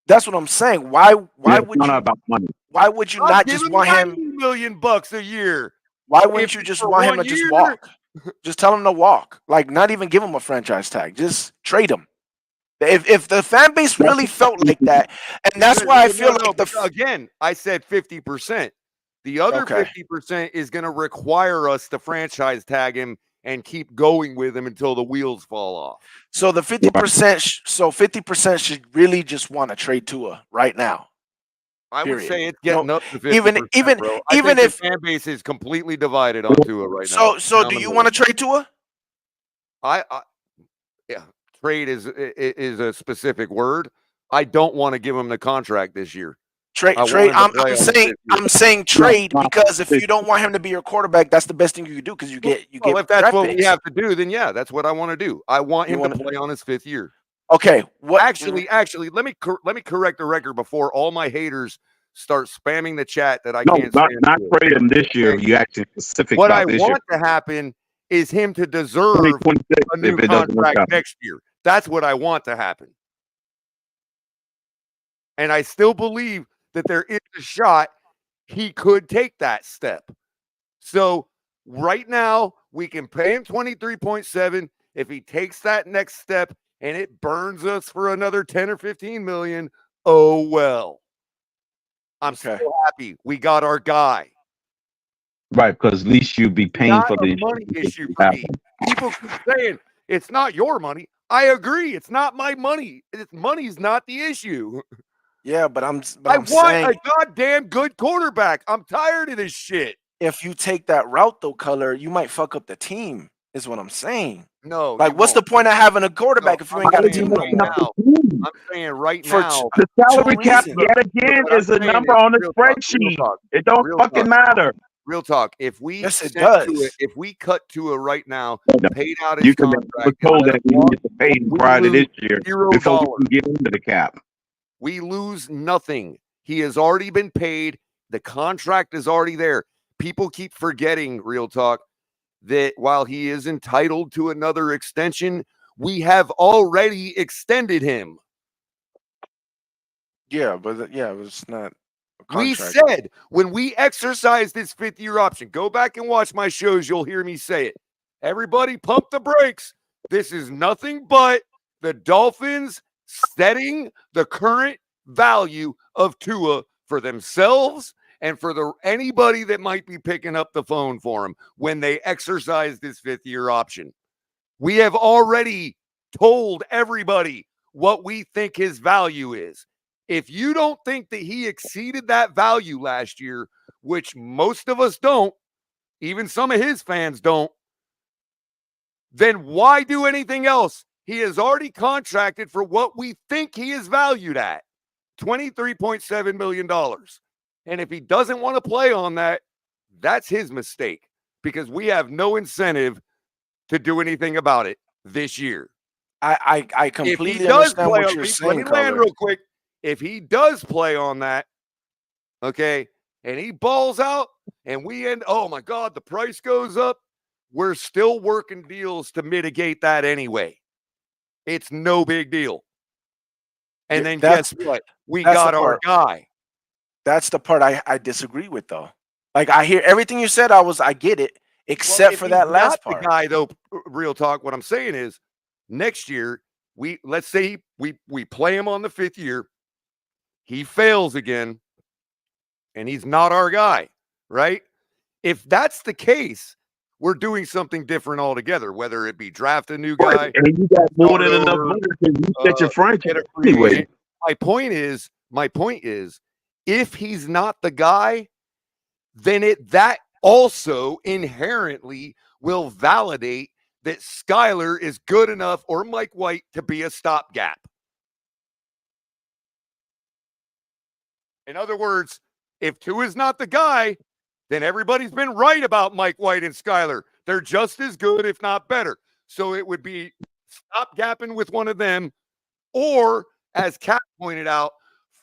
That's what I'm saying. Why would you not about money? Why would you not just want him $90 million a year? Why wouldn't you just want him to just walk? Just tell him to walk. Like, not even give him a franchise tag. Just trade him. If the fan base really felt like that, and that's why I feel like again, I said 50%. The other 50% is going to require us to franchise tag him and keep going with him until the wheels fall off. So the 50%, so 50% should really just want to trade Tua right now. I would Period. say it's getting up to 50%, even bro. I even think if the fan base is completely divided on Tua right now. So do you want to trade Tua? Yeah, trade is a specific word. I don't want to give him the contract this year. Trade. I'm saying trade because if you don't want him to be your quarterback, that's the best thing you could do because you get Well, if that's what we have to do, then yeah, that's what I want to do. I want him to play on his 5th year. Okay. What? Actually, let me correct the record before all my haters start spamming the chat that I can't stand. Not trade him this year. You actually specific. What about I this want year. to happen is him to deserve a new contract next year. That's what I want to happen. And I still believe that there is a shot he could take that step. So right now, we can pay him 23.7. If he takes that next step and it burns us for another 10 or 15 million, oh well. I'm so happy we got our guy. Right, because at least you'd be paying for the money issue for me. People keep saying it's not your money. I agree. It's not my money. Money's not the issue. Yeah, but I want a goddamn good quarterback. I'm tired of this shit. If you take that route, though, Color, you might fuck up the team, is what I'm saying. No. Like, what's the point of having a quarterback if you ain't got a team no more? I'm saying right now. The salary cap, yet again, is a number on the spreadsheet. It don't fucking matter. Real talk. If we if we cut to it right now, paid out his contract, we're told that we need to pay him prior to this year before we can get into the cap. We lose nothing. He has already been paid. The contract is already there. People keep forgetting, real talk, that while he is entitled to another extension, we have already extended him. Yeah, but it's not. We said when we exercised this 5th-year option, go back and watch my shows. You'll hear me say it. Everybody pump the brakes. This is nothing but the Dolphins setting the current value of Tua for themselves and for anybody that might be picking up the phone for him when they exercise this 5th-year option. We have already told everybody what we think his value is. If you don't think that he exceeded that value last year, which most of us don't, even some of his fans don't, then why do anything else? He is already contracted for what we think he is valued at, $23.7 million. And if he doesn't want to play on that, that's his mistake because we have no incentive to do anything about it this year. I completely understand what you're saying. Let me land real quick. If he does play on that, okay, and he balls out and oh my God, the price goes up, we're still working deals to mitigate that anyway. It's no big deal. And then guess what? We got our guy. That's the part I disagree with, though. Like, I hear everything you said. I get it, except for that last part. The guy, though, real talk, what I'm saying is next year, let's say we play him on the 5th year. He fails again, and he's not our guy, right? If that's the case, we're doing something different altogether, whether it be draft a new guy. And you got more than enough money to reset your franchise anyway. My point is, if he's not the guy, then that also inherently will validate that Skyler is good enough or Mike White to be a stopgap. In other words, if Tua is not the guy, then everybody's been right about Mike White and Skyler. They're just as good, if not better. So it would be stopgapping with one of them, or, as Kat pointed out,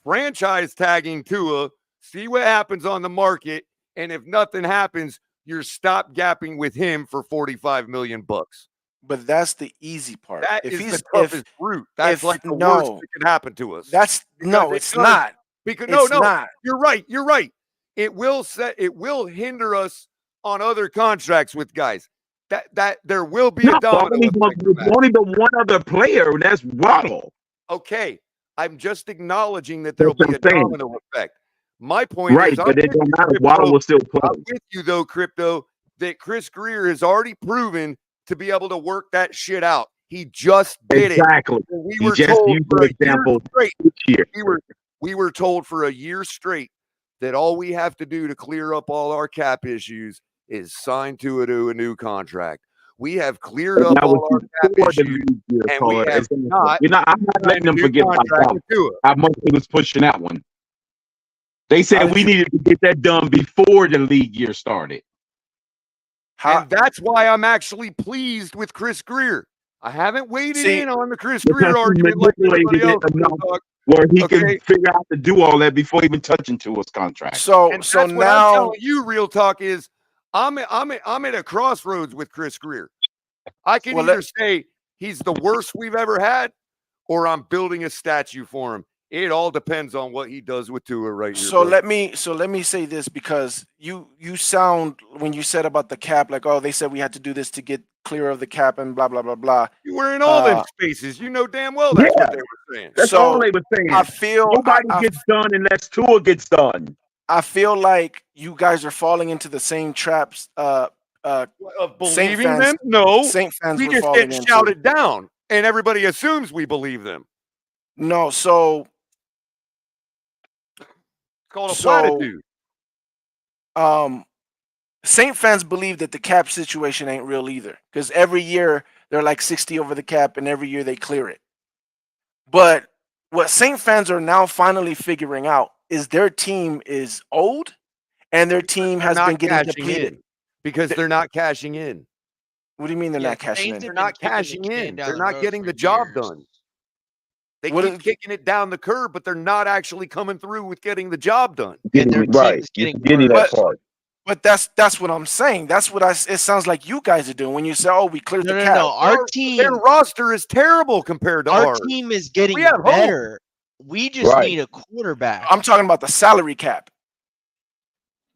franchise tagging Tua, see what happens on the market, and if nothing happens, you're stopgapping with him for $45 million. But that's the easy part. That is the toughest route. That's like the worst that could happen to us. It's not. Because not. You're right. It will hinder us on other contracts with guys. That there will be a domino effect. There's only the one other player, and that's Waddle. Okay, I'm just acknowledging that there will be a domino effect. My point is, but it don't matter. Waddle will still play. I'm with you though, Crypto, that Chris Greer has already proven to be able to work that shit out. He just did Exactly. it. We You were just told used for the a year example straight. this year. We were told for a year straight that all we have to do to clear up all our cap issues is sign to a new contract. We have cleared And up that was all our cap before the issues, league year, and caller. we have not I'm not letting signed a them new forget about contract that. with Tua. How much he was pushing that one. They How said did we you- needed to get that done before the league year started. And that's why I'm actually pleased with Chris Greer. I haven't waded in on the Chris Because Greer he argument like everybody manipulated else. it enough Dog. where he Okay? can figure out to do all that before even touching Tua's contract. And that's what I'm telling you. Real talk is, I'm at a crossroads with Chris Greer. I can either say he's the worst we've ever had, or I'm building a statue for him. It all depends on what he does with Tua right here. So bro. let me say this, because you sound, when you said about the cap, like, oh, they said we had to do this to get clear of the cap and blah blah blah blah. You were in all them spaces. You know damn well that's what they were saying. That's all they were saying. I feel nobody gets done unless Tua gets done. I feel like you guys are falling into the same traps. Of Saint believing fans, them? No. Saint fans We were just falling get into. shouted down, and everybody assumes we believe them. No, so it's called a platitude. Saint fans believe that the cap situation ain't real either, because every year they're like 60 over the cap, and every year they clear it. But what Saint fans are now finally figuring out is their team is old, and their team has been getting depleted. Because they're not cashing in. What do you mean they're not cashing in? They're not cashing in. They're not getting the job done. They keep kicking it down the curb, but they're not actually coming through with getting the job done. And their right. Getting that part. But that's what I'm saying. That's what it sounds like you guys are doing when you say, "Oh, we cleared the cap." No. Our team, their roster is terrible compared to our ours. team is getting We have hope. better. We just Right. need a quarterback. I'm talking about the salary cap.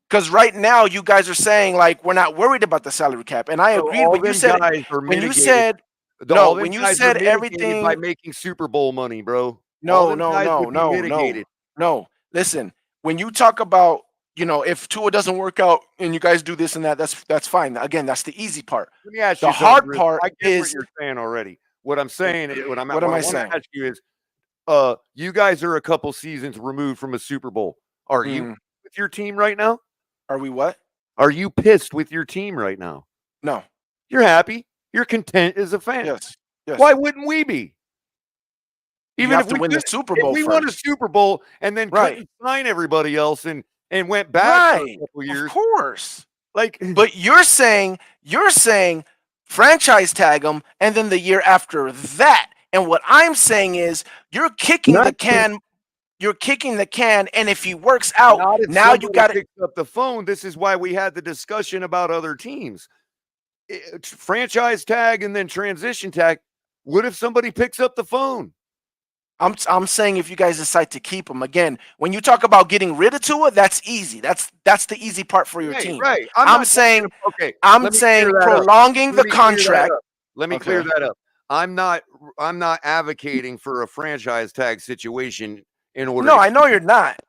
Because right now you guys are saying like we're not worried about the salary cap, and I agreed. all When you them said guys are when you mitigated. said All no, them when you guys are said mitigated everything by making Super Bowl money, bro. All No, them no, guys no, would be no, no, mitigated. no. Listen, when you talk about, if Tua doesn't work out and you guys do this and that, that's fine. Again, that's the easy part. Let me ask The you hard something, part I get what is you're saying already. What I'm saying, what I am I want saying? to ask you is, you guys are a couple seasons removed from a Super Bowl. Are you with your team right now? Are we what? Are you pissed with your team right now? No. You're happy. You're content as a fan. Yes. Yes. Why wouldn't we be? You have to win the Super Bowl if we won a first. Super Bowl and then Right. couldn't sign everybody else and went back for a Right. couple years, Of course. like, But you're saying franchise tag them, and then the year after that. And what I'm saying is you're kicking the can. You're kicking the can, and if he works out, not if now you somebody got to. picks up the phone. This is why we had the discussion about other teams. Franchise tag and then transition tag. What if somebody picks up the phone? I'm saying if you guys decide to keep him again, when you talk about getting rid of Tua, that's easy. That's the easy part for your team. Right. I'm saying prolonging the contract. Let me clear that up. I'm not advocating for a franchise tag situation in order. No, I know you're not.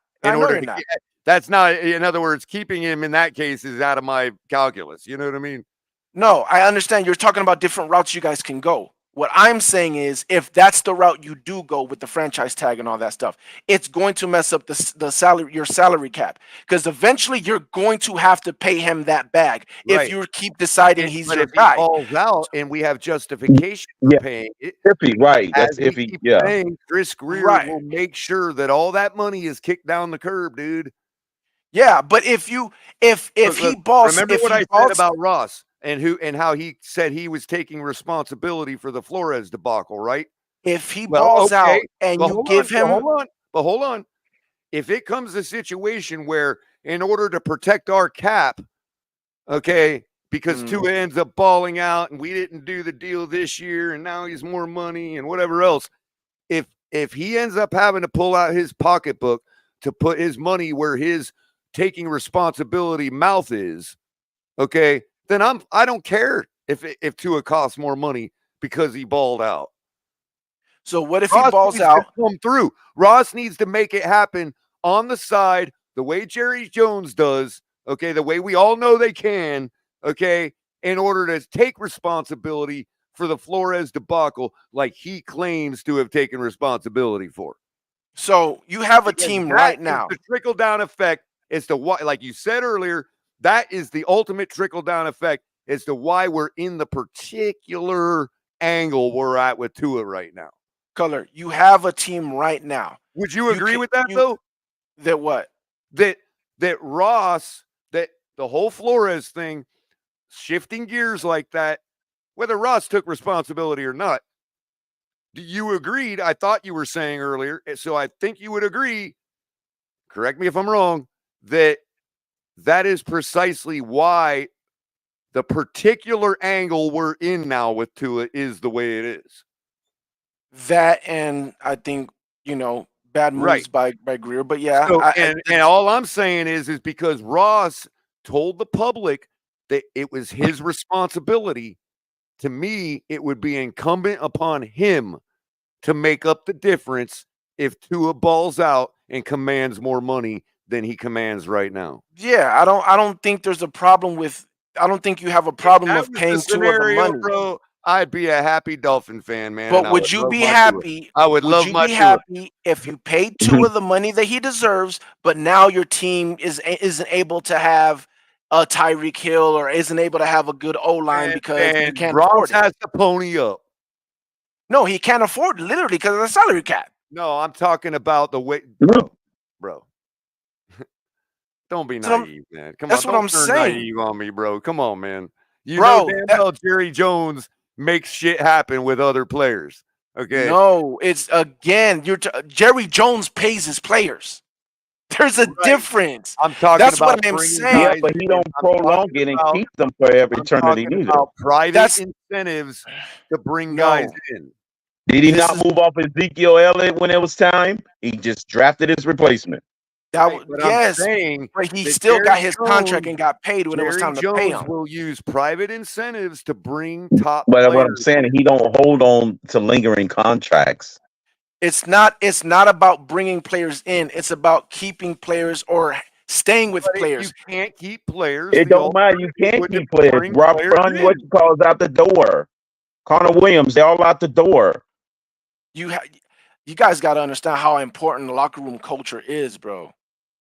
That's not. In other words, keeping him in that case is out of my calculus. You know what I mean? No, I understand. You're talking about different routes you guys can go. What I'm saying is, if that's the route you do go with the franchise tag and all that stuff, it's going to mess up the salary, your salary cap, because eventually you're going to have to pay him that bag if you keep deciding he's your guy. He falls out, and we have justification for paying it. Iffy, right? That's As we iffy. keep Yeah. saying, Chris Greer will make sure that all that money is kicked down the curb, dude. Yeah, but if he balls, remember if what he I balls, said about Ross and how he said he was taking responsibility for the Flores debacle, right? If he balls out and But you hold give him, hold on. If it comes to a situation where, in order to protect our cap, because Tua ends up balling out and we didn't do the deal this year and now he's more money and whatever else, if he ends up having to pull out his pocketbook to put his money where his taking responsibility mouth is, then I don't care if Tua costs more money because he balled out. So what if Ross he balls needs out? to come through. Ross needs to make it happen on the side, the way Jerry Jones does. The way we all know they can. in order to take responsibility for the Flores debacle like he claims to have taken responsibility for. So you have a Because team that right is now. the trickle-down effect as to why, like you said earlier, that is the ultimate trickle-down effect as to why we're in the particular angle we're at with Tua right now. Color, you have a team right now. Would you agree with that, though? That what? That Ross, that the whole Flores thing, shifting gears like that, whether Ross took responsibility or not, you agreed, I thought you were saying earlier, so I think you would agree, correct me if I'm wrong, that is precisely why the particular angle we're in now with Tua is the way it is. That, and I think, bad moves by Greer, but yeah. So, and all I'm saying is because Ross told the public that it was his responsibility. To me, it would be incumbent upon him to make up the difference if Tua balls out and commands more money than he commands right now. Yeah, I don't think there's a problem with. I don't think you have a problem with paying Tua the money, bro. I'd be a happy Dolphin fan, man. But would you be happy? I would love you my be Tua. happy if you paid Tua the money that he deserves, but now your team isn't able to have a Tyreek Hill or isn't able to have a good O line because you can't afford it? Has to pony up. No, he can't afford it, literally, because of the salary cap. No, I'm talking about the way, bro. Don't be naive, man. Come on, that's what I'm turn saying. naive on me, bro. Come on, man. You know damn well Jerry Jones makes shit happen with other players. Okay. No, it's again, Jerry Jones pays his players. There's a difference. I'm talking That's about what I'm saying. Yeah, but he don't prolong it and keep them for eternity neither. Private incentives to bring guys in. Did he not move off Ezekiel Elliott when it was time? He just drafted his replacement. Yes, but he still got his contract and got paid when it was time to pay him. Will use private incentives to bring top But players. what I'm saying, he don't hold on to lingering contracts. It's not about bringing players in. It's about keeping players or staying with players. You can't keep players. It don't matter. You can't keep players. Rob Brown, what you call, is out the door. Connor Williams, they're all out the door. You guys got to understand how important the locker room culture is, bro.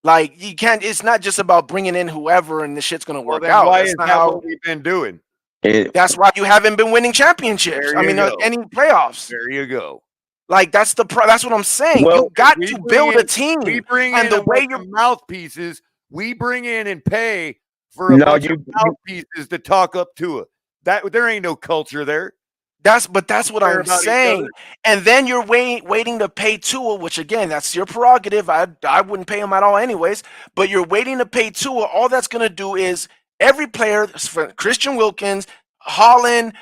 Like, you can't. It's not just about bringing in whoever and the shit's gonna work out. Why That's is not that how what we've been doing? That's why you haven't been winning championships. I mean, any playoffs. There you go. Like that's what I'm saying. Well, you got to build a team. We bring and in the way you're mouthpieces. We bring in and pay for a bunch of mouthpieces to talk up to it. There ain't no culture there. That's what I'm saying. And then you're waiting to pay Tua, which again, that's your prerogative. I wouldn't pay him at all anyways. But you're waiting to pay Tua. All that's gonna do is every player, Christian Wilkins, Holland,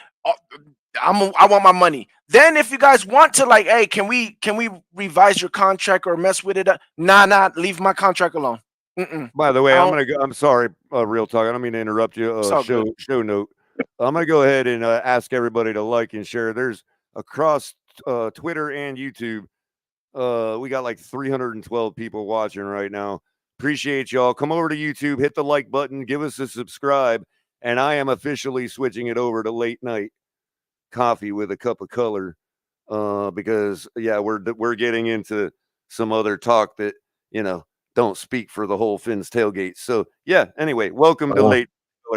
I want my money. Then if you guys want to, like, hey, can we revise your contract or mess with it? Nah, leave my contract alone. By the way, I'm sorry, Real Talk. I don't mean to interrupt you. Show note. I'm going to go ahead and ask everybody to like and share. There's across Twitter and YouTube. We got like 312 people watching right now. Appreciate y'all. Come over to YouTube, hit the like button, give us a subscribe. And I am officially switching it over to late night coffee with a cup of color because, yeah, we're getting into some other talk that, don't speak for the whole Finn's tailgate. So, yeah, anyway, welcome to late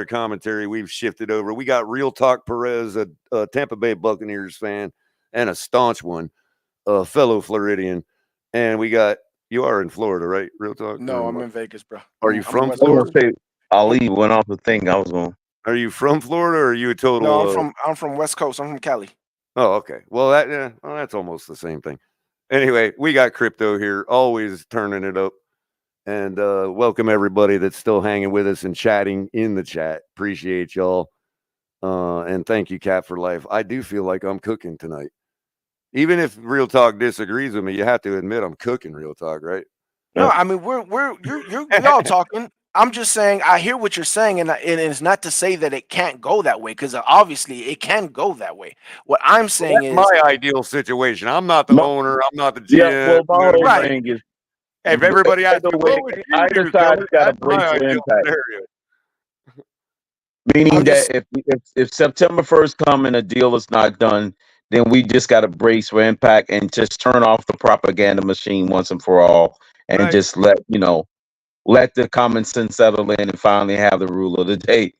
commentary. We've shifted over. We got Real Talk Perez, a Tampa Bay Buccaneers fan and a staunch one, a fellow Floridian, and we got, you are in Florida, right? Real Talk? No, I'm in Vegas, bro. Are you from Florida? Ali went off the thing I was going. Are you from Florida or are you a total? No, I'm from West Coast. I'm from Cali. Oh, okay. Well, that's almost the same thing. Anyway, we got Crypto here, always turning it up. And welcome everybody that's still hanging with us and chatting in the chat. Appreciate y'all. And thank you, Cap for Life. I do feel like I'm cooking tonight. Even if Real Talk disagrees with me, you have to admit I'm cooking, Real Talk, right? No, I mean you're all talking. I'm just saying I hear what you're saying, and it's not to say that it can't go that way, because obviously it can go that way. What I'm saying is my ideal situation. I'm not the owner. I'm not the GM. Yeah, well, my whole thing is, if everybody has either side got a break for impact. Meaning that if September 1st come and a deal is not done, then we just got to brace for impact and just turn off the propaganda machine once and for all, and just let the common sense settle in and finally have the rule of the day.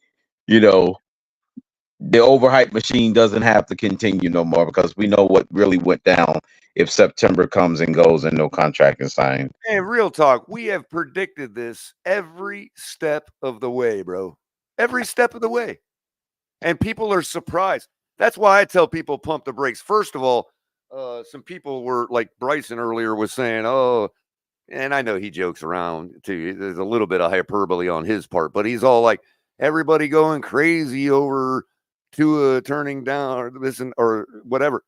The overhyped machine doesn't have to continue no more because we know what really went down if September comes and goes and no contract is signed. Hey, real talk. We have predicted this every step of the way, bro. Every step of the way. And people are surprised. That's why I tell people pump the brakes. First of all, some people were like Bryson earlier was saying, oh, and I know he jokes around too. There's a little bit of hyperbole on his part, but he's all like, everybody going crazy over Tua turning down or this or whatever.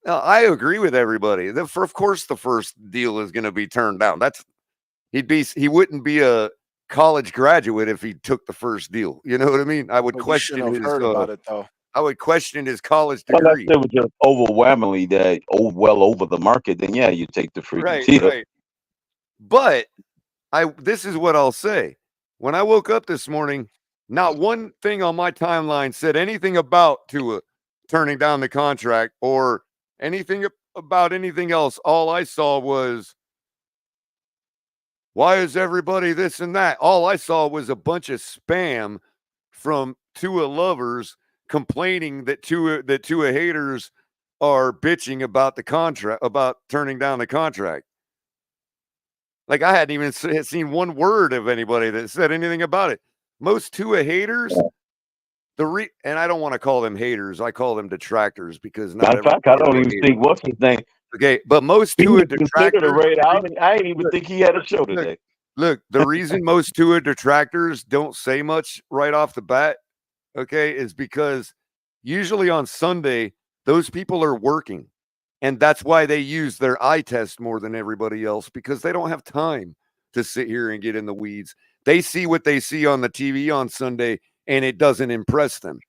Now, I agree with everybody. Of course, the first deal is going to be turned down. He wouldn't be a college graduate if he took the first deal. You know what I mean? I would question his heard about it though. I would question his college Unless degree. it was just overwhelmingly well over the market, then yeah, you take the freaking deal. Right. But this is what I'll say. When I woke up this morning, not one thing on my timeline said anything about Tua turning down the contract or anything about anything else. All I saw was, why is everybody this and that? All I saw was a bunch of spam from Tua lovers complaining that Tua haters are bitching about the contract, about turning down the contract. Like I hadn't even seen one word of anybody that said anything about it. Most Tua haters, and I don't want to call them haters. I call them detractors because not matter of fact, I don't even think what's his name. Okay, but most Tua detractors. I didn't even think he had a show today. Look, the reason most Tua detractors don't say much right off the bat, okay, is because usually on Sunday those people are working. And that's why they use their eye test more than everybody else because they don't have time to sit here and get in the weeds. They see what they see on the TV on Sunday and it doesn't impress them.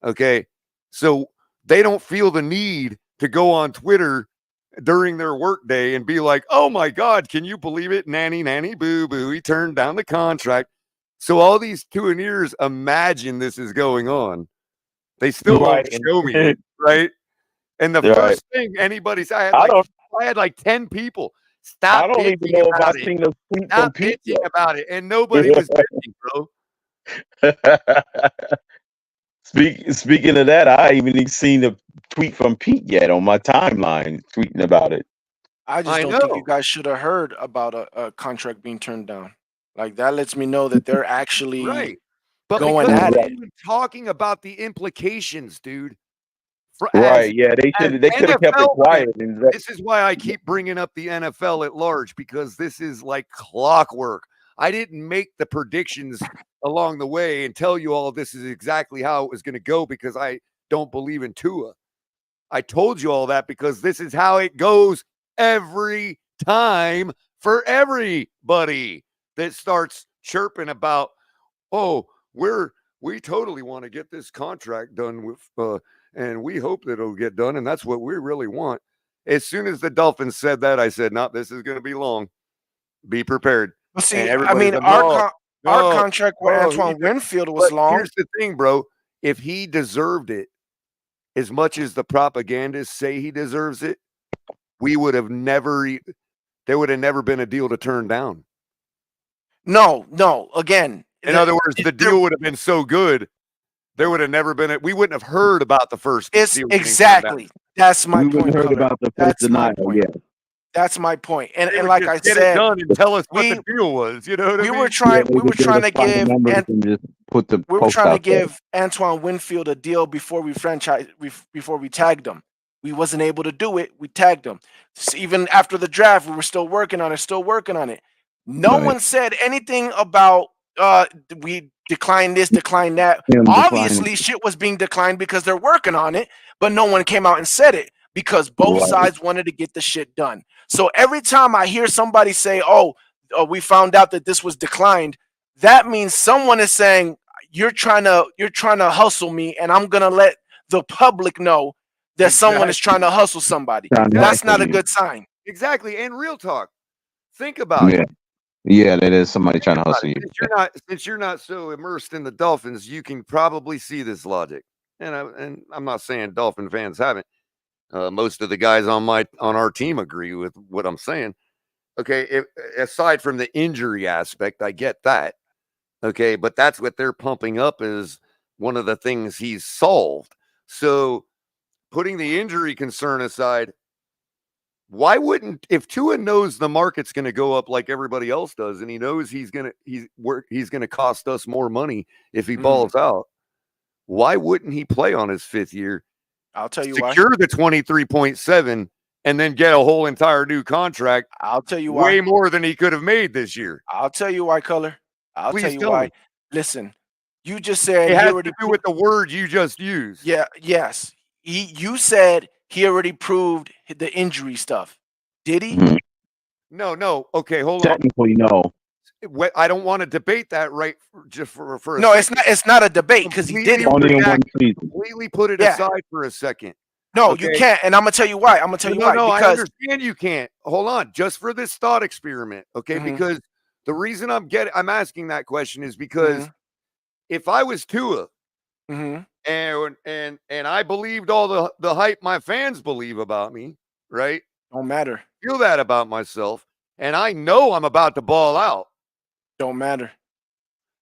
Okay. So they don't feel the need to go on Twitter during their work day and be like, oh my God, can you believe it? Nanny, boo, boo. He turned down the contract. So all these Tuaneers imagine this is going on. They still won't show me it, right? And the first thing anybody said, I had like 10 people. Stop. I don't even know if I've seen a tweet from Pete about it, and nobody was bitching, bro. Speaking of that, I even seen a tweet from Pete yet on my timeline tweeting about it. I just don't think you guys should have heard about a contract being turned down. Like that lets me know that they're actually going at it. Talking about the implications, dude. Right, yeah, they could have kept it quiet. This is why I keep bringing up the NFL at large because this is like clockwork. I didn't make the predictions along the way and tell you all this is exactly how it was going to go because I don't believe in Tua. I told you all that because this is how it goes every time for everybody that starts chirping about, oh, we totally want to get this contract done with and we hope that it'll get done, and that's what we really want. As soon as the Dolphins said that, I said, no, this is going to be long. Be prepared. Well, see, I mean, our contract with Antoine Winfield was long. Here's the thing, bro. If he deserved it, as much as the propagandists say he deserves it, we would have never – there would have never been a deal to turn down. No. Again. In other words, the deal would have been so good – there would have never been we wouldn't have heard about the first deal. Exactly. That's my point. We wouldn't heard about the first denial. Yeah. That's my point. And like I said, get it done and tell us what the deal was. You know what I mean? We were trying to give Antoine Winfield a deal before we tagged him. We wasn't able to do it. We tagged him. So even after the draft, we were still working on it. No one said anything about we decline this, decline that. Obviously, shit was being declined because they're working on it, but no one came out and said it because both sides wanted to get the shit done. So every time I hear somebody say, oh, we found out that this was declined, that means someone is saying, you're trying to hustle me, and I'm going to let the public know that someone is trying to hustle somebody. That's not a good sign. Exactly. And real talk. Think about it. Yeah, that is somebody trying to hustle you. Since you're not so immersed in the Dolphins, you can probably see this logic. And I'm not saying Dolphin fans haven't. Most of the guys on our team agree with what I'm saying. Okay, aside from the injury aspect, I get that. Okay, but that's what they're pumping up as one of the things he's solved. So, putting the injury concern aside, why wouldn't, if Tua knows the market's going to go up like everybody else does, and he knows he's going to cost us more money if he balls out, why wouldn't he play on his 5th year? I'll tell you why. Secure the 23.7 and then get a whole entire new contract. I'll tell you why. Way more than he could have made this year. I'll tell you why, Color. I'll Please tell you tell why. me. Listen, you just said it he has already to do with the word you just used. Yeah, yes. You said he already proved the injury stuff. Did he? No. Okay, hold Technically, no. I don't want to debate that just for a No, second. it's not a debate because he did it. Completely put it Yeah. aside for a second. No, Okay? you can't, and I'm gonna tell you why. No, I because understand you can't. Hold on, just for this thought experiment, okay? Because the reason I'm asking that question is because if I was Tua, and I believed all the hype my fans believe about me, right? Don't matter. Feel that about myself, and I know I'm about to ball out. Don't matter.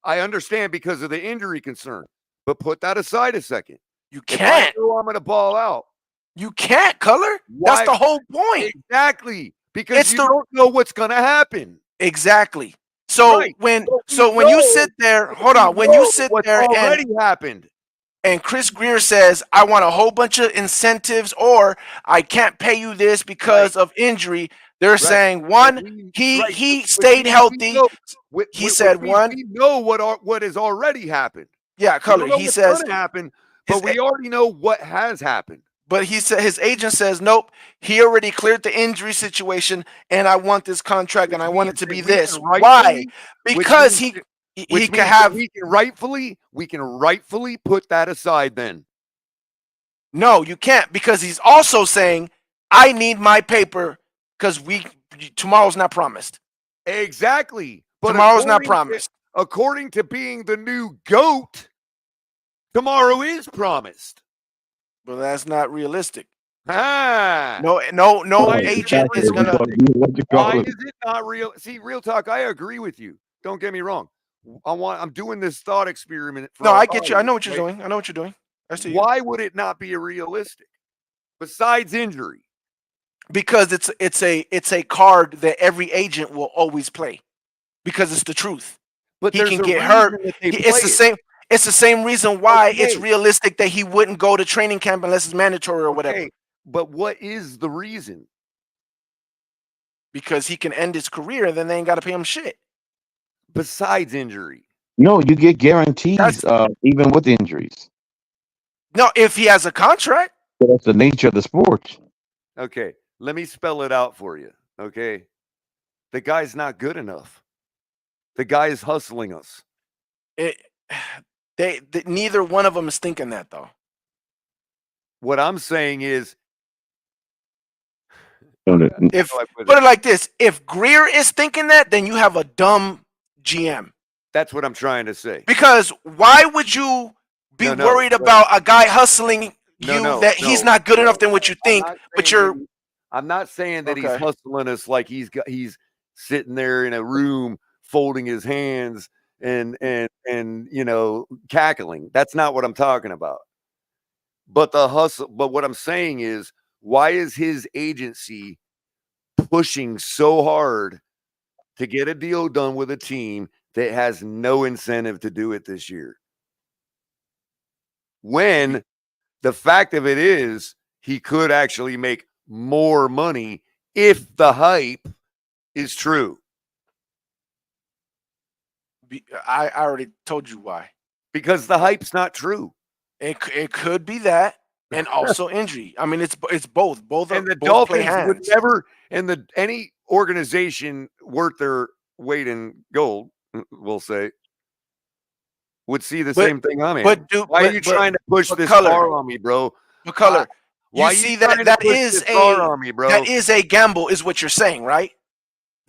I understand because of the injury concern, but put that aside a second. You can't. If I know I'm going to ball out. You can't, Color. That's the whole point. Exactly. Because you don't know what's going to happen. Exactly. So when you sit there, hold on. When you sit there already happened. And Chris Greer says, I want a whole bunch of incentives, or I can't pay you this because of injury. They're saying, one, he stayed healthy. He said one. We know what has already happened. Yeah, Color. He says going to happen, but we already know what has happened. But he said his agent says, nope, he already cleared the injury situation, and I want this contract, and I want it to be this. Why? Because he can have. We can rightfully put that aside. Then. No, you can't, because he's also saying, I need my paper because tomorrow's not promised. Exactly. But tomorrow's not promised. According to being the new GOAT, tomorrow is promised. Well, that's not realistic. Ah. No agent is gonna. Why is it not real? See, real talk. I agree with you. Don't get me wrong. I'm doing this thought experiment. No, I get you. I know what you're doing. I see. Why would it not be realistic? Besides injury, because it's a card that every agent will always play, because it's the truth. But he can get hurt. It's the same. It's the same reason why it's realistic that he wouldn't go to training camp unless it's mandatory or whatever. But what is the reason? Because he can end his career and then they ain't got to pay him shit. Besides injury. No, you get guarantees even with injuries. No, if he has a contract. But that's the nature of the sport. Okay, let me spell it out for you. Okay, the guy's not good enough. The guy is hustling us. Neither one of them is thinking that, though. What I'm saying is, put it like this: if Greer is thinking that, then you have a dumb GM. That's what I'm trying to say. Because why would you be worried about a guy hustling that he's not good enough than what you think? But I'm not saying that he's hustling us like he's sitting there in a room folding his hands and cackling. That's not what I'm talking about. But the hustle. But what I'm saying is, why is his agency pushing so hard to get a deal done with a team that has no incentive to do it this year? When the fact of it is, he could actually make more money if the hype is true. I already told you why. Because the hype's not true. It could be that, and also injury. I mean, it's both. And the both Dolphins would never, and any organization worth their weight in gold, we'll say, would see the same thing on me. Why are you trying to push this car on me, bro? But Color, why you see that is a on me, bro? That is a gamble, is what you're saying, right?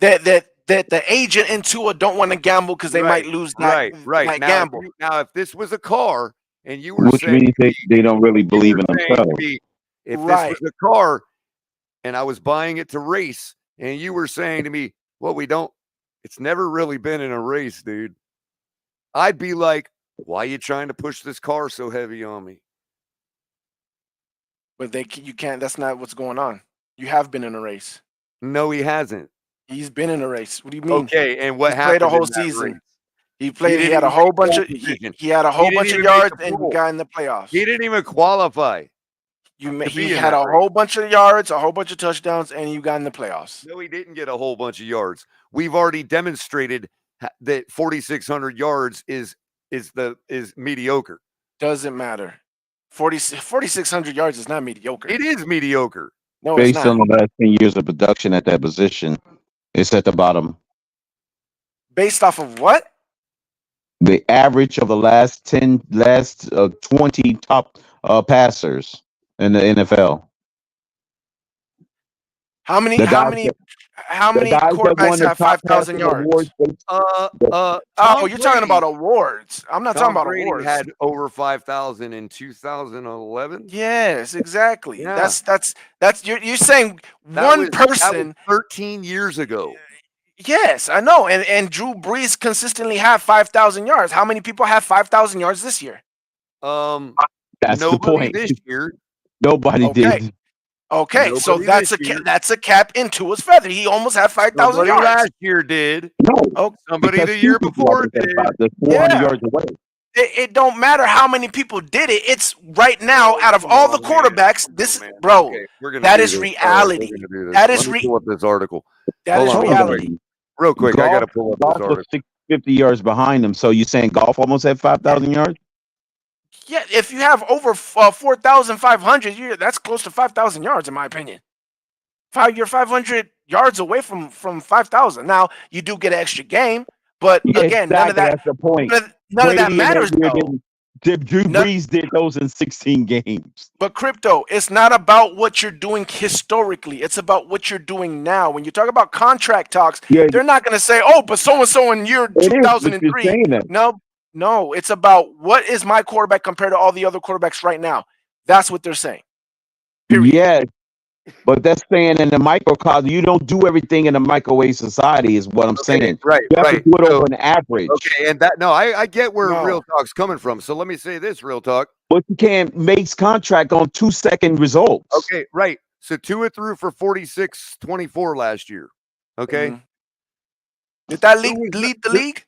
That that the agent and Tua don't want to gamble because they might lose that. Right. Might Now, gamble. now, if this was a car and you were Which saying, means they don't really believe in themselves. if this was a car and I was buying it to race, and you were saying to me, well, it's never really been in a race, dude. I'd be like, why are you trying to push this car so heavy on me? But you can't. That's not what's going on. You have been in a race. No, he hasn't. He's been in a race. What do you mean? Okay, and what He's happened? played a whole in that season. race? He played. He had a whole bunch of. He had a whole bunch of yards and got in the playoffs. He didn't even qualify. He had a whole bunch of yards, a whole bunch of touchdowns, and you got in the playoffs. No, he didn't get a whole bunch of yards. We've already demonstrated that 4,600 yards is mediocre. Doesn't matter. 4,600 yards is not mediocre. It is mediocre. No, Based it's not. on the last 10 years of production at that position, it's at the bottom. Based off of what? The average of the last 20 top passers in the NFL. How many quarterbacks have 5,000 yards? Oh, you're talking about awards. I'm not talking about Brady awards. Had over 5,000 in 2011. Yes, exactly. Yeah. That's you're saying one person. That was 13 years ago. Yes, I know. And Drew Brees consistently had 5,000 yards. How many people have 5,000 yards this year? That's the point. This year. Nobody did. Okay, so that's a cap in Tua's feather. He almost had 5,000 yards. Last year did. No. Somebody the year before did. 400 yards away. It don't matter how many people did it. It's right now out of all the quarterbacks. That is reality. That is pull up this article. That is reality. Real quick, I got to pull up this Golf article. was 650 yards behind him. So you saying Golf almost had 5,000 yards? Yeah, if you have over 4,500, that's close to 5,000 yards, in my opinion. You're 500 yards away from 5,000. Now you do get an extra game, but again, none of that. That's the point. None of that matters, though. Drew Brees did those in 16 games. But Crypto, it's not about what you're doing historically. It's about what you're doing now. When you talk about contract talks, they're not going to say, "Oh, but so and so in year 2003." No, it's about what is my quarterback compared to all the other quarterbacks right now. That's what they're saying. Period. Yes, but that's saying in the microcosm, you don't do everything in a microwave society, is what I'm saying. Right, you have to do it over an average. Okay, and I get where Real Talk's coming from. So let me say this, Real Talk. But you can't make contract on 2-second results. Okay, right. So Tua threw for 46-24 last year. Okay. Did that lead the league?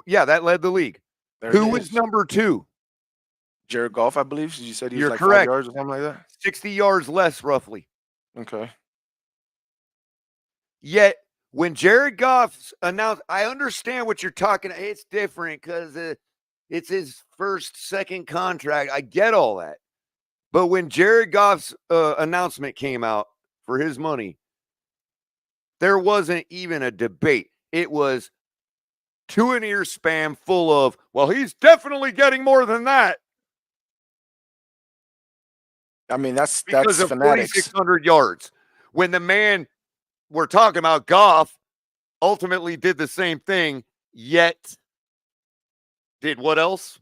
Yeah, that led the league. Who was number 2? Jared Goff, I believe. You said he was like correct. 5 yards or something like that. 60 yards less, roughly. Okay. Yet when Jared Goff announced, I understand what you're talking. It's different because it's his second contract. I get all that. But when Jared Goff's announcement came out for his money, there wasn't even a debate. It was 2-ear spam full of, well, he's definitely getting more than that. I mean, that's because of fanatics. 4,600 yards. When the man we're talking about, Goff, ultimately did the same thing, yet did what else?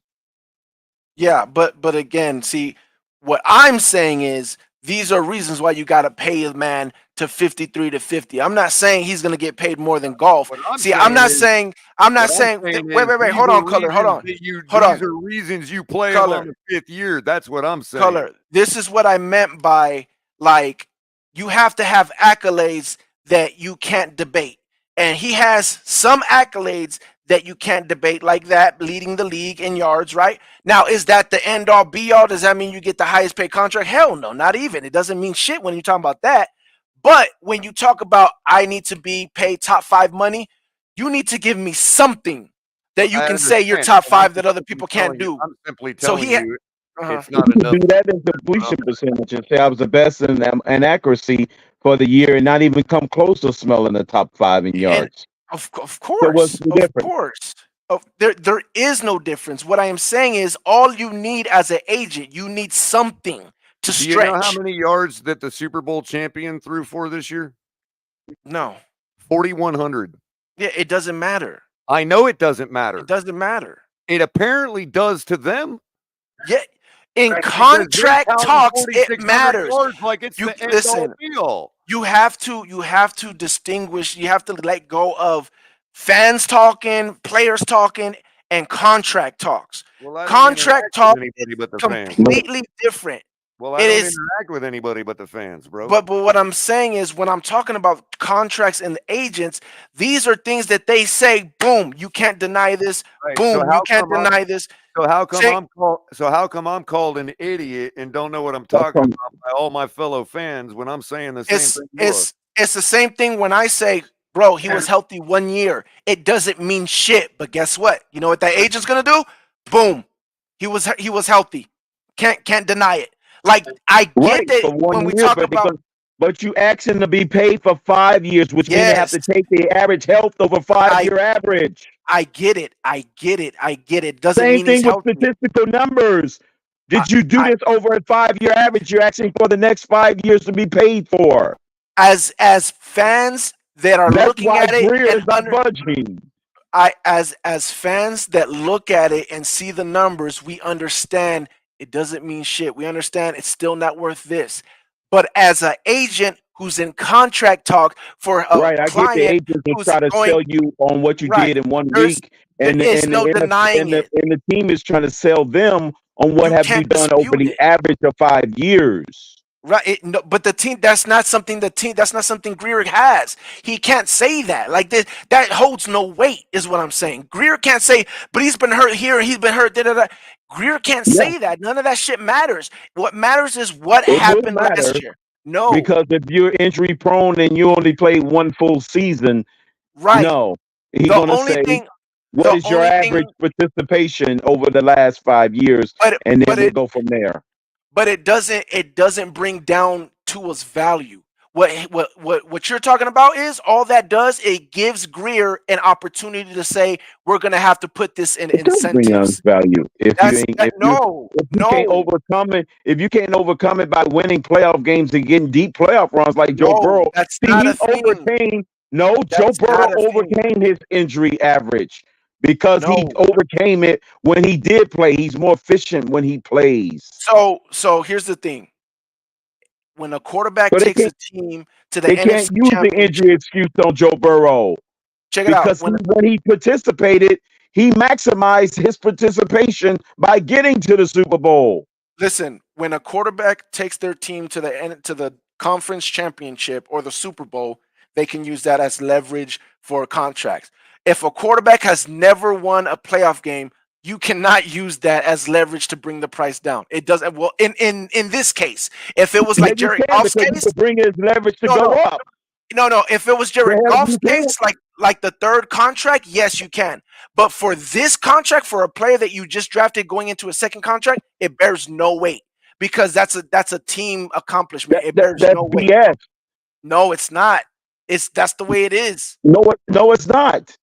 Yeah, but again, see, what I'm saying is these are reasons why you got to pay a man to 53 to 50. I'm not saying he's going to get paid more than Golf. See, I'm not saying. Wait. Hold on, Color. Hold on. These are reasons you play him on the 5th year. That's what I'm saying. Color. This is what I meant by, like, you have to have accolades that you can't debate. And he has some accolades that you can't debate, like that, leading the league in yards, right? Now, is that the end all be all? Does that mean you get the highest paid contract? Hell no, not even. It doesn't mean shit when you're talking about that. But when you talk about I need to be paid top 5 money, you need to give me something that you can say you're top 5 that other people can't do. I'm simply telling you it's You not can enough. do that in completion percentage and say I was the best in accuracy for the year and not even come close to smelling the top 5 in yards. Of course. There is no difference. What I am saying is all you need as an agent, you need something to stretch. Do you know how many yards that the Super Bowl champion threw for this year? No. 4,100. Yeah, it doesn't matter. I know it doesn't matter. It doesn't matter. It apparently does to them. Yeah, in Because they're contract counting talks, it 4,600 matters. yards like it's You the end all listen. be all. You have to distinguish. You have to let go of fans talking, players talking, and contract talks. Well, I don't Contract interact talk with is anybody but the fans. completely different. Well, I It don't is, interact with anybody but the fans, bro. but what I'm saying is, when I'm talking about contracts and the agents, these are things that they say. Boom, you can't deny this. Right. Boom, you can't deny this. So how come Say- how come I'm called an idiot and don't know what I'm That's talking from- about by all my fellow fans when I'm saying the same It's thing you are? it's the same thing when I say, bro, he was healthy 1 year. It doesn't mean shit. But guess what? You know what that agent's gonna do? Boom, he was healthy. Can't deny it. Like, I get Right, that for 1 when we year, talk but about you ask him to be paid for 5 years, which means they have yes, to take the average health over 5-year average. I get it. I get it. Doesn't Same mean he's thing with healthy. statistical numbers. Did you do this over a 5-year average? You're asking for the next 5 years to be paid for. As fans that are That's looking why at it Greer and is not budging. as fans that look at it and see the numbers, we understand it doesn't mean shit. We understand it's still not worth this. But as an agent who's in contract talk for a Right, I get the client agents that who's try to going sell you on what you right, did in 1 there week, and is no denying it. the team is trying to sell them on what You have you can't done over dispute the it. average of 5 years. Right, no, but the team that's not something Greer has. He can't say that. Like that holds no weight, is what I'm saying. Greer can't say, but he's been hurt here, he's been hurt. Da, da, da. Greer can't Yeah. say that. None of that shit matters. What matters is what It will happened matter last year. No, because if you're injury prone and you only played 1 full season, right. no. He's The gonna only say, thing, what the is your only average thing, participation over the last 5 years? And then we'll go from there. but it doesn't bring down Tua's value. What you're talking about is all that does, it gives Greer an opportunity to say, we're gonna have to put this in It does bring down incentives. value if you ain't if you can't No, overcome it by winning playoff games and getting deep playoff runs like Joe no, Burrow. that's See, not he a thing. overcame. No, Joe That's Burrow not a thing. overcame his injury average because he No. overcame it when he did play. He's more efficient when he plays. So here's the thing. When a quarterback So they takes a can't team to the they can't NFC use the injury Championship, excuse on Joe Burrow check it out. because when he participated, he maximized his participation by getting to the Super Bowl. Listen, when a quarterback takes their team to the conference championship or the Super Bowl, they can use that as leverage for contracts. If a quarterback has never won a playoff game, you cannot use that as leverage to bring the price down. It doesn't. Well, in this case, if it was Yeah, like you Jared can Goff's because you case, can bring his leverage to no, go no, up. no. If it was The Jared hell Goff's you can. case, like the third contract, yes, you can. But for this contract, for a player that you just drafted going into a second contract, it bears no weight because that's a team accomplishment. It bears That's no weight. BS. No, it's not. That's the way it is. No, it's not.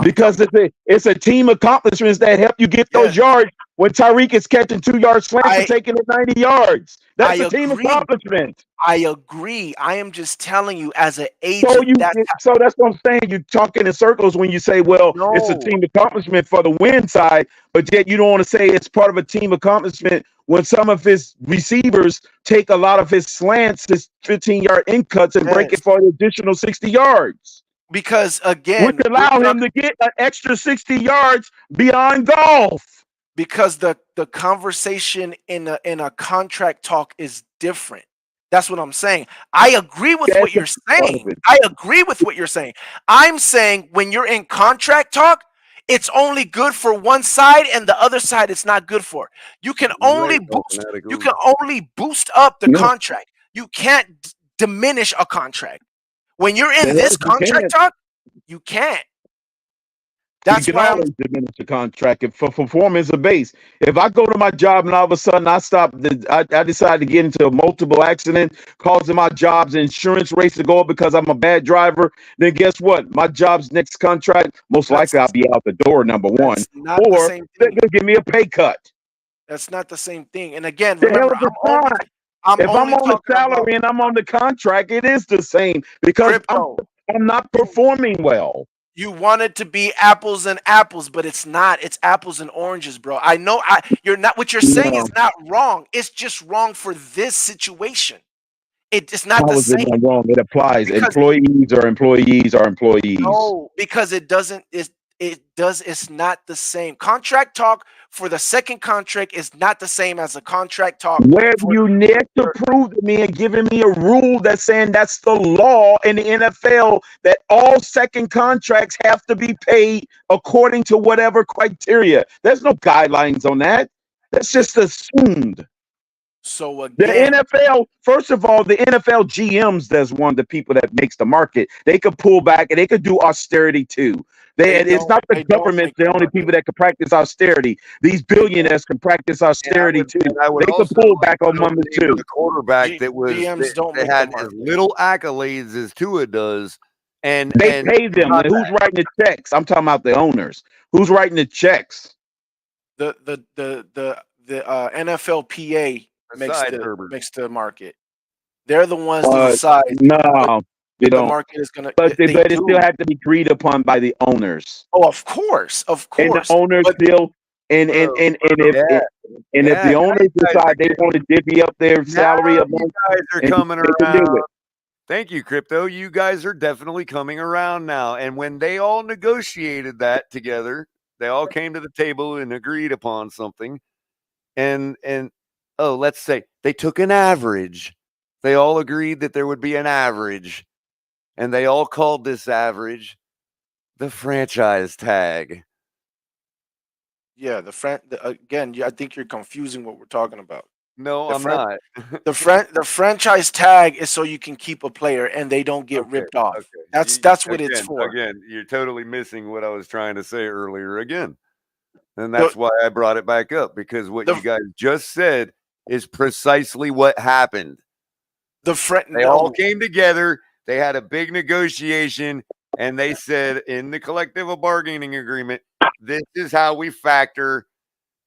Because it's a team accomplishments that help you get those yards when Tyreek is catching 2-yard slants and taking it 90 yards. That's a team accomplishment. I agree. I am just telling you, as an So agent, that's what I'm saying. You're talking in circles when you say, well, it's a team accomplishment for the win side, but yet you don't want to say it's part of a team accomplishment when some of his receivers take a lot of his slants, his 15-yard in cuts, and break it for an additional 60 yards. Because again, which allow him to get an extra 60 yards beyond golf. Because the conversation in a contract talk is different. That's what I'm saying. I agree with what you're saying. I agree with what you're saying. I'm saying when you're in contract talk, it's only good for one side, and the other side it's not good for. You can only boost up the contract. You can't diminish a contract. When you're in this contract talk, you can't. That's you can why always diminish the contract if for performance a base. If I go to my job and all of a sudden I decide to get into a multiple accident, causing my job's insurance rates to go up because I'm a bad driver, then guess what? My job's next contract, most likely I'll be out the door, number one. Or they're gonna give me a pay cut. That's not the same thing. And again, The remember, hell is it not? If I'm on the salary and I'm on the contract, it is the same because I'm not performing well. You want it to be apples and apples, but it's not. It's apples and oranges, bro. I know. You're not. What you're saying is No. not wrong. It's just wrong for this situation. It's not the How is it same not wrong? It applies. because Employees are employees are employees. no, because it doesn't. It does. It's not the same. Contract talk for the second contract is not the same as a contract talk Where do for you need to prove to me and giving me a rule that's saying that's the law in the NFL that all second contracts have to be paid according to whatever criteria? There's no guidelines on that. That's just assumed. So The again, NFL, first of all, the NFL GMs, there's one of the people that makes the market. They could pull back and they could do austerity too. It's not the government, the only people that can practice austerity. These billionaires can practice austerity too. I would They could also pull back on money too. the quarterback that was GMs don't that make the had as market. little accolades as Tua does, and They pay them. not Who's that- writing the checks? I'm talking about the owners. Who's writing the checks? The NFLPA Aside, Herbert. makes the market. They're the ones to decide No, they the don't. market is gonna. But if they it do- still has to be agreed upon by the owners. Oh, of course. And the owners But- still, and if the owners decide they want to divvy up their salary Now among, you guys are and coming they can do around. it. Thank you, Crypto. You guys are definitely coming around now. And when they all negotiated that together, they all came to the table and agreed upon something. And let's say they took an average. They all agreed that there would be an average. And they all called this average the franchise tag. Yeah, again, I think you're confusing what we're talking about. No, The I'm fran- not. The franchise tag is so you can keep a player and they don't get ripped off. Okay. That's what it's for. Again, you're totally missing what I was trying to say earlier again. And that's why I brought it back up, because what you guys just said is precisely what happened. They all came together, they had a big negotiation, and they said in the collective bargaining agreement, this is how we factor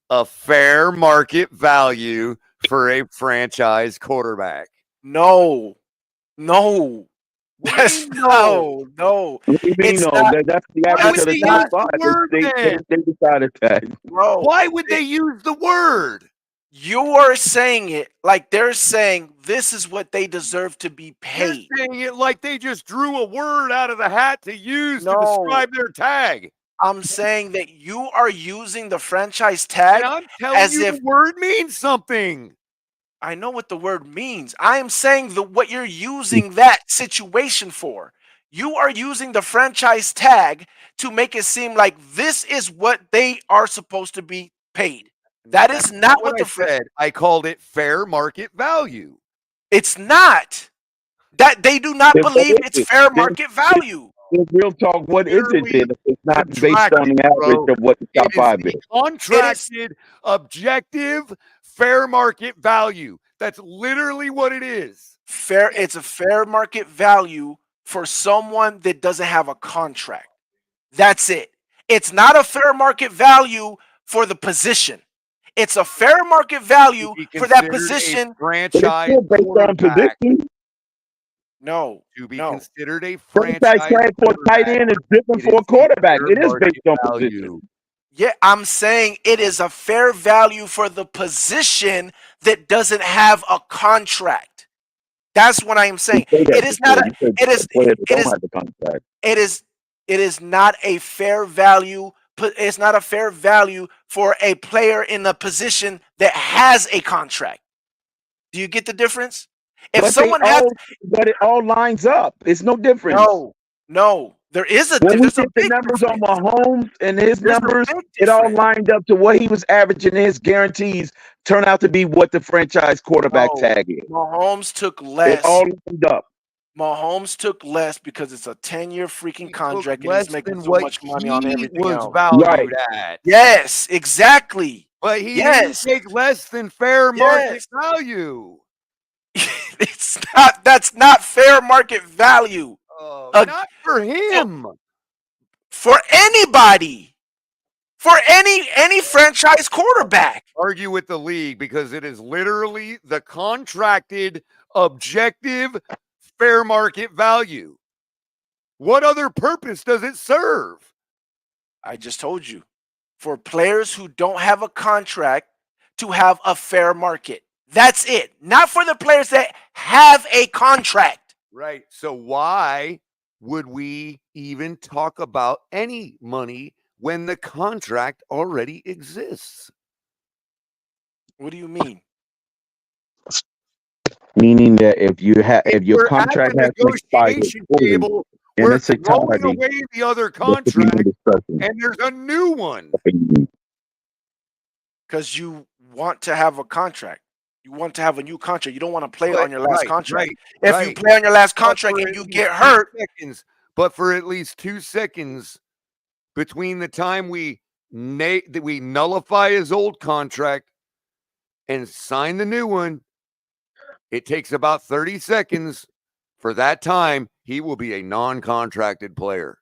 a fair market value for a franchise quarterback. No. That's no. What do you mean, It's no? not- That's the Why average would of they the use top the five. word then? They decided that. Bro, Why would they use the word? you are saying it like they're saying this is what they deserve to be You're paid. saying it like they just drew a word out of the hat to use to No. describe their tag. I'm saying that you are using the franchise tag And I'm telling as you if the word means something. I know what the word means. I am saying what you're using that situation for. You are using the franchise tag to make it seem like this is what they are supposed to be paid. That is not what I said. I called it fair market value. It's not. That they do not Then what believe is it's it? fair Then- market value. In real talk, what is it then? If it's not based on the average of what the top five is. Contracted, objective, fair market value. That's literally what it is. It's a fair market value for someone that doesn't have a contract. That's it. It's not a fair market value for the position. It's a fair market value for that position. But it's still based on position. No. To be no. considered a Franchise franchise tag for a tight end is different for a quarterback. It is based on position. Yeah, I'm saying it is a fair value for the position that doesn't have a contract. That's what I am saying. It is not a, it is not a fair value. It's not a fair value for a player in a position that has a contract. Do you get the difference? If But someone but it all lines up. It's no difference. No, there is a When we there's a did the big numbers difference. on Mahomes and his There's a numbers, big it all difference. lined up to what he was averaging. His guarantees turn out to be what the franchise quarterback No, tag is. Mahomes took less. It all lined up. Mahomes took less because it's a 10-year freaking contract and less he's making than so what much money on he everything was else. valued at. Yes, exactly. But he Yes. didn't take less than fair market Yes. value. It's not. That's not fair market value. Not for him. For anybody. For any franchise quarterback. Argue with the league because it is literally the contracted, objective, fair market value. What other purpose does it serve? I just told you. For players who don't have a contract to have a fair market. That's it. Not for the players that have a contract. Right. So why would we even talk about any money when the contract already exists? What do you mean? Meaning that if your We're contract at has the expired negotiation fully table. in We're its throwing entirety, away the other there should be no contract, discussion. and there's a new one. Because you want to have a contract. You want to have a new contract. You don't want to play on your last contract. If you play on your last contract and you get hurt, but for at least 2 seconds between the time we nullify his old contract and sign the new one, it takes about 30 seconds. For that time, he will be a non-contracted player.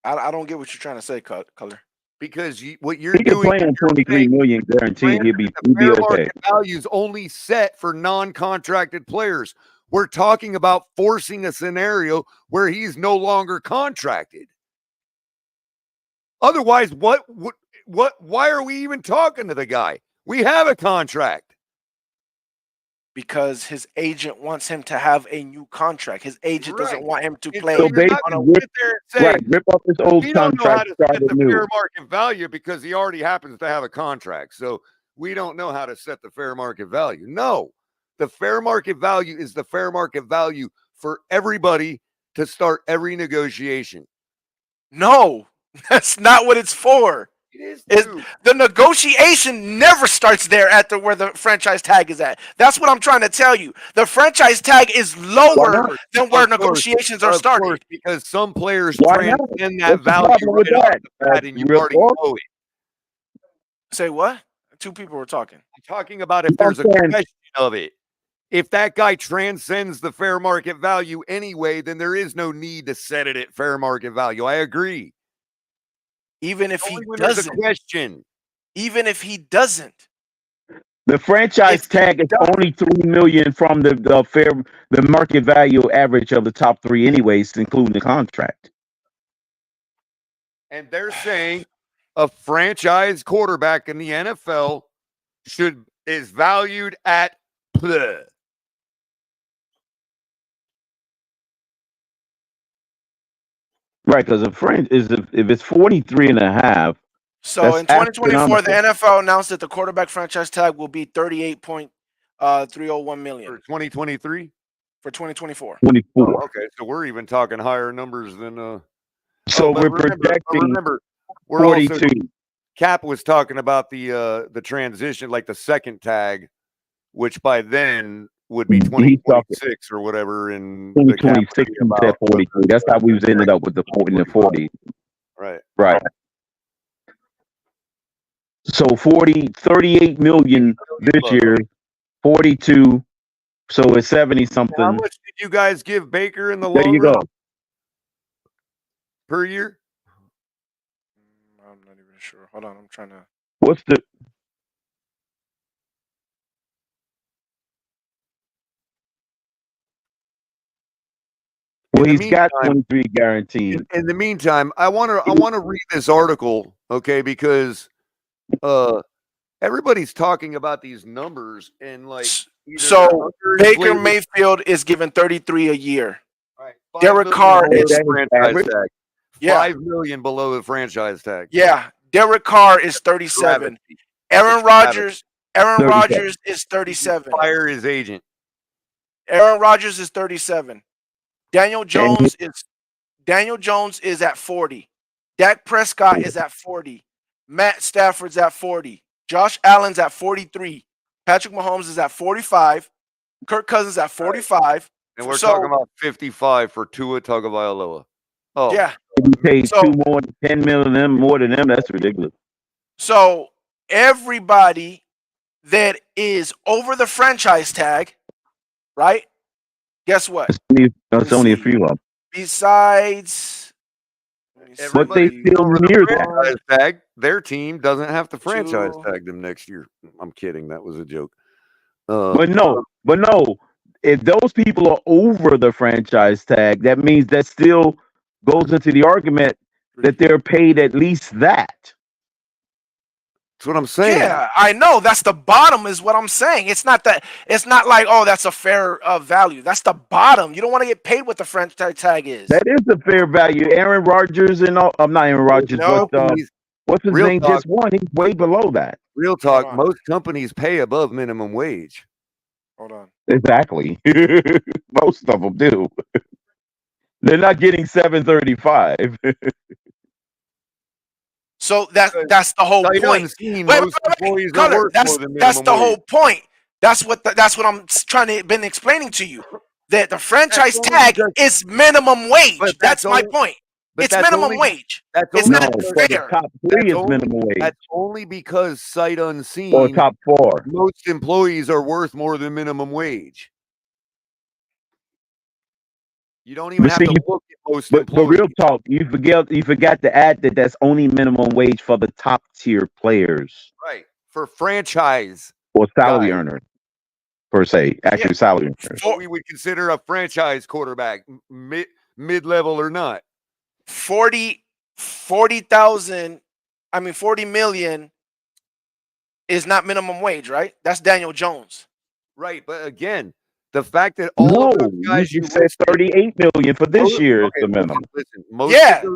I don't get what you're trying to say, Color. Because what you're He can doing, play on 23 million guaranteed. He'll be fair okay. market value is only set for non-contracted players. We're talking about forcing a scenario where he's no longer contracted. Otherwise, why are we even talking to the guy? We have a contract. Because his agent wants him to have a new contract. His agent doesn't want him to play. So basically, rip up his old We don't know how contract, to start set the anew. fair market value because he already happens to have a contract. So we don't know how to set the fair market value. No, the fair market value is the fair market value for everybody to start every negotiation. No, that's not what it's for. The negotiation never starts there at where the franchise tag is at. That's what I'm trying to tell you. The franchise tag is lower than where negotiations are started. Because some players Why not? transcend that What's the value problem with right off that? the bat, and you Real already talk? know it. Say what? Two people were talking. I'm talking about if there's a question of it. If that guy transcends the fair market value anyway, then there is no need to set it at fair market value. I agree. Even if he there's a doesn't. question. Even if he doesn't. The franchise tag is only 3 million from the market value average of the top three, anyways, including the contract. And they're saying a franchise quarterback in the NFL is valued at bleh. Right, because if it's 43 and a half. So in 2024, the NFL announced that the quarterback franchise tag will be 38.301 million. For 2023? For 2024. 24. Oh, okay, so we're even talking higher numbers than So we're projecting remember, we're 42. also, Cap was talking about the transition, like the second tag, which by then would be 2026 or whatever. In 2026 to 43. That's how we was ended up with the 40 and 40. Right. Right. So 38 million this year, 42. So it's 70 something. How much did you guys give Baker in the There long you run go. per year? I'm not even sure. Hold on, I'm trying to. What's the? Well, he's got 23 guaranteed. In the meantime, I want to read this article, okay? Because everybody's talking about these numbers and like. So Baker Mayfield is given 33 a year. Right. Derek Carr is franchise tag. Yeah. $5 million below the franchise tag. Yeah. Derek Carr is 37. Aaron Rodgers is 37. Fire his agent. Aaron Rodgers is 37. Daniel Jones is at 40. Dak Prescott is at 40. Matt Stafford's at 40. Josh Allen's at 43. Patrick Mahomes is at 45. Kirk Cousins at 45. And we're talking about 55 for Tua Tagovialoa. Oh, yeah. You paid 10 million more than them. That's ridiculous. So everybody that is over the franchise tag, right? Guess what? That's only a few of them. Besides, but they still near that tag. Their team doesn't have to franchise tag them next year. I'm kidding. That was a joke. But no. if those people are over the franchise tag, that means that still goes into the argument that they're paid at least that. That's what I'm saying. Yeah, I know. That's the bottom, is what I'm saying. It's not that. It's not like, oh, that's a fair value. That's the bottom. You don't want to get paid what the franchise tag is. That is a fair value. Aaron Rodgers and all. I'm not Aaron Rodgers, No. but what's his Real name? talk. Just won. He's way below that. Real talk. Most companies pay above minimum wage. Hold on. Exactly. Most of them do. They're not getting $735. So that's the whole point. Color, that's the whole point. That's what I'm trying to been explaining to you. That the franchise tag is minimum wage. That's my point. It's minimum wage. It's not fair. Top three is minimum wage. That's only because sight unseen. Or top four. Most employees are worth more than minimum wage. You don't even have to look at most employees. But real talk, you forgot to add that that's only minimum wage for the top tier players. Right. For franchise. Or salary earners, per se. Actually, salary earners. What we would consider a franchise quarterback, mid-level or not. 40,000, I mean 40 million is not minimum wage, right? That's Daniel Jones. Right, but again, the fact that all of those guys you said 38 million for this year is the minimum. Listen,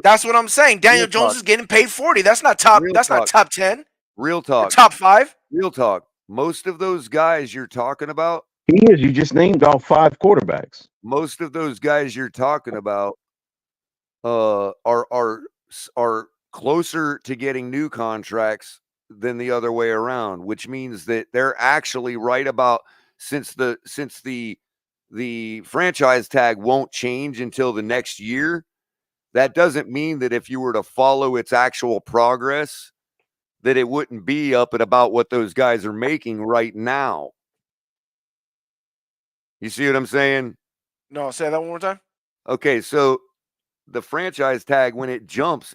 that's what I'm saying. Daniel Jones is getting paid 40. That's not top. That's not top 10. Real talk. Top 5. Real talk. Most of those guys you're talking about. He is. You just named all 5 quarterbacks. Most of those guys you're talking about are closer to getting new contracts than the other way around, which means that they're actually right about, since the franchise tag won't change until the next year. That doesn't mean that if you were to follow its actual progress, that it wouldn't be up at about what those guys are making right now. You see what I'm saying? No, say that one more time. Okay, so the franchise tag, when it jumps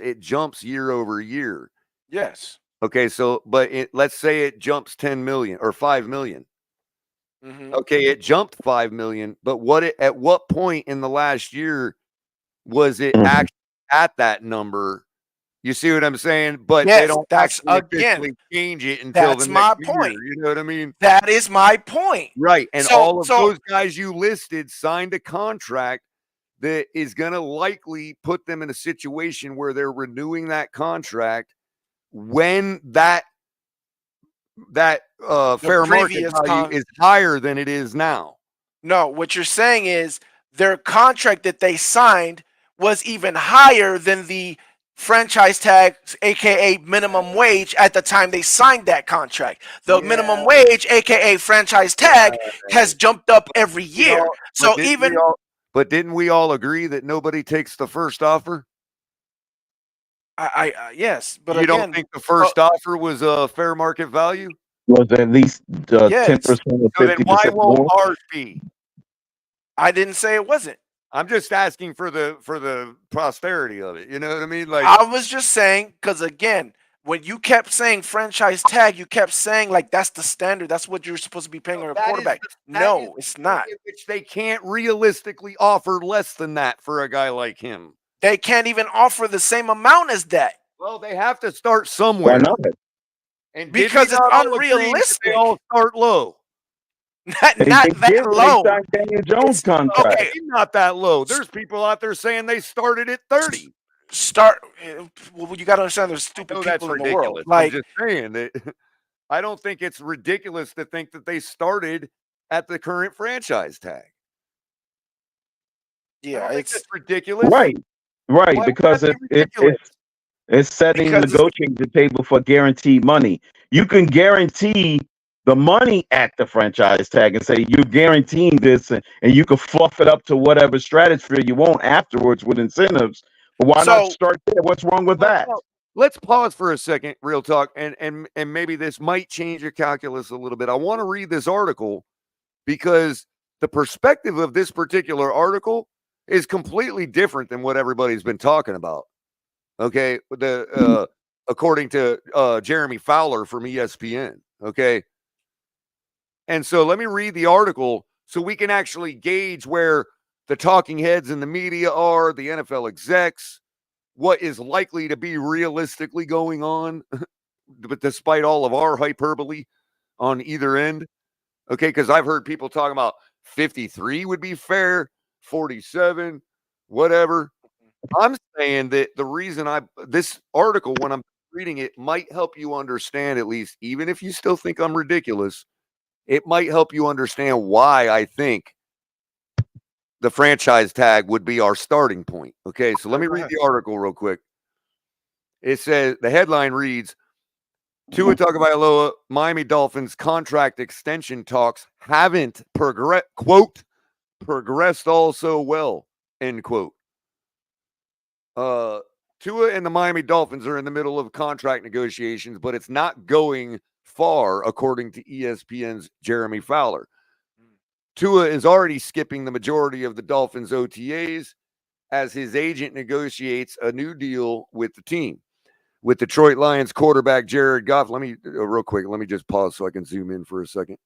year over year. Yes. Okay, so but let's say it jumps 10 million or 5 million. Mm-hmm. Okay, it jumped 5 million, but at what point in the last year was it actually at that number? You see what I'm saying? But yes, they don't that's officially change it until the next year. You know what I mean? That is my point. Right. And all of those guys you listed signed a contract that is going to likely put them in a situation where they're renewing that contract when that fair market value is higher than it is now. No, what you're saying is their contract that they signed was even higher than the franchise tag, aka minimum wage, at the time they signed that contract. The minimum wage, aka franchise tag, has jumped up every year. But didn't we all agree that nobody takes the first offer? Yes, but you don't think the first offer was a fair market value? Was at least 10% or 50%. So then why won't ours be? I didn't say it wasn't. I'm just asking for the posterity of it. You know what I mean? Like, I was just saying, because again, when you kept saying franchise tag, you kept saying like that's the standard. That's what you're supposed to be paying a quarterback. No, it's not. Which they can't realistically offer less than that for a guy like him. They can't even offer the same amount as that. Well, they have to start somewhere. Why not? And because it's unrealistic. They all start low. Not that low. Daniel Jones contract. Okay, not that low. There's people out there saying they started at 30. Well, you got to understand there's stupid people in the world. Like, I'm just saying that I don't think it's ridiculous to think that they started at the current franchise tag. Yeah, it's ridiculous. Right, because it's setting the negotiating table for guaranteed money. You can guarantee the money at the franchise tag and say you're guaranteeing this, and you can fluff it up to whatever stratosphere you want afterwards with incentives. But why not start there? What's wrong with that? Let's pause for a second, real talk, and maybe this might change your calculus a little bit. I want to read this article because the perspective of this particular article is completely different than what everybody's been talking about. Okay, according to Jeremy Fowler from ESPN. Okay. And so let me read the article so we can actually gauge where the talking heads in the media are, the NFL execs, what is likely to be realistically going on, but despite all of our hyperbole on either end. Okay, because I've heard people talking about 53 would be fair, 47, whatever. I'm saying that the reason this article, when I'm reading it, might help you understand, at least, even if you still think I'm ridiculous, it might help you understand why I think the franchise tag would be our starting point. Okay, so let me read the article real quick. It says, the headline reads, Tua Tagovialoa, Miami Dolphins contract extension talks haven't progressed all so well, end quote. Tua and the Miami Dolphins are in the middle of contract negotiations, but it's not going far, according to ESPN's Jeremy Fowler. Tua is already skipping the majority of the Dolphins' OTAs as his agent negotiates a new deal with the team. With Detroit Lions quarterback Jared Goff, let me real quick, let me just pause so I can zoom in for a second.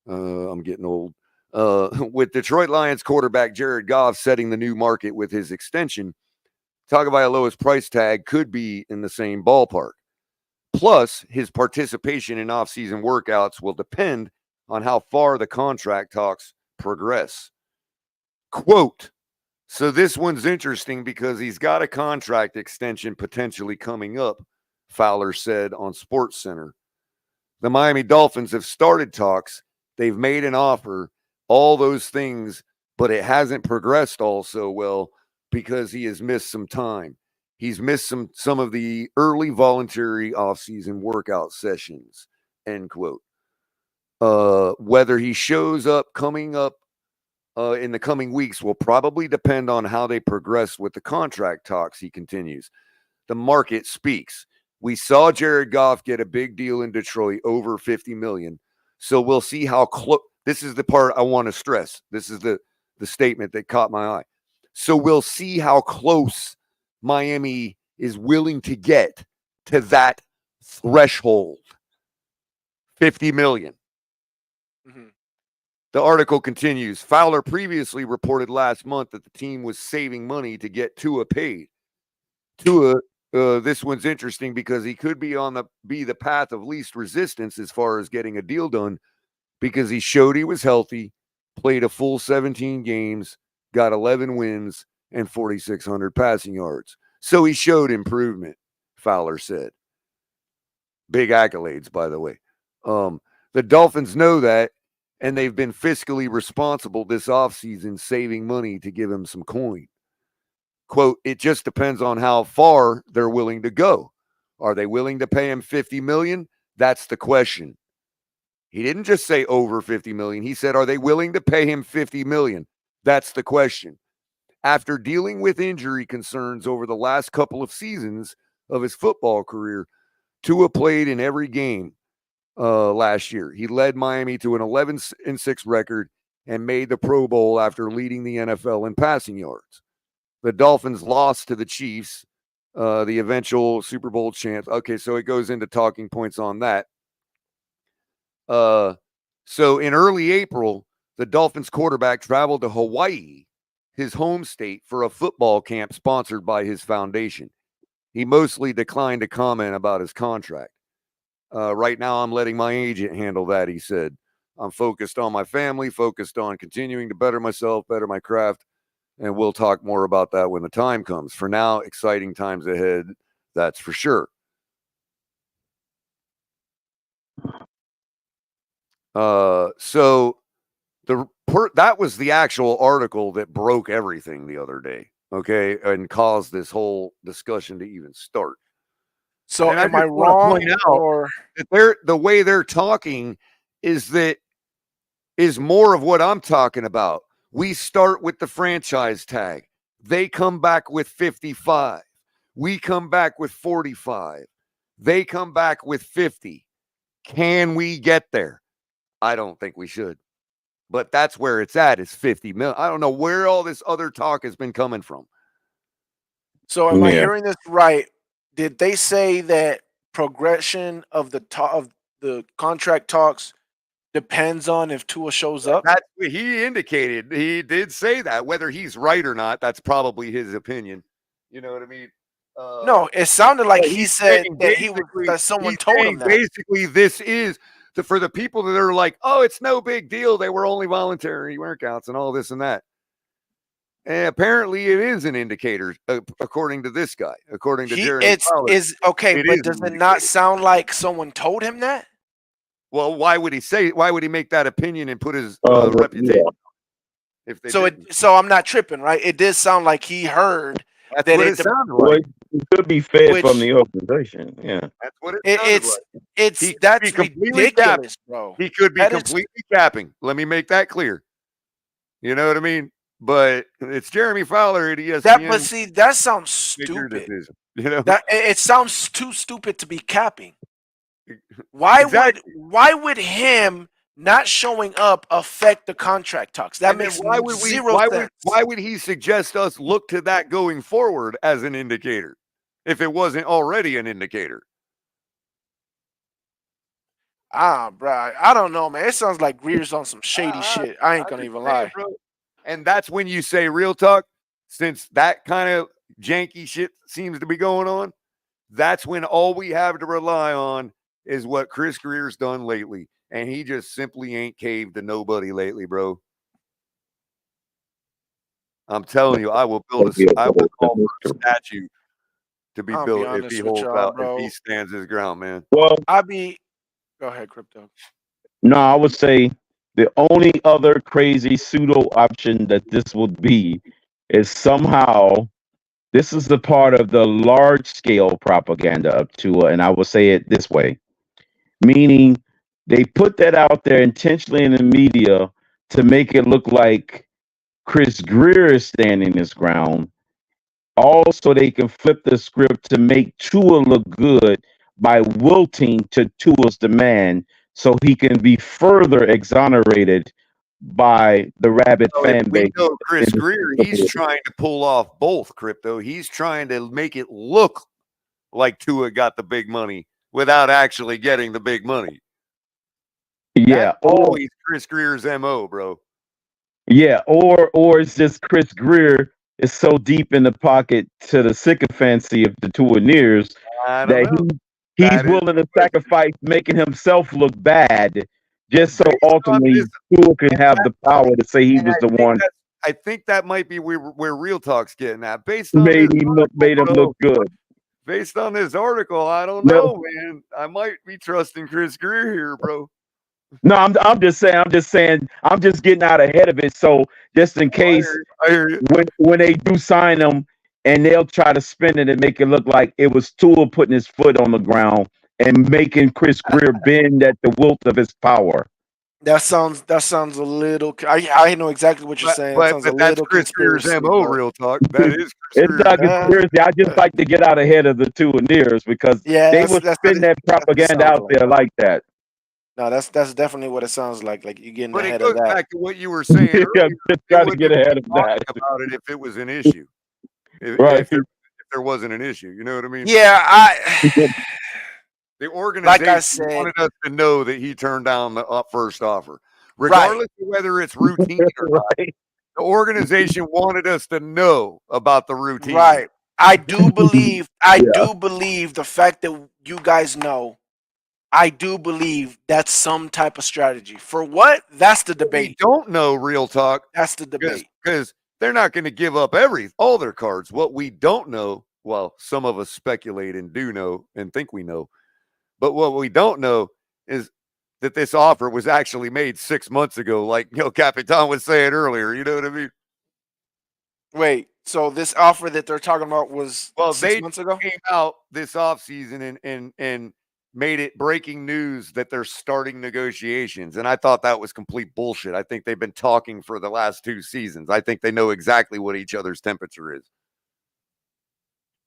I'm getting old. With Detroit Lions quarterback Jared Goff setting the new market with his extension, Tagovialoa's price tag could be in the same ballpark. Plus, his participation in off-season workouts will depend on how far the contract talks progress. Quote, so this one's interesting because he's got a contract extension potentially coming up, Fowler said on SportsCenter. The Miami Dolphins have started talks. They've made an offer, all those things, but it hasn't progressed all so well because he has missed some time. He's missed some of the early voluntary offseason workout sessions, end quote. Whether he shows up coming up in the coming weeks will probably depend on how they progress with the contract talks, he continues. The market speaks. We saw Jared Goff get a big deal in Detroit, over $50 million. So we'll see how close. This is the part I want to stress. This is the statement that caught my eye. So we'll see how close Miami is willing to get to that threshold. $50 million. Mm-hmm. The article continues. Fowler previously reported last month that the team was saving money to get Tua paid. Tua, this one's interesting because he could be the path of least resistance as far as getting a deal done, because he showed he was healthy, played a full 17 games, got 11 wins, and 4,600 passing yards. So he showed improvement, Fowler said. Big accolades, by the way. The Dolphins know that, and they've been fiscally responsible this offseason, saving money to give him some coin. Quote, it just depends on how far they're willing to go. Are they willing to pay him $50 million? That's the question. He didn't just say over $50 million. He said, are they willing to pay him $50 million? That's the question. After dealing with injury concerns over the last couple of seasons of his football career, Tua played in every game last year. He led Miami to an 11-6 record and made the Pro Bowl after leading the NFL in passing yards. The Dolphins lost to the Chiefs, the eventual Super Bowl champs. Okay, so it goes into talking points on that. So in early April, the Dolphins quarterback traveled to Hawaii, his home state, for a football camp sponsored by his foundation. He mostly declined to comment about his contract. Right now, I'm letting my agent handle that, he said. I'm focused on my family, focused on continuing to better myself, better my craft, and we'll talk more about that when the time comes. For now, exciting times ahead, that's for sure. So that was the actual article that broke everything the other day, okay, and caused this whole discussion to even start. So and am I wrong, or that the way they're talking is more of what I'm talking about. We start with the franchise tag. They come back with 55. We come back with 45. They come back with 50. Can we get there? I don't think we should. But that's where it's at, is 50 million. I don't know where all this other talk has been coming from. So am I hearing this right? Did they say that progression of the contract talks depends on if Tua shows up. That's what he indicated. He did say that. Whether he's right or not, that's probably his opinion. You know what I mean? No, it sounded like but he he's said saying that that someone told him that. Basically, this is for the people that are like, oh, it's no big deal. They were only voluntary workouts and all this and that. And apparently, it is an indicator, according to this guy. According to Jeremy Fowler, okay, but does it not sound like someone told him that? Well, why would he say? Why would he make that opinion and put his reputation? If so I'm not tripping, right? It did sound like he heard that's that what it sounded like. It could be fed from the organization. Yeah, that's what that's ridiculous, bro. He could be completely capping. Let me make that clear. You know what I mean? But it's Jeremy Fowler at ESPN. But see, that sounds stupid. You know, that it sounds too stupid to be capping. Why would him not showing up affect the contract talks? That makes zero sense. Why would he suggest us look to that going forward as an indicator if it wasn't already an indicator? Bro, I don't know, man. It sounds like Greer's on some shady shit. I ain't gonna even lie. Bro. And that's when you say real talk, since that kind of janky shit seems to be going on, that's when all we have to rely on is what Chris Greer's done lately. And he just simply ain't caved to nobody lately, bro. I'm telling you, I will call for a statue to be built if he holds out, if he stands his ground, man. Well, go ahead, Crypto. No, I would say the only other crazy pseudo option that this would be is somehow this is the part of the large scale propaganda of Tua, and I will say it this way, meaning they put that out there intentionally in the media to make it look like Chris Greer is standing his ground. Also, they can flip the script to make Tua look good by wilting to Tua's demand so he can be further exonerated by the rabid fan base. We know Chris Greer, he's trying to pull off both, Crypto. He's trying to make it look like Tua got the big money without actually getting the big money. Yeah. That's always Chris Greer's MO, bro. Yeah, or it's just Chris Greer is so deep in the pocket to the sycophancy of the Tuaneers that he's willing to sacrifice making himself look bad just so ultimately Tua can have the power to say he was the one. I think that might be where Real Talk's getting at. Based on made him look good. Based on this article, I don't know, man. I might be trusting Chris Greer here, bro. No, I'm just saying, I'm just getting out ahead of it. So just in case I hear you. When they do sign him and they'll try to spin it and make it look like it was Tua putting his foot on the ground and making Chris Greer bend at the wilt of his power. That sounds a little. I know exactly what you're saying. But that's Chris Greer's MO, Real Talk. That is Chris It's not conspiracy. I just like to get out ahead of the Tuaneers because they would spin that propaganda out there like that. No, that's definitely what it sounds like. Like you're getting ahead of that. But it goes back to what you were saying earlier. Just try to get ahead of that. About it if it was an issue. If there wasn't an issue, you know what I mean? Yeah, the organization wanted us to know that he turned down the first offer, regardless of whether it's routine or not. The organization wanted us to know about the routine. Right. I do believe the fact that you guys know. I do believe that's some type of strategy. For what? That's the debate. We don't know, Real Talk. That's the debate. Because they're not going to give up all their cards. What we don't know, well, some of us speculate and do know and think we know. But what we don't know is that this offer was actually made 6 months ago, like Capitan was saying earlier. You know what I mean? Wait, so this offer that they're talking about was 6 months ago? Came out this offseason and made it breaking news that they're starting negotiations. And I thought that was complete bullshit. I think they've been talking for the last 2 seasons. I think they know exactly what each other's temperature is.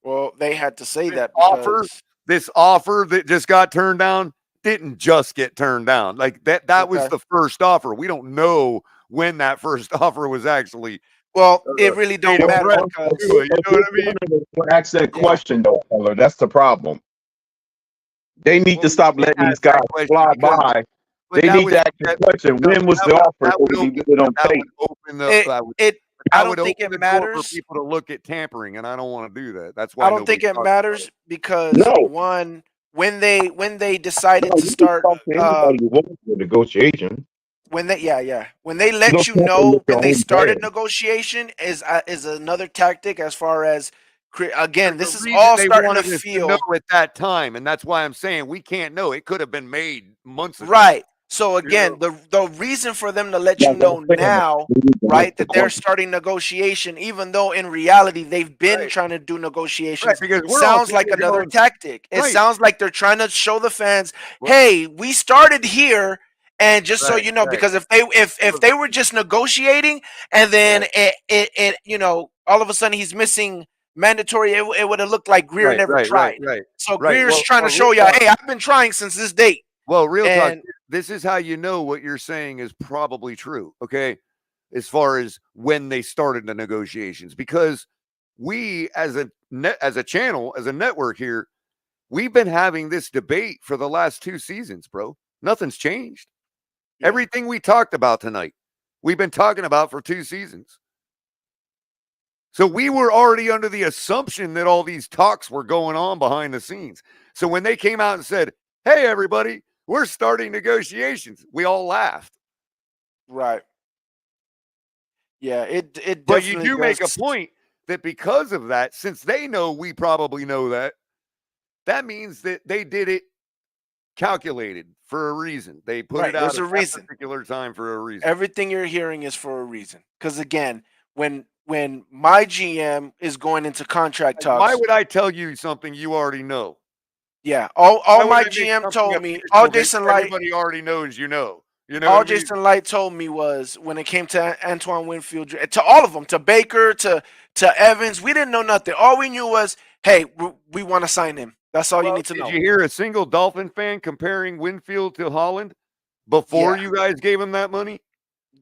Well, they had to say that because this offer that just got turned down didn't just get turned down. Like that was the first offer. We don't know when that first offer was actually. Well, it really don't matter. Because, you know what I mean? Ask that question though, Keller. That's the problem. They need to stop letting these guys fly by But They that need would to ask the question: no, when was that the would offer that so would we can open get it on that tape? would open the It that would it I that don't would think open it the door for matters. people to look at tampering, and I don't want to do that. That's I why don't think nobody it talks about it. matters because No, one, when they no, decided to you can start talk to anybody you want for negotiation. when they You let don't you have to know look when your they own started players. negotiation is another tactic as far as again, There's a this is reason all they starting to wanted us to know feel at that time, and that's why I'm saying we can't know. It could have been made months ago. right. So You know, again, the reason for them to let you Like know I'm saying, now, we need to ask right, the that they're question. starting negotiation, even though in reality they've been right, trying to do right, negotiations, because we're all sounds sitting like here another going, tactic. It right, sounds like they're trying to show the fans, right, hey, we started here. And just so right, you know, right. because if they were just negotiating and then Right, it all of a sudden he's missing mandatory, it would have looked like Greer right, never right, right, tried. right, So right. Greer's trying to Well, real show you, talk. hey, I've been trying since this date. Well, real talk. And This is how you know what you're saying is probably true. Okay, as far as when they started the negotiations, because we as a channel, as a network here, we've been having this debate for the last 2 seasons, bro. Nothing's changed. yeah, Everything we talked about tonight, we've been talking about for 2 seasons. So we were already under the assumption that all these talks were going on behind the scenes. So when they came out and said, "Hey, everybody, we're starting negotiations," we all laughed. right. Yeah, it But you definitely do does. make a point that because of that, since they know we probably know that, that means that they did it calculated for a reason. They put it Right, out there's at a that reason. particular time for a reason. Everything you're hearing is for a reason. Because again, when my GM is going into contract Like, why talks, would I tell you something you already know? yeah, all Why would my I make GM something told me, all official that Jason Light, everybody already knows you know? You know what all I mean? Jason Light told me was when it came to Antoine Winfield, to all of them, to Baker, to Evans, we didn't know nothing. All we knew was, hey, we want to sign him. That's all you Well, need to did know. you hear a single Dolphin fan comparing Winfield to Holland before Yeah, you guys gave him that money?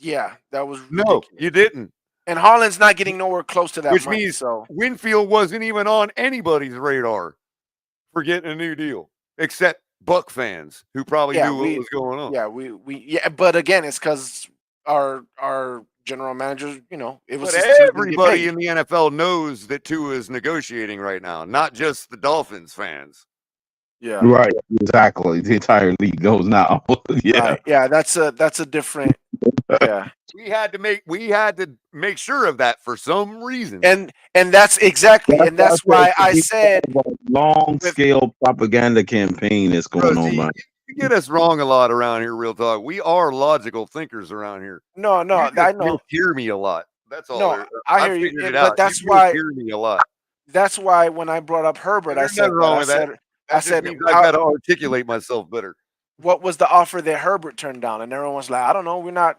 yeah, that was No, ridiculous. you didn't. And Holland's not getting nowhere close to that Which money. means So Winfield wasn't even on anybody's radar for getting a new deal, except Buck fans who probably yeah, knew what was going on. yeah. But again, it's because our general managers, it was But his team didn't get everybody paid. in the NFL knows that Tua is negotiating right now, not just the Dolphins fans. Yeah, Right, exactly. The entire league knows now. Yeah. right. Yeah, that's a different. Yeah, We had to make sure of that for some reason. and that's exactly, and That's that's why I we said have a long with scale propaganda campaign that's Bro, going on see, right. you get us wrong a lot around here, real talk. We are logical thinkers around here. no, You just I know, mishear me a lot. That's all. no, I I hear you, figured it but out. You mishear me a lot. that's why when I brought up Herbert, And I there's nothing said that wrong with that. I That just said means I've got to articulate myself better. what was the offer that Herbert turned down, and everyone was like, I don't know, we're not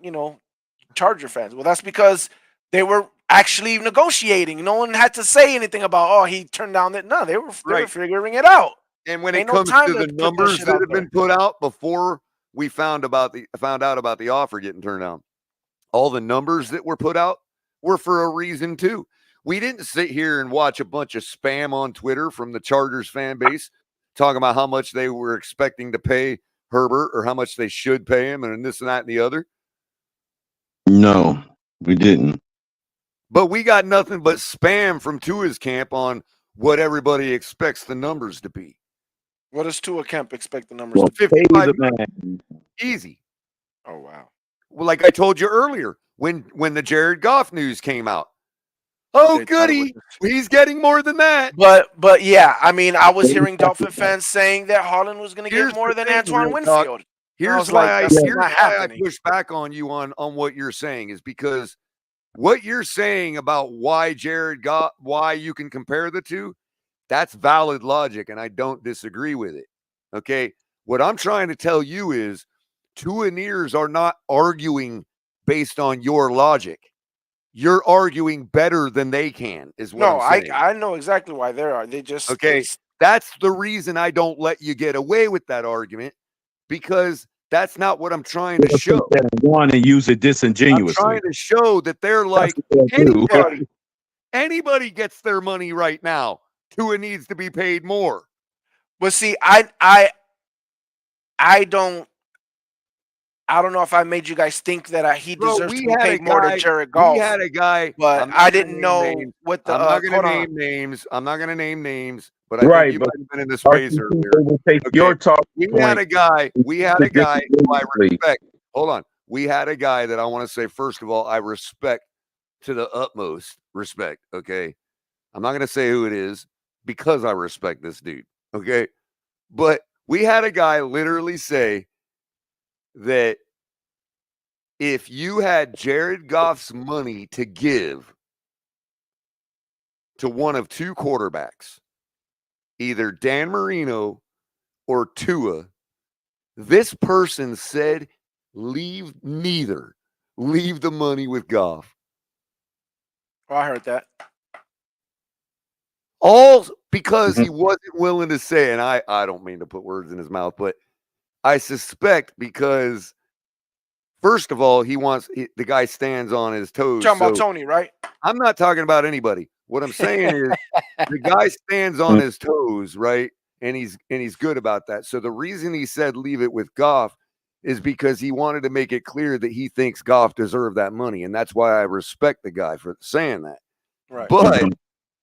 Charger fans. Well, that's because they were actually negotiating. No one had to say anything about, oh, he turned down that. No, they were Right. figuring it out. And when it Ain't no comes time to to the put that numbers shit that out have there. been put out before we found out about the offer getting turned down, all the numbers that were put out were for a reason too. We didn't sit here and watch a bunch of spam on Twitter from the Chargers fan base talking about how much they were expecting to pay Herbert or how much they should pay him and this and that and the other. No, we didn't. But we got nothing but spam from Tua's camp on what everybody expects the numbers to be. What does Tua Kemp expect the numbers Well, to be? pay 55 the million. man. Easy. Oh wow. Well, like I told you earlier, when the Jared Goff news came out. Oh, They thought it was goody. He's getting more than that. But yeah, I mean, I was hearing Dolphin fans saying that Holland was going to Here's get more the than thing, Antoine real talk. Winfield. And I Here's was like, why that's not I happening. push back on you on what you're saying is because what you're saying about why why you can compare the two, that's valid logic, and I don't disagree with it. Okay. What I'm trying to tell you is two ears are not arguing based on your logic. You're arguing better than they can, is what No, I'm saying. I know exactly why they are. They just Okay. That's the reason I don't let you get away with that argument because that's not what I'm trying to They'll show. take that one and use it I'm disingenuously. trying to show that they're like That's what they'll do. anybody gets their money right now. Tua needs to be paid more. But see, I don't I don't know if I made you guys think that he Bro, deserves to we be had a paid more than guy. Jared We Goff, had a guy. but I'm not I gonna didn't name know names. what the I'm not gonna hold on. name names. I'm not gonna name names. But I think Right, you but might have been in the space RCC, earlier. they will take Okay, your talk we had point a guy. We had to a guy who I disagreeably. respect. Hold on. We had a guy that I want to say first of all I respect to the utmost respect. Okay, I'm not gonna say who it is because I respect this dude. Okay, but we had a guy literally say that if you had Jared Goff's money to give to one of two quarterbacks, either Dan Marino or Tua, this person said, leave neither. Leave the money with Goff. Oh, I heard that. All because he wasn't willing to say, and I don't mean to put words in his mouth, but I suspect because first of all, the guy stands on his toes. Talking about So Tony, right? I'm not talking about anybody. What I'm saying is the guy stands on his toes, right? And he's good about that. So the reason he said leave it with Goff is because he wanted to make it clear that he thinks Goff deserved that money. And that's why I respect the guy for saying that. Right. But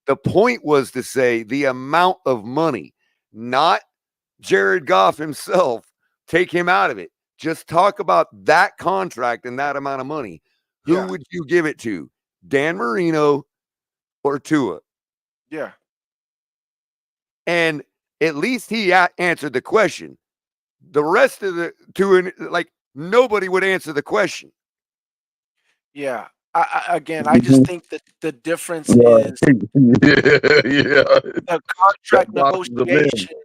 the point was to say the amount of money, not Jared Goff himself. Take him out of it. Just talk about that contract and that amount of money. Who would you give it to? Dan Marino or Tua? Yeah. And at least he answered the question. The rest of the two, like nobody would answer the question. Yeah. I just think that the difference is the contract negotiation.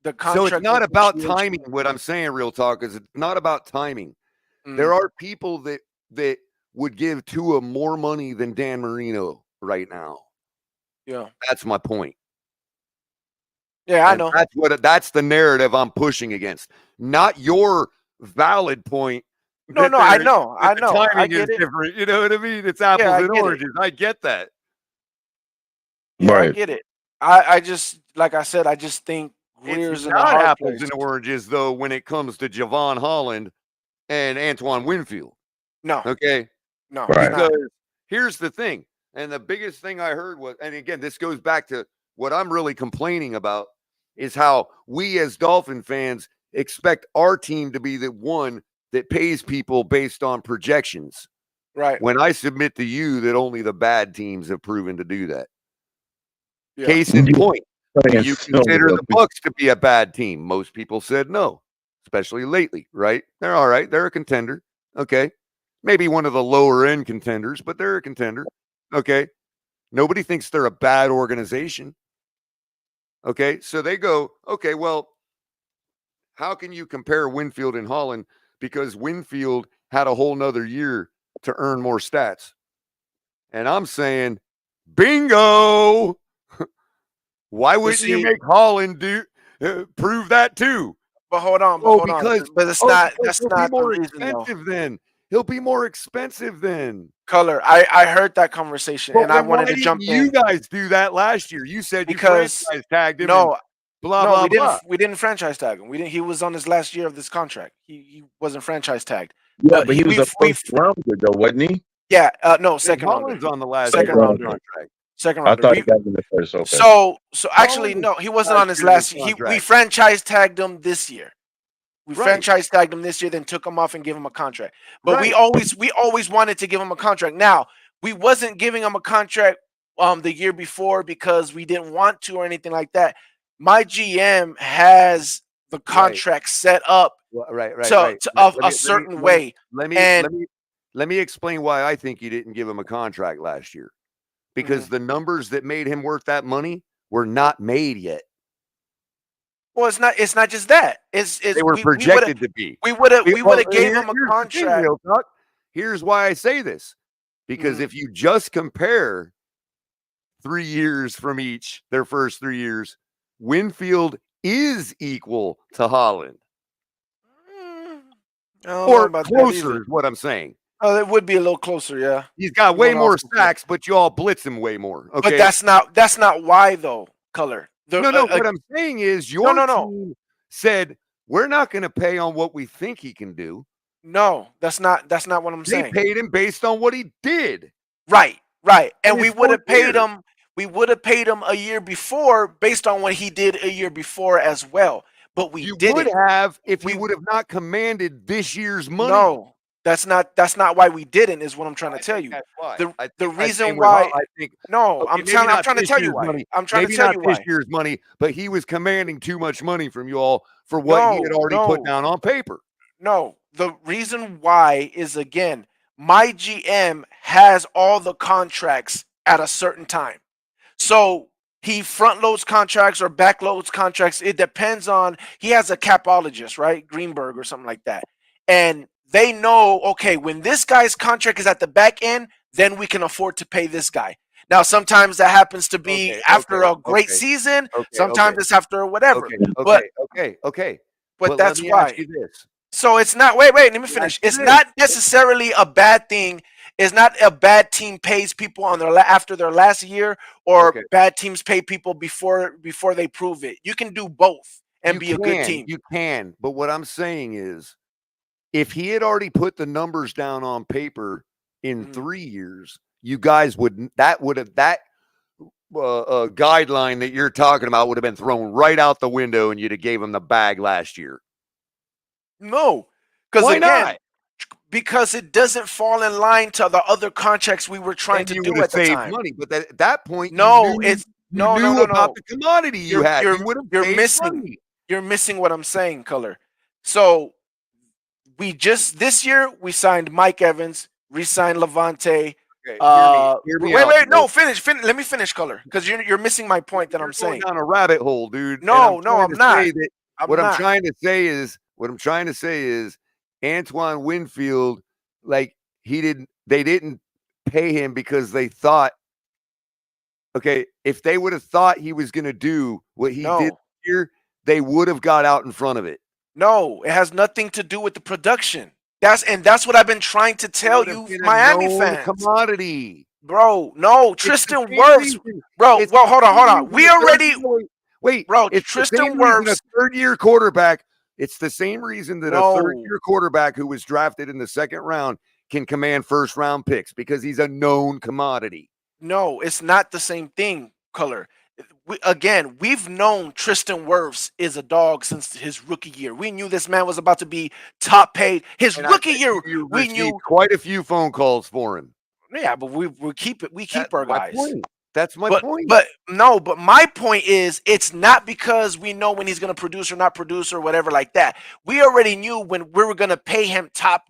The contract So it's not about negotiation. timing. What I'm saying, real talk, is it's not about timing. Mm. There are people that would give Tua more money than Dan Marino right now. Yeah. That's my point. Yeah, I know. That's the narrative I'm pushing against. Not your valid point. No, I know. I know. Timing I get is it. different. You know what I mean? It's apples I and get it. oranges. I get that. Yeah, I Right. get it. I just, like I said, I just think Greer's It's in a not hard apples place. and oranges, though, when it comes to Javon Holland and Antoine Winfield. No. Okay? No. Right. Because here's the thing. And the biggest thing I heard was, and again, this goes back to what I'm really complaining about, is how we as Dolphin fans expect our team to be the one that pays people based on projections. Right. When I submit to you that only the bad teams have proven to do that. Yeah. Case in point, do you So, consider the Bucks to be a bad team? Most people said no, especially lately, right? They're all right. They're a contender. Okay. Maybe one of the lower end contenders, but they're a contender. Okay. Nobody thinks they're a bad organization. Okay. So they go, okay, well, how can you compare Winfield and Holland? Because Winfield had a whole nother year to earn more stats. And I'm saying, bingo. Why wouldn't you make Holland prove that too? But hold on, because that's he'll not be more the reason though. expensive then. He'll be more expensive then. Color. I heard that conversation But and I then why wanted to didn't jump you in guys do that last year? You said you because franchise tagged him. no, and blah no, blah we blah. didn't. We didn't franchise tag him. We didn't. He was on his last year of this contract. He wasn't franchise tagged. Yeah, but he was a first rounder though, wasn't he? Yeah. No, second rounder. Holland's on the last Second year of rounder. the contract. Second I rounder. thought he got in the first. Okay. So actually, Holland no, he wasn't on his year of last. his We contract. franchise tagged him this year. We Right. franchise tagged him this year, then took him off and gave him a contract. But we Right. always wanted to give him a contract. Now we wasn't giving him a contract the year before because we didn't want to or anything like that. My GM has the contract set up Right. to a certain way. Let me explain why I think you didn't give him a contract last year. Because the numbers that made him worth that money were not made yet. Well, it's not just that. They were projected to be. We would have gave him a Here's the thing, contract. real talk. Here's why I say this. Because if you just compare 3 years from each, their first 3 years, Winfield is equal to Holland. Or closer is what I'm saying. Oh, it would be a little closer, yeah. He's got way more sacks, but you all blitz him way more. Okay. But that's not why though, Color. What I'm saying is your team said we're not going to pay on what we think he can do. No, that's not what I'm They saying. paid him based on what he did. Right. And In we his would have fourth paid year. him. We would have paid him a year before based on what he did a year before as well. But we You didn't. would have if he would have not commanded this year's money. No, that's not why we didn't. Is what I'm trying to tell you. That's why. The reason same with why. I think No, okay, I'm maybe trying not to this tell you year's why. money. I'm trying Maybe to tell not you this why. year's money, but he was commanding too much money from you all for what he had already put down on paper. No, the reason why is, again, my GM has all the contracts at a certain time. So he front loads contracts or back loads contracts. It depends on, he has a capologist, right? Greenberg or something like that. And they know, okay, when this guy's contract is at the back end, then we can afford to pay this guy. Now, sometimes that happens to be after a great season. Sometimes it's after whatever. Okay. But that's let me why. ask you this. So it's not, wait, let me finish. It's not necessarily a bad thing. It's not a bad team pays people on their after their last year, or bad teams pay people before they prove it. You can do both and be a good team. You can, but what I'm saying is, if he had already put the numbers down on paper in 3 years, you guys would guideline that you're talking about would have been thrown right out the window, and you'd have gave him the bag last year. No, because Why again, not? because it doesn't fall in line to the other contracts we were trying to do at the time. Money, but at that point, no, you knew about the commodity you had. You're missing what I'm saying, Color. So this year we signed Mike Evans, re-signed Levante. Hear me out, no, finish. Let me finish, Color, because you're missing my point that I'm saying. Down a rabbit hole, dude. No, I'm not. I'm trying to say is Antoine Winfield, like they didn't pay him because they thought, okay, if they would have thought he was going to do what he did here, they would have got out in front of it. No, it has nothing to do with the production. That's what I've been trying to tell you, Miami fans. Commodity, bro. No, Tristan Wirfs, bro. Well, hold on. We already bro. Tristan Wirfs, a third-year quarterback. It's the same reason that a third-year quarterback who was drafted in the second round can command first-round picks, because he's a known commodity. No, it's not the same thing, Color. We've known Tristan Wirfs is a dog since his rookie year. We knew this man was about to be top paid. His rookie year, we knew quite a few phone calls for him. Yeah, but we keep our guys. That's my point. But my point is, it's not because we know when he's going to produce or not produce or whatever like that. We already knew when we were going to pay him top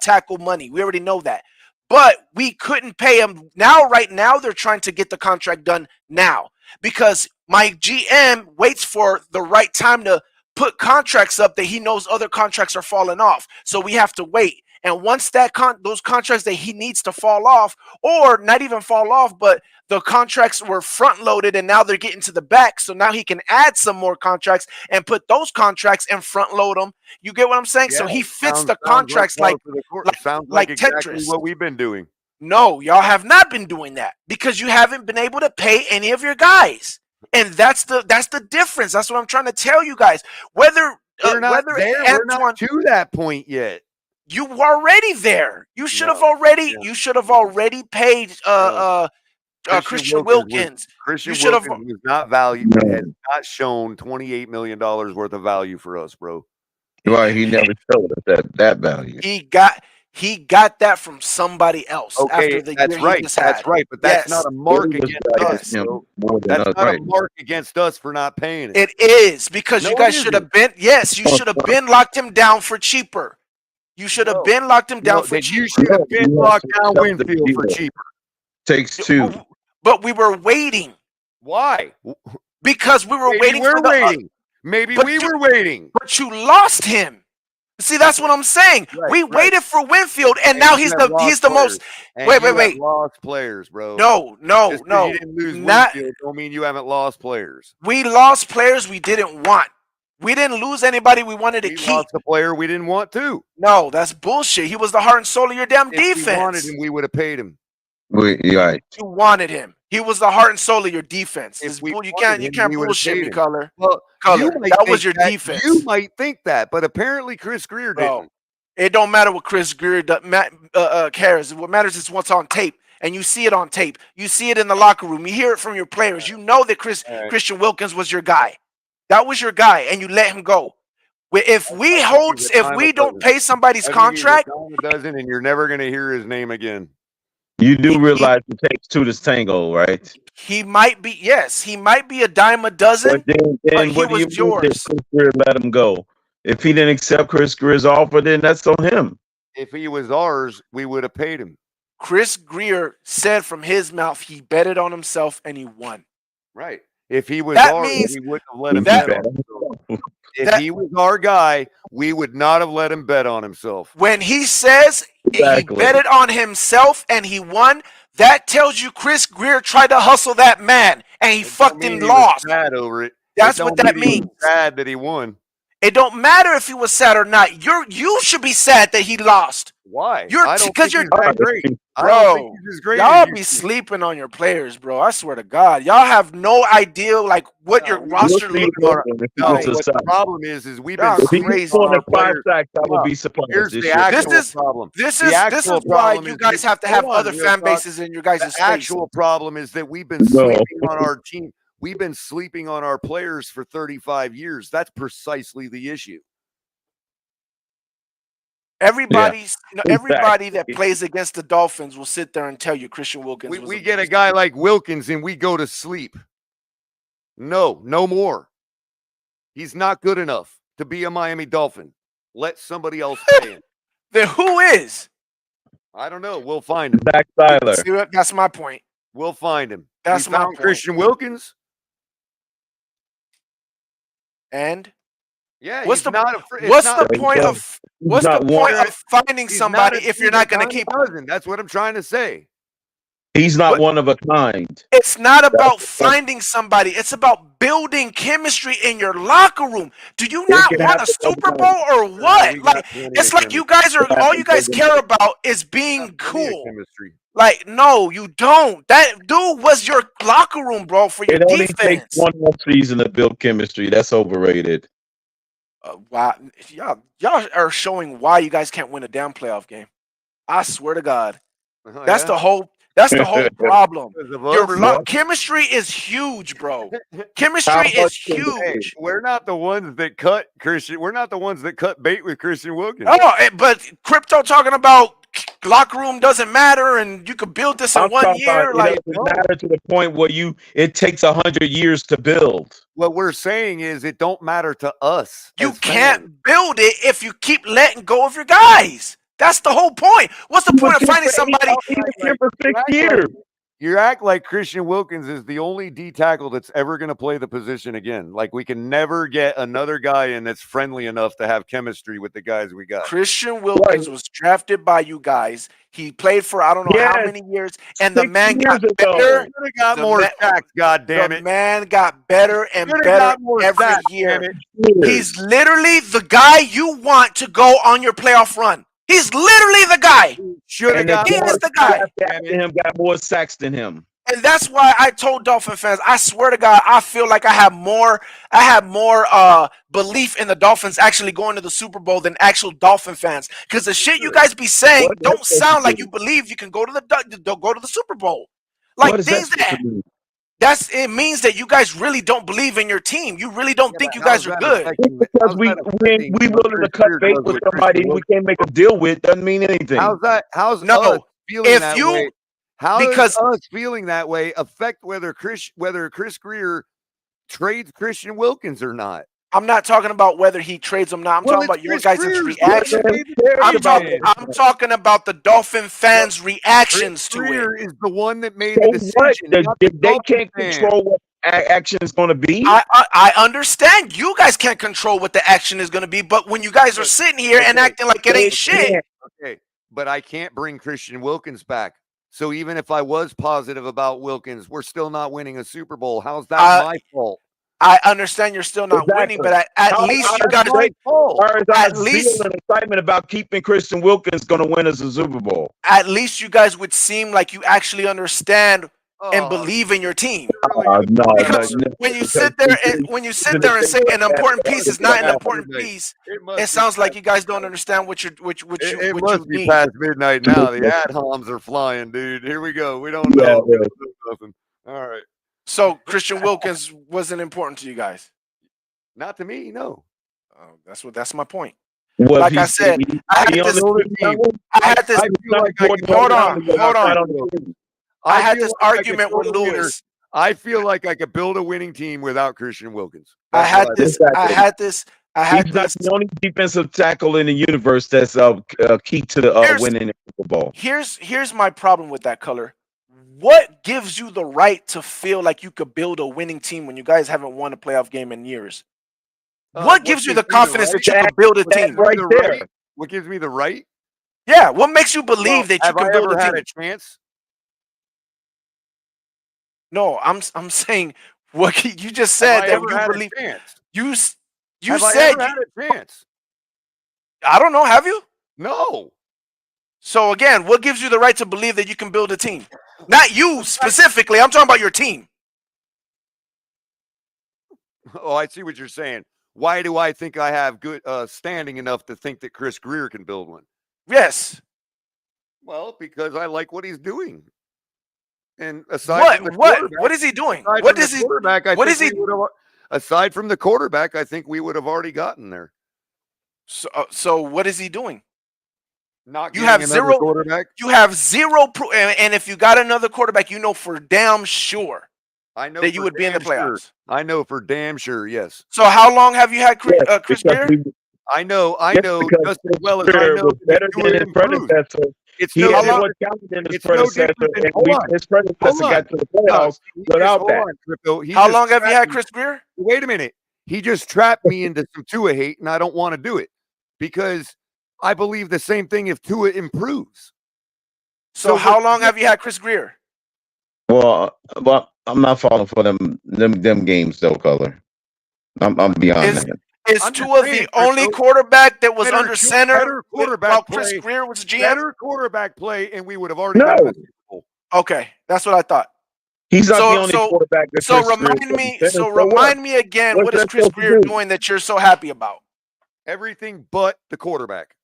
tackle money. We already know that. But we couldn't pay him now. Right now, they're trying to get the contract done now, because my GM waits for the right time to put contracts up that he knows other contracts are falling off. So we have to wait. And once those contracts that he needs to fall off, or not even fall off, but the contracts were front loaded and now they're getting to the back. So now he can add some more contracts and put those contracts and front load them. You get what I'm saying? Yeah, so he fits the contracts like exactly Tetris. what we've been doing. No, y'all have not been doing that, because you haven't been able to pay any of your guys. And that's the difference. That's what I'm trying to tell you guys. Whether we're not to that point yet. You were already there. You should have already. You should have already paid Christian Wilkins. Christian Wilkins was not valued. Has not shown $28 million worth of value for us, bro. Right, he never showed us that value. He got that from somebody else. Okay, after the that's year right. That's right. But that's not a mark against us. That's not a mark against us for not paying it. It is, because you guys should have been. Yes, you should have been locked him down for cheaper. You should have been locked him down for cheaper. You should have been locked down Winfield for cheaper. Takes two. But we were waiting. Why? Because we were waiting for the Maybe we were waiting. But you lost him. See, that's what I'm saying. We waited for Winfield, and now he's the most. Wait. Lost players, bro. No. You didn't lose Winfield don't mean you haven't lost players. We lost players we didn't want. We didn't lose anybody we wanted to keep. Lost the player we didn't want to. No, that's bullshit. He was the heart and soul of your damn defense. If we wanted him, we would have paid him. Right. You wanted him. He was the heart and soul of your defense. You can't bullshit me, Color. Well, Color. That was your defense. You might think that, but apparently Chris Greer didn't. It don't matter what Chris Greer cares. What matters is what's on tape. And you see it on tape. You see it in the locker room. You hear it from your players. You know that Christian Wilkins was your guy. That was your guy, and you let him go. If we don't pay somebody's contract, doesn't, and you're never going to hear his name again. You do realize it takes two to tango, right? He might be. Yes, he might be a dime a dozen. But then he what do you was mean that yours. Chris Greer let him go? If he didn't accept Chris Greer's offer, then that's on him. If he was ours, we would have paid him. Chris Greer said from his mouth he betted on himself and he won. Right. If he was ours, we wouldn't have let him bet on himself. If he was our guy, we would not have let him bet on himself. When he says he betted on himself and he won, that tells you Chris Greer tried to hustle that man and he fucking lost. Sad over it. That's what that means. Sad that he won. It don't matter if he was sad or not. You should be sad that he lost. Why? Because you're great. Bro, y'all be sleeping on your players, bro. I swear to God, y'all have no idea like what your roster looks like. The problem is we've been crazy on our players. I would be surprised. Here's the actual problem. This is why you guys have to have other fan bases in your guys' space. The actual problem is that we've been sleeping on our team. We've been sleeping on our players for 35 years. That's precisely the issue. Everybody that plays against the Dolphins will sit there and tell you Christian Wilkins. We get a guy like Wilkins and we go to sleep. No more. He's not good enough to be a Miami Dolphin. Let somebody else pay him. Then who is? I don't know. We'll find him. Zach Tyler. See, that's my point. We'll find him. That's my found point. Christian Wilkins. And yeah, what's the point of finding somebody if you're not going to keep him? That's what I'm trying to say. He's not one of a kind. It's not about finding somebody. It's about building chemistry in your locker room. Do you not want a Super Bowl or what? Like it's like you guys are all you guys care about is being cool. Like, no, you don't. That dude was your locker room, bro, for your defense. It only takes one more season to build chemistry. That's overrated. Wow, y'all are showing why you guys can't win a damn playoff game. I swear to God, that's the whole problem. Your chemistry is huge, bro. Chemistry is huge. Hey, we're not the ones that cut Christian. We're not the ones that cut bait with Christian Wilkins. Oh, but Crypto talking about locker room doesn't matter, and you could build this in 1 year. Like, it doesn't matter to the point where it takes 100 years to build. What we're saying is it don't matter to us. You can't build it if you keep letting go of your guys. That's the whole point. What's the point of finding somebody? For 6 years. You act like Christian Wilkins is the only D tackle that's ever going to play the position again. Like we can never get another guy in that's friendly enough to have chemistry with the guys we got. Christian Wilkins was drafted by you guys. He played for I don't know how many years, and the man got better. Got more sacks, God damn it! The man got better and better every year. He's literally the guy you want to go on your playoff run. He's literally the guy. Should have got the guy. Got more sacks than him. And that's why I told Dolphin fans, I swear to God, I feel like I have more belief in the Dolphins actually going to the Super Bowl than actual Dolphin fans. Because the shit you guys be saying don't sound like you believe you can go to the Super Bowl. Like things it means that you guys really don't believe in your team. You really don't think you guys are good. Because we willing to cut bait with somebody we can't make a deal with doesn't mean anything. How's us feeling that way? How does us feeling that way affect whether Chris Greer trades Christian Wilkins or not? I'm not talking about whether he trades him now. I'm talking about your guys' reaction. I'm talking about the Dolphin fans' reactions to it. Greer is the one that made the decision. They can't control what action is going to be. I understand you guys can't control what the action is going to be, but when you guys are sitting here and acting like it ain't shit. Okay, but I can't bring Christian Wilkins back. So even if I was positive about Wilkins, we're still not winning a Super Bowl. How's that my fault? I understand you're still not winning, but at least you got at least an excitement about keeping Christian Wilkins going to win us a Super Bowl. At least you guys would seem like you actually understand and believe in your team. No, Because when you sit there and say an important piece is not an important piece, it sounds like you guys don't understand what It you must be mean. past midnight now. The ad homs are flying, dude. Here we go. We don't Yeah, know. yeah. We don't know nothing. All right. So Christian Wilkins wasn't important to you guys. Not to me, no. That's my point. Well, Like I said, I had this. Hold on. I had this argument with Lewis. I feel like I could build a winning team without Christian Wilkins. I had this. He's not the only defensive tackle in the universe that's key to winning the Super Bowl. Here's my problem with that, Color. What gives you the right to feel like you could build a winning team when you guys haven't won a playoff game in years? What gives you the confidence that you can build a team? Right there. What gives me the right? Yeah. What makes you believe that you can build a team? Had a chance? No, I'm saying what you just said that you believe. You said had a chance. I don't know. Have you? No. So again, what gives you the right to believe that you can build a team? Not you specifically. I'm talking about your team. Oh, I see what you're saying. Why do I think I have good standing enough to think that Chris Greer can build one? Yes. Well, because I like what he's doing. And aside from the what is he doing? What is he? What is he? Aside from the quarterback, I think we would have already gotten there. So what is he doing? Not you have zero quarterback. You have zero proof, and if you got another quarterback, you know for damn sure I know that you would be in the playoffs. Sure. I know for damn sure. Yes. So how long have you had Chris Greer? I know just as well as I know. Better than his predecessor. It's he had more talent than his predecessor, and his predecessor got to the playoffs without that. How long have you had Chris Greer? Wait a minute. He just trapped me into some Tua hate, and I don't want to do it because I believe the same thing if Tua improves. So how long have you had Chris Greer? Well, I'm not falling for them games though, Color. I'm beyond that. Is Tua the only quarterback that was under center while Chris Greer was GM? Better quarterback play, and we would have already been in the Super Bowl. Okay, that's what I thought. He's not the only quarterback. Remind me again, what is Chris Greer doing that you're so happy about? Everything but the quarterback.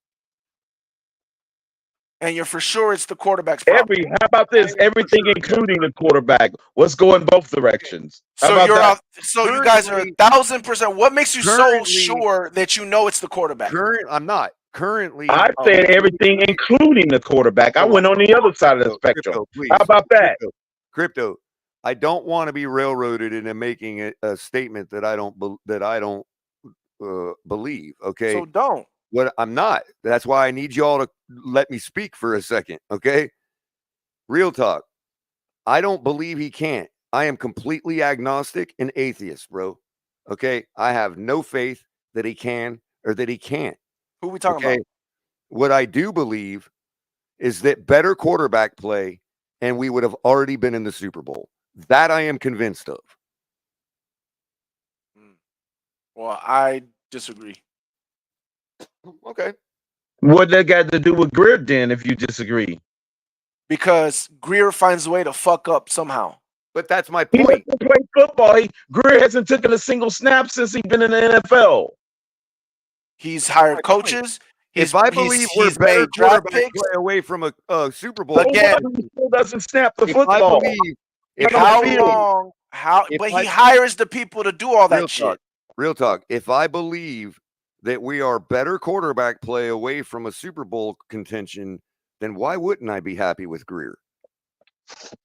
And you're for sure it's the quarterback's problem. How about this? Everything, including the quarterback. Let's go in both directions. So you guys are 1,000%. What makes you so sure that you know it's the quarterback? I'm not. Currently, I said everything, including the quarterback. I went on the other side of the spectrum. How about that? Crypto. I don't want to be railroaded into making a statement that I don't believe. Okay. So don't. What I'm not. That's why I need y'all to let me speak for a second. Okay. Real talk. I don't believe he can't. I am completely agnostic and atheist, bro. Okay. I have no faith that he can or that he can't. Who are we talking about? What I do believe is that better quarterback play, and we would have already been in the Super Bowl. That I am convinced of. Well, I disagree. Okay. What that got to do with Greer then, if you disagree? Because Greer finds a way to fuck up somehow. But that's my He point. doesn't play football. Greer hasn't taken a single snap since he's been in the NFL. He's hired coaches. If I believe we're better quarterback play away from a Super Bowl, again, he still doesn't snap the football. But he hires the people to do all that shit. Real talk. If I believe that we are better quarterback play away from a Super Bowl contention, then why wouldn't I be happy with Greer?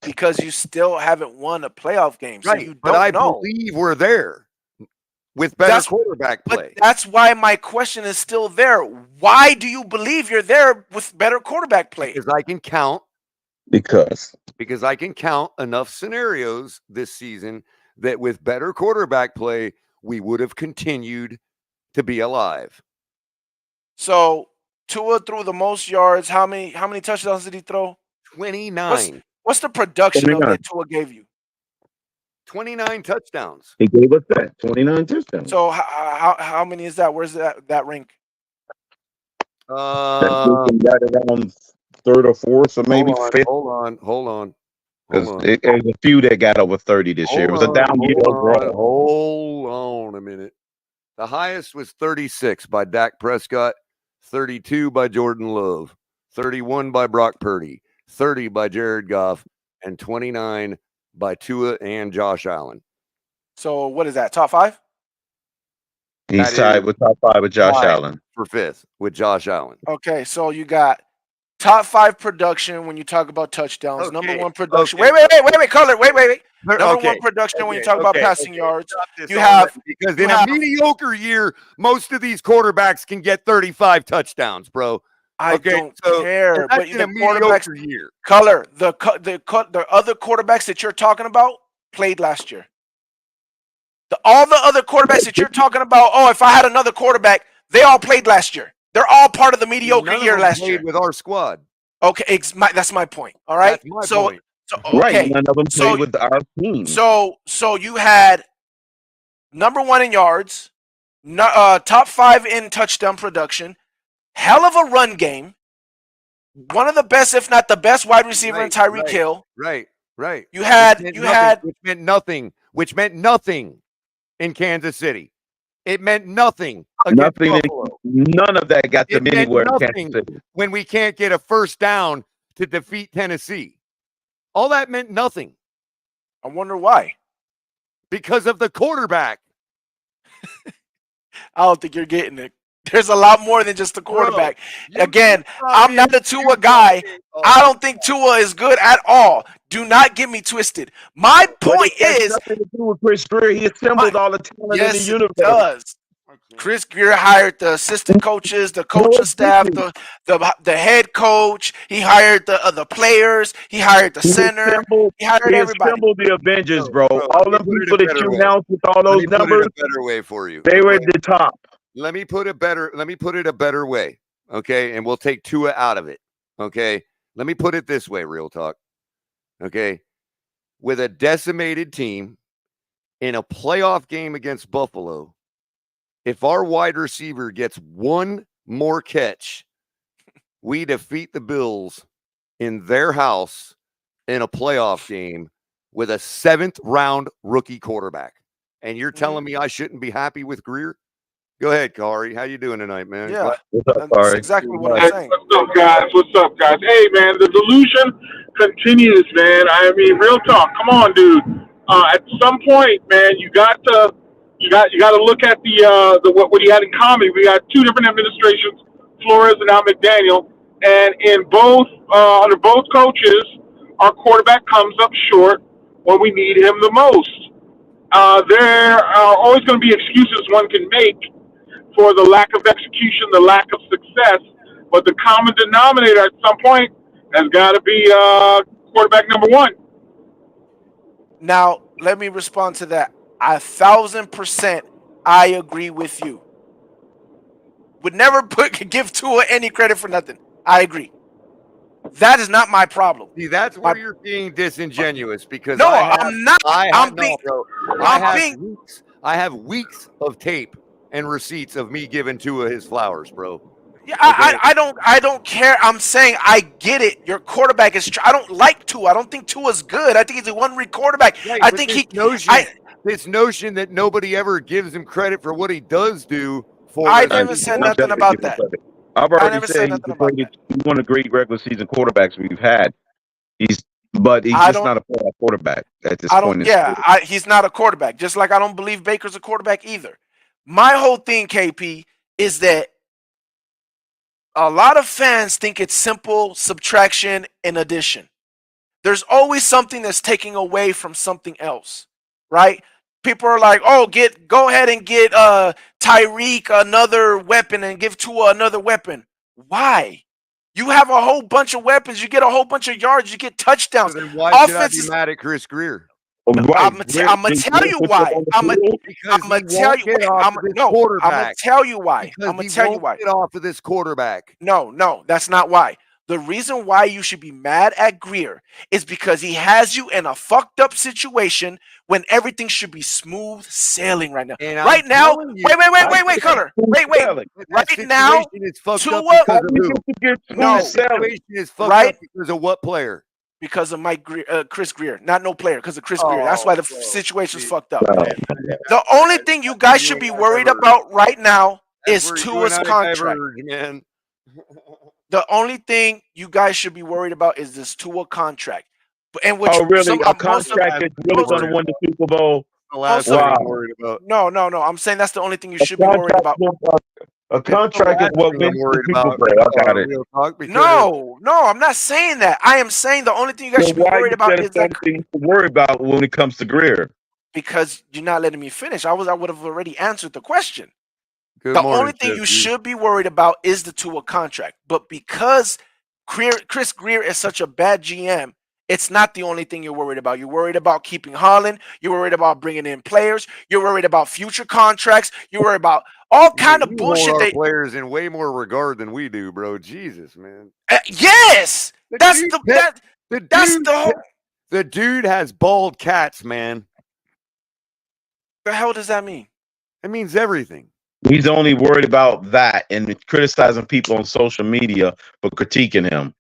Because you still haven't won a playoff game. So right. You but I know. believe we're there with better quarterback play. But that's why my question is still there. Why do you believe you're there with better quarterback play? Because I can count. Because I can count enough scenarios this season that with better quarterback play, we would have continued to be alive. So Tua threw the most yards. How many touchdowns did he throw? 29. What's the production of that Tua gave you? 29 touchdowns. He gave us that 29 touchdowns. So how many is that? Where's that rank? Right around third or fourth, or maybe fifth. Hold on. Because there's a few that got over 30 this year. It was a down year overall. Hold on a minute. The highest was 36 by Dak Prescott, 32 by Jordan Love, 31 by Brock Purdy, 30 by Jared Goff, and 29 by Tua and Josh Allen. So what is that? Top 5? He's tied with top 5 with Josh Allen. For 5th with Josh Allen. Okay, so you got top 5 production when you talk about touchdowns. Okay, Number 1 production. okay. Wait, Color. Wait. Number 1 production when you talk about passing yards. You have because in a mediocre year, most of these quarterbacks can get 35 touchdowns, bro. I don't care. But in the a mediocre quarterbacks year. Color, the other quarterbacks that you're talking about played last year. All the other quarterbacks that you're talking about, if I had another quarterback, they all played last year. They're all part of the mediocre year last year. With our squad. Okay, that's my point. All right. That's my point. Okay. Right, none of them played with our team. So you had number 1 in yards, top 5 in touchdown production, hell of a run game, one of the best, if not the best, wide receiver in Tyreek Hill. Right. You had which meant nothing in Kansas City. It meant nothing against Buffalo. None of that got them anywhere in Kansas City. When we can't get a first down to defeat Tennessee. All that meant nothing. I wonder why. Because of the quarterback. I don't think you're getting it. There's a lot more than just the quarterback. Bro, again, I'm not a Tua guy. I don't think Tua is good at all. Do not get me twisted. My point is, nothing to do with Chris Greer. He assembled all the talent in the universe. It does. Chris Greer hired the assistant coaches, the coaching staff, the head coach. He hired the players. He hired the center. He hired everybody. He assembled the Avengers, bro. All the people that you announced with all those numbers, a better way for you. They were at the top. Let me put it a better way. Okay. And we'll take Tua out of it. Okay. Let me put it this way, real talk. Okay. With a decimated team in a playoff game against Buffalo, if our wide receiver gets one more catch, we defeat the Bills in their house in a playoff game with a 7th round rookie quarterback. And you're telling me I shouldn't be happy with Greer? Go ahead, Kari. How you doing tonight, man? Yeah, that's exactly what I'm saying. What's up, guys? Hey, man, the delusion continues, man. I mean, real talk. Come on, dude. At some point, man, you got to look at the what he had in common. We got 2 different administrations, Flores and now McDaniel, and in both under both coaches, our quarterback comes up short when we need him the most. There are always going to be excuses one can make for the lack of execution, the lack of success, but the common denominator at some point has got to be quarterback number 1. Now, let me respond to that. 1,000% I agree with you. Would never give Tua any credit for nothing. I agree. That is not my problem. See, that's where you're being disingenuous because I'm not. I have weeks of tape and receipts of me giving Tua his flowers, bro. Yeah, I don't care. I'm saying I get it. Your quarterback is. I don't like Tua. I don't think Tua's good. I think he's a one-read quarterback. Right, I think this notion that nobody ever gives him credit for what he does do. I never said nothing about that. I've already said he's one of the great regular season quarterbacks we've had. He's just not a playoff quarterback at this point. He's not a quarterback. Just like I don't believe Baker's a quarterback either. My whole thing, KP, is that a lot of fans think it's simple subtraction and addition. There's always something that's taking away from something else, right? People are like, go ahead and get Tyreek another weapon and give Tua another weapon. Why? You have a whole bunch of weapons. You get a whole bunch of yards. You get touchdowns. So then why should I be mad at Chris Greer? I'm gonna tell you why. I'm gonna tell you why. Get off of this quarterback. No, that's not why. The reason why you should be mad at Greer is because he has you in a fucked up situation when everything should be smooth sailing right now. And right now, wait, Connor. Wait. Right now, is fucked Tua, up because of who? No, situation is fucked up because of what player? because of Chris Greer, not no player, because of Chris Greer. That's why the situation's fucked up. The only thing you guys should be worried about right now is Tua's contract. Man. The only thing you guys should be worried about is this Tua contract. And which really? A contract is really going to win the Super Bowl? The last Wow. thing I'm worried about. No. I'm saying that's the only thing you should be worried about. A contract is what wins the Super Bowl. I got it. No, I'm not saying that. I am saying the only thing you guys should be worried about is that. Thing to worry about when it comes to Greer. Because you're not letting me finish. I would have already answered the question. Good the morning, only thing you should be worried about is the Tua contract. But because Chris Greer is such a bad GM, it's not the only thing you're worried about. You're worried about keeping Holland. You're worried about bringing in players. You're worried about future contracts. You're worried about all kind of bullshit. Hold our players in way more regard than we do, bro. Jesus, man. Yes, the dude has bald cats, man. The hell does that mean? It means everything. He's only worried about that and criticizing people on social media for critiquing him.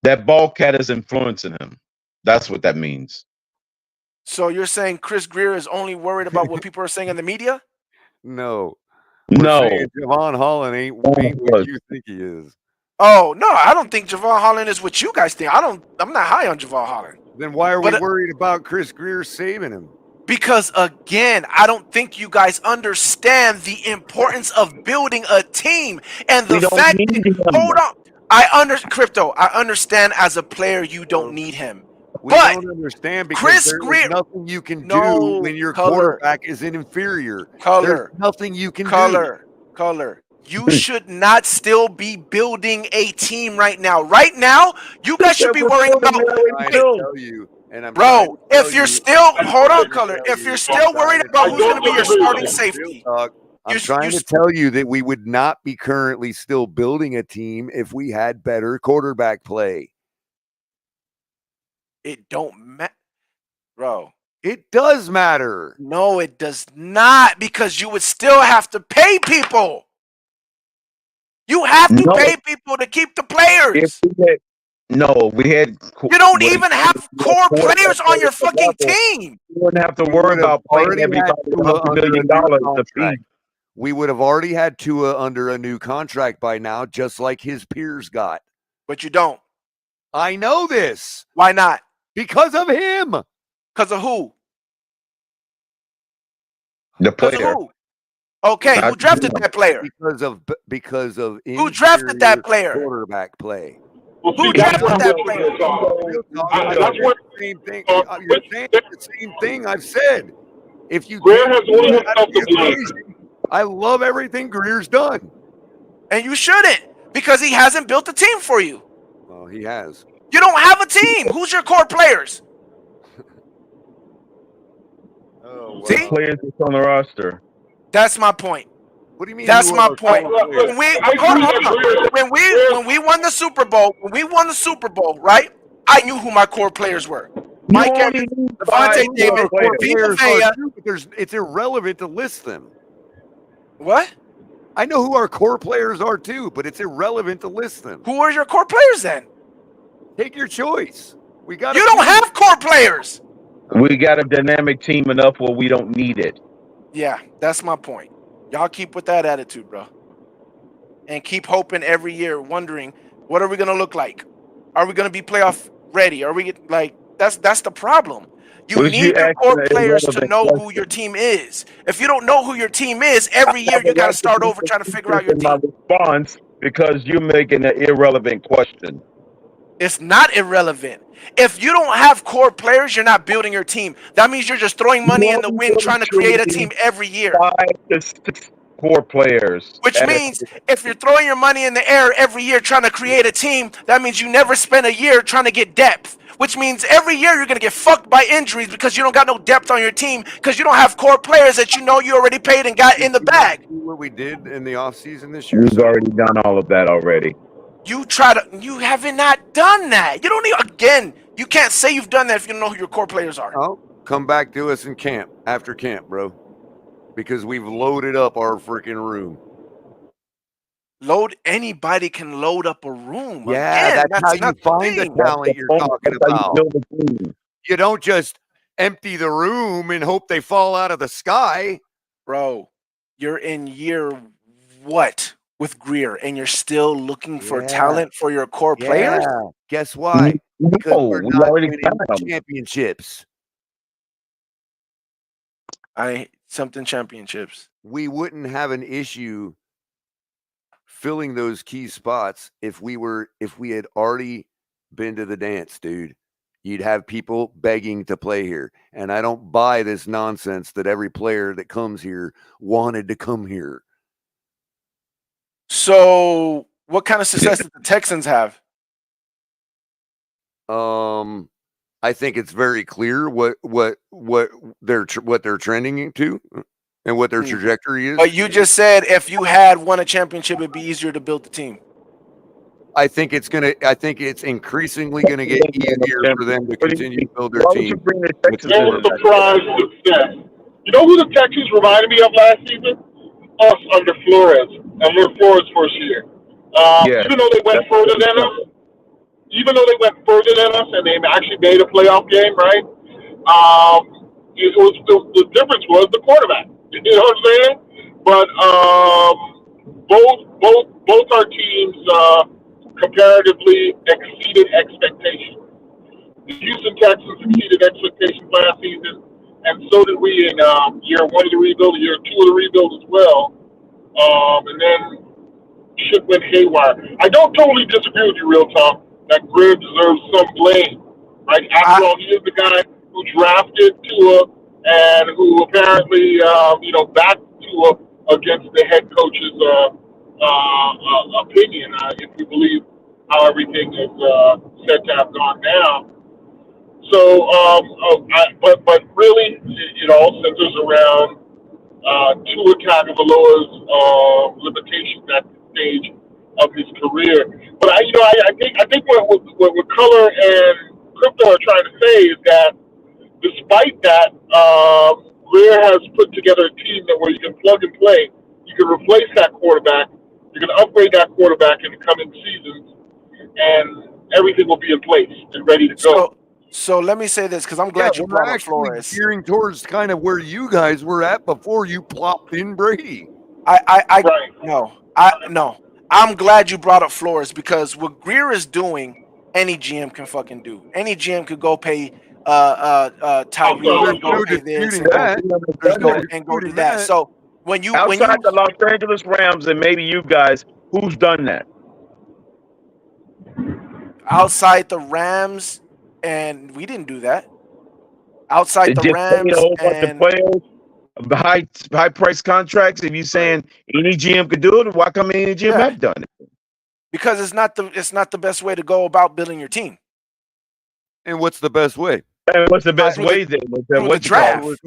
That bald cat is influencing him. That's what that means. So you're saying Chris Greer is only worried about what people are saying in the media? No. No. Javon Holland ain't what you think he is. Oh, no, I don't think Javon Holland is what you guys think. I'm not high on Javon Holland. Then why are we worried about Chris Greer saving him? Because, again, I don't think you guys understand the importance of building a team. And the fact that, hold on, Crypto, I understand as a player you don't need him. We don't understand because there's nothing you can do when your quarterback is an inferior. There's nothing you can do. You should not still be building a team right now. Right now, you guys should be worrying about. Bro, if you're still hold on, Color. If you're still worried about who's going to be your starting safety, I'm trying to tell you that we would not be currently still building a team if we had better quarterback play. It don't matter, bro. It does matter. No, it does not, because you would still have to pay people. You have to pay people to keep the players. We had. You don't even have core players on your fucking team. You wouldn't have to worry about paying everybody $1 million to feed. We would have already had Tua under a new contract by now, just like his peers got. But you don't. I know this. Why not? Because of him. Because of who? The player. Who? Okay, who drafted that player? Because of who drafted that player? Quarterback play. Who drafted that player? Same thing. You're saying the same thing I've said. If you I love everything Greer's done. And you shouldn't, because he hasn't built a team for you. Well, he has. You don't have a team. Who's your core players? See? Players that's on the roster. That's my point. What do you mean? That's my point. When we won the Super Bowl, right? I knew who my core players were. Mike Evans, Devontae Davis, Vita Vea. It's irrelevant to list them. What? I know who our core players are too, but it's irrelevant to list them. Who are your core players then? Take your choice. You don't have core players. We got a dynamic team enough where we don't need it. Yeah, that's my point. Y'all keep with that attitude, bro. And keep hoping every year, wondering, what are we going to look like? Are we going to be playoff ready? Are we that's the problem. You need your core players to know who your team is. If you don't know who your team is, every year you got to start over trying to figure out your team. Response, because you're making an irrelevant question. It's not irrelevant. If you don't have core players, you're not building your team. That means you're just throwing money in the wind trying to create a team every year. 5 to 6 core players. Which means if you're throwing your money in the air every year trying to create a team, that means you never spend a year trying to get depth. Which means every year you're going to get fucked by injuries because you don't got no depth on your team because you don't have core players that you know you already paid and got in the bag. What we did in the offseason this year. We've already done all of that already. You haven't not done that. You don't need, again, you can't say you've done that if you don't know who your core players are. Oh, come back to us in camp, after camp, bro. Because we've loaded up our freaking room. Anybody can load up a room. Yeah, Again, that's how that's you not the find the thing. talent you're talking That's how you about. build a team. You don't just empty the room and hope they fall out of the sky. Bro, you're in year what with Greer, and you're still looking for Yeah. talent for your core Yeah. players? Guess why? Because No, we're we not already winning got them. championships. Championships. We wouldn't have an issue filling those key spots if we had already been to the dance, dude. You'd have people begging to play here. And I don't buy this nonsense that every player that comes here wanted to come here. So, what kind of success did the Texans have? I think it's very clear what they're trending to and what their trajectory is. But you just said if you had won a championship, it'd be easier to build the team. I think it's increasingly gonna get easier for them to continue to build their team. No surprise success. You know who the Texans reminded me of last season? Us under Flores, under Flores' first year. Even though they went further than us, and they actually made a playoff game, right? The difference was the quarterback. You know what I'm saying? But both our teams comparatively exceeded expectations. The Houston Texans exceeded expectations last season, and so did we in year one of the rebuild, year two of the rebuild as well. And then shit went haywire. I don't totally disagree with you, Real Talk, that Greer deserves some blame. Right? After all, he is the guy who drafted Tua and who apparently, backed Tua against the head coach's opinion, if you believe how everything is said to have gone down. So, but really, it all centers around Tua Tagovialoa's limitations at this stage of his career. But I think what Color and Crypto are trying to say is that despite that, Greer has put together a team that where you can plug and play, you can replace that quarterback, you can upgrade that quarterback in the coming seasons, and everything will be in place and ready to go. So let me say this because I'm glad you brought up Flores. Gearing towards kind of where you guys were at before you plopped in Brady. No. I'm glad you brought up Flores because what Greer is doing, any GM can fucking do. Any GM could go pay Tyree, go pay this, and go do that. So when you outside the Los Angeles Rams and maybe you guys, who's done that? Outside the Rams, and we didn't do that. Outside the Rams, a whole bunch of players, high price contracts. If you're saying any GM could do it, why come any GM have done it? Because it's not the best way to go about building your team. And what's the best way? And what's the best way then? Through the draft. Through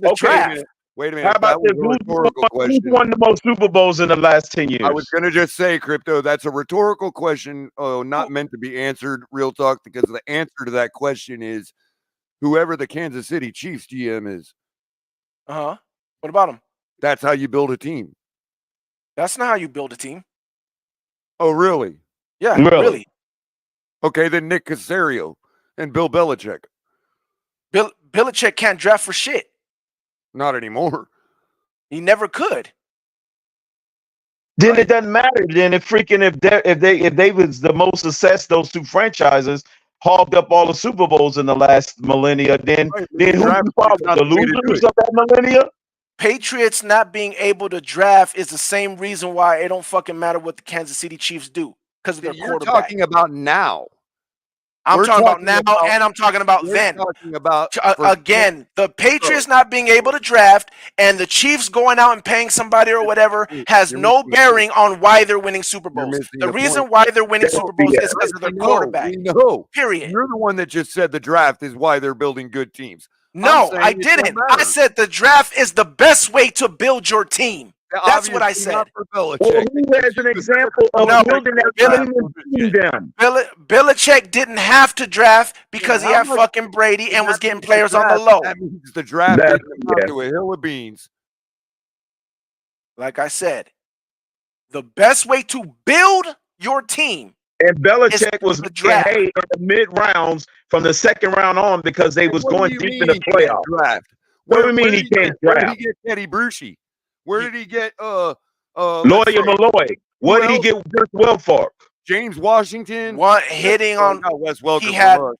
the draft. Wait a minute. How about this? Who's won the most Super Bowls in the last 10 years? I was going to just say, Crypto, that's a rhetorical question, not meant to be answered, Real Talk, because the answer to that question is whoever the Kansas City Chiefs GM is. Uh-huh. What about him? That's how you build a team. That's not how you build a team. Oh, really? Yeah, really. Okay, then Nick Caserio and Bill Belichick. Belichick can't draft for shit. Not anymore. He never could. Then it doesn't matter. Then if they was the most success, those two franchises hogged up all the Super Bowls in the last millennia. Then who you follow? The losers of that millennia? Patriots not being able to draft is the same reason why it don't fucking matter what the Kansas City Chiefs do because of their quarterback. You're talking about now. I'm talking about now, and I'm talking about then. Again, the Patriots not being able to draft and the Chiefs going out and paying somebody or whatever has no bearing on why they're winning Super Bowls. The reason why they're winning Super Bowls is because of their quarterback. No, period. You're the one that just said the draft is why they're building good teams. No, I didn't. I said the draft is the best way to build your team. That's what I said. Well, who has an example of building that team down? Belichick didn't have to draft because he had fucking Brady and was getting players on the low. That means the draft didn't amount to a hill of beans. Like I said, The best way to build your team. And Belichick was the making draft. hay in the mid rounds from the second round on because they was What do going you deep mean in the he can't playoffs. draft? What do Where you mean did he he can't get? Where did draft? he get Teddy Bruschi? Where did he get let's Lawyer say, Malloy. What did he else? get Chris Wilfork? James Washington? One hitting on not Wes Welker he from had us.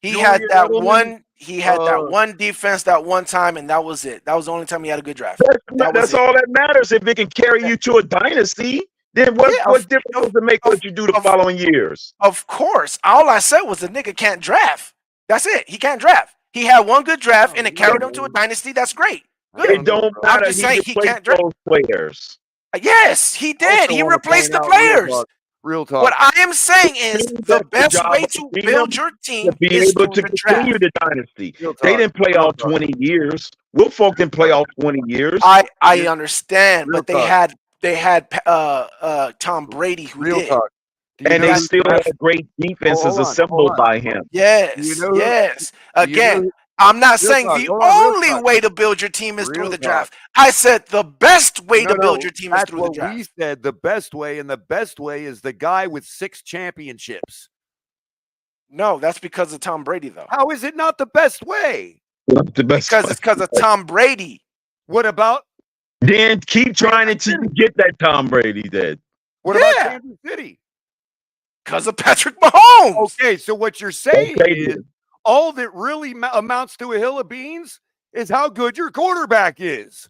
he Julian had that Edelman, one he had that one defense that one time, and that was it. That was the only time he had a good draft. That's all that matters. If it can carry you to a dynasty, then what difference does it make what you do the following years? Of course. All I said was the nigga can't draft. That's it. He can't draft. He had one good draft and it carried him to a dynasty. That's great. Good. It don't I'm matter. just He saying he replaced can't draft. those players. Yes, he did. Also He wanna replaced the point out, players. Real talk. What I am saying is the That's best job way of to the build GM your team to be is able through to the continue draft. the dynasty. Real They talk. didn't play all 20 years. Wilfork didn't play all 20 years. I understand, Real but talk. they had Tom Brady who Real did. talk. Do you And know they who still drafted- had great defenses Hold on, assembled by him. Yes, Do you know who- yes. do you know Again, who- I'm not Real saying talk, the hold on, real only talk. way to build your team is through Real the talk. draft. I said the best way to build No, your team is that's through the what draft. we said. The best way, and the best way is the guy with 6 championships. No, that's because of Tom Brady, though. How is it not the best way? The best Because it's because of Tom Brady. What about? Then keep trying until you get that Tom Brady then. What about Kansas City? Because of Patrick Mahomes. Okay, so what you're saying Okay, is then. all that really amounts to a hill of beans is how good your quarterback is.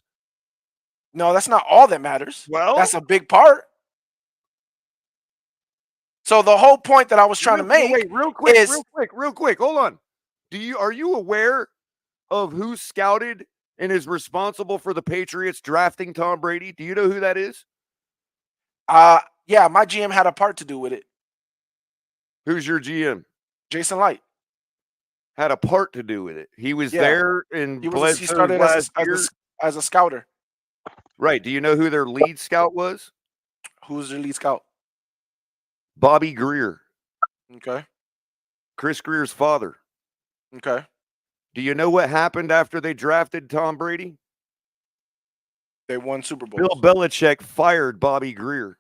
No, that's not all that matters. Well, that's a big part. So the whole point that I was trying to make real quick, is real quick. Hold on. Are you aware of who scouted and is responsible for the Patriots drafting Tom Brady? Do you know who that is? Yeah, my GM had a part to do with it. Who's your GM? Jason Light. Had a part to do with it. He was Yeah. there and He started as a scouter. Right. Do you know who their lead scout was? Who's their lead scout? Bobby Greer. Okay. Chris Greer's father. Okay. Do you know what happened after they drafted Tom Brady? They won Super Bowls. Bill Belichick fired Bobby Greer.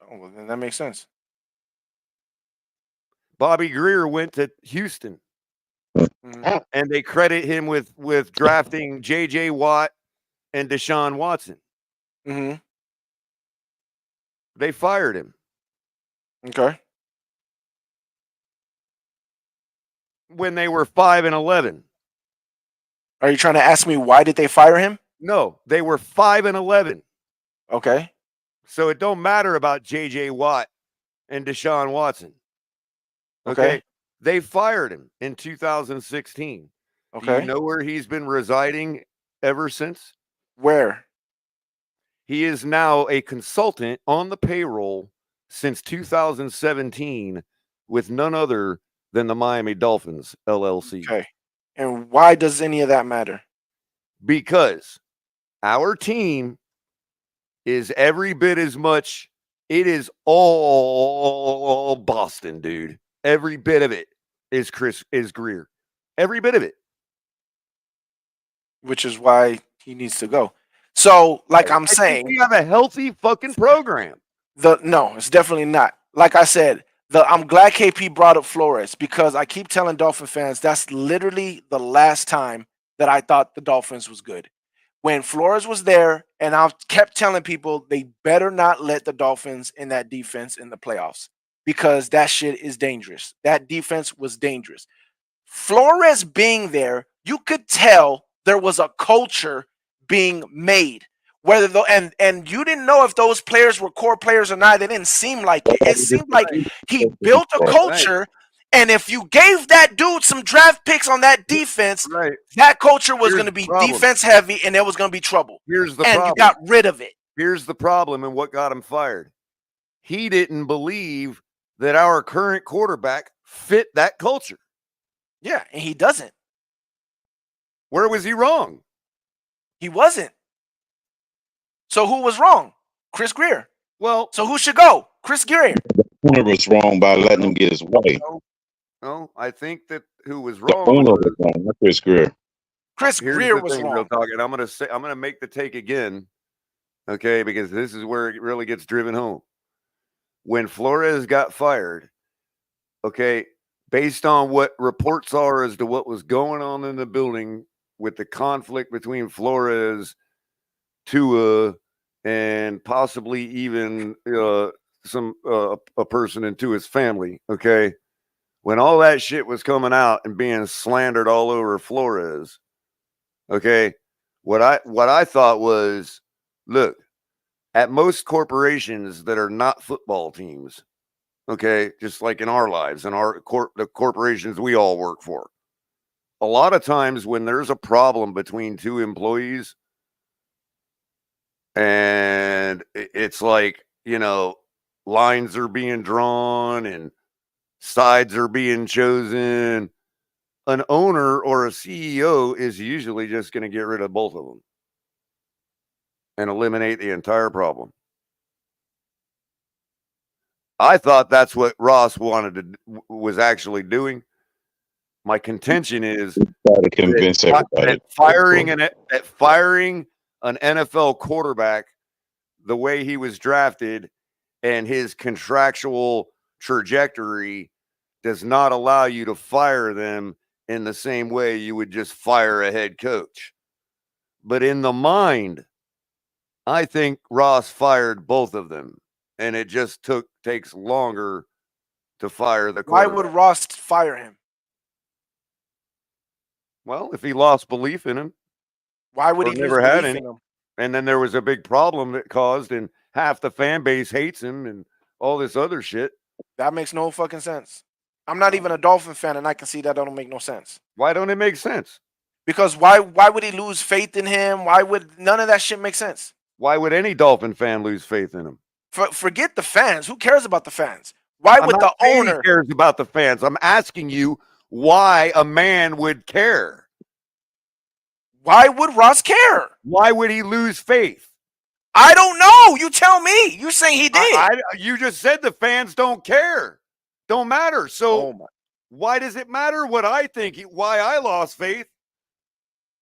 Oh, well, then that makes sense. Bobby Greer went to Houston. Mm-hmm. And they credit him with drafting J.J. Watt and Deshaun Watson. Mm-hmm. They fired him. Okay. When they were 5-11. Are you trying to ask me why did they fire him? No, they were 5-11. Okay. So it don't matter about J.J. Watt and Deshaun Watson. Okay. They fired him in 2016. Okay. Do you know where he's been residing ever since? Where? He is now a consultant on the payroll since 2017 with none other than the Miami Dolphins, LLC. Okay. And why does any of that matter? Because our team is every bit as much, it is all Boston, dude. Every bit of it is Greer. Every bit of it. Which is why he needs to go. So, like I'm saying, we have a healthy fucking program. No, it's definitely not. Like I said, I'm glad KP brought up Flores because I keep telling Dolphin fans that's literally the last time that I thought the Dolphins was good. When Flores was there, and I kept telling people they better not let the Dolphins in that defense in the playoffs because that shit is dangerous. That defense was dangerous. Flores being there, you could tell there was a culture being made. Whether and you didn't know if those players were core players or not. They didn't seem like it. It seemed like he built a culture, and if you gave that dude some draft picks on that defense, that culture was going to be defense heavy, and there was going to be trouble. Here's the and problem. You got rid of it. Here's the problem, and what got him fired. He didn't believe that our current quarterback fit that culture. Yeah, and he doesn't. Where was he wrong? He wasn't. So who was wrong? Chris Greer. Well, so who should go? Chris Greer. The owner was wrong by letting him get his way. No, I think that who was The wrong. owner was wrong, not Chris Greer. Chris Here's Greer the was thing, wrong. real talk, and I'm gonna make the take again Okay, because this is where it really gets driven home. When Flores got fired, okay, based on what reports are as to what was going on in the building with the conflict between Flores, Tua, and possibly even a person in Tua's family, okay, when all that shit was coming out and being slandered all over Flores, okay, what I thought was, look, at most corporations that are not football teams, okay, just like in our lives and the corporations we all work for, a lot of times when there's a problem between two employees and it's like, lines are being drawn and sides are being chosen, an owner or a CEO is usually just going to get rid of both of them and eliminate the entire problem. I thought that's what Ross was actually doing. My contention is try to convince everybody firing an NFL quarterback the way he was drafted and his contractual trajectory does not allow you to fire them in the same way you would just fire a head coach. But in the mind, I think Ross fired both of them, and it just takes longer to fire the Why quarterback. would Ross fire him? Well, if he lost belief in him. Why would he never lose had belief any? in him? And then there was a big problem that caused, and half the fan base hates him and all this other shit. That makes no fucking sense. I'm not even a Dolphin fan, and I can see that don't make no sense. Why don't it make sense? Because why would he lose faith in him? Why would none of that shit make sense? Why would any Dolphin fan lose faith in him? Forget the fans. Who cares about the fans? Why would the owner cares about the fans? I'm asking you why a man would care. Why would Ross care? Why would he lose faith? I don't know. You tell me. You're saying he did. You just said the fans don't care. Don't matter. So why does it matter what I think? Why I lost faith?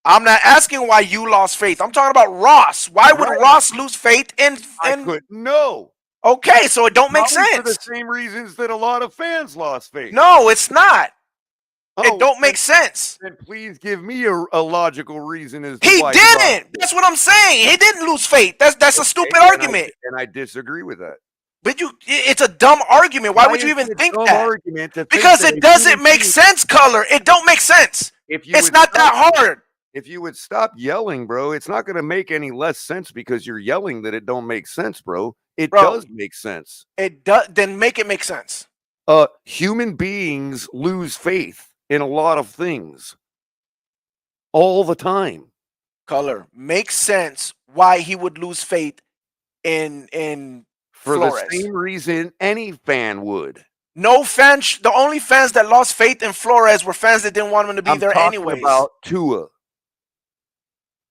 I'm not asking why you lost faith. I'm talking about Ross. Why would Ross lose faith in? I couldn't know. Okay, so it don't make sense. For the same reasons that a lot of fans lost faith. No, it's not. It don't make sense. Then please give me a logical reason as to He why didn't. That's what I'm saying. He didn't lose faith. That's a stupid argument. And I disagree with that. But it's a dumb argument. Why would you even think that? Because it doesn't make sense, Color. It don't make sense. It's not that hard. If you would stop yelling, bro, it's not going to make any less sense because you're yelling that it don't make sense, bro. It does make sense. It does. Then make it make sense. Human beings lose faith in a lot of things all the time. Color makes sense why he would lose faith in for Flores. The same reason any fan would. No fans. The only fans that lost faith in Flores were fans that didn't want him to be there anyways. About Tua.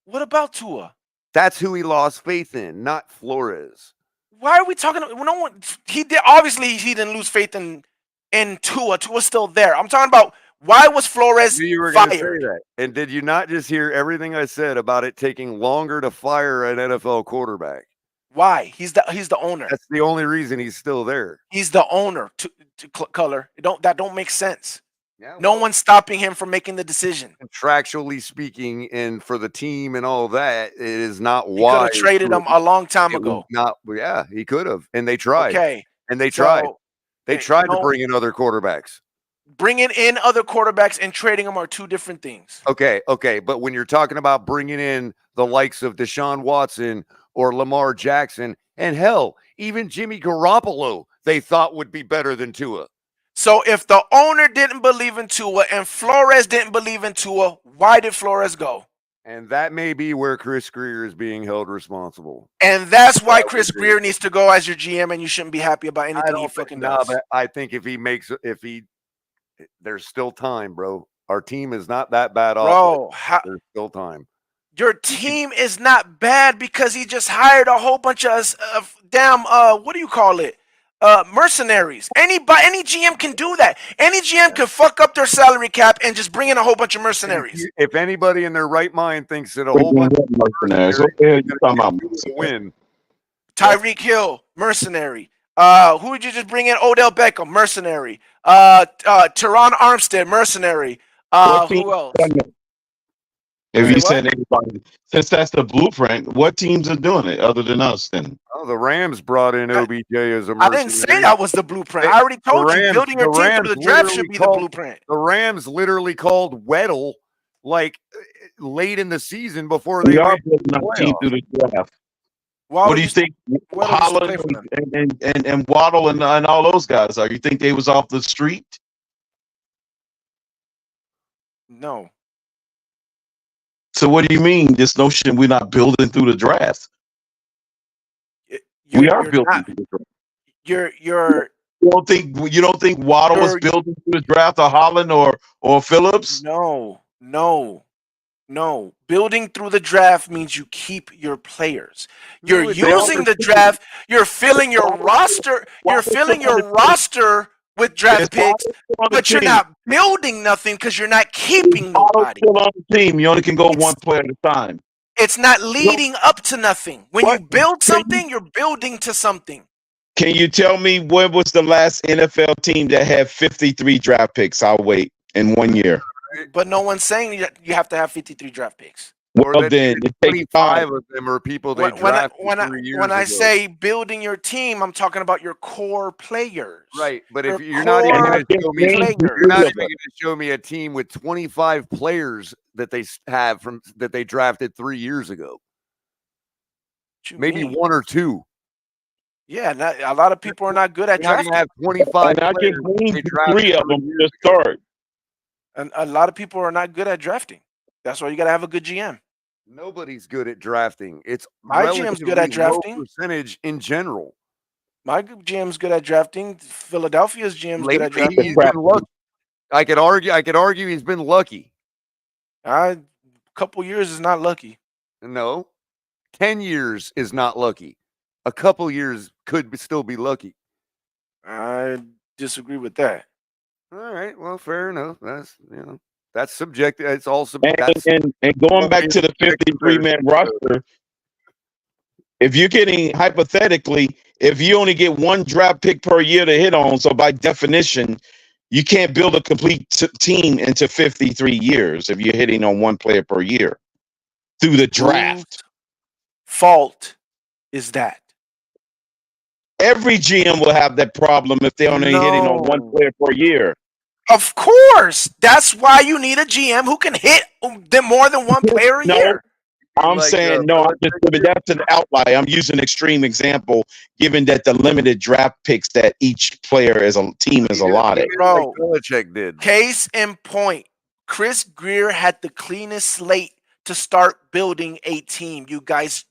What about Tua? That's who he lost faith in, not Flores. Why are we talking? No one. He did. Obviously, he didn't lose faith in Tua. Tua's still there. I'm talking about why was Flores you were fired? Say that. And did you not just hear everything I said about it taking longer to fire an NFL quarterback? Why? He's the owner. That's the only reason he's still there. He's the owner. To Color. That don't make sense. Yeah, no one's stopping him from making the decision. Contractually speaking, and for the team and all that, it is not why. He wise. could have traded him a long time ago. Yeah, he could have, and they tried. Okay, and they tried. They tried to bring in other quarterbacks. Bringing in other quarterbacks and trading them are two different things. Okay, but when you're talking about bringing in the likes of Deshaun Watson or Lamar Jackson, and hell, even Jimmy Garoppolo, they thought would be better than Tua. So if the owner didn't believe in Tua and Flores didn't believe in Tua, why did Flores go? And that may be where Chris Grier is being held responsible. And that's why Chris Grier needs to go as your GM, and you shouldn't be happy about anything he fucking does. But I think there's still time, bro. Our team is not that bad off. Bro, there's still time. Your team is not bad because he just hired a whole bunch of damn what do you call it? Mercenaries. Any GM can do that. Any GM can fuck up their salary cap and just bring in a whole bunch of mercenaries. If anybody in their right mind thinks that a whole bunch of mercenaries will win, Tyreek Hill, mercenary. Who did you just bring in? Odell Beckham, mercenary. Teron Armstead, mercenary. What team Who else? done it? If Say you what? said anybody, since that's the blueprint, what teams are doing it other than us? Then Oh, the Rams brought in OBJ as a I mercenary. didn't say that was the blueprint. I already told you, building your team through the draft should be the blueprint. The Rams literally called Weddle like late in the season before we they are went to building the our team playoffs. through the draft. Why What would do you think? Weddle used to play Holland for them? and Waddle and all those guys are. You think they was off the street? No. So what do you mean? This notion we're not building through the draft. We are building through the draft. You're You don't think Waddle was building through the draft, or Holland or Phillips? No. Building through the draft means you keep your players. You're using the draft. You're filling your roster. You're filling your roster with draft picks, but you're not building nothing because you're not keeping nobody. Still on the team. You only can go one player at a time. It's not leading up to nothing. When you build something, you're building to something. Can you tell me when was the last NFL team that had 53 draft picks? I'll wait in 1 year. But no one's saying you have to have 53 draft picks. Well, then it takes 25 of them are people they drafted 3 years when I ago. say building your team, I'm talking about your core players. Right, but if Your you're not even going to show me, players. you're not even going to show me a team with 25 players that they have from that they drafted 3 years ago. Maybe mean? 1 or 2. Yeah, a lot of people are not good at You're not drafting. gonna have 25 And I players just they named drafted 3 of 3 them years to ago. start. And a lot of people are not good at drafting. That's why you got to have a good GM. Nobody's good at drafting. It's My GM's good at relatively low drafting. percentage in general. My GM's good at drafting. Philadelphia's GM's good at Lately, drafting. he's been lucky. I could argue he's been lucky. A couple years is not lucky. No, 10 years is not lucky. A couple years could still be lucky. I disagree with that. All right, well, fair enough. That's subjective. It's all And going back to the 53-man roster, if you're getting hypothetically, if you only get 1 draft pick per year to hit on, so by definition, you can't build a complete team into 53 years if you're hitting on 1 player per year through the draft. Fault is that? Every GM will have that problem if they're only hitting on 1 player per year. Of course. That's why you need a GM who can hit more than 1 player a year. I'm saying no. That's an outlier. I'm using an extreme example, given that the limited draft picks that each player as a team is allotted. Bro, Belichick did. Case in point, Chris Greer had the cleanest slate to start building a team. You guys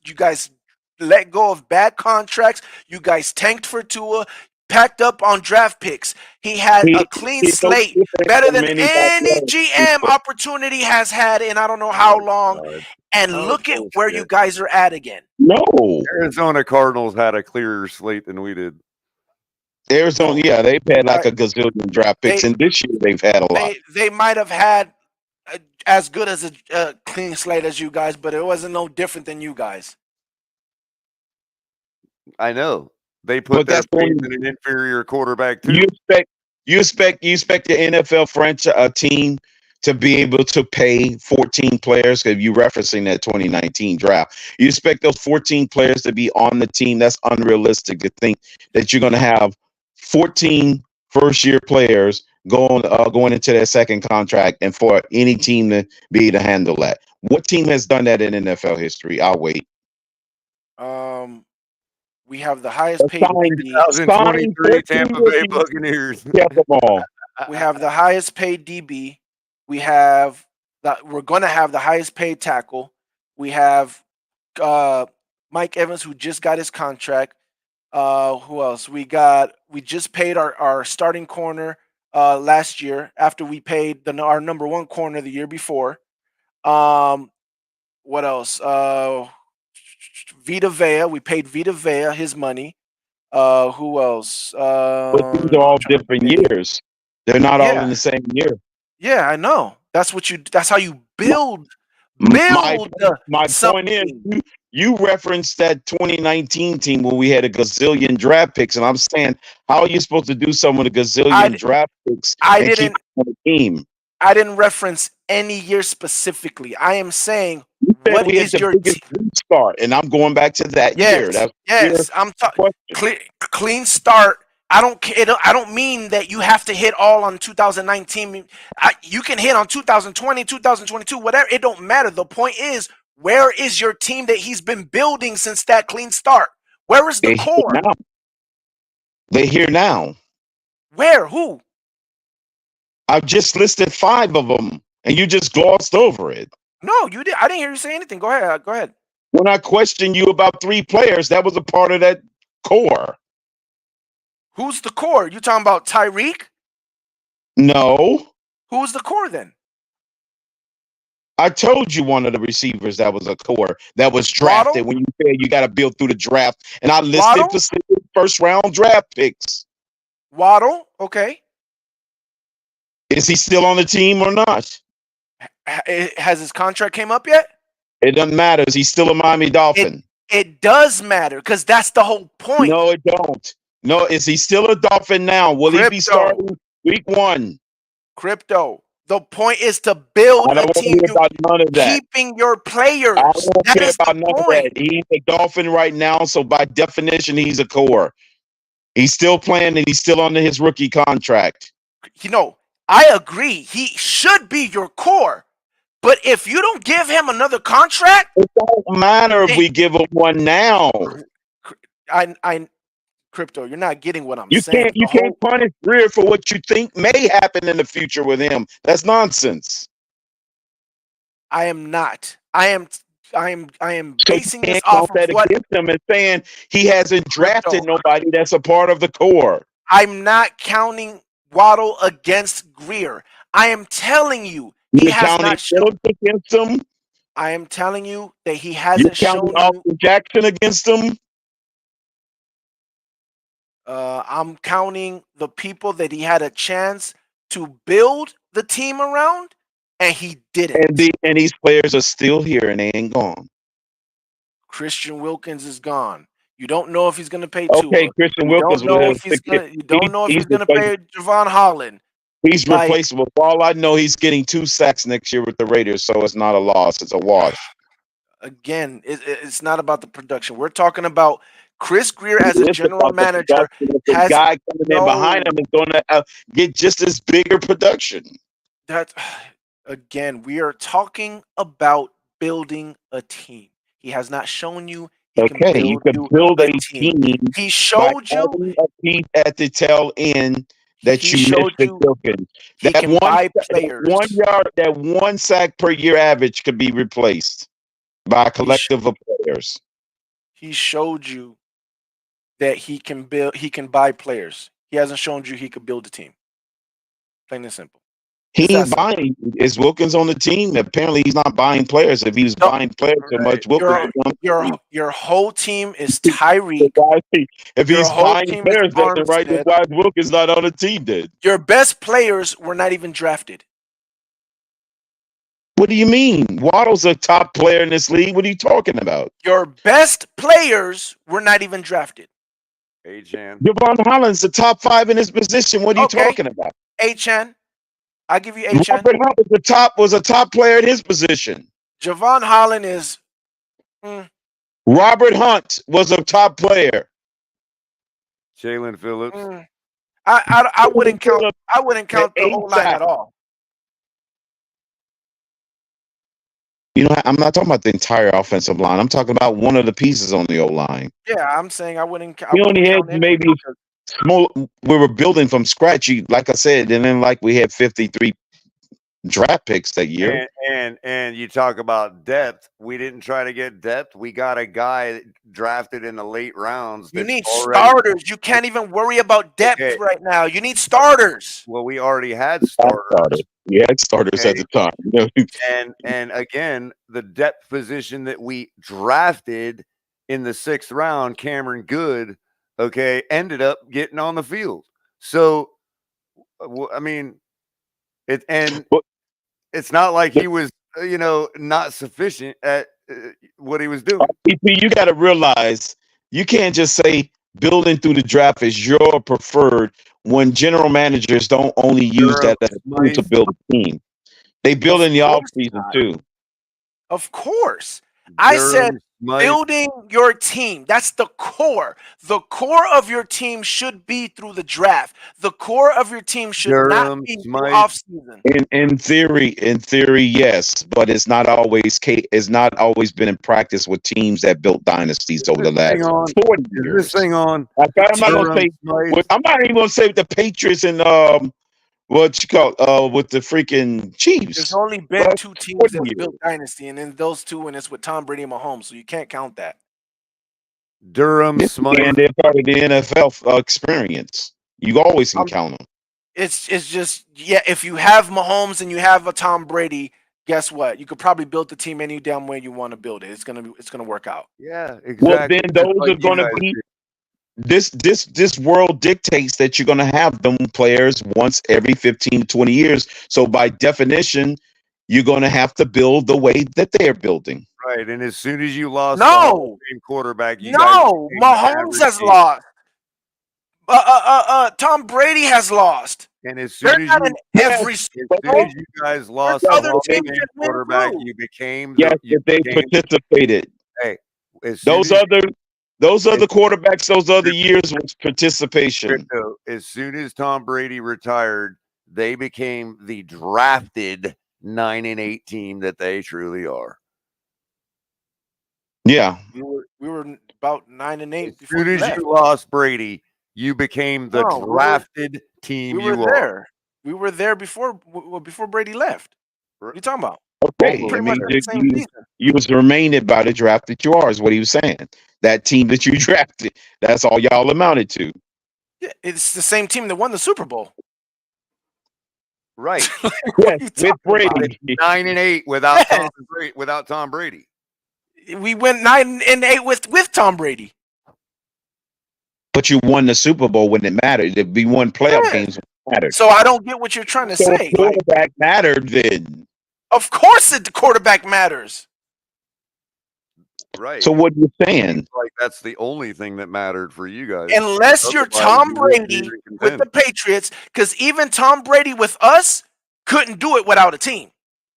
let go of bad contracts. You guys tanked for Tua. Packed up on draft picks. He had a clean slate, better than any GM opportunity has had in I don't know how long. And look at where you guys are at again. No, Arizona Cardinals had a clearer slate than we did. Arizona, yeah, they've had like a gazillion draft picks, and this year they've had a lot. They might have had as good as a clean slate as you guys, but it wasn't no different than you guys. I know. They put their faith in an inferior quarterback too. You expect the NFL franchise team to be able to pay 14 players, because you're referencing that 2019 draft. You expect those 14 players to be on the team. That's unrealistic to think that you're going to have 14 first-year players going into their second contract, and for any team to be able to handle that. What team has done that in NFL history? I'll wait. We have the highest paid DB. 2023 Tampa Bay Buccaneers. We have the highest paid DB. We have that. We're going to have the highest paid tackle. We have Mike Evans, who just got his contract. Who else? We just paid our starting corner last year after we paid our number 1 corner the year before. What else? Vita Vea. We paid Vita Vea his money. Who else? But these are all different years. They're not all in the same year. Yeah, I know. That's how you build. My point is, you referenced that 2019 team where we had a gazillion draft picks, and I'm saying, how are you supposed to do some with a gazillion draft picks and keep didn't them on the team? I didn't reference any year specifically. I am saying, You said what we had is the your biggest restart, and I'm going back to that year. yes, That's yes. I'm talking clean start. I don't mean that you have to hit all on 2019. You can hit on 2020, 2022, whatever. It don't matter. The point is, where is your team that he's been building since that clean start? Where is the They're core? here now. They're here now. Where? Who? I've just listed 5 of them, and you just glossed over it. No, you did. I didn't hear you say anything. Go ahead. Go ahead. When I questioned you about 3 players, that was a part of that core. Who's the core? You talking about Tyreek? No. Who's the core then? I told you one of the receivers that was a core that was drafted Waddle? when you said you got to build through the draft. And I listed Waddle? specific first-round draft picks. Waddle? Okay. Is he still on the team or not? Has his contract came up yet? It doesn't matter. Is he still a Miami Dolphin? It does matter because that's the whole point. No, it don't. No, is he still a Dolphin now? Will he be starting week 1? Crypto. The point is to build I don't a want to team. hear about none of that. Keeping your players. I don't That care is about the none of point. that. He's a Dolphin right now, so by definition, he's a core. He's still playing, and he's still under his rookie contract. You know, I agree. He should be your core. But if you don't give him another contract, it don't matter if we give him one now. Crypto, you're not getting what I'm You saying. You can't punish Greer for what you think may happen in the future with him. That's nonsense. I am not. I am basing so this off of what against him and saying he hasn't drafted nobody that's a part of the core. I'm not counting Waddle against Greer. I am telling you he has not shown against him. I am telling you that he hasn't shown you. Austin Jackson against him. I'm counting the people that he had a chance to build the team around, and he didn't. And these players are still here, and they ain't gone. Christian Wilkins is gone. You don't know if he's going to pay Okay, Tua. Christian You Wilkins. don't know if he's going to pay Javon Holland. He's replaceable. For all I know, he's getting 2 sacks next year with the Raiders, so it's not a loss. It's a wash. Again, it's not about the production. We're talking about Chris Greer as a general manager. The guy coming in behind him is going to get just as bigger production. Again, we are talking about building a team. He has not shown you. You can build a team. He showed you a piece at the tail end that you missed the Wilkins. That 1 sack per year average could be replaced by a collective of players. He showed you that he can buy players. He hasn't shown you he could build a team. Plain and simple. He ain't buying. Is Wilkins on the team? Apparently, he's not buying players. If he was buying players so much, Wilkins your whole team is Tyreek. If he's buying players, then right, then why is Wilkins not on the team? Then your best players were not even drafted. What do you mean? Waddle's a top player in this league. What are you talking about? Your best players were not even drafted. H-Chan. Javon Holland's the top 5 in his position. What are you talking about? H-Chan. I'll give you H-Chan. Robert Hunt was a top player in his position. Javon Holland is. Robert Hunt was a top player. Jalen Phillips. I wouldn't count. I wouldn't count the whole line at all. You know, I'm not talking about the entire offensive line. I'm talking about one of the pieces on the O-line. Yeah, I'm saying I wouldn't. We only had maybe small. We were building from scratch. Like I said, and then we had 53 draft picks that year. And you talk about depth. We didn't try to get depth. We got a guy drafted in the late rounds. You need starters. You can't even worry about depth right now. You need starters. Well, we already had starters. We had starters at the time. and again, the depth position that we drafted in the 6th round, Cameron Good, ended up getting on the field. So, I mean, it's not like he was, not sufficient at what he was doing. EP, you got to realize you can't just say building through the draft is your preferred when general managers don't only use that as a tool to build a team. They build in the offseason too. Of course. I said Durham, Smythe, building your team. That's the core. The core of your team should be through the draft. The core of your team should not Durham, be through Smythe. offseason. In theory, yes, but it's not always been in practice with teams that built dynasties over the last 40 years. This thing on. I'm not even gonna say the Patriots and what you call with the freaking Chiefs. There's only been 2 teams that built dynasty, and then those 2, and it's with Tom Brady and Mahomes, so you can't count that. Durham, Smythe. And they're part of the NFL experience. You always can count them. It's just if you have Mahomes and you have a Tom Brady, guess what? You could probably build the team any damn way you want to build it. It's gonna work out. Yeah, exactly. Well, then those are gonna be. This world dictates that you're going to have them players once every 15 to 20 years. So by definition, you're going to have to build the way that they're building. Right, and as soon as you lost the quarterback, Mahomes has lost. Tom Brady has lost. And as soon as you guys lost the Hall of Fame quarterback, you became they participated. Hey, those other quarterbacks, those other years was participation. As soon as Tom Brady retired, they became the drafted 9-8 team that they truly are. Yeah, we were about 9-8. As soon as you lost Brady, you became the drafted team. We were there. We were there before Brady left. What are you talking about? Okay, I mean, you was remaining by the draft that you are, is what he was saying. That team that you drafted, that's all y'all amounted to. Yeah, it's the same team that won the Super Bowl. Right. Yes, with Brady. 9-8 without Tom Brady. We went 9-8 with Tom Brady. But you won the Super Bowl when it mattered. We won playoff games when it mattered. So I don't get what you're trying to say. Quarterback mattered then. Of course the quarterback matters. Right. So what are you saying? Like that's the only thing that mattered for you guys. Unless you're Tom Brady with the Patriots, because even Tom Brady with us couldn't do it without a team.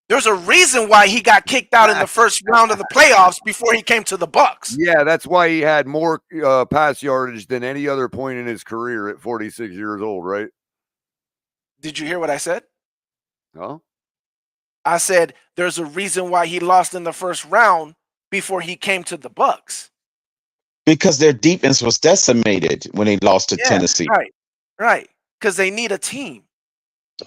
There's a reason why he got kicked out in the first round of the playoffs before he came to the Bucs. Yeah, that's why he had more pass yardage than any other point in his career at 46 years old, right? Did you hear what I said? No. I said there's a reason why he lost in the first round before he came to the Bucs. Because their defense was decimated when they lost to Tennessee. Right. Because they need a team.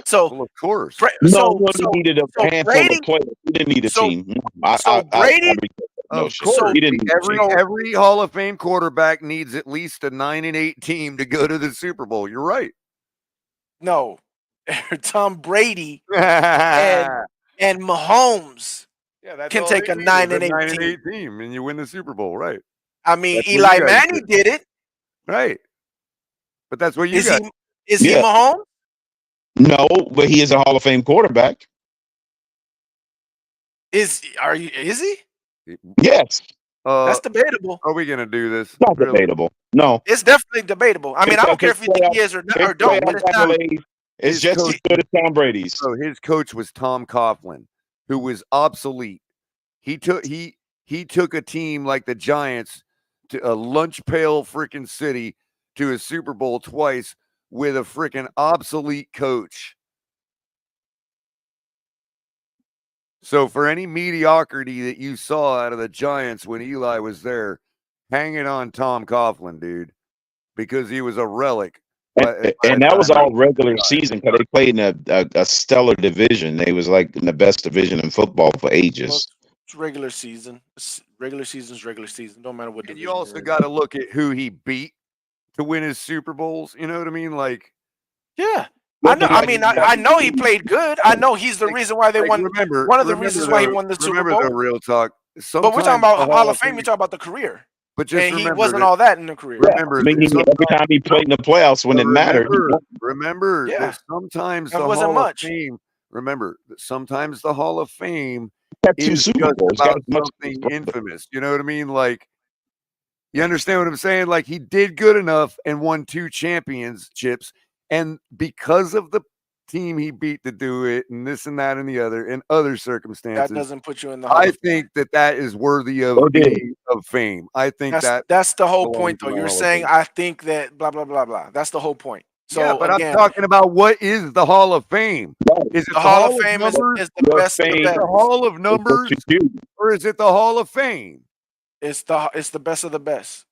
So of course, he needed a handful of players. He didn't need a team. Brady, of course, he didn't. Every Hall of Fame quarterback needs at least a 9-8 team to go to the Super Bowl. You're right. No, Tom Brady and Mahomes can take a 9-8 team, and you win the Super Bowl, right? I mean, Eli Manning did it, right? But that's what you got. Is he Mahomes? No, but he is a Hall of Fame quarterback. Is he? Yes. That's debatable. Are we gonna do this? Not debatable. No. It's definitely debatable. I mean, I don't care if you think he is or don't. It's just as good as Tom Brady's. So his coach was Tom Coughlin, who was obsolete. He took a team like the Giants to a lunch pail freaking city to a Super Bowl twice with a freaking obsolete coach. So for any mediocrity that you saw out of the Giants when Eli was there, hang it on Tom Coughlin, dude, because he was a relic. And that was all regular season because they played in a stellar division. They was like in the best division in football for ages. It's regular season. Regular season's regular season. Don't matter what. And you also got to look at who he beat to win his Super Bowls. You know what I mean? Like, yeah. I know. I mean, I know he played good. I know he's the reason why they won. One of the reasons why he won the Super Bowl. Remember the real talk. But we're talking about Hall of Fame. You're talking about the career. But just he wasn't all that in the career. Remember, every time he played in the playoffs when it mattered. Remember that sometimes the Hall of Fame. Remember that sometimes the Hall of Fame got 2 is Super just Bowls. Got about as much as his something brother. infamous. You know what I mean? Like, you understand what I'm saying? Like, he did good enough and won 2 championships, and because of the team he beat to do it, and this and that and the other, and other That circumstances, doesn't put you in the Hall I of Fame. think that is worthy of Oh, did. fame. I think That's the whole belongs point, though. in the You're Hall of saying Fame. I think that blah blah blah blah. That's the whole point. Yeah, So but I'm again, talking about what is the Hall of Fame? Right. Is it the the Hall of Hall of Fame Numbers? is the Your best of the Is it fame best. the Hall of is what Numbers? you do. Or is it the Hall of Fame? It's the best of the best.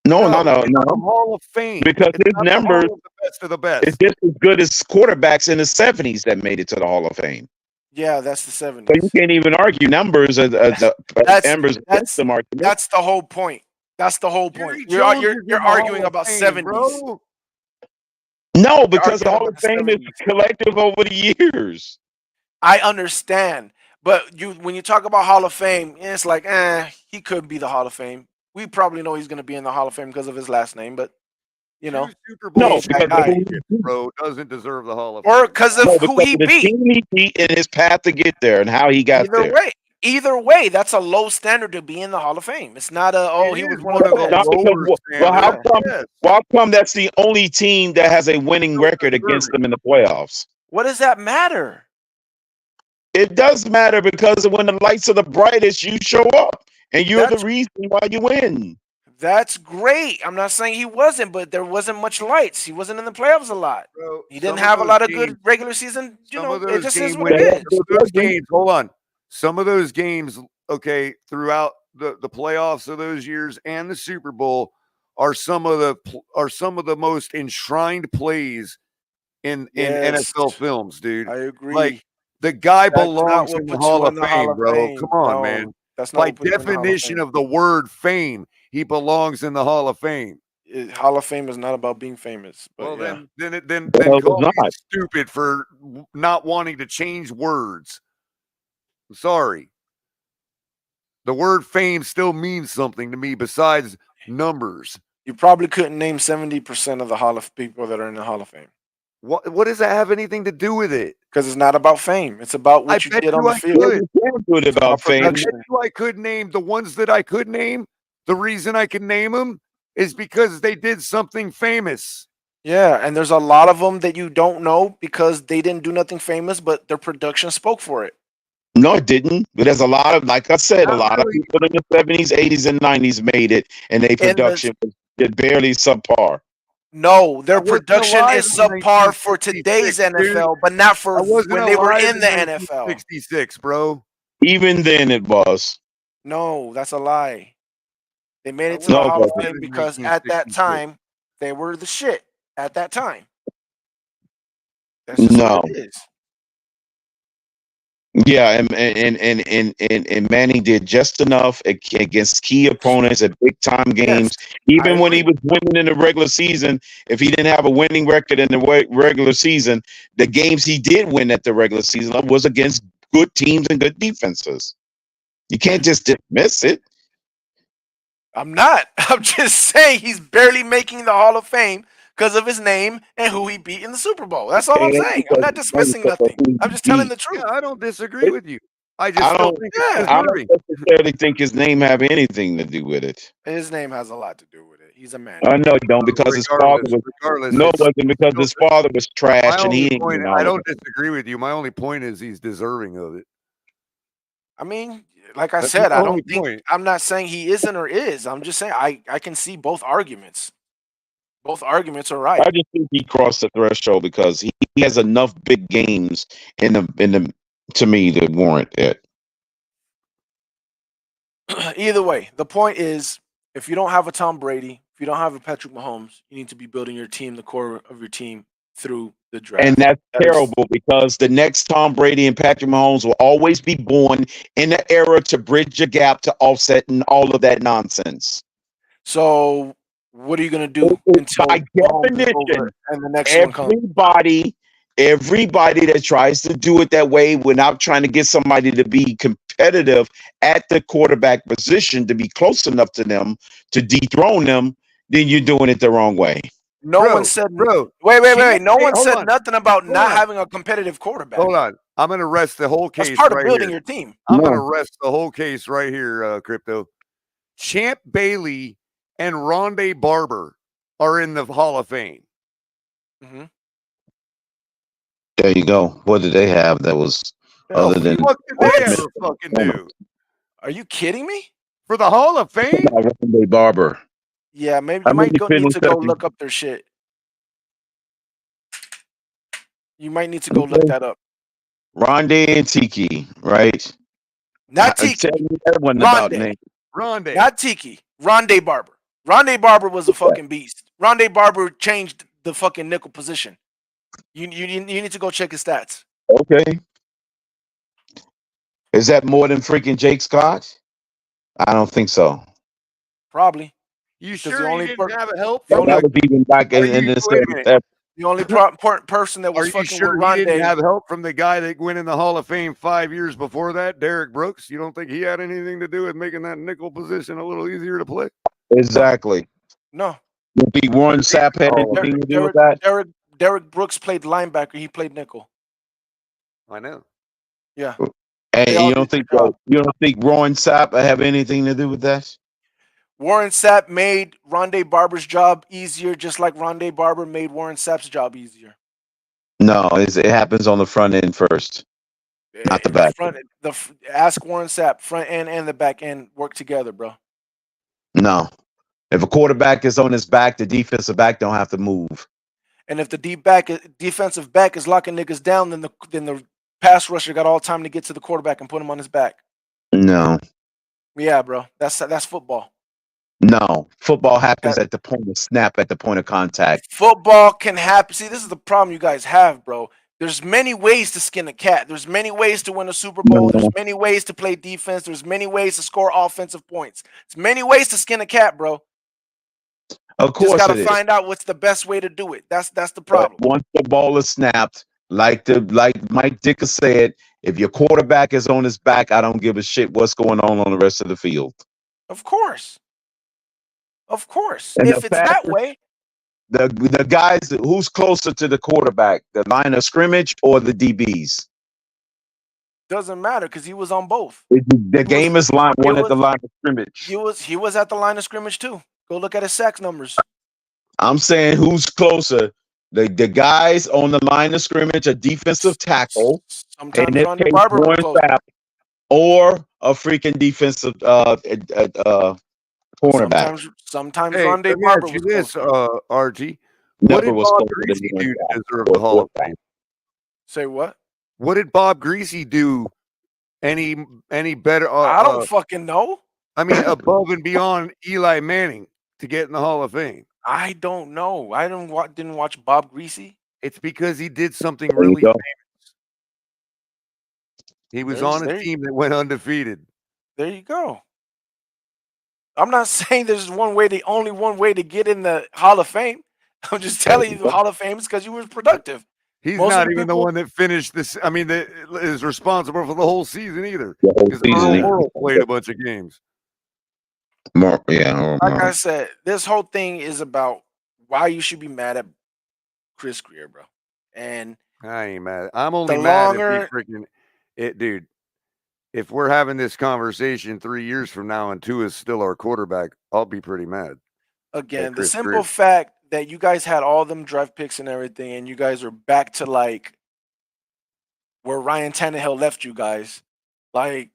No, No, no, it's the no. Hall of Fame. Because It's his not the numbers Hall of the best of the is best. just as good as quarterbacks in the 70s that made it to the Hall of Fame. Yeah, that's the So you 70s. can't even argue numbers as That's numbers against that's them argument. that's the whole point. That's the whole point. Jerry Jones is You're in the arguing Hall of about Fame, 70s. bro. No, You're because the arguing Hall about of the Fame is 70s. collective over the years. I understand, but when you talk about Hall of Fame, it's like, he could be the Hall of Fame. We probably know he's going to be in the Hall of Fame because of his last name, but you 2 know, Super No, Bowls because of who he championships, beat. bro, doesn't deserve the Hall of or Fame. because of No, who because he of the beat. team he beat and his path to get there and how he got there. Either way, that's a low standard to be in the Hall of Fame. It's not he It was is one of the one of best. the Not because lower well, how standards. come? Yes. How come that's the only team that has a winning Still record against deserving. them in the playoffs? What does that matter? It does matter because when the lights are the brightest, you show up, and you're the reason why you win. That's great. I'm not saying he wasn't, but there wasn't much lights. He wasn't in the playoffs a lot. Bro, He didn't some of have a those lot of games, good regular season. some of It those just is game what it winning, is. some of those games, hold on. Some of those games, okay, throughout the playoffs of those years and the Super Bowl are some of the most enshrined plays in Yes, NFL films, dude. I agree. Like, the guy That's not belongs what in the puts you Hall in of the Hall Fame, of bro. Fame. Come on, No, man. that's not By what puts you in the Hall of definition Fame. of the word fame, he belongs in the Hall of Fame. Hall of Fame is not about being famous. But Well, yeah. then No, call it's me not. stupid for not wanting to change words. Sorry. The word fame still means something to me besides numbers. You probably couldn't name 70% of the Hall of people that are in the Hall of Fame. What does that have anything to do with it? Because it's not about fame. It's about what you bet did on you the I field. could. You can't do it It's about fame. I bet production. you I could name the ones that I could name. The reason I can name them is because they did something famous. Yeah, and there's a lot of them that you don't know because they didn't do nothing famous, but their production spoke for it. No, it didn't. But there's a lot of, like I said, a Not lot of really. people in the 70s, 80s, and 90s made it, and their In the production was barely subpar. No, their I wasn't production alive is in subpar for today's 1966, dude. NFL, but not I for wasn't when they were alive in the NFL. 1966, bro. Even then, it was. No, that's a lie. They made I it to the No, it Hall of wasn't. Fame in because at that 1966. time they were the shit. At that time, that's just what No. it is. Yeah, and Manning did just enough against key opponents at big time games. Yes, I Even when he agree. was winning in the regular season, if he didn't have a winning record in the regular season, the games he did win at the regular season was against good teams and good defenses. You can't just dismiss it. I'm not. I'm just saying he's barely making the Hall of Fame because of his name and who he beat in the Super Bowl. That's all I'm saying. I'm not dismissing nothing. I'm just telling the truth. Yeah, I don't disagree with you. I just I don't don't. think it's I deserving. don't necessarily think his name have anything to do with it. His name has a lot to do with it. He's a man. I know you don't because his father was. No, it wasn't because his father was trash My and only he ain't point, in all I of don't it. disagree with you. My only point is he's deserving of it. I mean, like I That's said, my I only don't think point. I'm not saying he isn't or is. I'm just saying I can see both arguments. Both arguments are right. I just think he crossed the threshold because he has enough big games in the to me to warrant it. Either way, the point is if you don't have a Tom Brady, if you don't have a Patrick Mahomes, you need to be building your team, the core of your team through the draft. And that's terrible because the next Tom Brady and Patrick Mahomes will always be born in the era to bridge the gap to offset and all of that nonsense. So what are you going to do until by Mahomes is over definition, and the next one comes? everybody that tries to do it that way without trying to get somebody to be competitive at the quarterback position to be close enough to them to dethrone them, then you're doing it the wrong way. No one said, wait. No one said nothing about not having a competitive quarterback. Hold on. I'm going to rest the whole case. That's part of right building here. your team. I'm going to rest the whole case right here, Crypto. Champ Bailey and Rondé Barber are in the Hall of Fame. Mm-hmm. There you go. What did they have that was other than what did they ever fucking do? Are you kidding me? For the Hall of Fame? Rondé Barber. Yeah, maybe How you might many need to go finished look up their shit. You might need to go look that up. Rondé and Tiki, right? Not Tiki. Tell me that one about name. Rondé. Not Tiki. Rondé Barber. Rondé Barber was a fucking beast. Rondé Barber changed the fucking nickel position. You need to go check his stats. Okay. Is that more than freaking Jake Scott? I don't think so. Probably. You 'Cause sure the he only didn't have help? That was even back in this. Wait a minute. The only important person that was Are you fucking sure with he Rondé. didn't have help from the guy that went in the Hall of Fame 5 years before that, Derek Brooks? You don't think he had anything to do with making that nickel position a little easier to play? Exactly. No. Would be Warren Sapp had anything to do with that? Derek Brooks played linebacker. He played nickel. I know. Yeah. And They all you don't did their think Warren Sapp have anything to do with that? Warren Sapp made Rondé Barber's job easier, just like Rondé Barber made Warren Sapp's job easier. No, it happens on the front end first, not the back. Ask Warren Sapp, front end and the back end work together, bro. No. If a quarterback is on his back, the defensive back don't have to move. And if the defensive back is locking niggas down, then the pass rusher got all time to get to the quarterback and put him on his back. No. Yeah, bro. That's football. No. Football happens at the point of snap, at the point of contact. Football can happen. See, this is the problem you guys have, bro. There's many ways to skin a cat. There's many ways to win a Super Bowl. There's many ways to play defense. There's many ways to score offensive points. There's many ways to skin a cat, bro. Of course, just gotta it is. find out what's the best way to do it. That's the problem. But once the ball is snapped, like Mike Dicker said, if your quarterback is on his back, I don't give a shit what's going on the rest of the field. Of course. Of course. And if it's that way, the guys who's closer to the quarterback, the line of scrimmage or the DBs? doesn't matter because he was on both. The game is won at the line of scrimmage. He was at the line of scrimmage too. Go look at his sacks numbers. I'm saying who's closer. The guys on the line of scrimmage, a defensive tackle, Sometimes in this Rondé case, Barber Warren close. Sapp, or a freaking defensive cornerback. Sometimes Hey, Rondé let me Barber ask you was this, RG. Never What did was Bob closer than Greasy Warren do to Sapp deserve or the Hall of quarterback. Fame? Say what? What did Bob Greasy do any better? I don't fucking know. I mean, above and beyond Eli Manning to get in the Hall of Fame. I don't know. I didn't watch Bob Greasy. It's because he did something There you really go. famous. He was on a team that went undefeated. There you go. I'm not saying there's only one way to get in the Hall of Fame. I'm just telling you the Hall of Fame is because you were productive. He's Most of not the even the people- one that finished this. I mean, that is responsible for the whole season either. The whole Because season. Earl Morrall played a bunch of games. Earl Like I Morrall. said, this whole thing is about why you should be mad at Chris Greer, bro. And I ain't mad. I'm only the mad longer- if he freaking it, dude. If we're having this conversation 3 years from now and Tua is still our quarterback, I'll be pretty mad. again, the Chris simple Greer. fact that you guys had all them draft picks and everything, and you guys are back to like where Ryan Tannehill left you guys, like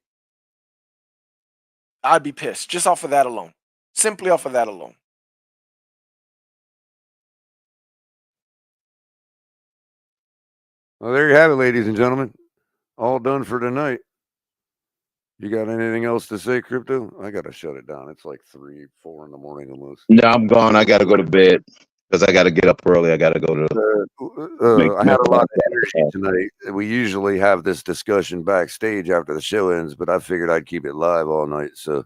I'd be pissed just off of that alone. Simply off of that alone. Well, there you have it, ladies and gentlemen. All done for tonight. You got anything else to say, Crypto? I gotta shut it down. It's like 3, 4 in the morning almost. No, I'm gone. I got to go to bed because I got to get up early. I got to go to. I had a lot of energy tonight. We usually have this discussion backstage after the show ends, but I figured I'd keep it live all night. So,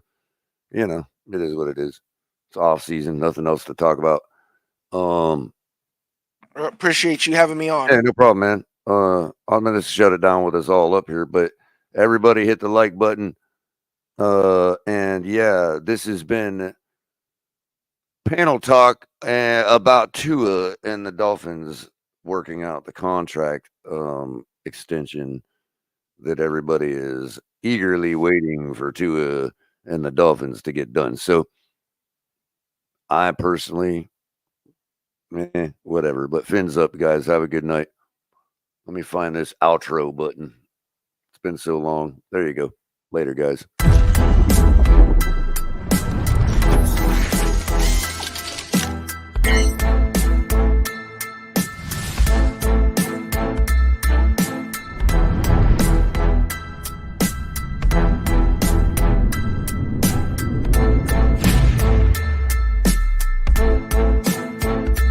it is what it is. It's off season, nothing else to talk about. Appreciate you having me on. Yeah, no problem, man. I'm gonna shut it down with us all up here, but everybody hit the like button. And yeah, this has been panel talk about Tua and the Dolphins working out the contract extension that everybody is eagerly waiting for Tua and the Dolphins to get done. So I personally, whatever. But fins up, guys. Have a good night. Let me find this outro button. It's been so long. There you go. Later, guys.